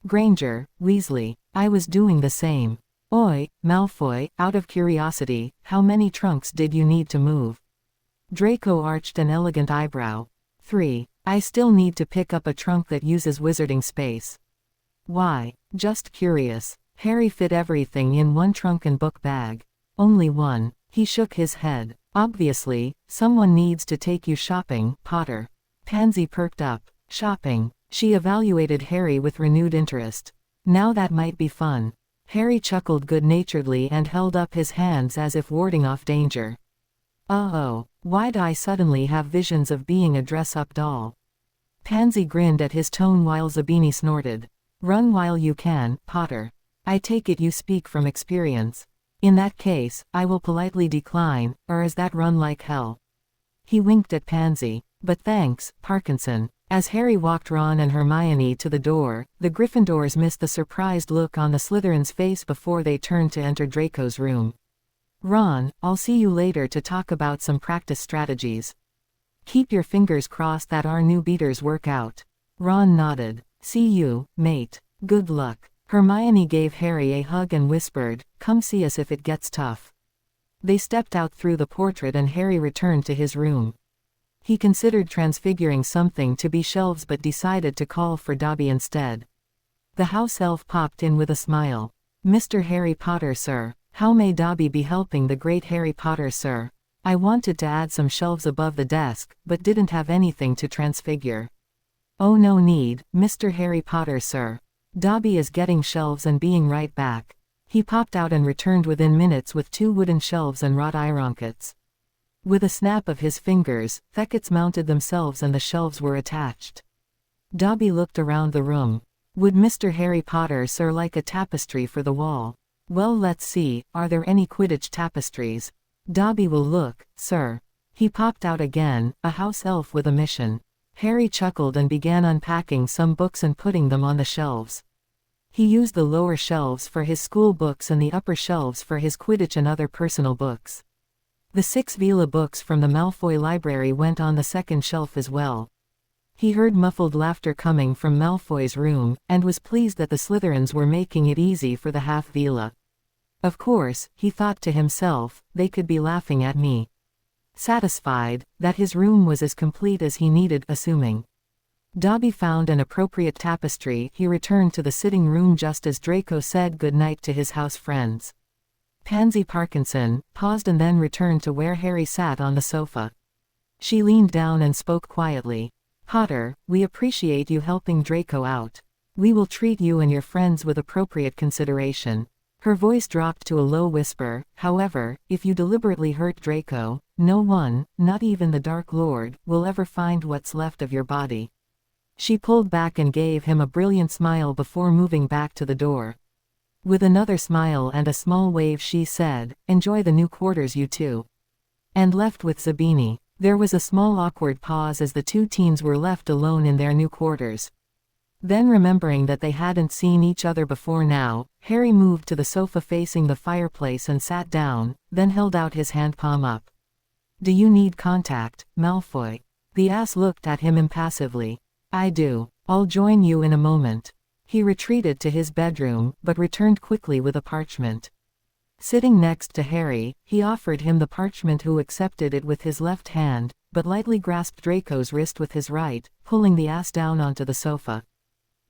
Granger, Weasley. I was doing the same. Oi, Malfoy, out of curiosity, how many trunks did you need to move? Draco arched an elegant eyebrow. 3. I still need to pick up a trunk that uses wizarding space. Why? Just curious. Harry fit everything in one trunk and book bag. Only one. He shook his head. Obviously, someone needs to take you shopping, Potter. Pansy perked up. Shopping. She evaluated Harry with renewed interest. Now that might be fun. Harry chuckled good-naturedly and held up his hands as if warding off danger. Oh, why'd I suddenly have visions of being a dress-up doll? Pansy grinned at his tone while Zabini snorted. Run while you can, Potter. I take it you speak from experience. In that case, I will politely decline, or is that run like hell? He winked at Pansy. But thanks, Parkinson. As Harry walked Ron and Hermione to the door, the Gryffindors missed the surprised look on the Slytherin's face before they turned to enter Draco's room. Ron, I'll see you later to talk about some practice strategies. Keep your fingers crossed that our new beaters work out. Ron nodded. See you, mate. Good luck. Hermione gave Harry a hug and whispered, come see us if it gets tough. They stepped out through the portrait and Harry returned to his room. He considered transfiguring something to be shelves but decided to call for Dobby instead. The house elf popped in with a smile. Mr. Harry Potter, sir. How may Dobby be helping the great Harry Potter, sir? I wanted to add some shelves above the desk, but didn't have anything to transfigure. Oh, no need, Mr. Harry Potter, sir. Dobby is getting shelves and being right back. He popped out and returned within minutes with 2 wooden shelves and wrought ironclads. With a snap of his fingers, Thecats mounted themselves and the shelves were attached. Dobby looked around the room. Would Mr. Harry Potter, sir, like a tapestry for the wall? Well, let's see, are there any Quidditch tapestries? Dobby will look, sir. He popped out again, a house elf with a mission. Harry chuckled and began unpacking some books and putting them on the shelves. He used the lower shelves for his school books and the upper shelves for his Quidditch and other personal books. The 6 Vila books from the Malfoy library went on the second shelf as well. He heard muffled laughter coming from Malfoy's room, and was pleased that the Slytherins were making it easy for the half Vila. Of course, he thought to himself, they could be laughing at me. Satisfied that his room was as complete as he needed, assuming Dobby found an appropriate tapestry, he returned to the sitting room just as Draco said goodnight to his house friends. Pansy Parkinson paused and then returned to where Harry sat on the sofa. She leaned down and spoke quietly. Potter, we appreciate you helping Draco out. We will treat you and your friends with appropriate consideration. Her voice dropped to a low whisper. However, if you deliberately hurt Draco, no one, not even the Dark Lord, will ever find what's left of your body. She pulled back and gave him a brilliant smile before moving back to the door. With another smile and a small wave she said, enjoy the new quarters you two. And left with Zabini. There was a small awkward pause as the 2 teens were left alone in their new quarters. Then, remembering that they hadn't seen each other before now, Harry moved to the sofa facing the fireplace and sat down, then held out his hand palm up. Do you need contact, Malfoy? The ass looked at him impassively. I do. I'll join you in a moment. He retreated to his bedroom, but returned quickly with a parchment. Sitting next to Harry, he offered him the parchment, who accepted it with his left hand, but lightly grasped Draco's wrist with his right, pulling the ass down onto the sofa.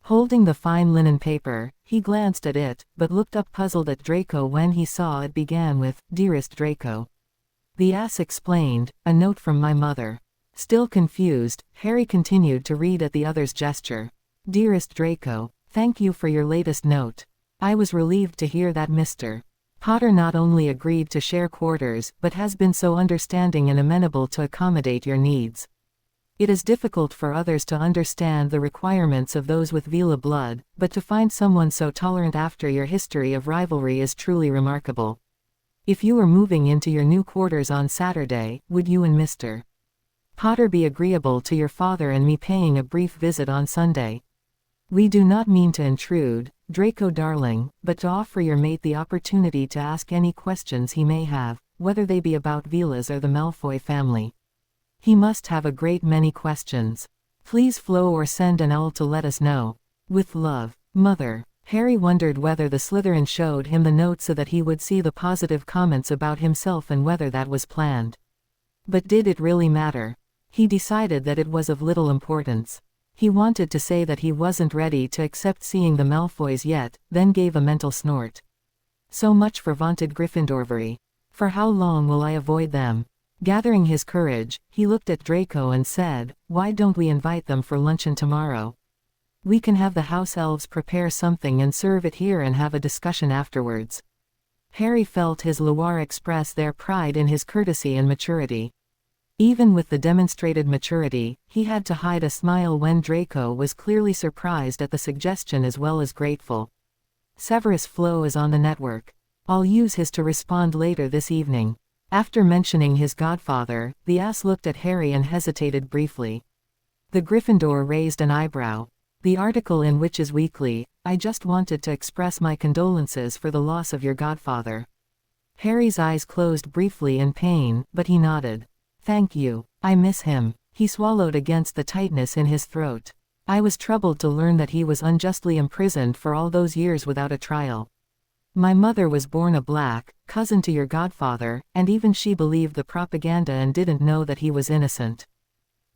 Holding the fine linen paper, he glanced at it, but looked up puzzled at Draco when he saw it began with, Dearest Draco. The ass explained, a note from my mother. Still confused, Harry continued to read at the other's gesture. Dearest Draco, thank you for your latest note. I was relieved to hear that Mr. Potter not only agreed to share quarters but has been so understanding and amenable to accommodate your needs. It is difficult for others to understand the requirements of those with Vila blood, but to find someone so tolerant after your history of rivalry is truly remarkable. If you were moving into your new quarters on Saturday, would you and Mr. Potter be agreeable to your father and me paying a brief visit on Sunday? We do not mean to intrude, Draco darling, but to offer your mate the opportunity to ask any questions he may have, whether they be about Vilas or the Malfoy family. He must have a great many questions. Please flow or send an owl to let us know. With love, Mother. Harry wondered whether the Slytherin showed him the note so that he would see the positive comments about himself and whether that was planned. But did it really matter? He decided that it was of little importance. He wanted to say that he wasn't ready to accept seeing the Malfoys yet, then gave a mental snort. So much for vaunted Gryffindorvery. For how long will I avoid them? Gathering his courage, he looked at Draco and said, "Why don't we invite them for luncheon tomorrow? We can have the house elves prepare something and serve it here and have a discussion afterwards." Harry felt his Loire express their pride in his courtesy and maturity. Even with the demonstrated maturity, he had to hide a smile when Draco was clearly surprised at the suggestion as well as grateful. Severus Flo is on the network. I'll use his to respond later this evening. After mentioning his godfather, the ass looked at Harry and hesitated briefly. The Gryffindor raised an eyebrow. The article in Witches Weekly, I just wanted to express my condolences for the loss of your godfather. Harry's eyes closed briefly in pain, but he nodded. Thank you. I miss him. He swallowed against the tightness in his throat. I was troubled to learn that he was unjustly imprisoned for all those years without a trial. My mother was born a black, cousin to your godfather, and even she believed the propaganda and didn't know that he was innocent.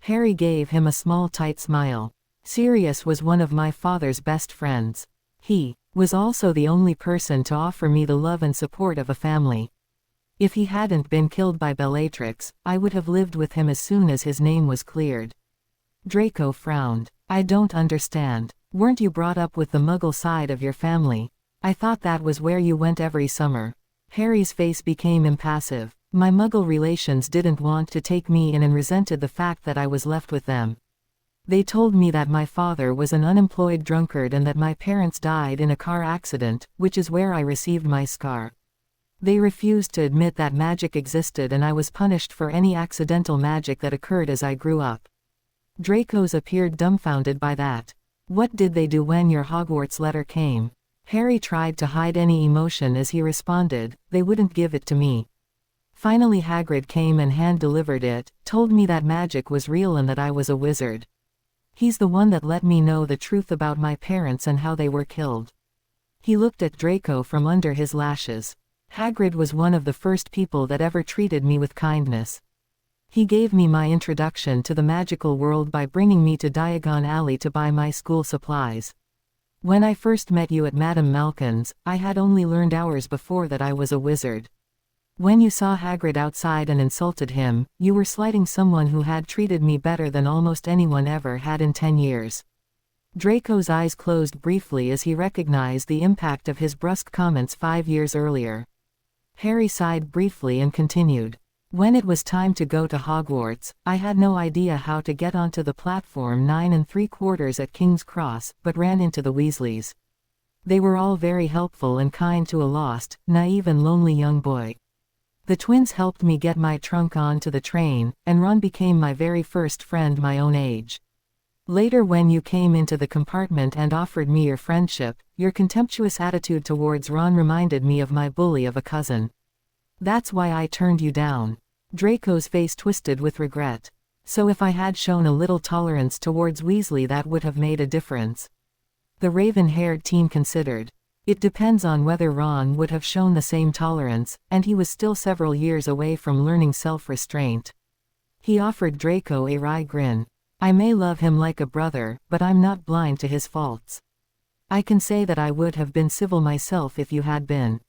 Harry gave him a small tight smile. Sirius was one of my father's best friends. He was also the only person to offer me the love and support of a family. If he hadn't been killed by Bellatrix, I would have lived with him as soon as his name was cleared. Draco frowned. I don't understand. Weren't you brought up with the Muggle side of your family? I thought that was where you went every summer. Harry's face became impassive. My Muggle relations didn't want to take me in and resented the fact that I was left with them. They told me that my father was an unemployed drunkard and that my parents died in a car accident, which is where I received my scar. They refused to admit that magic existed and I was punished for any accidental magic that occurred as I grew up. Draco's appeared dumbfounded by that. What did they do when your Hogwarts letter came? Harry tried to hide any emotion as he responded, they wouldn't give it to me. Finally Hagrid came and hand-delivered it, told me that magic was real and that I was a wizard. He's the one that let me know the truth about my parents and how they were killed. He looked at Draco from under his lashes. Hagrid was one of the first people that ever treated me with kindness. He gave me my introduction to the magical world by bringing me to Diagon Alley to buy my school supplies. When I first met you at Madame Malkin's, I had only learned hours before that I was a wizard. When you saw Hagrid outside and insulted him, you were slighting someone who had treated me better than almost anyone ever had in 10 years. Draco's eyes closed briefly as he recognized the impact of his brusque comments 5 years earlier. Harry sighed briefly and continued. When it was time to go to Hogwarts, I had no idea how to get onto the platform 9 3/4 at King's Cross, but ran into the Weasleys. They were all very helpful and kind to a lost, naive and lonely young boy. The twins helped me get my trunk onto the train, and Ron became my very first friend my own age. Later when you came into the compartment and offered me your friendship, your contemptuous attitude towards Ron reminded me of my bully of a cousin. That's why I turned you down. Draco's face twisted with regret. So if I had shown a little tolerance towards Weasley that would have made a difference. The raven-haired teen considered. It depends on whether Ron would have shown the same tolerance, and he was still several years away from learning self-restraint. He offered Draco a wry grin. I may love him like a brother, but I'm not blind to his faults. I can say that I would have been civil myself if you had been.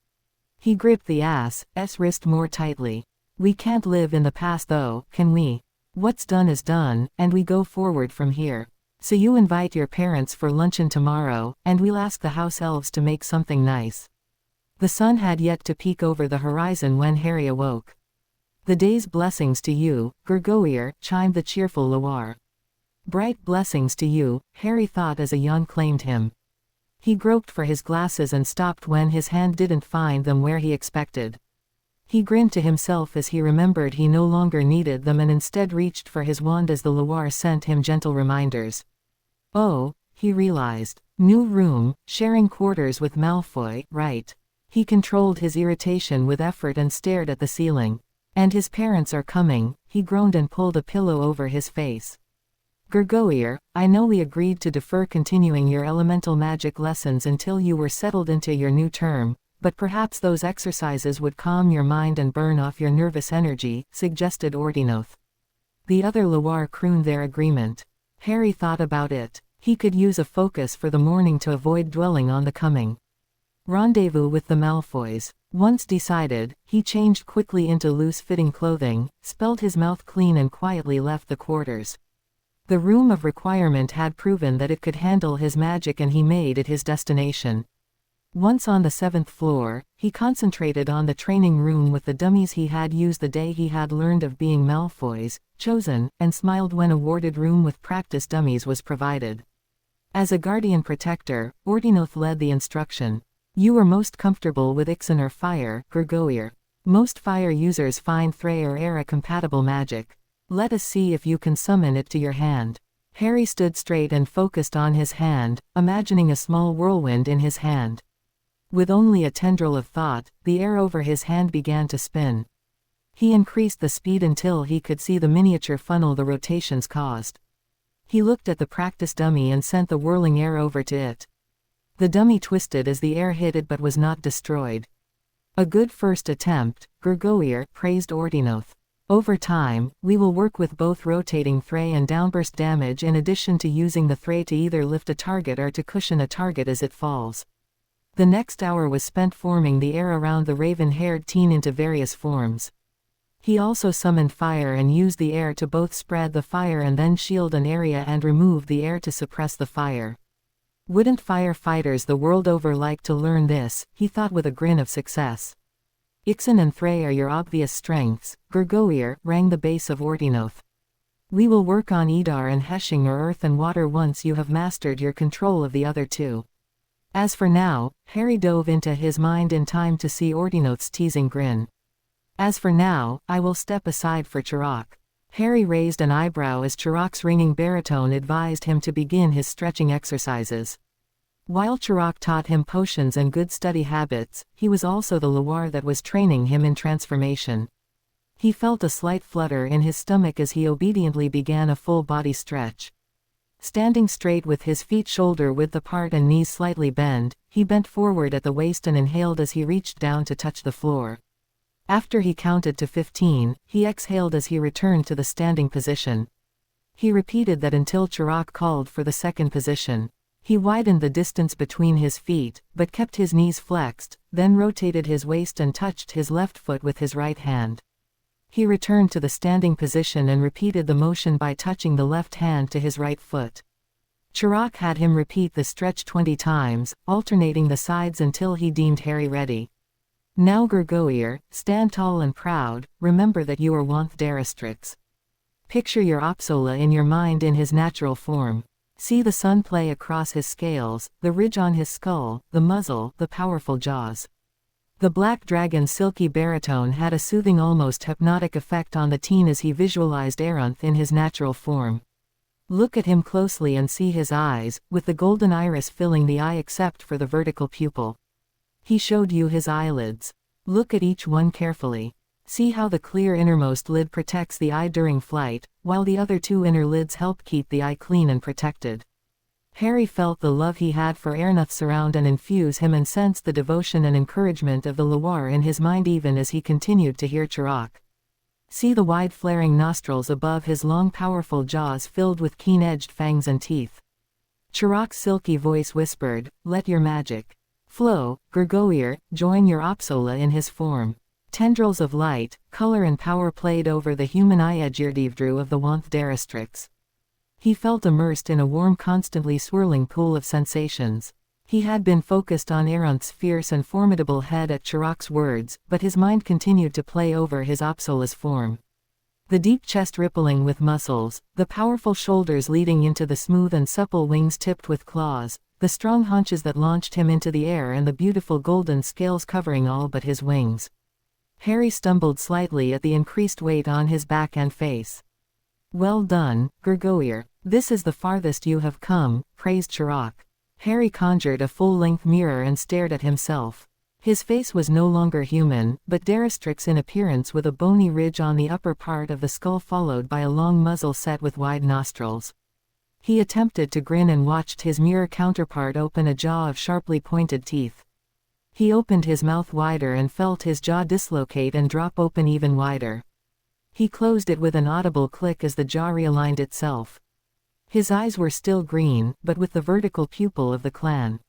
He gripped the ass's wrist more tightly. We can't live in the past though, can we? What's done is done, and we go forward from here. So you invite your parents for luncheon tomorrow, and we'll ask the house elves to make something nice. The sun had yet to peek over the horizon when Harry awoke. "The day's blessings to you, Gurgoir," chimed the cheerful Loir. "Bright blessings to you," Harry thought as a yawn claimed him. He groped for his glasses and stopped when his hand didn't find them where he expected. He grinned to himself as he remembered he no longer needed them and instead reached for his wand as the Loir sent him gentle reminders. Oh, he realized. New room, sharing quarters with Malfoy, right. He controlled his irritation with effort and stared at the ceiling. "And his parents are coming," he groaned and pulled a pillow over his face. "Gurgoir, I know we agreed to defer continuing your elemental magic lessons until you were settled into your new term, but perhaps those exercises would calm your mind and burn off your nervous energy," suggested Ordinoth. The other Loir crooned their agreement. Harry thought about it. He could use a focus for the morning to avoid dwelling on the coming rendezvous with the Malfoys. Once decided, he changed quickly into loose-fitting clothing, spelled his mouth clean and quietly left the quarters. The room of requirement had proven that it could handle his magic and he made it his destination. Once on the 7th floor, he concentrated on the training room with the dummies he had used the day he had learned of being Malfoy's chosen, and smiled when a warded room with practice dummies was provided. As a guardian protector, Ordinoth led the instruction. "You are most comfortable with Ixen or fire, Gurgoir. Most fire users find Thray or air a compatible magic. Let us see if you can summon it to your hand." Harry stood straight and focused on his hand, imagining a small whirlwind in his hand. With only a tendril of thought, the air over his hand began to spin. He increased the speed until he could see the miniature funnel the rotations caused. He looked at the practice dummy and sent the whirling air over to it. The dummy twisted as the air hit it but was not destroyed. "A good first attempt, Gurgoir," praised Ordinoth. "Over time, we will work with both rotating Thray and downburst damage in addition to using the Thray to either lift a target or to cushion a target as it falls." The next hour was spent forming the air around the raven-haired teen into various forms. He also summoned fire and used the air to both spread the fire and then shield an area and remove the air to suppress the fire. Wouldn't firefighters the world over like to learn this, he thought with a grin of success. "Ixen and Thray are your obvious strengths, Gurgoir," rang the bass of Ordinoth. "We will work on Idar and Heshing or earth and water once you have mastered your control of the other two." As for now, Harry dove into his mind in time to see Ordinoth's teasing grin. "As for now, I will step aside for Chirok." Harry raised an eyebrow as Chirok's ringing baritone advised him to begin his stretching exercises. While Chirok taught him potions and good study habits, he was also the Loir that was training him in transformation. He felt a slight flutter in his stomach as he obediently began a full-body stretch. Standing straight with his feet shoulder-width apart and knees slightly bent, he bent forward at the waist and inhaled as he reached down to touch the floor. After he counted to 15, he exhaled as he returned to the standing position. He repeated that until Chirok called for the second position. He widened the distance between his feet, but kept his knees flexed, then rotated his waist and touched his left foot with his right hand. He returned to the standing position and repeated the motion by touching the left hand to his right foot. Chirok had him repeat the stretch 20 times, alternating the sides until he deemed Harry ready. "Now Gurgoir, stand tall and proud, remember that you are Wanth Darastrix. Picture your Opsola in your mind in his natural form. See the sun play across his scales, the ridge on his skull, the muzzle, the powerful jaws." The black dragon's silky baritone had a soothing, almost hypnotic effect on the teen as he visualized Aeronth in his natural form. "Look at him closely and see his eyes, with the golden iris filling the eye except for the vertical pupil. He showed you his eyelids. Look at each one carefully. See how the clear innermost lid protects the eye during flight, while the other two inner lids help keep the eye clean and protected." Harry felt the love he had for Aernoth surround and infuse him and sensed the devotion and encouragement of the Loir in his mind even as he continued to hear Chirok. See the wide flaring nostrils above his long powerful jaws filled with keen-edged fangs and teeth. Chirok's silky voice whispered, "Let your magic flow, Gurgoir, join your Opsola in his form." Tendrils of light, color and power played over the human eye Edgirdivdru of the Wanth Darastrix. He felt immersed in a warm, constantly swirling pool of sensations. He had been focused on Aeronth's fierce and formidable head at Chiroc's words, but his mind continued to play over his Apsola's form. The deep chest rippling with muscles, the powerful shoulders leading into the smooth and supple wings tipped with claws, the strong haunches that launched him into the air and the beautiful golden scales covering all but his wings. Harry stumbled slightly at the increased weight on his back and face. "Well done, Gurgoir. This is the farthest you have come," praised Chiroc. Harry conjured a full-length mirror and stared at himself. His face was no longer human, but Deristrix in appearance, with a bony ridge on the upper part of the skull followed by a long muzzle set with wide nostrils. He attempted to grin and watched his mirror counterpart open a jaw of sharply pointed teeth. He opened his mouth wider and felt his jaw dislocate and drop open even wider. He closed it with an audible click as the jaw realigned itself. His eyes were still green, but with the vertical pupil of the clan.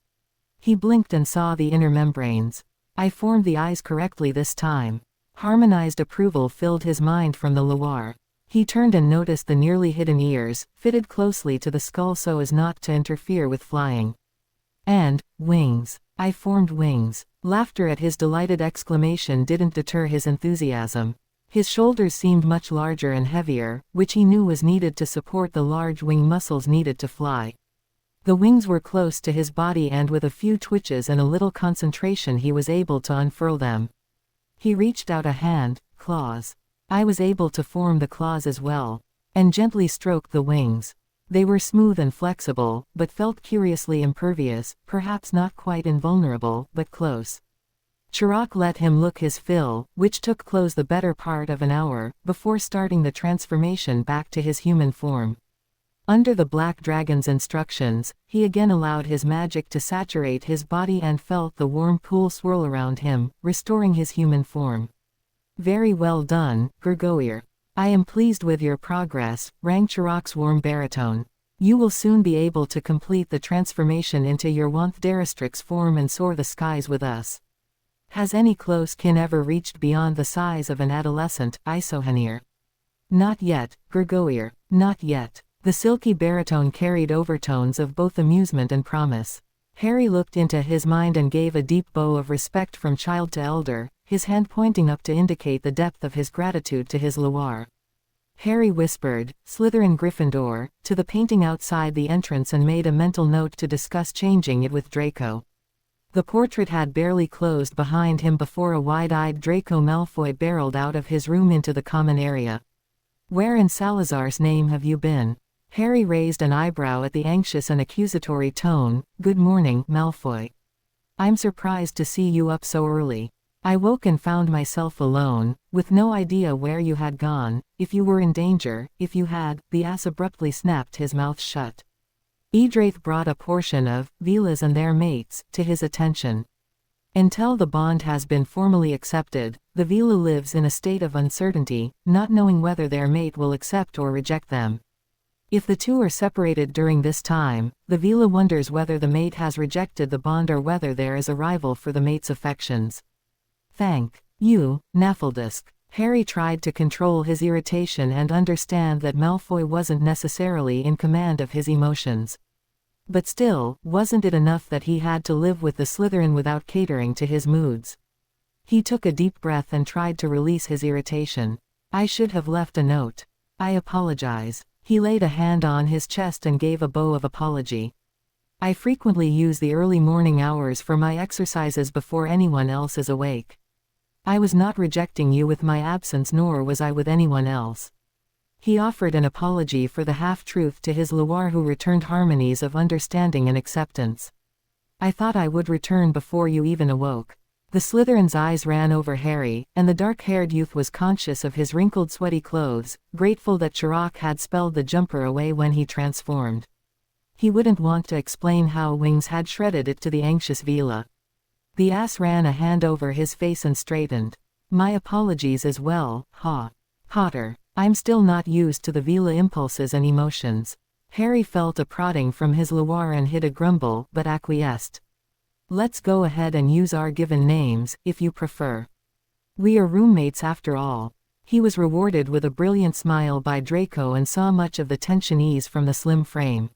He blinked and saw the inner membranes. "I formed the eyes correctly this time." Harmonized approval filled his mind from the Loire. He turned and noticed the nearly hidden ears, fitted closely to the skull so as not to interfere with flying. And wings. "I formed wings." Laughter at his delighted exclamation didn't deter his enthusiasm. His shoulders seemed much larger and heavier, which he knew was needed to support the large wing muscles needed to fly. The wings were close to his body and with a few twitches and a little concentration he was able to unfurl them. He reached out a hand, claws. "I was able to form the claws as well," and gently stroked the wings. They were smooth and flexible, but felt curiously impervious, perhaps not quite invulnerable, but close. Chiroc let him look his fill, which took close the better part of an hour, before starting the transformation back to his human form. Under the Black Dragon's instructions, he again allowed his magic to saturate his body and felt the warm pool swirl around him, restoring his human form. "Very well done, Gurgoir. I am pleased with your progress," rang Chiroc's warm baritone. "You will soon be able to complete the transformation into your Wanth Deristrix form and soar the skies with us. Has any close kin ever reached beyond the size of an adolescent, Isohanir?" "Not yet, Gurgoir, not yet." The silky baritone carried overtones of both amusement and promise. Harry looked into his mind and gave a deep bow of respect from child to elder, his hand pointing up to indicate the depth of his gratitude to his Loire. Harry whispered, "Slytherin Gryffindor," to the painting outside the entrance and made a mental note to discuss changing it with Draco. The portrait had barely closed behind him before a wide-eyed Draco Malfoy barreled out of his room into the common area. "Where in Salazar's name have you been?" Harry raised an eyebrow at the anxious and accusatory tone. "Good morning, Malfoy. I'm surprised to see you up so early. I woke and found myself alone, with no idea where you had gone, if you were in danger, if you had." The ass abruptly snapped his mouth shut. Edraith brought a portion of Velas and their mates to his attention. Until the bond has been formally accepted, the Vela lives in a state of uncertainty, not knowing whether their mate will accept or reject them. If the two are separated during this time, the Vela wonders whether the mate has rejected the bond or whether there is a rival for the mate's affections. "Thank you, Naffaldisk." Harry tried to control his irritation and understand that Malfoy wasn't necessarily in command of his emotions. But still, wasn't it enough that he had to live with the Slytherin without catering to his moods? He took a deep breath and tried to release his irritation. "I should have left a note. I apologize." He laid a hand on his chest and gave a bow of apology. "I frequently use the early morning hours for my exercises before anyone else is awake. I was not rejecting you with my absence, nor was I with anyone else." He offered an apology for the half-truth to his Loire, who returned harmonies of understanding and acceptance. "I thought I would return before you even awoke." The Slytherin's eyes ran over Harry, and the dark-haired youth was conscious of his wrinkled sweaty clothes, grateful that Chiroc had spelled the jumper away when he transformed. He wouldn't want to explain how wings had shredded it to the anxious Vela. The ass ran a hand over his face and straightened. "My apologies as well, Potter. I'm still not used to the Vela impulses and emotions." Harry felt a prodding from his Loire and hid a grumble, but acquiesced. "Let's go ahead and use our given names, if you prefer. We are roommates after all." He was rewarded with a brilliant smile by Draco and saw much of the tension ease from the slim frame.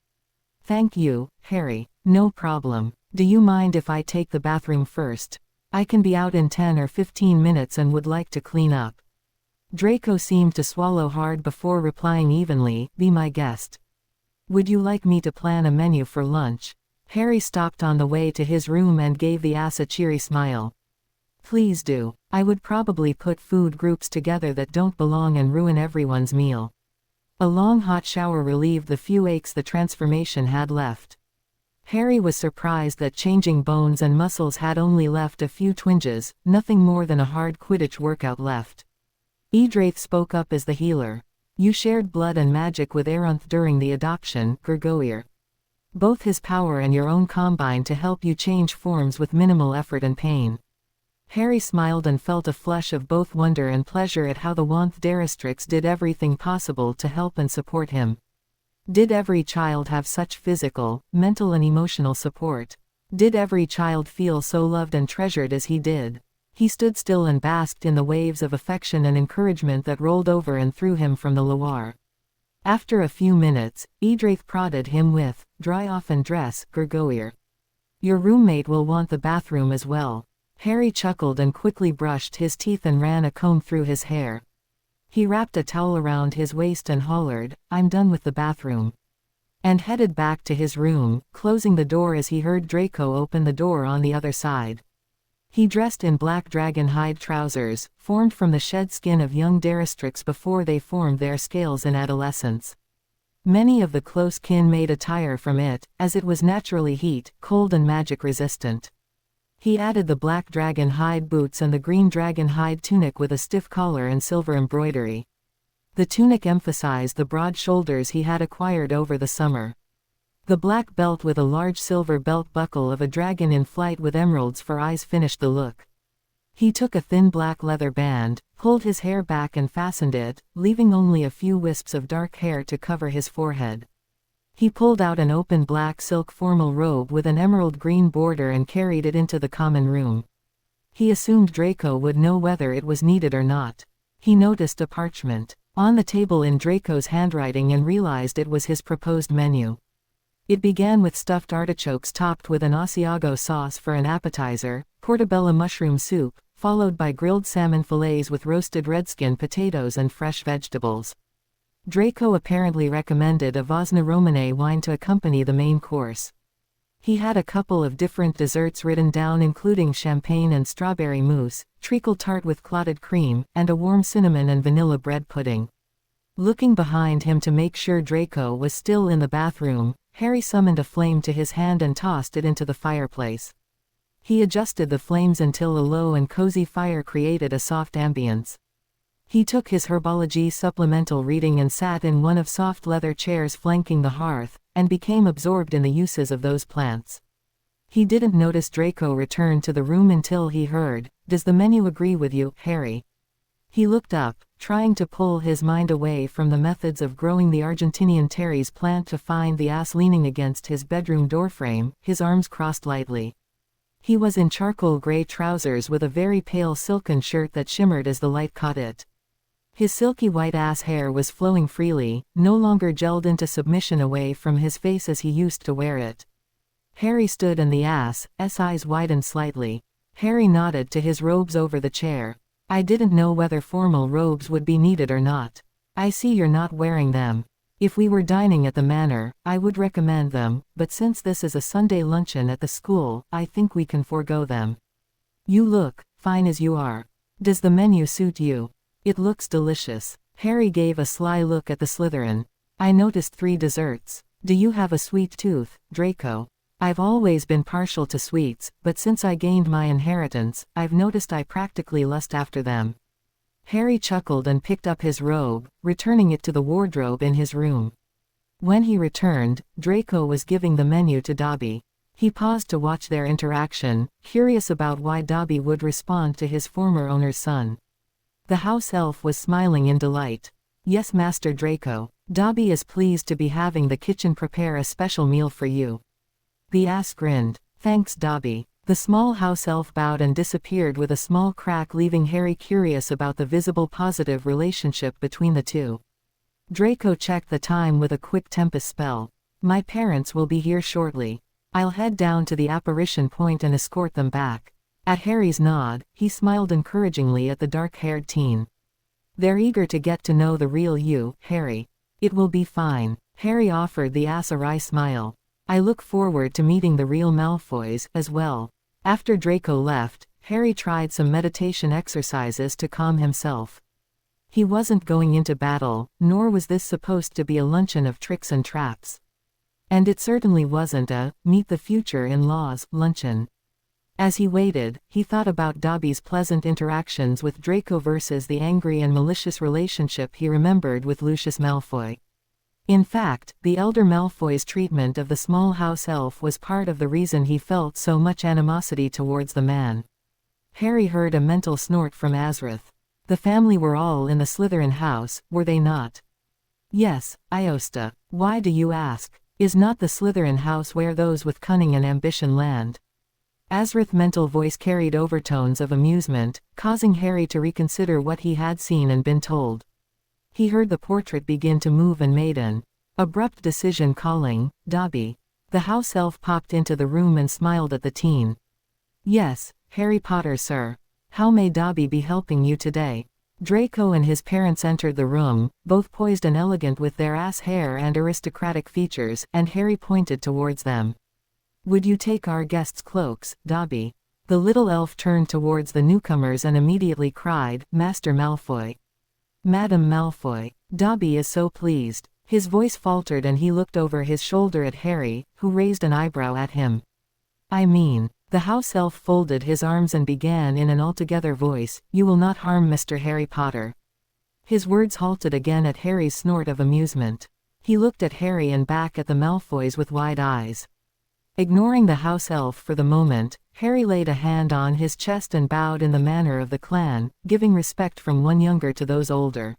"Thank you, Harry." "No problem." Do you mind if I take the bathroom first? I can be out in 10 or 15 minutes and would like to clean up. Draco seemed to swallow hard before replying evenly, be my guest. Would you like me to plan a menu for lunch? Harry stopped on the way to his room and gave the ass a cheery smile. Please do. I would probably put food groups together that don't belong and ruin everyone's meal. A long hot shower relieved the few aches the transformation had left. Harry was surprised that changing bones and muscles had only left a few twinges, nothing more than a hard Quidditch workout left. Edraith spoke up as the healer. You shared blood and magic with Aeronth during the adoption, Gurgoir. Both his power and your own combine to help you change forms with minimal effort and pain. Harry smiled and felt a flush of both wonder and pleasure at how the Wanth Deristrix did everything possible to help and support him. Did every child have such physical, mental and emotional support? Did every child feel so loved and treasured as he did? He stood still and basked in the waves of affection and encouragement that rolled over and through him from the Loire. After a few minutes, Edraith prodded him with, dry off and dress, Gurgoir. Your roommate will want the bathroom as well. Harry chuckled and quickly brushed his teeth and ran a comb through his hair. He wrapped a towel around his waist and hollered, I'm done with the bathroom. And headed back to his room, closing the door as he heard Draco open the door on the other side. He dressed in black dragon hide trousers, formed from the shed skin of young Deristrix before they formed their scales in adolescence. Many of the close kin made attire from it, as it was naturally heat, cold and magic resistant. He added the black dragon hide boots and the green dragon hide tunic with a stiff collar and silver embroidery. The tunic emphasized the broad shoulders he had acquired over the summer. The black belt with a large silver belt buckle of a dragon in flight with emeralds for eyes finished the look. He took a thin black leather band, pulled his hair back and fastened it, leaving only a few wisps of dark hair to cover his forehead. He pulled out an open black silk formal robe with an emerald green border and carried it into the common room. He assumed Draco would know whether it was needed or not. He noticed a parchment on the table in Draco's handwriting and realized it was his proposed menu. It began with stuffed artichokes topped with an Asiago sauce for an appetizer, portobello mushroom soup, followed by grilled salmon fillets with roasted redskin potatoes and fresh vegetables. Draco apparently recommended a Vosna Romane wine to accompany the main course. He had a couple of different desserts written down including champagne and strawberry mousse, treacle tart with clotted cream, and a warm cinnamon and vanilla bread pudding. Looking behind him to make sure Draco was still in the bathroom, Harry summoned a flame to his hand and tossed it into the fireplace. He adjusted the flames until a low and cozy fire created a soft ambience. He took his herbology supplemental reading and sat in one of soft leather chairs flanking the hearth, and became absorbed in the uses of those plants. He didn't notice Draco return to the room until he heard, "Does the menu agree with you, Harry?" He looked up, trying to pull his mind away from the methods of growing the Argentinian Terry's plant to find the ass leaning against his bedroom doorframe, his arms crossed lightly. He was in charcoal gray trousers with a very pale silken shirt that shimmered as the light caught it. His silky white ass hair was flowing freely, no longer gelled into submission away from his face as he used to wear it. Harry stood and the ass's eyes widened slightly. Harry nodded to his robes over the chair. I didn't know whether formal robes would be needed or not. I see you're not wearing them. If we were dining at the manor, I would recommend them, but since this is a Sunday luncheon at the school, I think we can forego them. You look fine as you are. Does the menu suit you? It looks delicious. Harry gave a sly look at the Slytherin. I noticed 3 desserts. Do you have a sweet tooth, Draco? I've always been partial to sweets, but since I gained my inheritance, I've noticed I practically lust after them. Harry chuckled and picked up his robe, returning it to the wardrobe in his room. When he returned, Draco was giving the menu to Dobby. He paused to watch their interaction, curious about why Dobby would respond to his former owner's son. The house elf was smiling in delight. Yes, Master Draco. Dobby is pleased to be having the kitchen prepare a special meal for you. The ass grinned. Thanks, Dobby. The small house elf bowed and disappeared with a small crack, leaving Harry curious about the visible positive relationship between the two. Draco checked the time with a quick tempest spell. My parents will be here shortly. I'll head down to the apparition point and escort them back. At Harry's nod, he smiled encouragingly at the dark-haired teen. They're eager to get to know the real you, Harry. It will be fine. Harry offered the ass a wry smile. I look forward to meeting the real Malfoys, as well. After Draco left, Harry tried some meditation exercises to calm himself. He wasn't going into battle, nor was this supposed to be a luncheon of tricks and traps. And it certainly wasn't a meet the future in-laws luncheon. As he waited, he thought about Dobby's pleasant interactions with Draco versus the angry and malicious relationship he remembered with Lucius Malfoy. In fact, the elder Malfoy's treatment of the small house elf was part of the reason he felt so much animosity towards the man. Harry heard a mental snort from Azrith. The family were all in the Slytherin house, were they not? Yes, Iosta. Why do you ask? Is not the Slytherin house where those with cunning and ambition land? Azrith's mental voice carried overtones of amusement, causing Harry to reconsider what he had seen and been told. He heard the portrait begin to move and made an abrupt decision, calling, Dobby. The house elf popped into the room and smiled at the teen. Yes, Harry Potter, sir. How may Dobby be helping you today? Draco and his parents entered the room, both poised and elegant with their ass hair and aristocratic features, and Harry pointed towards them. Would you take our guests' cloaks, Dobby? The little elf turned towards the newcomers and immediately cried, Master Malfoy. Madam Malfoy. Dobby is so pleased. His voice faltered and he looked over his shoulder at Harry, who raised an eyebrow at him. I mean, the house elf folded his arms and began in an altogether voice, you will not harm Mr. Harry Potter. His words halted again at Harry's snort of amusement. He looked at Harry and back at the Malfoys with wide eyes. Ignoring the house elf for the moment, Harry laid a hand on his chest and bowed in the manner of the clan, giving respect from one younger to those older.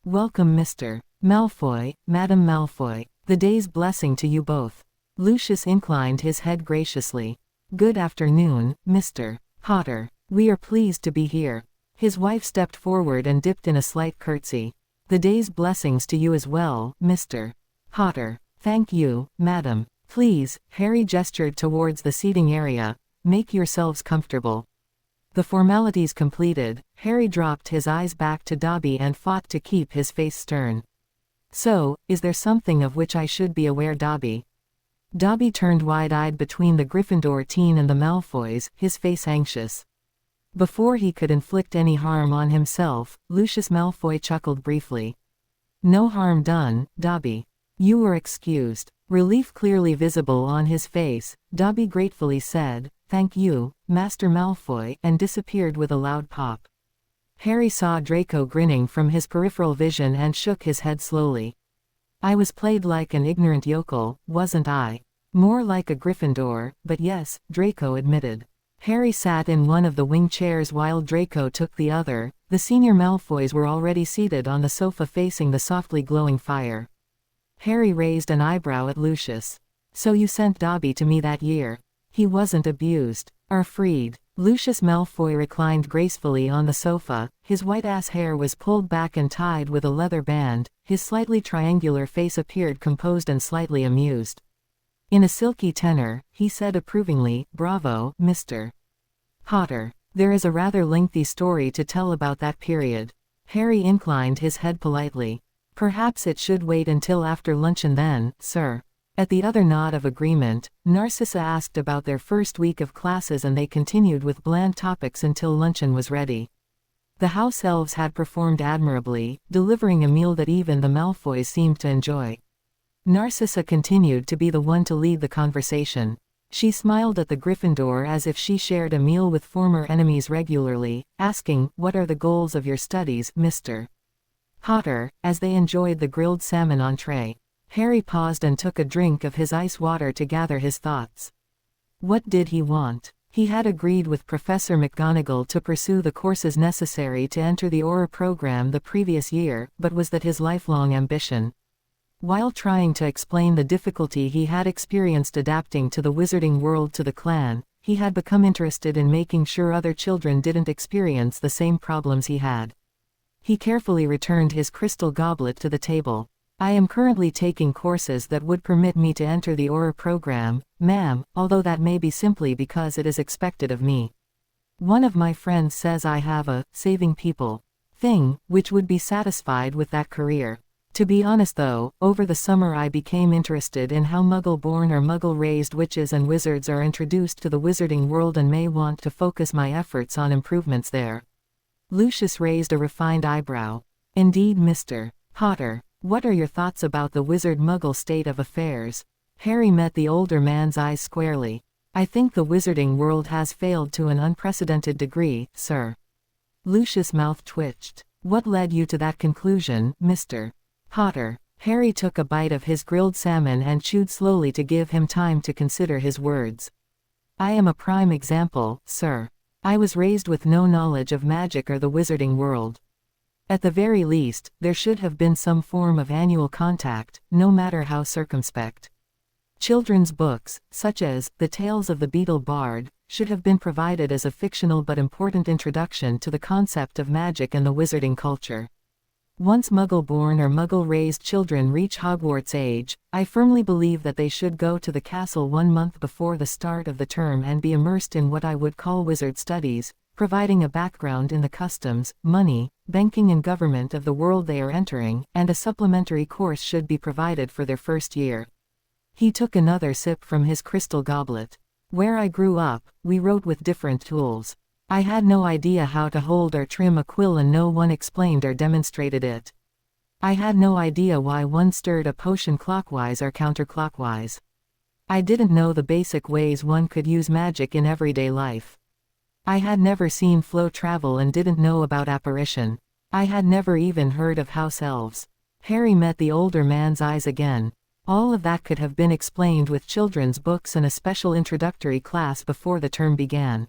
Welcome Mr. Malfoy, Madam Malfoy. The day's blessing to you both. Lucius inclined his head graciously. Good afternoon, Mr. Potter. We are pleased to be here. His wife stepped forward and dipped in a slight curtsy. The day's blessings to you as well, Mr. Potter. Thank you, Madam. Please, Harry gestured towards the seating area, make yourselves comfortable. The formalities completed, Harry dropped his eyes back to Dobby and fought to keep his face stern. So, is there something of which I should be aware, Dobby? Dobby turned wide-eyed between the Gryffindor teen and the Malfoys, his face anxious. Before he could inflict any harm on himself, Lucius Malfoy chuckled briefly. No harm done, Dobby. You were excused. Relief clearly visible on his face, Dobby gratefully said, Thank you, Master Malfoy, and disappeared with a loud pop. Harry saw Draco grinning from his peripheral vision and shook his head slowly. I was played like an ignorant yokel, wasn't I? More like a Gryffindor, but yes, Draco admitted. Harry sat in one of the wing chairs while Draco took the other. The senior Malfoys were already seated on the sofa facing the softly glowing fire. Harry raised an eyebrow at Lucius. So you sent Dobby to me that year. He wasn't abused. Or freed. Lucius Malfoy reclined gracefully on the sofa, his white-ass hair was pulled back and tied with a leather band, his slightly triangular face appeared composed and slightly amused. In a silky tenor, he said approvingly, Bravo, Mr. Potter. There is a rather lengthy story to tell about that period. Harry inclined his head politely. Perhaps it should wait until after luncheon then, sir. At the other nod of agreement, Narcissa asked about their first week of classes and they continued with bland topics until luncheon was ready. The house elves had performed admirably, delivering a meal that even the Malfoys seemed to enjoy. Narcissa continued to be the one to lead the conversation. She smiled at the Gryffindor as if she shared a meal with former enemies regularly, asking, What are the goals of your studies, Mr. Potter, as they enjoyed the grilled salmon entree. Harry paused and took a drink of his ice water to gather his thoughts. What did he want? He had agreed with Professor McGonagall to pursue the courses necessary to enter the Auror program the previous year, but was that his lifelong ambition? While trying to explain the difficulty he had experienced adapting to the wizarding world to the clan, he had become interested in making sure other children didn't experience the same problems he had. He carefully returned his crystal goblet to the table. I am currently taking courses that would permit me to enter the Auror program, ma'am, although that may be simply because it is expected of me. One of my friends says I have a saving people thing, which would be satisfied with that career. To be honest though, over the summer I became interested in how Muggle-born or Muggle-raised witches and wizards are introduced to the wizarding world and may want to focus my efforts on improvements there. Lucius raised a refined eyebrow. Indeed, Mr. Potter. What are your thoughts about the wizard-Muggle state of affairs? Harry met the older man's eyes squarely. I think the wizarding world has failed to an unprecedented degree, sir. Lucius' mouth twitched. What led you to that conclusion, Mr. Potter? Harry took a bite of his grilled salmon and chewed slowly to give him time to consider his words. I am a prime example, sir. I was raised with no knowledge of magic or the wizarding world. At the very least, there should have been some form of annual contact, no matter how circumspect. Children's books, such as The Tales of the Beetle Bard, should have been provided as a fictional but important introduction to the concept of magic and the wizarding culture. Once Muggle-born or Muggle-raised children reach Hogwarts age, I firmly believe that they should go to the castle 1 month before the start of the term and be immersed in what I would call wizard studies, providing a background in the customs, money, banking and government of the world they are entering, and a supplementary course should be provided for their first year. He took another sip from his crystal goblet. Where I grew up, we wrote with different tools. I had no idea how to hold or trim a quill and no one explained or demonstrated it. I had no idea why one stirred a potion clockwise or counterclockwise. I didn't know the basic ways one could use magic in everyday life. I had never seen flow travel and didn't know about apparition. I had never even heard of house elves. Harry met the older man's eyes again. All of that could have been explained with children's books and a special introductory class before the term began.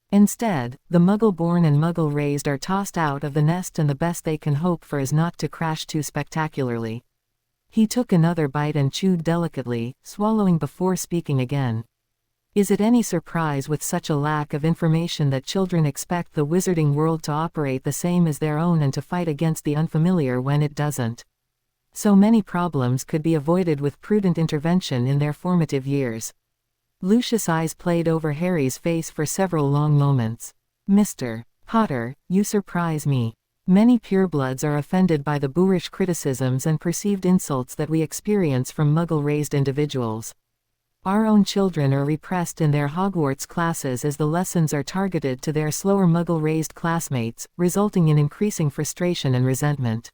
Instead, the Muggle-born and Muggle-raised are tossed out of the nest and the best they can hope for is not to crash too spectacularly. He took another bite and chewed delicately, swallowing before speaking again. Is it any surprise with such a lack of information that children expect the wizarding world to operate the same as their own and to fight against the unfamiliar when it doesn't? So many problems could be avoided with prudent intervention in their formative years. Lucius' eyes played over Harry's face for several long moments. Mr. Potter, you surprise me. Many purebloods are offended by the boorish criticisms and perceived insults that we experience from Muggle-raised individuals. Our own children are repressed in their Hogwarts classes as the lessons are targeted to their slower Muggle-raised classmates, resulting in increasing frustration and resentment.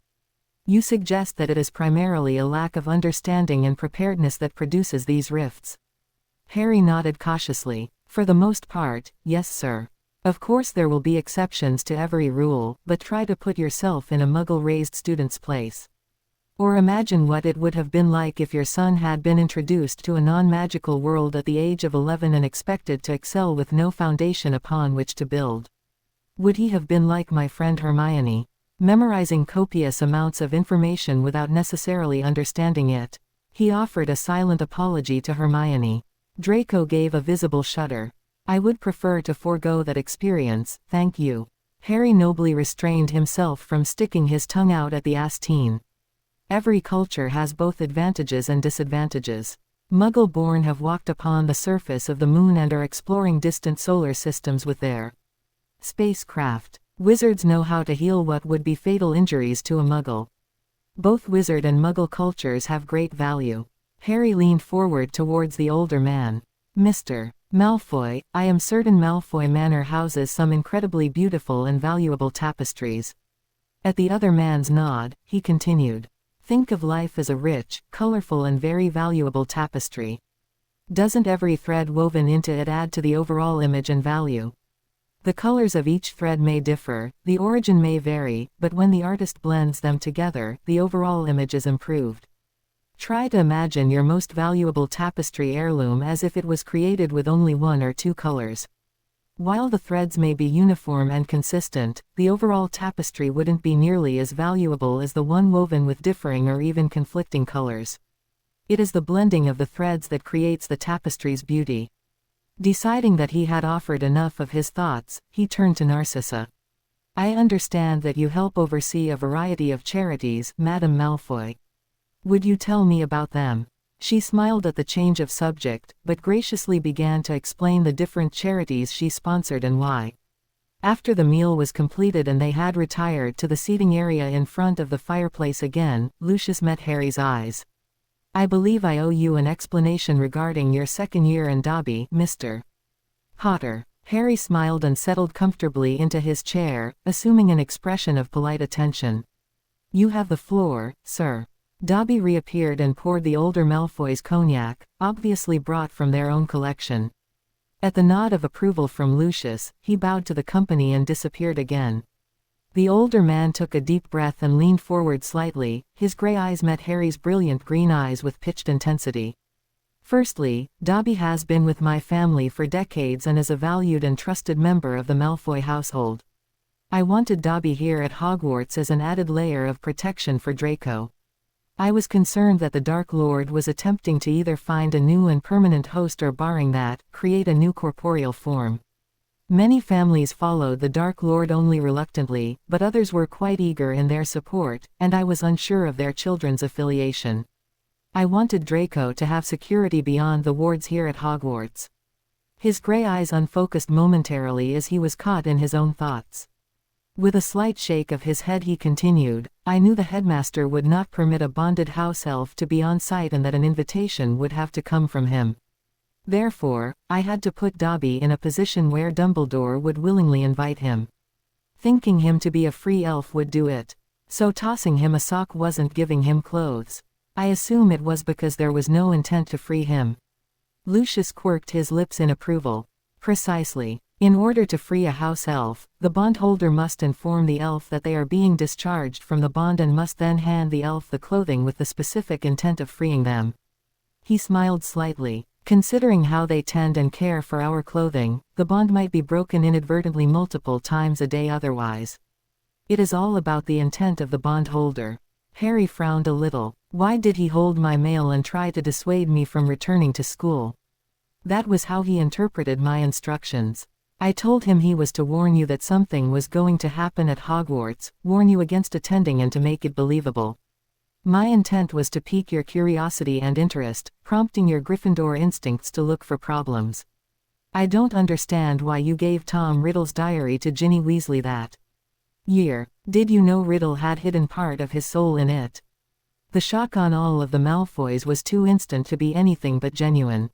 You suggest that it is primarily a lack of understanding and preparedness that produces these rifts. Harry nodded cautiously. For the most part, yes sir. Of course there will be exceptions to every rule, but try to put yourself in a Muggle-raised student's place. Or imagine what it would have been like if your son had been introduced to a non-magical world at the age of 11 and expected to excel with no foundation upon which to build. Would he have been like my friend Hermione, memorizing copious amounts of information without necessarily understanding it? He offered a silent apology to Hermione. Draco gave a visible shudder. I would prefer to forego that experience, thank you. Harry nobly restrained himself from sticking his tongue out at the Astine. Every culture has both advantages and disadvantages. Muggle-born have walked upon the surface of the moon and are exploring distant solar systems with their spacecraft. Wizards know how to heal what would be fatal injuries to a Muggle. Both wizard and Muggle cultures have great value. Harry leaned forward towards the older man. Mr. Malfoy, I am certain Malfoy Manor houses some incredibly beautiful and valuable tapestries. At the other man's nod, he continued. Think of life as a rich, colorful and very valuable tapestry. Doesn't every thread woven into it add to the overall image and value? The colors of each thread may differ, the origin may vary, but when the artist blends them together, the overall image is improved. Try to imagine your most valuable tapestry heirloom as if it was created with only 1 or 2 colors. While the threads may be uniform and consistent, the overall tapestry wouldn't be nearly as valuable as the one woven with differing or even conflicting colors. It is the blending of the threads that creates the tapestry's beauty. Deciding that he had offered enough of his thoughts, he turned to Narcissa. I understand that you help oversee a variety of charities, Madame Malfoy. Would you tell me about them? She smiled at the change of subject, but graciously began to explain the different charities she sponsored and why. After the meal was completed and they had retired to the seating area in front of the fireplace again, Lucius met Harry's eyes. I believe I owe you an explanation regarding your second year in Dobby, Mr. Potter. Harry smiled and settled comfortably into his chair, assuming an expression of polite attention. You have the floor, sir. Dobby reappeared and poured the older Malfoys cognac, obviously brought from their own collection. At the nod of approval from Lucius, he bowed to the company and disappeared again. The older man took a deep breath and leaned forward slightly. His gray eyes met Harry's brilliant green eyes with pitched intensity. Firstly, Dobby has been with my family for decades and is a valued and trusted member of the Malfoy household. I wanted Dobby here at Hogwarts as an added layer of protection for Draco. I was concerned that the Dark Lord was attempting to either find a new and permanent host or, barring that, create a new corporeal form. Many families followed the Dark Lord only reluctantly, but others were quite eager in their support, and I was unsure of their children's affiliation. I wanted Draco to have security beyond the wards here at Hogwarts. His gray eyes unfocused momentarily as he was caught in his own thoughts. With a slight shake of his head he continued, I knew the headmaster would not permit a bonded house elf to be on site and that an invitation would have to come from him. Therefore, I had to put Dobby in a position where Dumbledore would willingly invite him. Thinking him to be a free elf would do it. So tossing him a sock wasn't giving him clothes. I assume it was because there was no intent to free him. Lucius quirked his lips in approval. Precisely. In order to free a house elf, the bondholder must inform the elf that they are being discharged from the bond and must then hand the elf the clothing with the specific intent of freeing them. He smiled slightly. Considering how they tend and care for our clothing, the bond might be broken inadvertently multiple times a day otherwise. It is all about the intent of the bondholder. Harry frowned a little. Why did he hold my mail and try to dissuade me from returning to school? That was how he interpreted my instructions. I told him he was to warn you that something was going to happen at Hogwarts, warn you against attending and to make it believable. My intent was to pique your curiosity and interest, prompting your Gryffindor instincts to look for problems. I don't understand why you gave Tom Riddle's diary to Ginny Weasley that year. Did you know Riddle had hidden part of his soul in it? The shock on all of the Malfoys was too instant to be anything but genuine.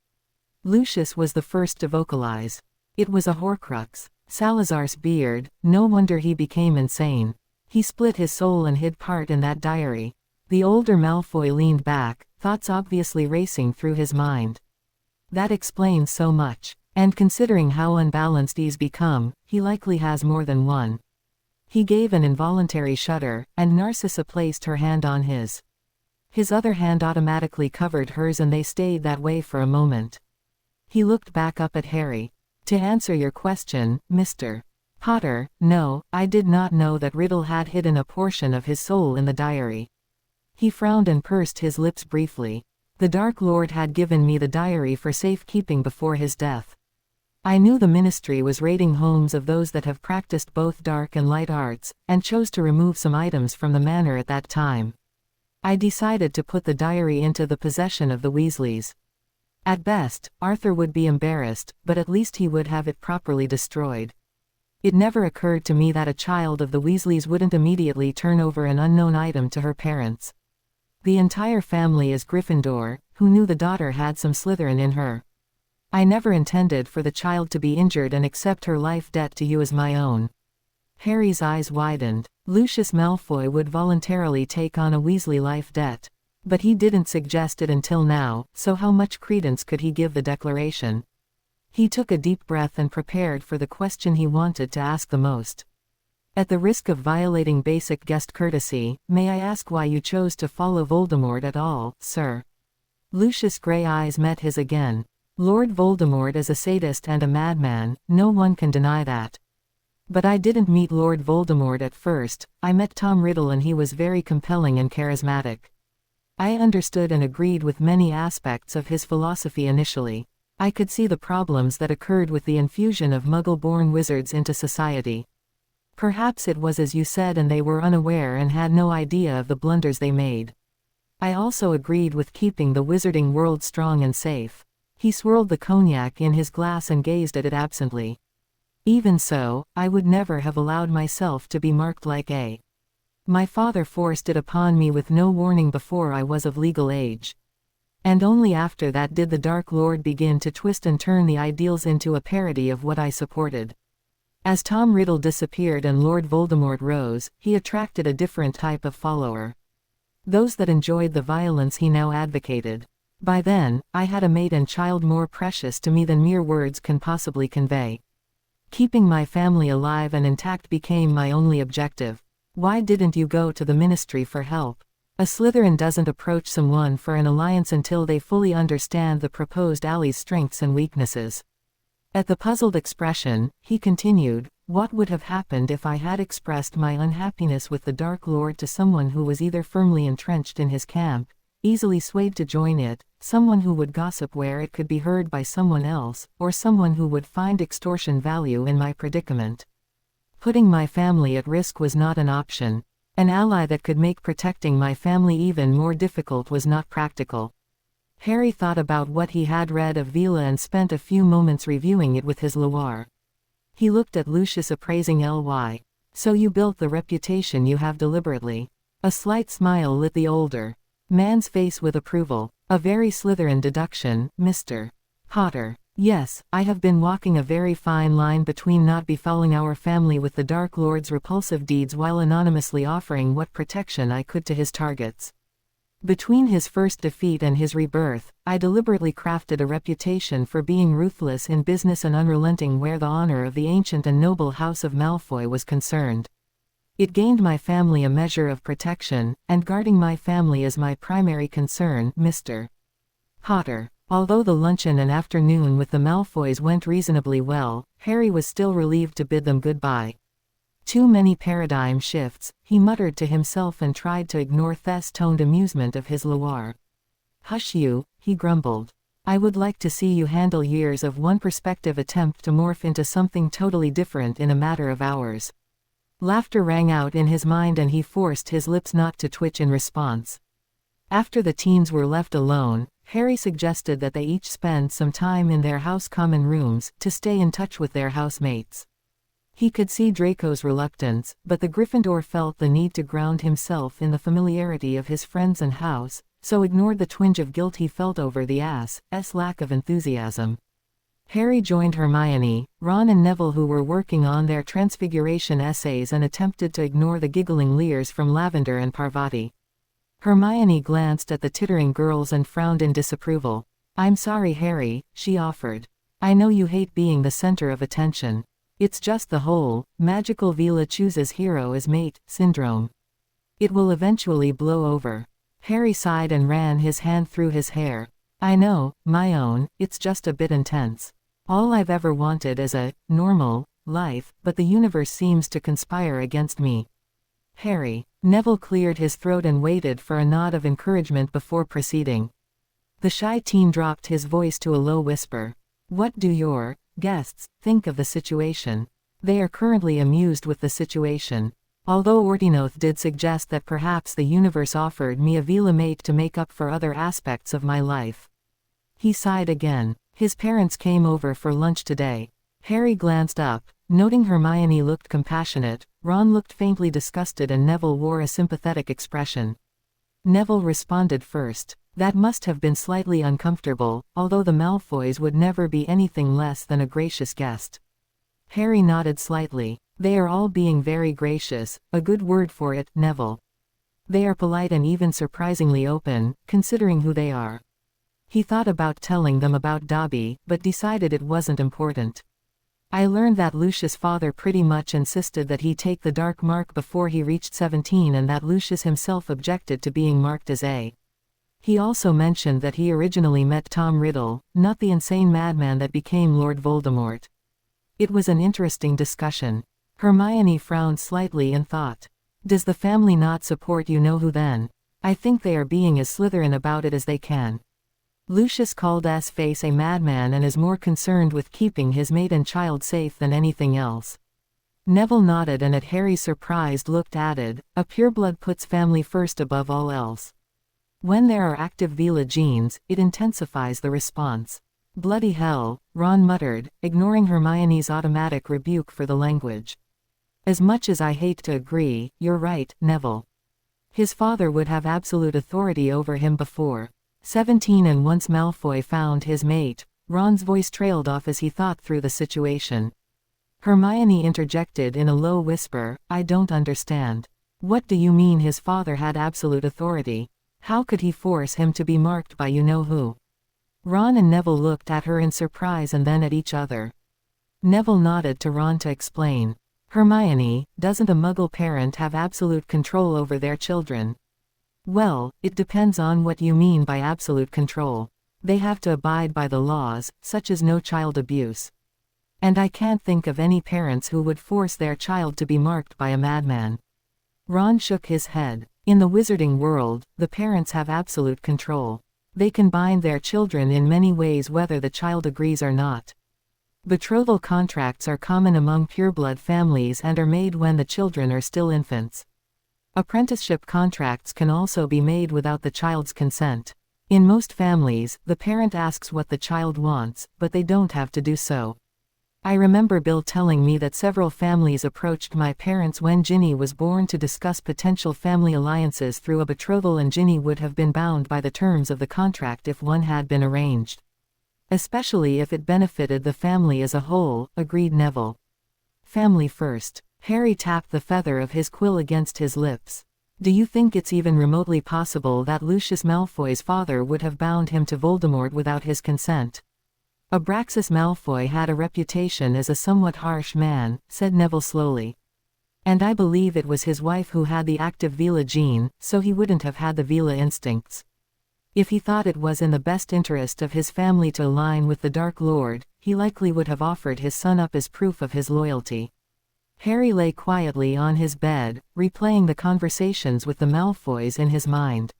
Lucius was the first to vocalize. It was a Horcrux. Salazar's beard, no wonder he became insane. He split his soul and hid part in that diary. The older Malfoy leaned back, thoughts obviously racing through his mind. That explains so much. And considering how unbalanced he's become, he likely has more than one. He gave an involuntary shudder, and Narcissa placed her hand on his. His other hand automatically covered hers and they stayed that way for a moment. He looked back up at Harry. To answer your question, Mr. Potter, no, I did not know that Riddle had hidden a portion of his soul in the diary. He frowned and pursed his lips briefly. The Dark Lord had given me the diary for safekeeping before his death. I knew the Ministry was raiding homes of those that have practiced both dark and light arts, and chose to remove some items from the manor at that time. I decided to put the diary into the possession of the Weasleys. At best, Arthur would be embarrassed, but at least he would have it properly destroyed. It never occurred to me that a child of the Weasleys wouldn't immediately turn over an unknown item to her parents. The entire family is Gryffindor, who knew the daughter had some Slytherin in her. I never intended for the child to be injured and accept her life debt to you as my own. Harry's eyes widened. Lucius Malfoy would voluntarily take on a Weasley life debt. But he didn't suggest it until now, so how much credence could he give the declaration? He took a deep breath and prepared for the question he wanted to ask the most. At the risk of violating basic guest courtesy, may I ask why you chose to follow Voldemort at all, sir? Lucius' gray eyes met his again. Lord Voldemort is a sadist and a madman, no one can deny that. But I didn't meet Lord Voldemort at first, I met Tom Riddle and he was very compelling and charismatic. I understood and agreed with many aspects of his philosophy initially. I could see the problems that occurred with the infusion of Muggle-born wizards into society. Perhaps it was as you said and they were unaware and had no idea of the blunders they made. I also agreed with keeping the wizarding world strong and safe. He swirled the cognac in his glass and gazed at it absently. Even so, I would never have allowed myself to be marked like a. My father forced it upon me with no warning before I was of legal age. And only after that did the Dark Lord begin to twist and turn the ideals into a parody of what I supported. As Tom Riddle disappeared and Lord Voldemort rose, he attracted a different type of follower. Those that enjoyed the violence he now advocated. By then, I had a mate and child more precious to me than mere words can possibly convey. Keeping my family alive and intact became my only objective. Why didn't you go to the ministry for help? A Slytherin doesn't approach someone for an alliance until they fully understand the proposed ally's strengths and weaknesses. At the puzzled expression, he continued, what would have happened if I had expressed my unhappiness with the Dark Lord to someone who was either firmly entrenched in his camp, easily swayed to join it, someone who would gossip where it could be heard by someone else, or someone who would find extortion value in my predicament? Putting my family at risk was not an option. An ally that could make protecting my family even more difficult was not practical. Harry thought about what he had read of Vila and spent a few moments reviewing it with his Loire. He looked at Lucius appraising Ly. So you built the reputation you have deliberately. A slight smile lit the older man's face with approval. A very Slytherin deduction, Mr. Potter. Yes, I have been walking a very fine line between not befouling our family with the Dark Lord's repulsive deeds while anonymously offering what protection I could to his targets. Between his first defeat and his rebirth, I deliberately crafted a reputation for being ruthless in business and unrelenting where the honor of the ancient and noble House of Malfoy was concerned. It gained my family a measure of protection, and guarding my family is my primary concern, Mr. Potter. Although the luncheon and afternoon with the Malfoys went reasonably well, Harry was still relieved to bid them goodbye. Too many paradigm shifts, he muttered to himself and tried to ignore Thes-toned amusement of his Loire. Hush you, he grumbled. I would like to see you handle years of one perspective attempt to morph into something totally different in a matter of hours. Laughter rang out in his mind and he forced his lips not to twitch in response. After the teens were left alone, Harry suggested that they each spend some time in their house common rooms, to stay in touch with their housemates. He could see Draco's reluctance, but the Gryffindor felt the need to ground himself in the familiarity of his friends and house, so ignored the twinge of guilt he felt over the ass's lack of enthusiasm. Harry joined Hermione, Ron and Neville who were working on their transfiguration essays and attempted to ignore the giggling leers from Lavender and Parvati. Hermione glanced at the tittering girls and frowned in disapproval. I'm sorry Harry, she offered. I know you hate being the center of attention. It's just the whole, magical Vila chooses hero as mate, syndrome. It will eventually blow over. Harry sighed and ran his hand through his hair. I know, my own, it's just a bit intense. All I've ever wanted is a normal life, but the universe seems to conspire against me. Harry. Neville cleared his throat and waited for a nod of encouragement before proceeding. The shy teen dropped his voice to a low whisper. What do your guests think of the situation? They are currently amused with the situation. Although Ordinoth did suggest that perhaps the universe offered me a Vila mate to make up for other aspects of my life. He sighed again. His parents came over for lunch today. Harry glanced up, noting Hermione looked compassionate, Ron looked faintly disgusted and Neville wore a sympathetic expression. Neville responded first. That must have been slightly uncomfortable, although the Malfoys would never be anything less than a gracious guest. Harry nodded slightly. They are all being very gracious, a good word for it, Neville. They are polite and even surprisingly open, considering who they are. He thought about telling them about Dobby, but decided it wasn't important. I learned that Lucius' father pretty much insisted that he take the dark mark before he reached 17 and that Lucius himself objected to being marked as A. He also mentioned that he originally met Tom Riddle, not the insane madman that became Lord Voldemort. It was an interesting discussion. Hermione frowned slightly and thought. Does the family not support you know who then? I think they are being as Slytherin about it as they can. Lucius called S-Face a madman and is more concerned with keeping his mate and child safe than anything else. Neville nodded and at Harry's surprised look added, a pureblood puts family first above all else. When there are active Vila genes, it intensifies the response. Bloody hell, Ron muttered, ignoring Hermione's automatic rebuke for the language. As much as I hate to agree, you're right, Neville. His father would have absolute authority over him before 17, and once Malfoy found his mate. Ron's voice trailed off as he thought through the situation. Hermione interjected in a low whisper, I don't understand. What do you mean his father had absolute authority? How could he force him to be marked by you-know-who? Ron and Neville looked at her in surprise and then at each other. Neville nodded to Ron to explain. Hermione, doesn't a Muggle parent have absolute control over their children? Well, it depends on what you mean by absolute control. They have to abide by the laws, such as no child abuse. And I can't think of any parents who would force their child to be marked by a madman. Ron shook his head. In the wizarding world, the parents have absolute control. They can bind their children in many ways whether the child agrees or not. Betrothal contracts are common among pureblood families and are made when the children are still infants. Apprenticeship contracts can also be made without the child's consent. In most families, the parent asks what the child wants, but they don't have to do so. I remember Bill telling me that several families approached my parents when Ginny was born to discuss potential family alliances through a betrothal, and Ginny would have been bound by the terms of the contract if one had been arranged. Especially if it benefited the family as a whole, agreed Neville. Family first. Harry tapped the feather of his quill against his lips. Do you think it's even remotely possible that Lucius Malfoy's father would have bound him to Voldemort without his consent? Abraxas Malfoy had a reputation as a somewhat harsh man, said Neville slowly. And I believe it was his wife who had the active Vila gene, so he wouldn't have had the Vila instincts. If he thought it was in the best interest of his family to align with the Dark Lord, he likely would have offered his son up as proof of his loyalty. Harry lay quietly on his bed, replaying the conversations with the Malfoys in his mind.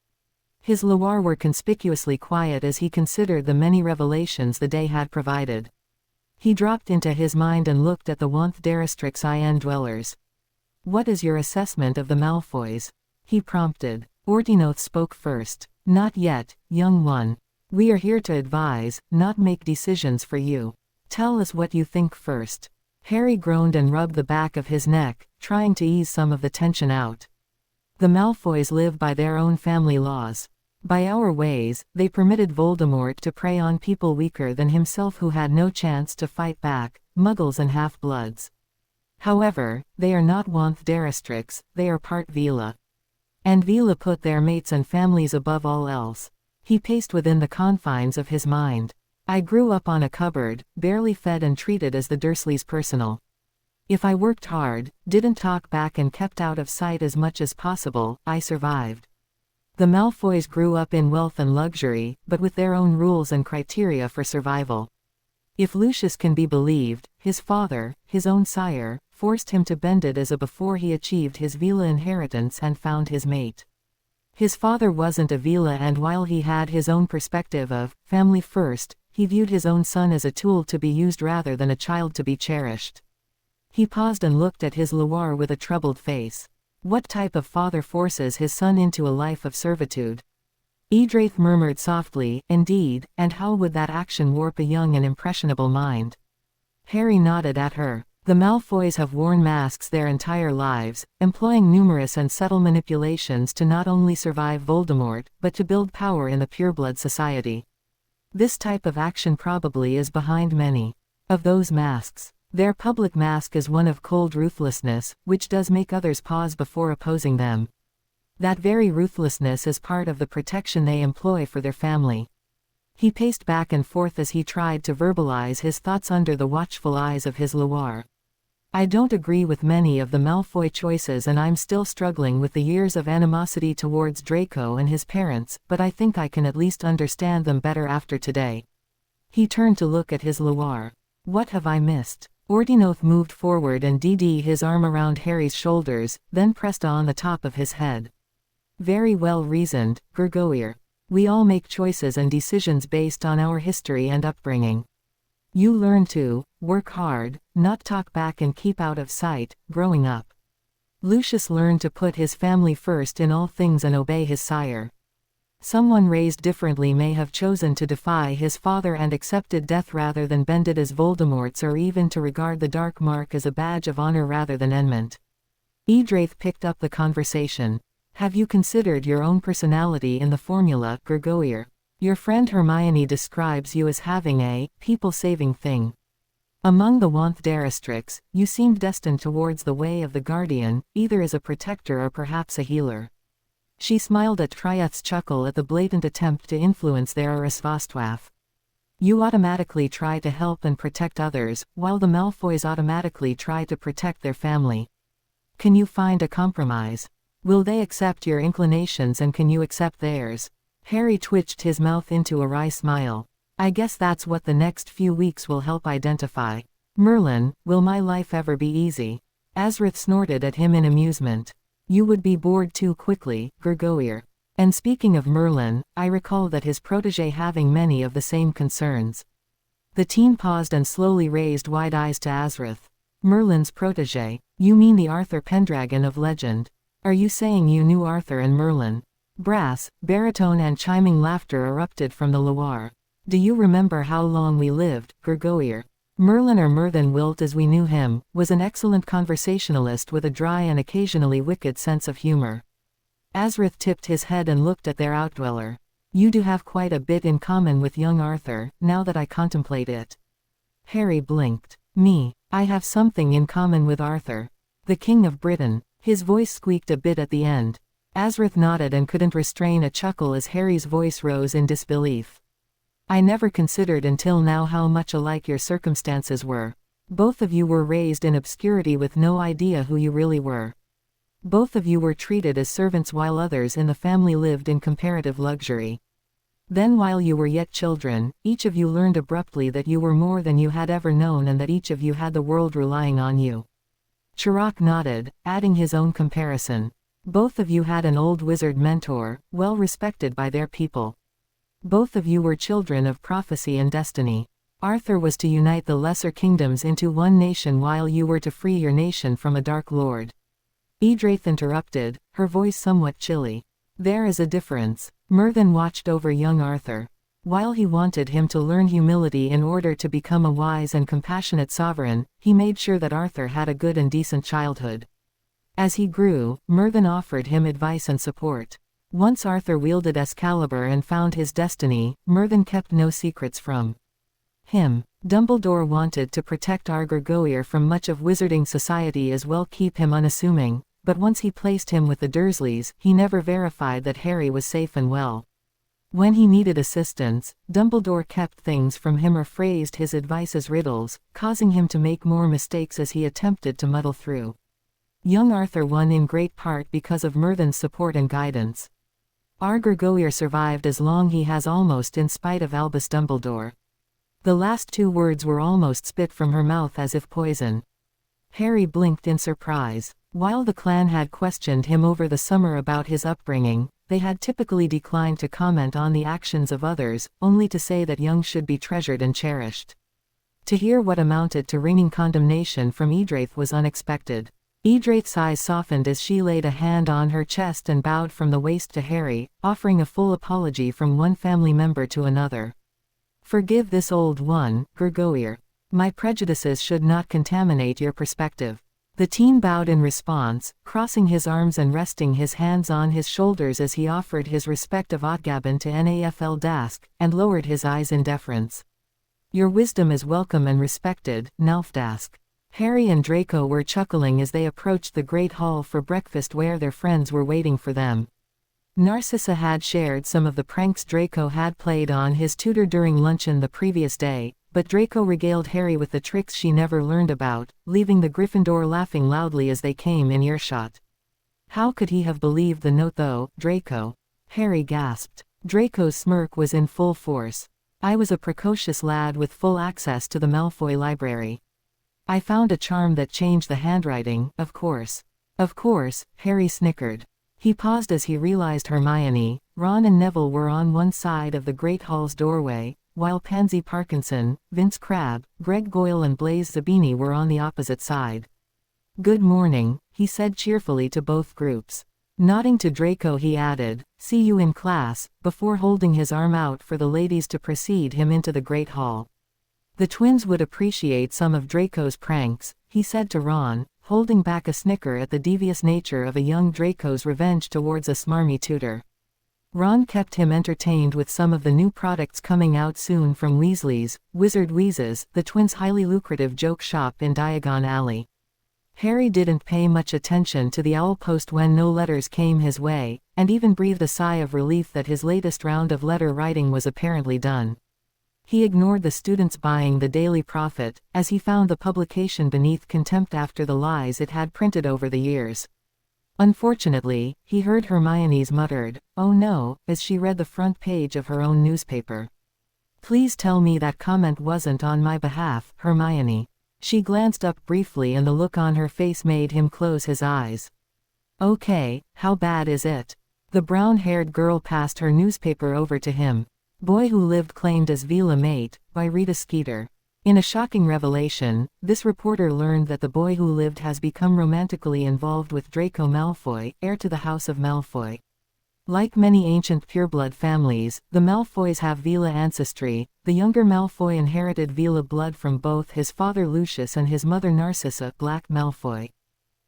His Loire were conspicuously quiet as he considered the many revelations the day had provided. He dropped into his mind and looked at the Wanth Darastrix dwellers. What is your assessment of the Malfoys? He prompted. Ordinoth spoke first. Not yet, young one. We are here to advise, not make decisions for you. Tell us what you think first. Harry groaned and rubbed the back of his neck, trying to ease some of the tension out. The Malfoys live by their own family laws. By our ways, they permitted Voldemort to prey on people weaker than himself who had no chance to fight back, Muggles and half-bloods. However, they are not Wanth Darastrix, they are part Vila. And Vila put their mates and families above all else. He paced within the confines of his mind. I grew up on a cupboard, barely fed and treated as the Dursleys' personal. If I worked hard, didn't talk back and kept out of sight as much as possible, I survived. The Malfoys grew up in wealth and luxury, but with their own rules and criteria for survival. If Lucius can be believed, his father, his own sire, forced him to bend it as a before he achieved his Vila inheritance and found his mate. His father wasn't a Vila, and while he had his own perspective of family first, he viewed his own son as a tool to be used rather than a child to be cherished. He paused and looked at his Loire with a troubled face. What type of father forces his son into a life of servitude? Edraith murmured softly, indeed, and how would that action warp a young and impressionable mind? Harry nodded at her. The Malfoys have worn masks their entire lives, employing numerous and subtle manipulations to not only survive Voldemort, but to build power in the pureblood society. This type of action probably is behind many of those masks. Their public mask is one of cold ruthlessness, which does make others pause before opposing them. That very ruthlessness is part of the protection they employ for their family. He paced back and forth as he tried to verbalize his thoughts under the watchful eyes of his Loire. I don't agree with many of the Malfoy choices, and I'm still struggling with the years of animosity towards Draco and his parents, but I think I can at least understand them better after today. He turned to look at his Loire. What have I missed? Ordinoth moved forward and dd his arm around Harry's shoulders, then pressed on the top of his head. Very well reasoned, Gurgoir. We all make choices and decisions based on our history and upbringing. You learn to work hard, not talk back and keep out of sight, growing up. Lucius learned to put his family first in all things and obey his sire. Someone raised differently may have chosen to defy his father and accepted death rather than bend it as Voldemort's, or even to regard the dark mark as a badge of honor rather than enmity. Edraith picked up the conversation. Have you considered your own personality in the formula, Gregorier? Your friend Hermione describes you as having a people-saving thing. Among the Wanth-Darastrix, you seemed destined towards the way of the Guardian, either as a protector or perhaps a healer. She smiled at Trieth's chuckle at the blatant attempt to influence their Erisvastwaf. You automatically try to help and protect others, while the Malfoys automatically try to protect their family. Can you find a compromise? Will they accept your inclinations and can you accept theirs? Harry twitched his mouth into a wry smile. I guess that's what the next few weeks will help identify. Merlin, will my life ever be easy? Azrith snorted at him in amusement. You would be bored too quickly, Gregorier. And speaking of Merlin, I recall that his protégé having many of the same concerns. The teen paused and slowly raised wide eyes to Azrith. Merlin's protégé? You mean the Arthur Pendragon of legend? Are you saying you knew Arthur and Merlin? Brass, baritone and chiming laughter erupted from the Loire. Do you remember how long we lived, Gregorier? Merlin, or Merthin Wilt as we knew him, was an excellent conversationalist with a dry and occasionally wicked sense of humor. Azrith tipped his head and looked at their outdweller. You do have quite a bit in common with young Arthur, now that I contemplate it. Harry blinked. Me. I have something in common with Arthur. The King of Britain. His voice squeaked a bit at the end. Azrith nodded and couldn't restrain a chuckle as Harry's voice rose in disbelief. I never considered until now how much alike your circumstances were. Both of you were raised in obscurity with no idea who you really were. Both of you were treated as servants while others in the family lived in comparative luxury. Then while you were yet children, each of you learned abruptly that you were more than you had ever known and that each of you had the world relying on you. Chirac nodded, adding his own comparison. Both of you had an old wizard mentor, well respected by their people. Both of you were children of prophecy and destiny. Arthur was to unite the lesser kingdoms into one nation while you were to free your nation from a dark lord. Edraith interrupted, her voice somewhat chilly. There is a difference. Merthin watched over young Arthur. While he wanted him to learn humility in order to become a wise and compassionate sovereign, he made sure that Arthur had a good and decent childhood. As he grew, Merthin offered him advice and support. Once Arthur wielded Excalibur and found his destiny, Merthin kept no secrets from him. Dumbledore wanted to protect our Gregorier from much of wizarding society as well, keep him unassuming, but once he placed him with the Dursleys, he never verified that Harry was safe and well. When he needed assistance, Dumbledore kept things from him or phrased his advice as riddles, causing him to make more mistakes as he attempted to muddle through. Young Arthur won in great part because of Merthin's support and guidance. Our Gregorier survived as long he has almost in spite of Albus Dumbledore. The last two words were almost spit from her mouth as if poison. Harry blinked in surprise. While the clan had questioned him over the summer about his upbringing, they had typically declined to comment on the actions of others, only to say that young should be treasured and cherished. To hear what amounted to ringing condemnation from Edraith was unexpected. Edraith's eyes softened as she laid a hand on her chest and bowed from the waist to Harry, offering a full apology from one family member to another. Forgive this old one, Gregorier. My prejudices should not contaminate your perspective. The teen bowed in response, crossing his arms and resting his hands on his shoulders as he offered his respect of Otgaban to Nafl Dask, and lowered his eyes in deference. Your wisdom is welcome and respected, Nalfdask. Harry and Draco were chuckling as they approached the great hall for breakfast where their friends were waiting for them. Narcissa had shared some of the pranks Draco had played on his tutor during luncheon the previous day, but Draco regaled Harry with the tricks she never learned about, leaving the Gryffindor laughing loudly as they came in earshot. How could he have believed the note though, Draco? Harry gasped. Draco's smirk was in full force. I was a precocious lad with full access to the Malfoy library. I found a charm that changed the handwriting, of course. Of course, Harry snickered. He paused as he realized Hermione, Ron and Neville were on one side of the Great Hall's doorway, while Pansy Parkinson, Vince Crabbe, Greg Goyle and Blaise Zabini were on the opposite side. Good morning, he said cheerfully to both groups. Nodding to Draco he added, "See you in class," before holding his arm out for the ladies to precede him into the Great Hall. The twins would appreciate some of Draco's pranks, he said to Ron, holding back a snicker at the devious nature of a young Draco's revenge towards a smarmy tutor. Ron kept him entertained with some of the new products coming out soon from Weasley's, Wizard Wheezes, the twins' highly lucrative joke shop in Diagon Alley. Harry didn't pay much attention to the owl post when no letters came his way, and even breathed a sigh of relief that his latest round of letter writing was apparently done. He ignored the students buying the Daily Prophet, as he found the publication beneath contempt after the lies it had printed over the years. Unfortunately, he heard Hermione's muttered, "Oh no," as she read the front page of her own newspaper. "Please tell me that comment wasn't on my behalf, Hermione." She glanced up briefly and the look on her face made him close his eyes. "Okay, how bad is it?" The brown-haired girl passed her newspaper over to him. Boy Who Lived claimed as Vila mate, by Rita Skeeter. In a shocking revelation, this reporter learned that the boy who lived has become romantically involved with Draco Malfoy, heir to the House of Malfoy. Like many ancient pureblood families, the Malfoys have Vila ancestry. The younger Malfoy inherited Vila blood from both his father Lucius and his mother Narcissa, Black Malfoy.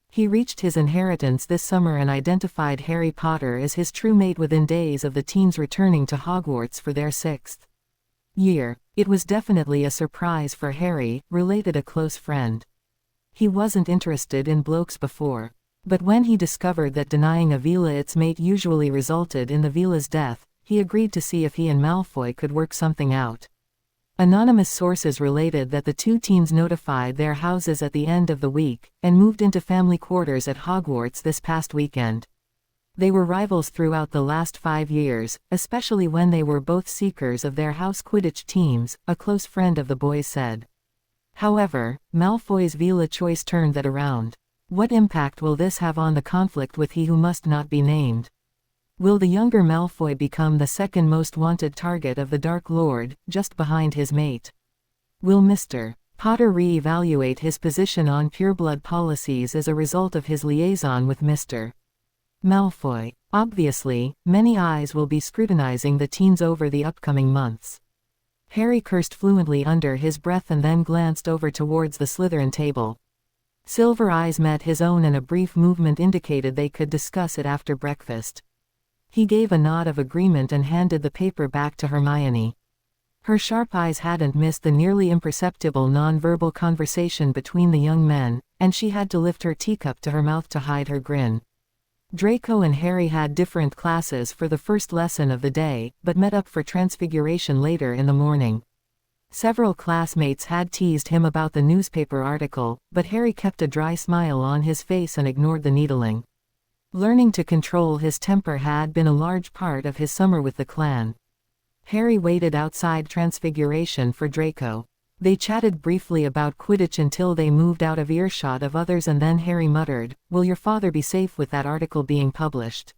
He reached his inheritance this summer and identified Harry Potter as his true mate within days of the teens returning to Hogwarts for their 6th year. It was definitely a surprise for Harry, related a close friend. He wasn't interested in blokes before. But when he discovered that denying a Vila its mate usually resulted in the Vila's death, he agreed to see if he and Malfoy could work something out. Anonymous sources related that the two teens notified their houses at the end of the week, and moved into family quarters at Hogwarts this past weekend. They were rivals throughout the last 5 years, especially when they were both seekers of their house Quidditch teams, a close friend of the boys said. However, Malfoy's Vila choice turned that around. What impact will this have on the conflict with He Who Must Not Be Named? Will the younger Malfoy become the second most wanted target of the Dark Lord, just behind his mate? Will Mr. Potter re-evaluate his position on pureblood policies as a result of his liaison with Mr. Malfoy? Obviously, many eyes will be scrutinizing the teens over the upcoming months. Harry cursed fluently under his breath and then glanced over towards the Slytherin table. Silver eyes met his own and a brief movement indicated they could discuss it after breakfast. He gave a nod of agreement and handed the paper back to Hermione. Her sharp eyes hadn't missed the nearly imperceptible non-verbal conversation between the young men, and she had to lift her teacup to her mouth to hide her grin. Draco and Harry had different classes for the first lesson of the day, but met up for Transfiguration later in the morning. Several classmates had teased him about the newspaper article, but Harry kept a dry smile on his face and ignored the needling. Learning to control his temper had been a large part of his summer with the clan. Harry waited outside Transfiguration for Draco. They chatted briefly about Quidditch until they moved out of earshot of others and then Harry muttered, "Will your father be safe with that article being published?"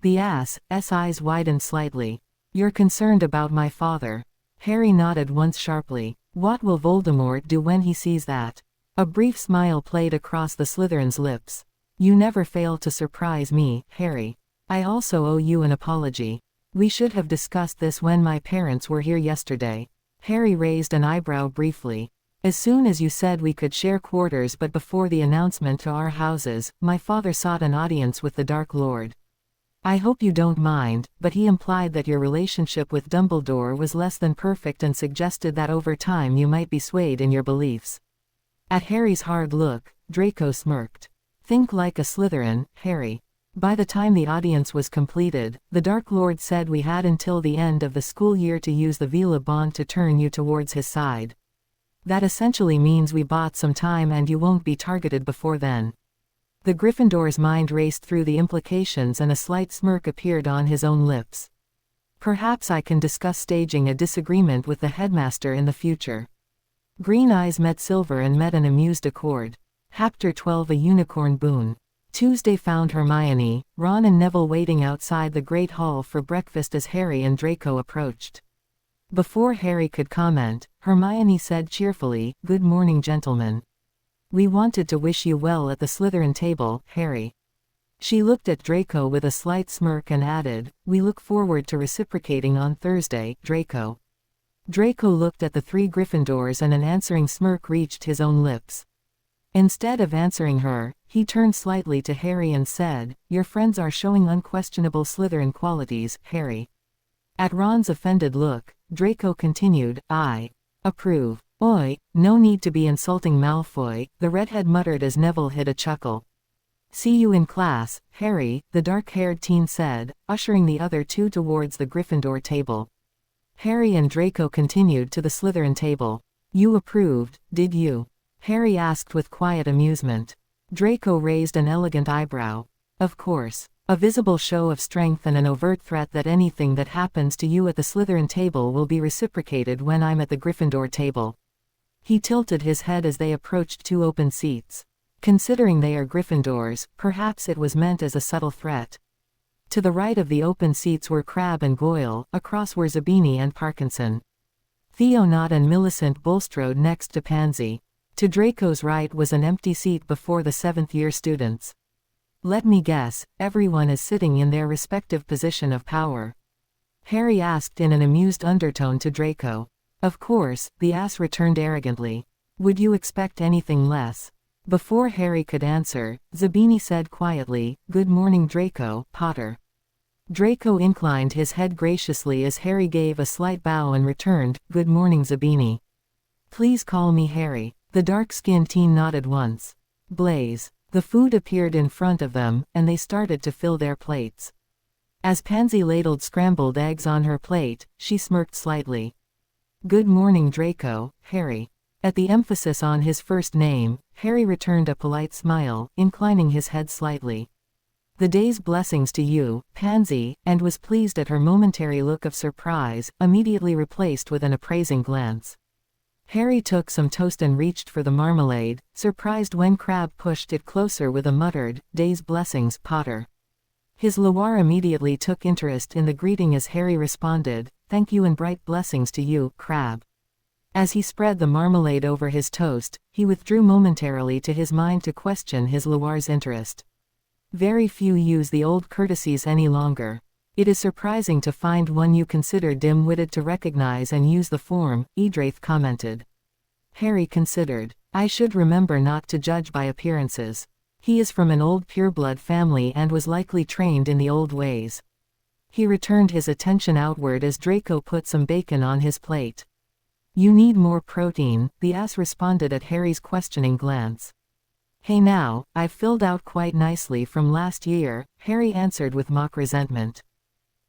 The ass's eyes widened slightly. "You're concerned about my father?" Harry nodded once sharply. "What will Voldemort do when he sees that?" A brief smile played across the Slytherin's lips. "You never fail to surprise me, Harry. I also owe you an apology. We should have discussed this when my parents were here yesterday." Harry raised an eyebrow briefly. "As soon as you said we could share quarters, but before the announcement to our houses, my father sought an audience with the Dark Lord. I hope you don't mind, but he implied that your relationship with Dumbledore was less than perfect and suggested that over time you might be swayed in your beliefs." At Harry's hard look, Draco smirked. "Think like a Slytherin, Harry. By the time the audience was completed, the Dark Lord said we had until the end of the school year to use the Vila bond to turn you towards his side. That essentially means we bought some time and you won't be targeted before then." The Gryffindor's mind raced through the implications and a slight smirk appeared on his own lips. "Perhaps I can discuss staging a disagreement with the headmaster in the future." Green eyes met Silver and met an amused accord. Chapter 12 A Unicorn Boon. Tuesday found Hermione, Ron and Neville waiting outside the Great Hall for breakfast as Harry and Draco approached. Before Harry could comment, Hermione said cheerfully, "Good morning, gentlemen. We wanted to wish you well at the Slytherin table, Harry." She looked at Draco with a slight smirk and added, "We look forward to reciprocating on Thursday, Draco." Draco looked at the 3 Gryffindors and an answering smirk reached his own lips. Instead of answering her, he turned slightly to Harry and said, "Your friends are showing unquestionable Slytherin qualities, Harry." At Ron's offended look, Draco continued, "I approve." "Oi, no need to be insulting Malfoy," the redhead muttered as Neville hid a chuckle. "See you in class, Harry," the dark-haired teen said, ushering the other 2 towards the Gryffindor table. Harry and Draco continued to the Slytherin table. "You approved, did you?" Harry asked with quiet amusement. Draco raised an elegant eyebrow. "Of course." A visible show of strength and an overt threat that anything that happens to you at the Slytherin table will be reciprocated when I'm at the Gryffindor table. He tilted his head as they approached 2 open seats. Considering they are Gryffindors, perhaps it was meant as a subtle threat. To the right of the open seats were Crabbe and Goyle, across were Zabini and Parkinson. Theonot and Millicent Bulstrode next to Pansy. To Draco's right was an empty seat before the 7th-year students. "Let me guess, everyone is sitting in their respective position of power?" Harry asked in an amused undertone to Draco. "Of course," the ass returned arrogantly. "Would you expect anything less?" Before Harry could answer, Zabini said quietly, "Good morning, Draco, Potter." Draco inclined his head graciously as Harry gave a slight bow and returned, "Good morning, Zabini." "Please call me Harry." The dark-skinned teen nodded once. Blaze. The food appeared in front of them, and they started to fill their plates. As Pansy ladled scrambled eggs on her plate, she smirked slightly. "Good morning, Draco, Harry." At the emphasis on his first name, Harry returned a polite smile, inclining his head slightly. "The day's blessings to you, Pansy," and was pleased at her momentary look of surprise, immediately replaced with an appraising glance. Harry took some toast and reached for the marmalade, surprised when Crabbe pushed it closer with a muttered, "Day's blessings, Potter." His Loire immediately took interest in the greeting as Harry responded, "Thank you and bright blessings to you, Crabbe." As he spread the marmalade over his toast, he withdrew momentarily to his mind to question his Loire's interest. Very few use the old courtesies any longer. It is surprising to find one you consider dim-witted to recognize and use the form, Edraith commented. Harry considered. "I should remember not to judge by appearances. He is from an old pureblood family and was likely trained in the old ways." He returned his attention outward as Draco put some bacon on his plate. "You need more protein," the ass responded at Harry's questioning glance. "Hey now, I've filled out quite nicely from last year," Harry answered with mock resentment.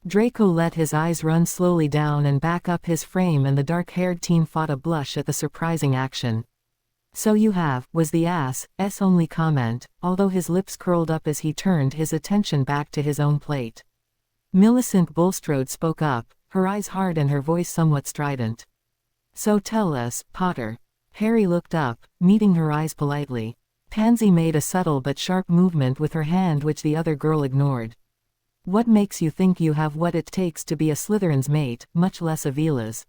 Draco let his eyes run slowly down and back up his frame, and the dark-haired teen fought a blush at the surprising action. "So you have," was the ass's only comment, although his lips curled up as he turned his attention back to his own plate. Millicent Bulstrode spoke up, her eyes hard and her voice somewhat strident. "So tell us, Potter." Harry looked up, meeting her eyes politely. Pansy made a subtle but sharp movement with her hand which the other girl ignored. "What makes you think you have what it takes to be a Slytherin's mate, much less Avila's?"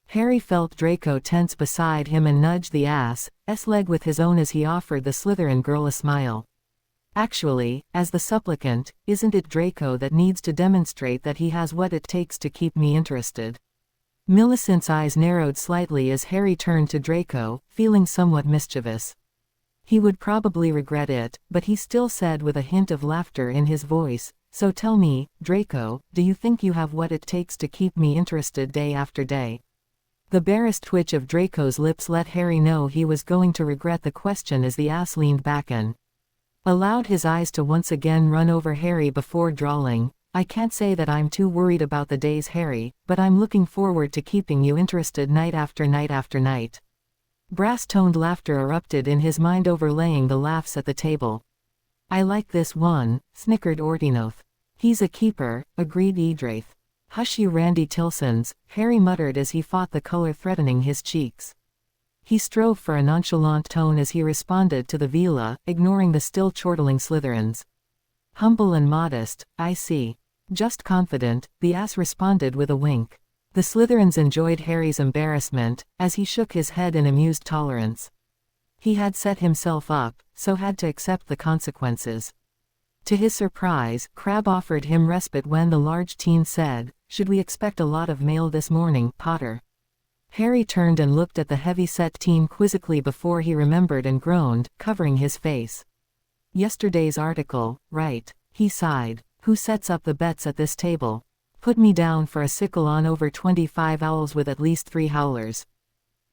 Harry felt Draco tense beside him and nudged the ass's leg with his own as he offered the Slytherin girl a smile. "Actually, as the supplicant, isn't it Draco that needs to demonstrate that he has what it takes to keep me interested?" Millicent's eyes narrowed slightly as Harry turned to Draco, feeling somewhat mischievous. He would probably regret it, but he still said with a hint of laughter in his voice, "So tell me, Draco, do you think you have what it takes to keep me interested day after day?" The barest twitch of Draco's lips let Harry know he was going to regret the question as the ass leaned back and allowed his eyes to once again run over Harry before drawling, "I can't say that I'm too worried about the days, Harry, but I'm looking forward to keeping you interested night after night after night." Brass-toned laughter erupted in his mind, overlaying the laughs at the table. "I like this one," snickered Ortinoth. "He's a keeper," agreed Edraith. "Hush you Randy Tilsons," Harry muttered as he fought the color threatening his cheeks. He strove for a nonchalant tone as he responded to the vila, ignoring the still chortling Slytherins. "Humble and modest, I see. Just confident," the ass responded with a wink. The Slytherins enjoyed Harry's embarrassment, as he shook his head in amused tolerance. He had set himself up, so had to accept the consequences. To his surprise, Crabbe offered him respite when the large teen said, "Should we expect a lot of mail this morning, Potter?" Harry turned and looked at the heavy-set teen quizzically before he remembered and groaned, covering his face. "Yesterday's article, right," he sighed. "Who sets up the bets at this table? Put me down for a sickle on over 25 owls with at least 3 howlers."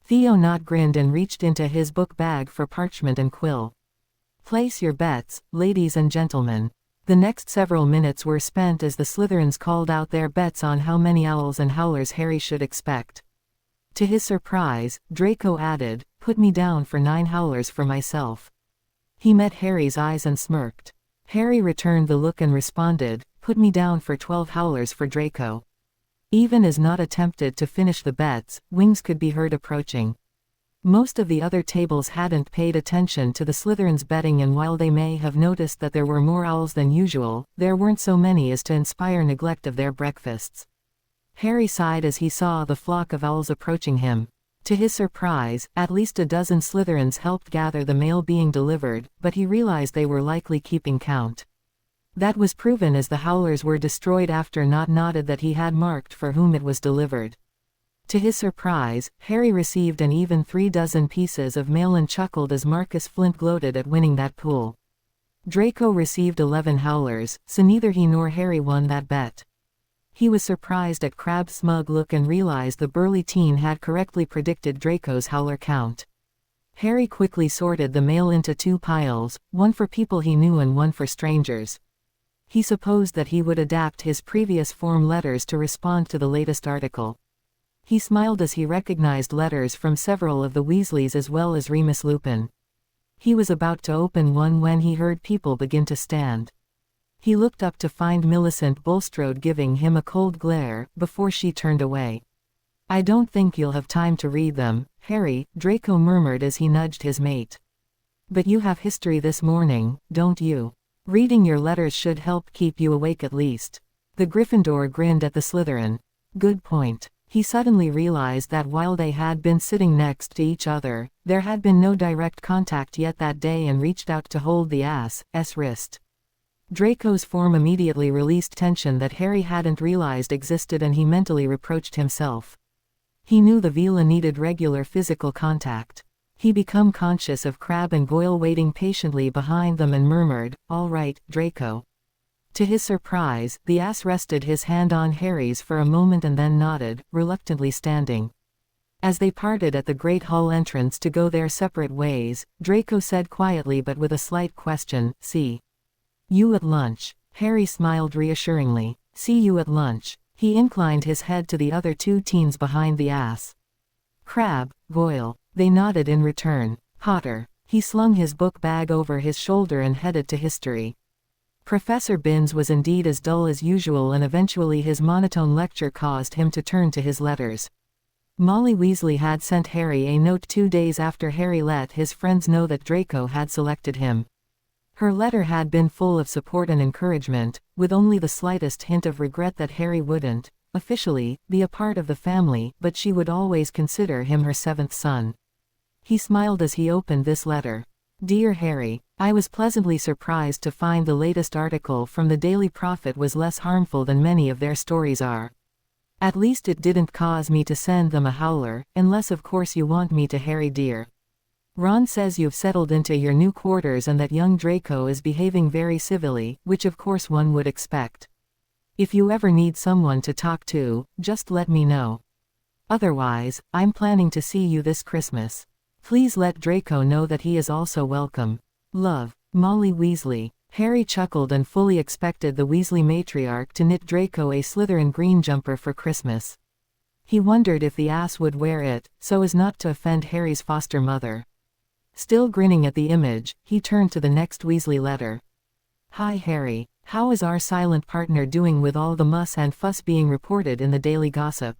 Theo Knott grinned and reached into his book bag for parchment and quill. "Place your bets, ladies and gentlemen." The next several minutes were spent as the Slytherins called out their bets on how many owls and howlers Harry should expect. To his surprise, Draco added, "Put me down for 9 howlers for myself." He met Harry's eyes and smirked. Harry returned the look and responded, "Put me down for 12 howlers for Draco." Even as Knott attempted to finish the bets, wings could be heard approaching. Most of the other tables hadn't paid attention to the Slytherins betting, and while they may have noticed that there were more owls than usual, there weren't so many as to inspire neglect of their breakfasts. Harry sighed as he saw the flock of owls approaching him. To his surprise, at least a dozen Slytherins helped gather the mail being delivered, but he realized they were likely keeping count. That was proven as the howlers were destroyed after Knott nodded that he had marked for whom it was delivered. To his surprise, Harry received an even 36 pieces of mail and chuckled as Marcus Flint gloated at winning that pool. Draco received 11 howlers, so neither he nor Harry won that bet. He was surprised at Crabbe's smug look and realized the burly teen had correctly predicted Draco's howler count. Harry quickly sorted the mail into 2 piles, one for people he knew and one for strangers. He supposed that he would adapt his previous form letters to respond to the latest article. He smiled as he recognized letters from several of the Weasleys as well as Remus Lupin. He was about to open one when he heard people begin to stand. He looked up to find Millicent Bulstrode giving him a cold glare, before she turned away. "I don't think you'll have time to read them, Harry," Draco murmured as he nudged his mate. "But you have history this morning, don't you? Reading your letters should help keep you awake at least." The Gryffindor grinned at the Slytherin. "Good point." He suddenly realized that while they had been sitting next to each other, there had been no direct contact yet that day and reached out to hold the ass's wrist. Draco's form immediately released tension that Harry hadn't realized existed, and he mentally reproached himself. He knew the Vila needed regular physical contact. He became conscious of Crabbe and Goyle waiting patiently behind them and murmured, "All right, Draco." To his surprise, the ass rested his hand on Harry's for a moment and then nodded, reluctantly standing. As they parted at the Great Hall entrance to go their separate ways, Draco said quietly but with a slight question, "See you at lunch." Harry smiled reassuringly. "See you at lunch." He inclined his head to the other 2 teens behind the ass. "Crabbe, Goyle." They nodded in return. "Potter." He slung his book bag over his shoulder and headed to history. Professor Binns was indeed as dull as usual, and eventually his monotone lecture caused him to turn to his letters. Molly Weasley had sent Harry a note 2 days after Harry let his friends know that Draco had selected him. Her letter had been full of support and encouragement, with only the slightest hint of regret that Harry wouldn't, officially, be a part of the family, but she would always consider him her 7th son. He smiled as he opened this letter. "Dear Harry, I was pleasantly surprised to find the latest article from the Daily Prophet was less harmful than many of their stories are. At least it didn't cause me to send them a howler, unless of course you want me to. Harry dear. Ron says you've settled into your new quarters and that young Draco is behaving very civilly, which of course one would expect. If you ever need someone to talk to, just let me know. Otherwise, I'm planning to see you this Christmas. Please let Draco know that he is also welcome. Love, Molly Weasley." Harry chuckled and fully expected the Weasley matriarch to knit Draco a Slytherin green jumper for Christmas. He wondered if the ass would wear it, so as not to offend Harry's foster mother. Still grinning at the image, he turned to the next Weasley letter. "Hi Harry, how is our silent partner doing with all the muss and fuss being reported in the daily gossip?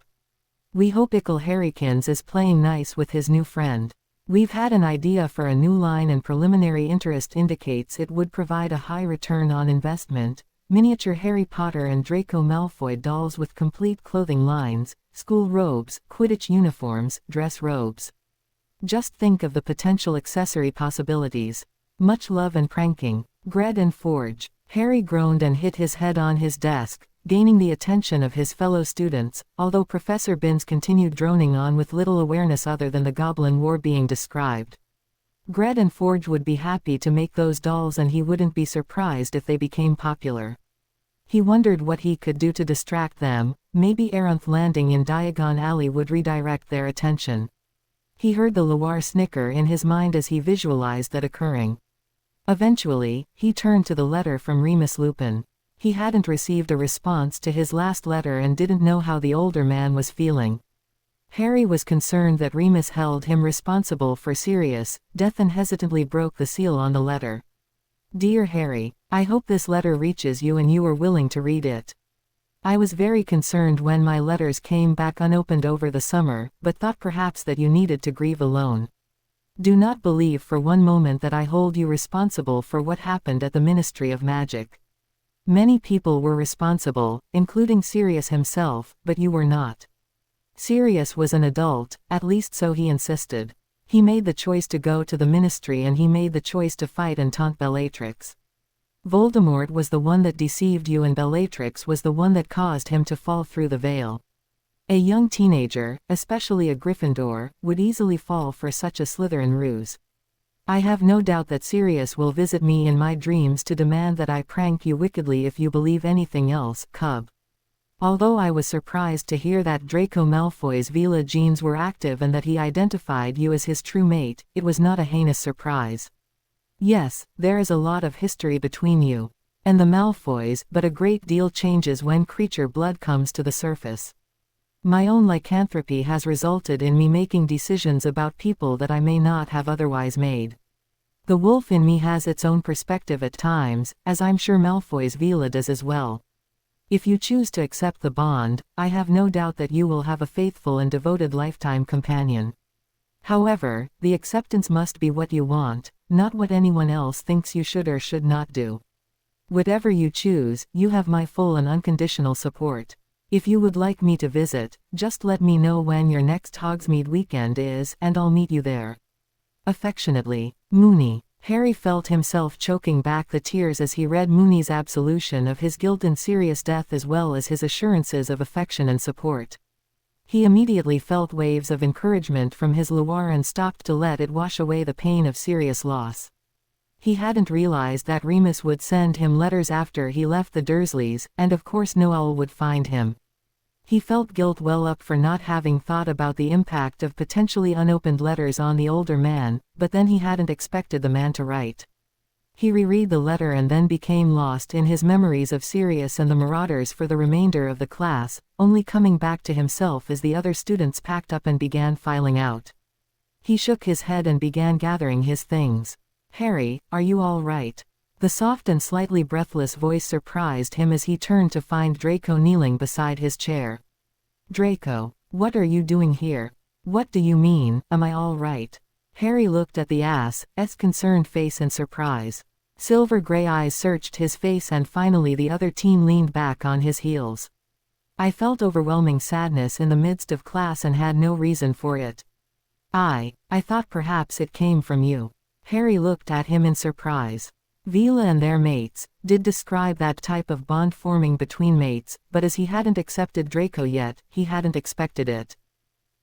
We hope Ickle Harrykins is playing nice with his new friend. We've had an idea for a new line and preliminary interest indicates it would provide a high return on investment. Miniature Harry Potter and Draco Malfoy dolls with complete clothing lines, school robes, Quidditch uniforms, dress robes. Just think of the potential accessory possibilities. Much love and pranking. Gred and Forge." Harry groaned and hit his head on his desk, gaining the attention of his fellow students, although Professor Binns continued droning on with little awareness other than the Goblin War being described. Gred and Forge would be happy to make those dolls, and he wouldn't be surprised if they became popular. He wondered what he could do to distract them. Maybe Aranth landing in Diagon Alley would redirect their attention. He heard the Loire snicker in his mind as he visualized that occurring. Eventually, he turned to the letter from Remus Lupin. He hadn't received a response to his last letter and didn't know how the older man was feeling. Harry was concerned that Remus held him responsible for Sirius' death and hesitantly broke the seal on the letter. Dear Harry, I hope this letter reaches you and you are willing to read it. I was very concerned when my letters came back unopened over the summer, but thought perhaps that you needed to grieve alone. Do not believe for one moment that I hold you responsible for what happened at the Ministry of Magic. Many people were responsible, including Sirius himself, but you were not. Sirius was an adult, at least so he insisted. He made the choice to go to the Ministry, and he made the choice to fight and taunt Bellatrix. Voldemort was the one that deceived you, and Bellatrix was the one that caused him to fall through the veil. A young teenager, especially a Gryffindor, would easily fall for such a Slytherin ruse. I have no doubt that Sirius will visit me in my dreams to demand that I prank you wickedly if you believe anything else, cub. Although I was surprised to hear that Draco Malfoy's Vela genes were active and that he identified you as his true mate, it was not a heinous surprise. Yes, there is a lot of history between you and the Malfoys, but a great deal changes when creature blood comes to the surface. My own lycanthropy has resulted in me making decisions about people that I may not have otherwise made. The wolf in me has its own perspective at times, as I'm sure Malfoy's Vela does as well. If you choose to accept the bond, I have no doubt that you will have a faithful and devoted lifetime companion. However, the acceptance must be what you want, not what anyone else thinks you should or should not do. Whatever you choose, you have my full and unconditional support. If you would like me to visit, just let me know when your next Hogsmeade weekend is, and I'll meet you there. Affectionately, Moony. Harry felt himself choking back the tears as he read Moony's absolution of his guilt and Sirius' death, as well as his assurances of affection and support. He immediately felt waves of encouragement from his Loire and stopped to let it wash away the pain of Sirius' loss. He hadn't realized that Remus would send him letters after he left the Dursleys, and of course Noel would find him. He felt guilt well up for not having thought about the impact of potentially unopened letters on the older man, but then he hadn't expected the man to write. He reread the letter and then became lost in his memories of Sirius and the Marauders for the remainder of the class, only coming back to himself as the other students packed up and began filing out. He shook his head and began gathering his things. Harry, are you all right? The soft and slightly breathless voice surprised him as he turned to find Draco kneeling beside his chair. Draco, what are you doing here? What do you mean, am I all right? Harry looked at the ass's concerned face in surprise. Silver gray eyes searched his face, and finally the other teen leaned back on his heels. I felt overwhelming sadness in the midst of class and had no reason for it. I thought perhaps it came from you. Harry looked at him in surprise. Vela and their mates did describe that type of bond forming between mates, but as he hadn't accepted Draco yet, he hadn't expected it.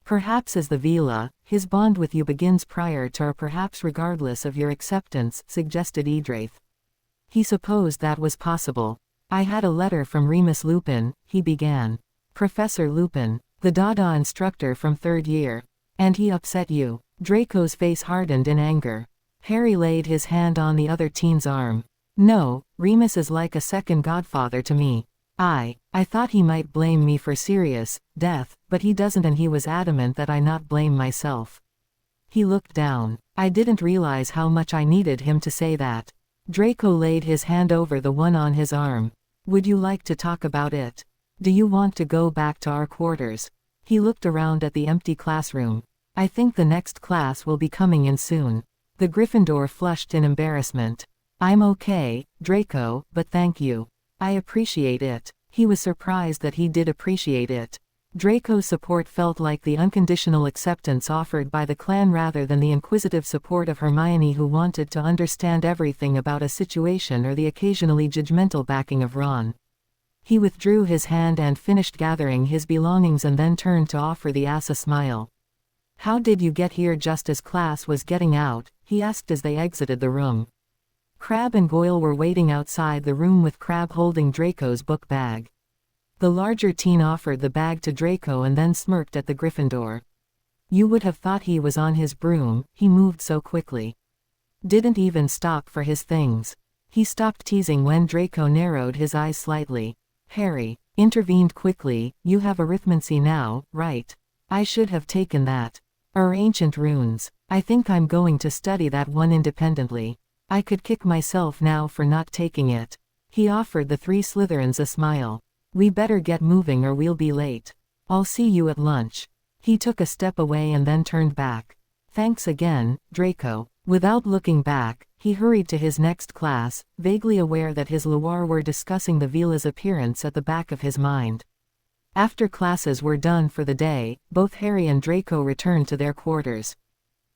Perhaps as the Vela, his bond with you begins prior to or perhaps regardless of your acceptance, suggested Edraith. He supposed that was possible. I had a letter from Remus Lupin, he began. Professor Lupin, the Dada instructor from 3rd year. And he upset you. Draco's face hardened in anger. Harry laid his hand on the other teen's arm. No, Remus is like a second godfather to me. I thought he might blame me for Sirius' death, but he doesn't, and he was adamant that I not blame myself. He looked down. I didn't realize how much I needed him to say that. Draco laid his hand over the one on his arm. Would you like to talk about it? Do you want to go back to our quarters? He looked around at the empty classroom. I think the next class will be coming in soon. The Gryffindor flushed in embarrassment. I'm okay, Draco, but thank you. I appreciate it. He was surprised that he did appreciate it. Draco's support felt like the unconditional acceptance offered by the clan rather than the inquisitive support of Hermione, who wanted to understand everything about a situation, or the occasionally judgmental backing of Ron. He withdrew his hand and finished gathering his belongings and then turned to offer the ass a smile. "How did you get here just as class was getting out?" he asked as they exited the room. Crabbe and Goyle were waiting outside the room with Crabbe holding Draco's book bag. The larger teen offered the bag to Draco and then smirked at the Gryffindor. You would have thought he was on his broom, he moved so quickly. Didn't even stop for his things. He stopped teasing when Draco narrowed his eyes slightly. Harry intervened quickly, "You have arithmancy now, right? I should have taken that. Ancient runes. I think I'm going to study that one independently. I could kick myself now for not taking it." He offered the 3 Slytherins a smile. "We better get moving or we'll be late. I'll see you at lunch." He took a step away and then turned back. "Thanks again, Draco." Without looking back, he hurried to his next class, vaguely aware that his Loire were discussing the Villa's appearance at the back of his mind. After classes were done for the day, both Harry and Draco returned to their quarters.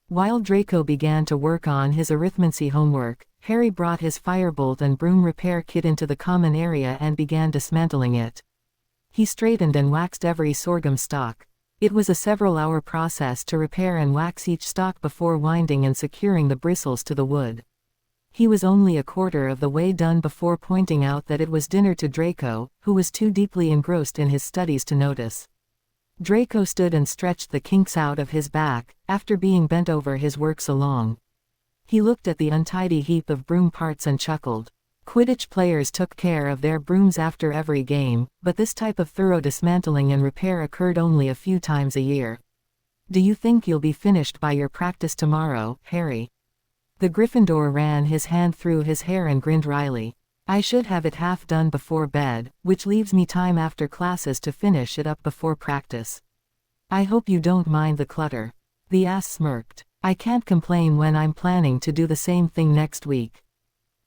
While Draco began to work on his arithmancy homework, Harry brought his firebolt and broom repair kit into the common area and began dismantling it. He straightened and waxed every sorghum stalk. It was a several-hour process to repair and wax each stalk before winding and securing the bristles to the wood. He was only a quarter of the way done before pointing out that it was dinner to Draco, who was too deeply engrossed in his studies to notice. Draco stood and stretched the kinks out of his back, after being bent over his work so long. He looked at the untidy heap of broom parts and chuckled. Quidditch players took care of their brooms after every game, but this type of thorough dismantling and repair occurred only a few times a year. "Do you think you'll be finished by your practice tomorrow, Harry?" The Gryffindor ran his hand through his hair and grinned wryly. "I should have it half done before bed, which leaves me time after classes to finish it up before practice. I hope you don't mind the clutter." The ass smirked. "I can't complain when I'm planning to do the same thing next week."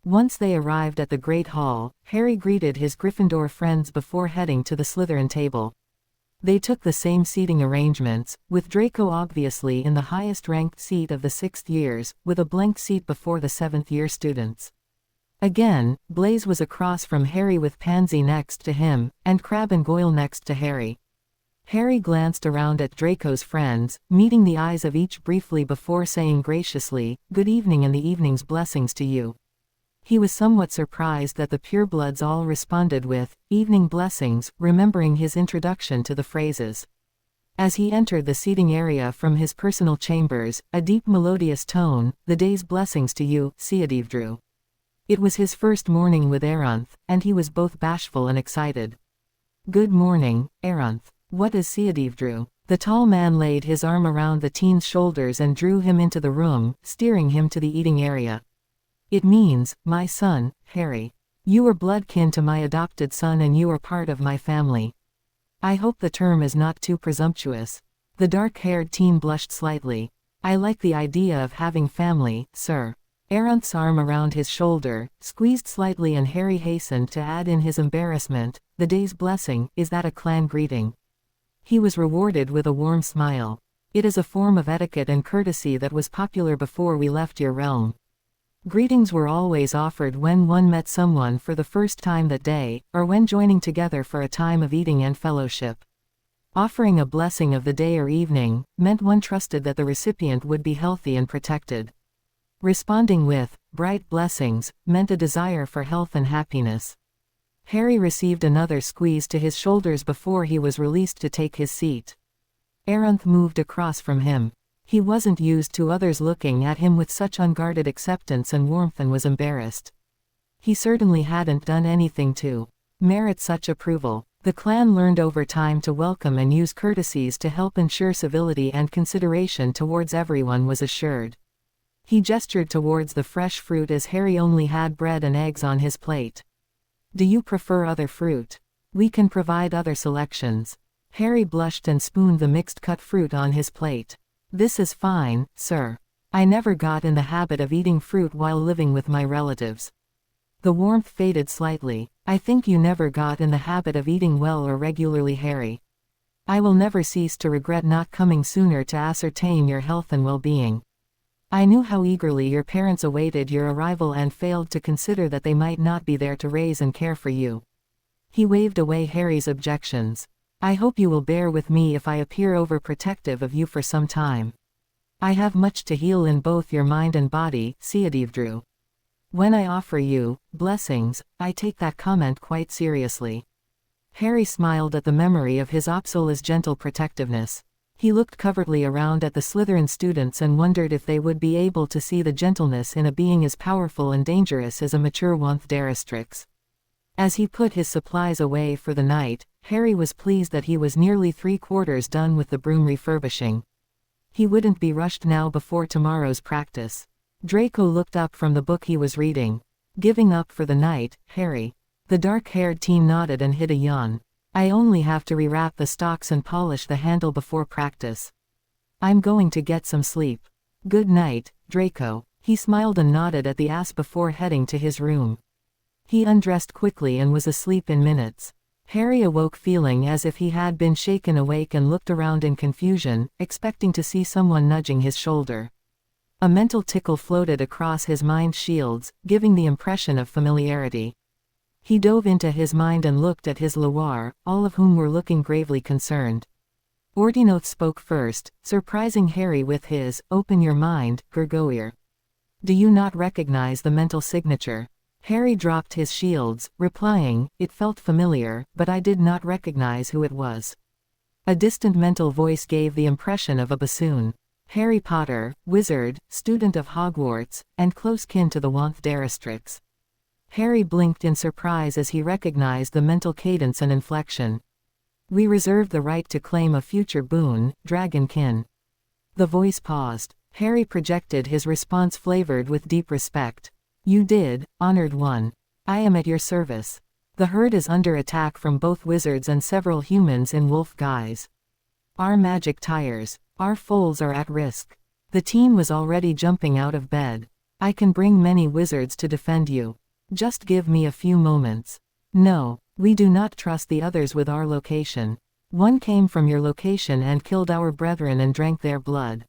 Once they arrived at the Great Hall, Harry greeted his Gryffindor friends before heading to the Slytherin table. They took the same seating arrangements, with Draco obviously in the highest-ranked seat of the 6th years, with a blank seat before the 7th-year students. Again, Blaise was across from Harry with Pansy next to him, and Crabbe and Goyle next to Harry. Harry glanced around at Draco's friends, meeting the eyes of each briefly before saying graciously, "Good evening and the evening's blessings to you." He was somewhat surprised that the purebloods all responded with, "Evening blessings," remembering his introduction to the phrases. As he entered the seating area from his personal chambers, a deep melodious tone, "The day's blessings to you, Seadivdru." It was his first morning with Aranth, and he was both bashful and excited. "Good morning, Aranth. What is Seadivdru?" The tall man laid his arm around the teen's shoulders and drew him into the room, steering him to the eating area. "It means, my son, Harry. You are blood kin to my adopted son and you are part of my family. I hope the term is not too presumptuous." The dark-haired teen blushed slightly. "I like the idea of having family, sir." Aranth's arm around his shoulder, squeezed slightly and Harry hastened to add in his embarrassment, "The day's blessing, is that a clan greeting?" He was rewarded with a warm smile. "It is a form of etiquette and courtesy that was popular before we left your realm. Greetings were always offered when one met someone for the first time that day, or when joining together for a time of eating and fellowship. Offering a blessing of the day or evening meant one trusted that the recipient would be healthy and protected. Responding with, "bright blessings," meant a desire for health and happiness. Harry received another squeeze to his shoulders before he was released to take his seat. Aranth moved across from him. He wasn't used to others looking at him with such unguarded acceptance and warmth and was embarrassed. He certainly hadn't done anything to merit such approval. The clan learned over time to welcome and use courtesies to help ensure civility and consideration towards everyone was assured. He gestured towards the fresh fruit as Harry only had bread and eggs on his plate. "Do you prefer other fruit? We can provide other selections." Harry blushed and spooned the mixed cut fruit on his plate. "This is fine, sir. I never got in the habit of eating fruit while living with my relatives." The warmth faded slightly. "I think you never got in the habit of eating well or regularly, Harry." I will never cease to regret not coming sooner to ascertain your health and well-being. I knew how eagerly your parents awaited your arrival and failed to consider that they might not be there to raise and care for you." He waved away Harry's objections. "I hope you will bear with me if I appear overprotective of you for some time. I have much to heal in both your mind and body," Céadeve drew. "When I offer you blessings, I take that comment quite seriously." Harry smiled at the memory of his Opsola's gentle protectiveness. He looked covertly around at the Slytherin students and wondered if they would be able to see the gentleness in a being as powerful and dangerous as a mature Wanthdarastrix. As he put his supplies away for the night, Harry was pleased that he was nearly 3/4 done with the broom refurbishing. He wouldn't be rushed now before tomorrow's practice. Draco looked up from the book he was reading. "Giving up for the night, Harry?" The dark-haired teen nodded and hid a yawn. "I only have to rewrap the stalks and polish the handle before practice. I'm going to get some sleep." "Good night, Draco." He smiled and nodded at the ass before heading to his room. He undressed quickly and was asleep in minutes. Harry awoke feeling as if he had been shaken awake and looked around in confusion, expecting to see someone nudging his shoulder. A mental tickle floated across his mind's shields, giving the impression of familiarity. He dove into his mind and looked at his Loire, all of whom were looking gravely concerned. Ordinoth spoke first, surprising Harry with his "Open your mind, Gurgoir. Do you not recognize the mental signature?" Harry dropped his shields, replying, "It felt familiar, but I did not recognize who it was." A distant mental voice gave the impression of a bassoon. "Harry Potter, wizard, student of Hogwarts, and close kin to the Wanthdarastrix." Harry blinked in surprise as he recognized the mental cadence and inflection. "We reserve the right to claim a future boon, dragonkin." The voice paused. Harry projected his response flavored with deep respect. "You did, honored one. I am at your service. The herd is under attack from both wizards and several humans in wolf guise. Our magic tires. Our foals are at risk." The teen was already jumping out of bed. "I can bring many wizards to defend you. Just give me a few moments." "No, we do not trust the others with our location. One came from your location and killed our brethren and drank their blood.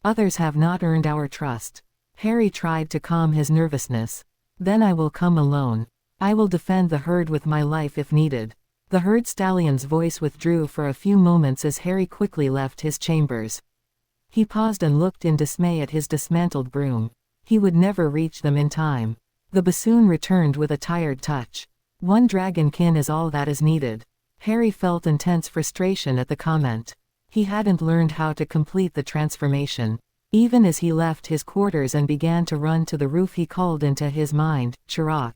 Others have not earned our trust." Harry tried to calm his nervousness. "Then I will come alone. I will defend the herd with my life if needed." The herd stallion's voice withdrew for a few moments as Harry quickly left his chambers. He paused and looked in dismay at his dismantled broom. He would never reach them in time. The bassoon returned with a tired touch. "One dragonkin is all that is needed." Harry felt intense frustration at the comment. He hadn't learned how to complete the transformation. Even as he left his quarters and began to run to the roof, he called into his mind, "Chirac,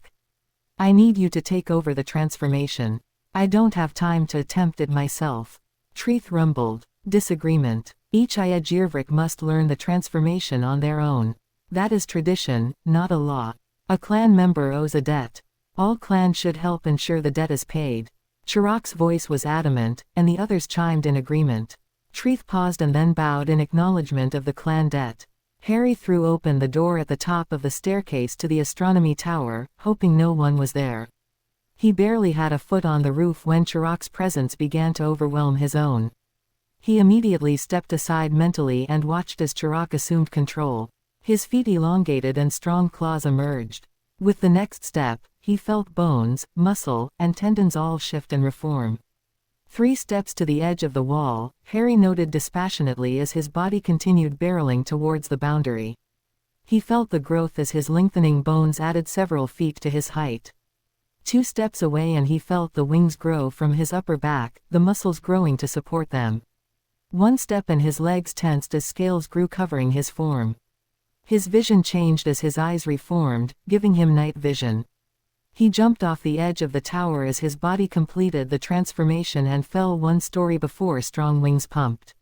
I need you to take over the transformation. I don't have time to attempt it myself." Treeth rumbled. "Disagreement. Each Aegirvrik must learn the transformation on their own. That is tradition, not a law. A clan member owes a debt. All clans should help ensure the debt is paid." Chirac's voice was adamant, and the others chimed in agreement. Treeth paused and then bowed in acknowledgement of the clan debt. Harry threw open the door at the top of the staircase to the astronomy tower, hoping no one was there. He barely had a foot on the roof when Chirac's presence began to overwhelm his own. He immediately stepped aside mentally and watched as Chirac assumed control. His feet elongated and strong claws emerged. With the next step, he felt bones, muscle, and tendons all shift and reform. 3 steps to the edge of the wall, Harry noted dispassionately as his body continued barreling towards the boundary. He felt the growth as his lengthening bones added several feet to his height. 2 steps away and he felt the wings grow from his upper back, the muscles growing to support them. 1 step and his legs tensed as scales grew covering his form. His vision changed as his eyes reformed, giving him night vision. He jumped off the edge of the tower as his body completed the transformation and fell 1 story before strong wings pumped.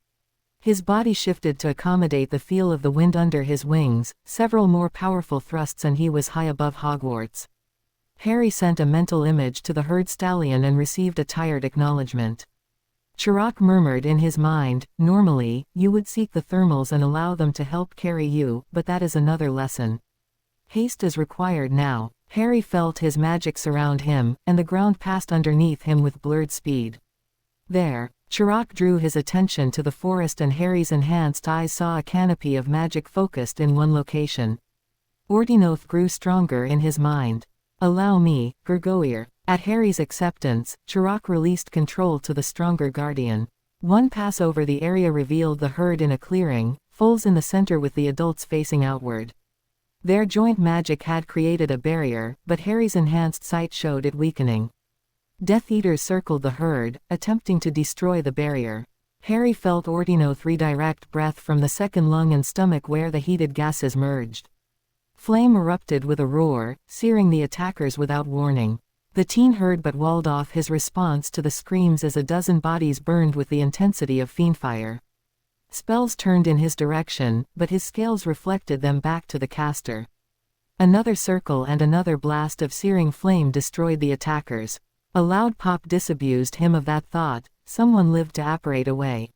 His body shifted to accommodate the feel of the wind under his wings, several more powerful thrusts and he was high above Hogwarts. Harry sent a mental image to the herd stallion and received a tired acknowledgement. Chirac murmured in his mind, "Normally, you would seek the thermals and allow them to help carry you, but that is another lesson. Haste is required now." Harry felt his magic surround him, and the ground passed underneath him with blurred speed. There. Chirac drew his attention to the forest, and Harry's enhanced eyes saw a canopy of magic focused in one location. Ordinoth grew stronger in his mind. Allow me, Gurgoir. At Harry's acceptance, Chirac released control to the stronger guardian. One pass over the area revealed the herd in a clearing, foals in the center with the adults facing outward. Their joint magic had created a barrier, but Harry's enhanced sight showed it weakening. Death Eaters circled the herd, attempting to destroy the barrier. Harry felt Ordinoth redirect breath from the second lung and stomach where the heated gases merged. Flame erupted with a roar, searing the attackers without warning. The teen heard but walled off his response to the screams as a dozen bodies burned with the intensity of fiendfire. Spells turned in his direction, but his scales reflected them back to the caster. Another circle and another blast of searing flame destroyed the attackers. A loud pop disabused him of that thought. Someone lived to apparate away.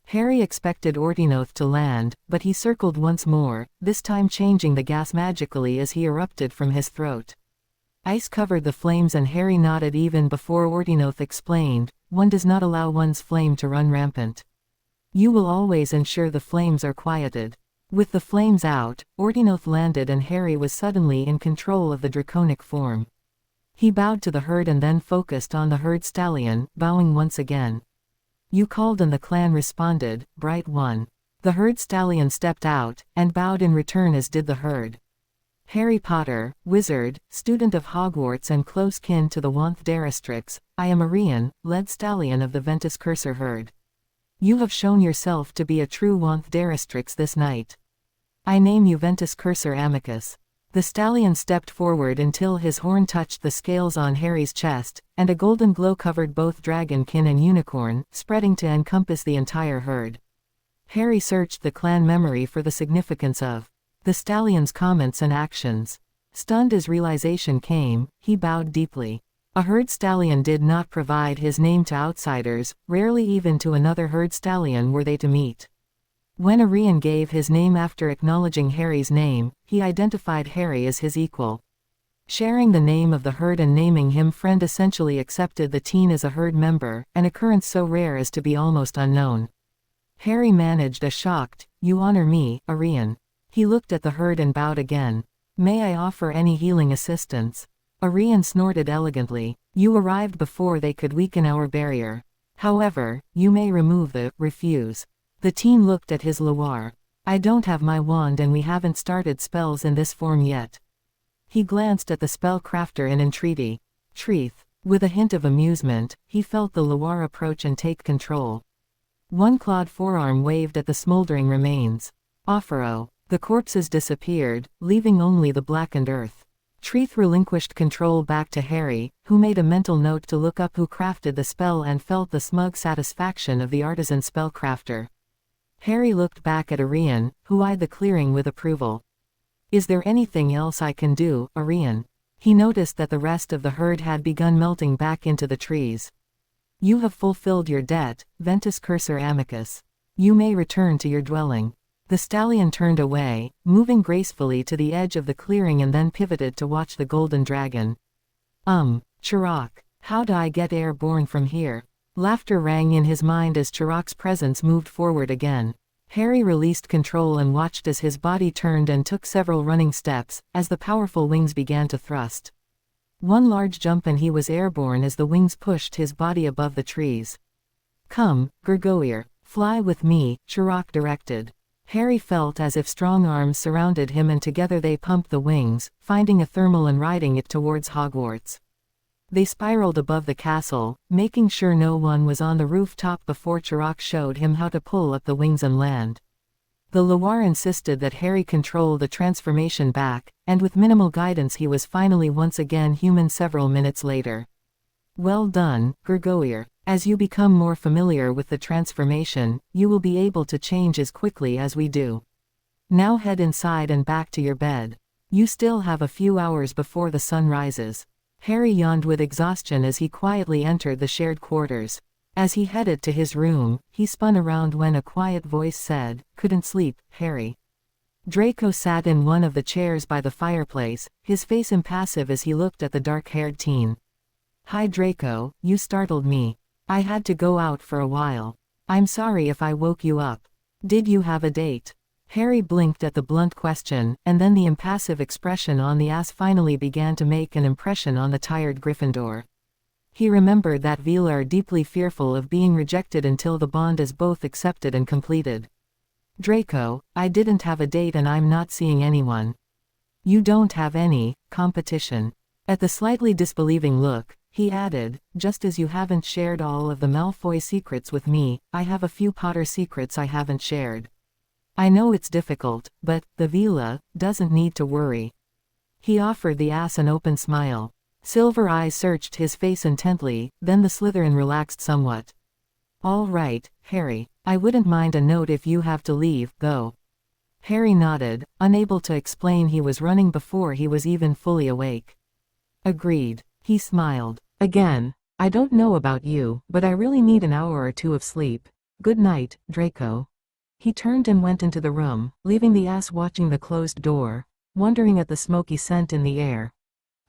Harry expected Ordinoth to land, but he circled once more, this time changing the gas magically as he erupted from his throat. Ice covered the flames, and Harry nodded even before Ordinoth explained, "One does not allow one's flame to run rampant. You will always ensure the flames are quieted." With the flames out, Ordinoth landed, and Harry was suddenly in control of the draconic form. He bowed to the herd and then focused on the herd stallion, bowing once again. "You called and the clan responded, Bright One." The herd stallion stepped out, and bowed in return, as did the herd. "Harry Potter, wizard, student of Hogwarts and close kin to the Wanth-Darastrix, I am Arian, lead stallion of the Ventus Cursor herd. You have shown yourself to be a true Wanth-Darastrix this night. I name you Ventus Cursor Amicus." The stallion stepped forward until his horn touched the scales on Harry's chest, and a golden glow covered both dragonkin and unicorn, spreading to encompass the entire herd. Harry searched the clan memory for the significance of the stallion's comments and actions. Stunned as realization came, he bowed deeply. A herd stallion did not provide his name to outsiders, rarely even to another herd stallion were they to meet. When Arian gave his name after acknowledging Harry's name, he identified Harry as his equal. Sharing the name of the herd and naming him friend essentially accepted the teen as a herd member, an occurrence so rare as to be almost unknown. Harry managed a shocked, "You honor me, Arian." He looked at the herd and bowed again. "May I offer any healing assistance?" Arian snorted elegantly. "You arrived before they could weaken our barrier. However, you may remove the refuse." The teen looked at his Loire. "I don't have my wand and we haven't started spells in this form yet." He glanced at the spellcrafter in entreaty. "Treath." With a hint of amusement, he felt the Loire approach and take control. One clawed forearm waved at the smoldering remains. Offero. The corpses disappeared, leaving only the blackened earth. Treath relinquished control back to Harry, who made a mental note to look up who crafted the spell and felt the smug satisfaction of the artisan spellcrafter. Harry looked back at Arian, who eyed the clearing with approval. "Is there anything else I can do, Arian?" He noticed that the rest of the herd had begun melting back into the trees. "You have fulfilled your debt, Ventus Cursor Amicus. You may return to your dwelling." The stallion turned away, moving gracefully to the edge of the clearing and then pivoted to watch the golden dragon. Chirac. How do I get airborne from here?" Laughter rang in his mind as Chirac's presence moved forward again. Harry released control and watched as his body turned and took several running steps, as the powerful wings began to thrust. One large jump and he was airborne as the wings pushed his body above the trees. "Come, Gurgoir, fly with me," Chirac directed. Harry felt as if strong arms surrounded him and together they pumped the wings, finding a thermal and riding it towards Hogwarts. They spiraled above the castle, making sure no one was on the rooftop before Chirac showed him how to pull up the wings and land. The Loire insisted that Harry control the transformation back, and with minimal guidance he was finally once again human several minutes later. "Well done, Gurgoir. As you become more familiar with the transformation, you will be able to change as quickly as we do. Now head inside and back to your bed. You still have a few hours before the sun rises." Harry yawned with exhaustion as he quietly entered the shared quarters. As he headed to his room, he spun around when a quiet voice said, "Couldn't sleep, Harry?" Draco sat in one of the chairs by the fireplace, his face impassive as he looked at the dark-haired teen. "Hi Draco, you startled me." I had to go out for a while. I'm sorry if I woke you up. Did you have a date? Harry blinked at the blunt question, and then the impassive expression on the ass finally began to make an impression on the tired Gryffindor. He remembered that Veela are deeply fearful of being rejected until the bond is both accepted and completed. Draco, I didn't have a date and I'm not seeing anyone. You don't have any competition. At the slightly disbelieving look, he added, just as you haven't shared all of the Malfoy secrets with me, I have a few Potter secrets I haven't shared. I know it's difficult, but, the Veela, doesn't need to worry. He offered the ass an open smile. Silver eyes searched his face intently, then the Slytherin relaxed somewhat. All right, Harry, I wouldn't mind a note if you have to leave, though. Harry nodded, unable to explain he was running before he was even fully awake. Agreed. He smiled. Again, I don't know about you, but I really need an hour or two of sleep. Good night, Draco. He turned and went into the room, leaving the ass watching the closed door, wondering at the smoky scent in the air.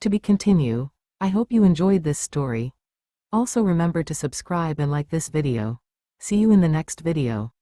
To be continued. I hope you enjoyed this story. Also remember to subscribe and like this video. See you in the next video.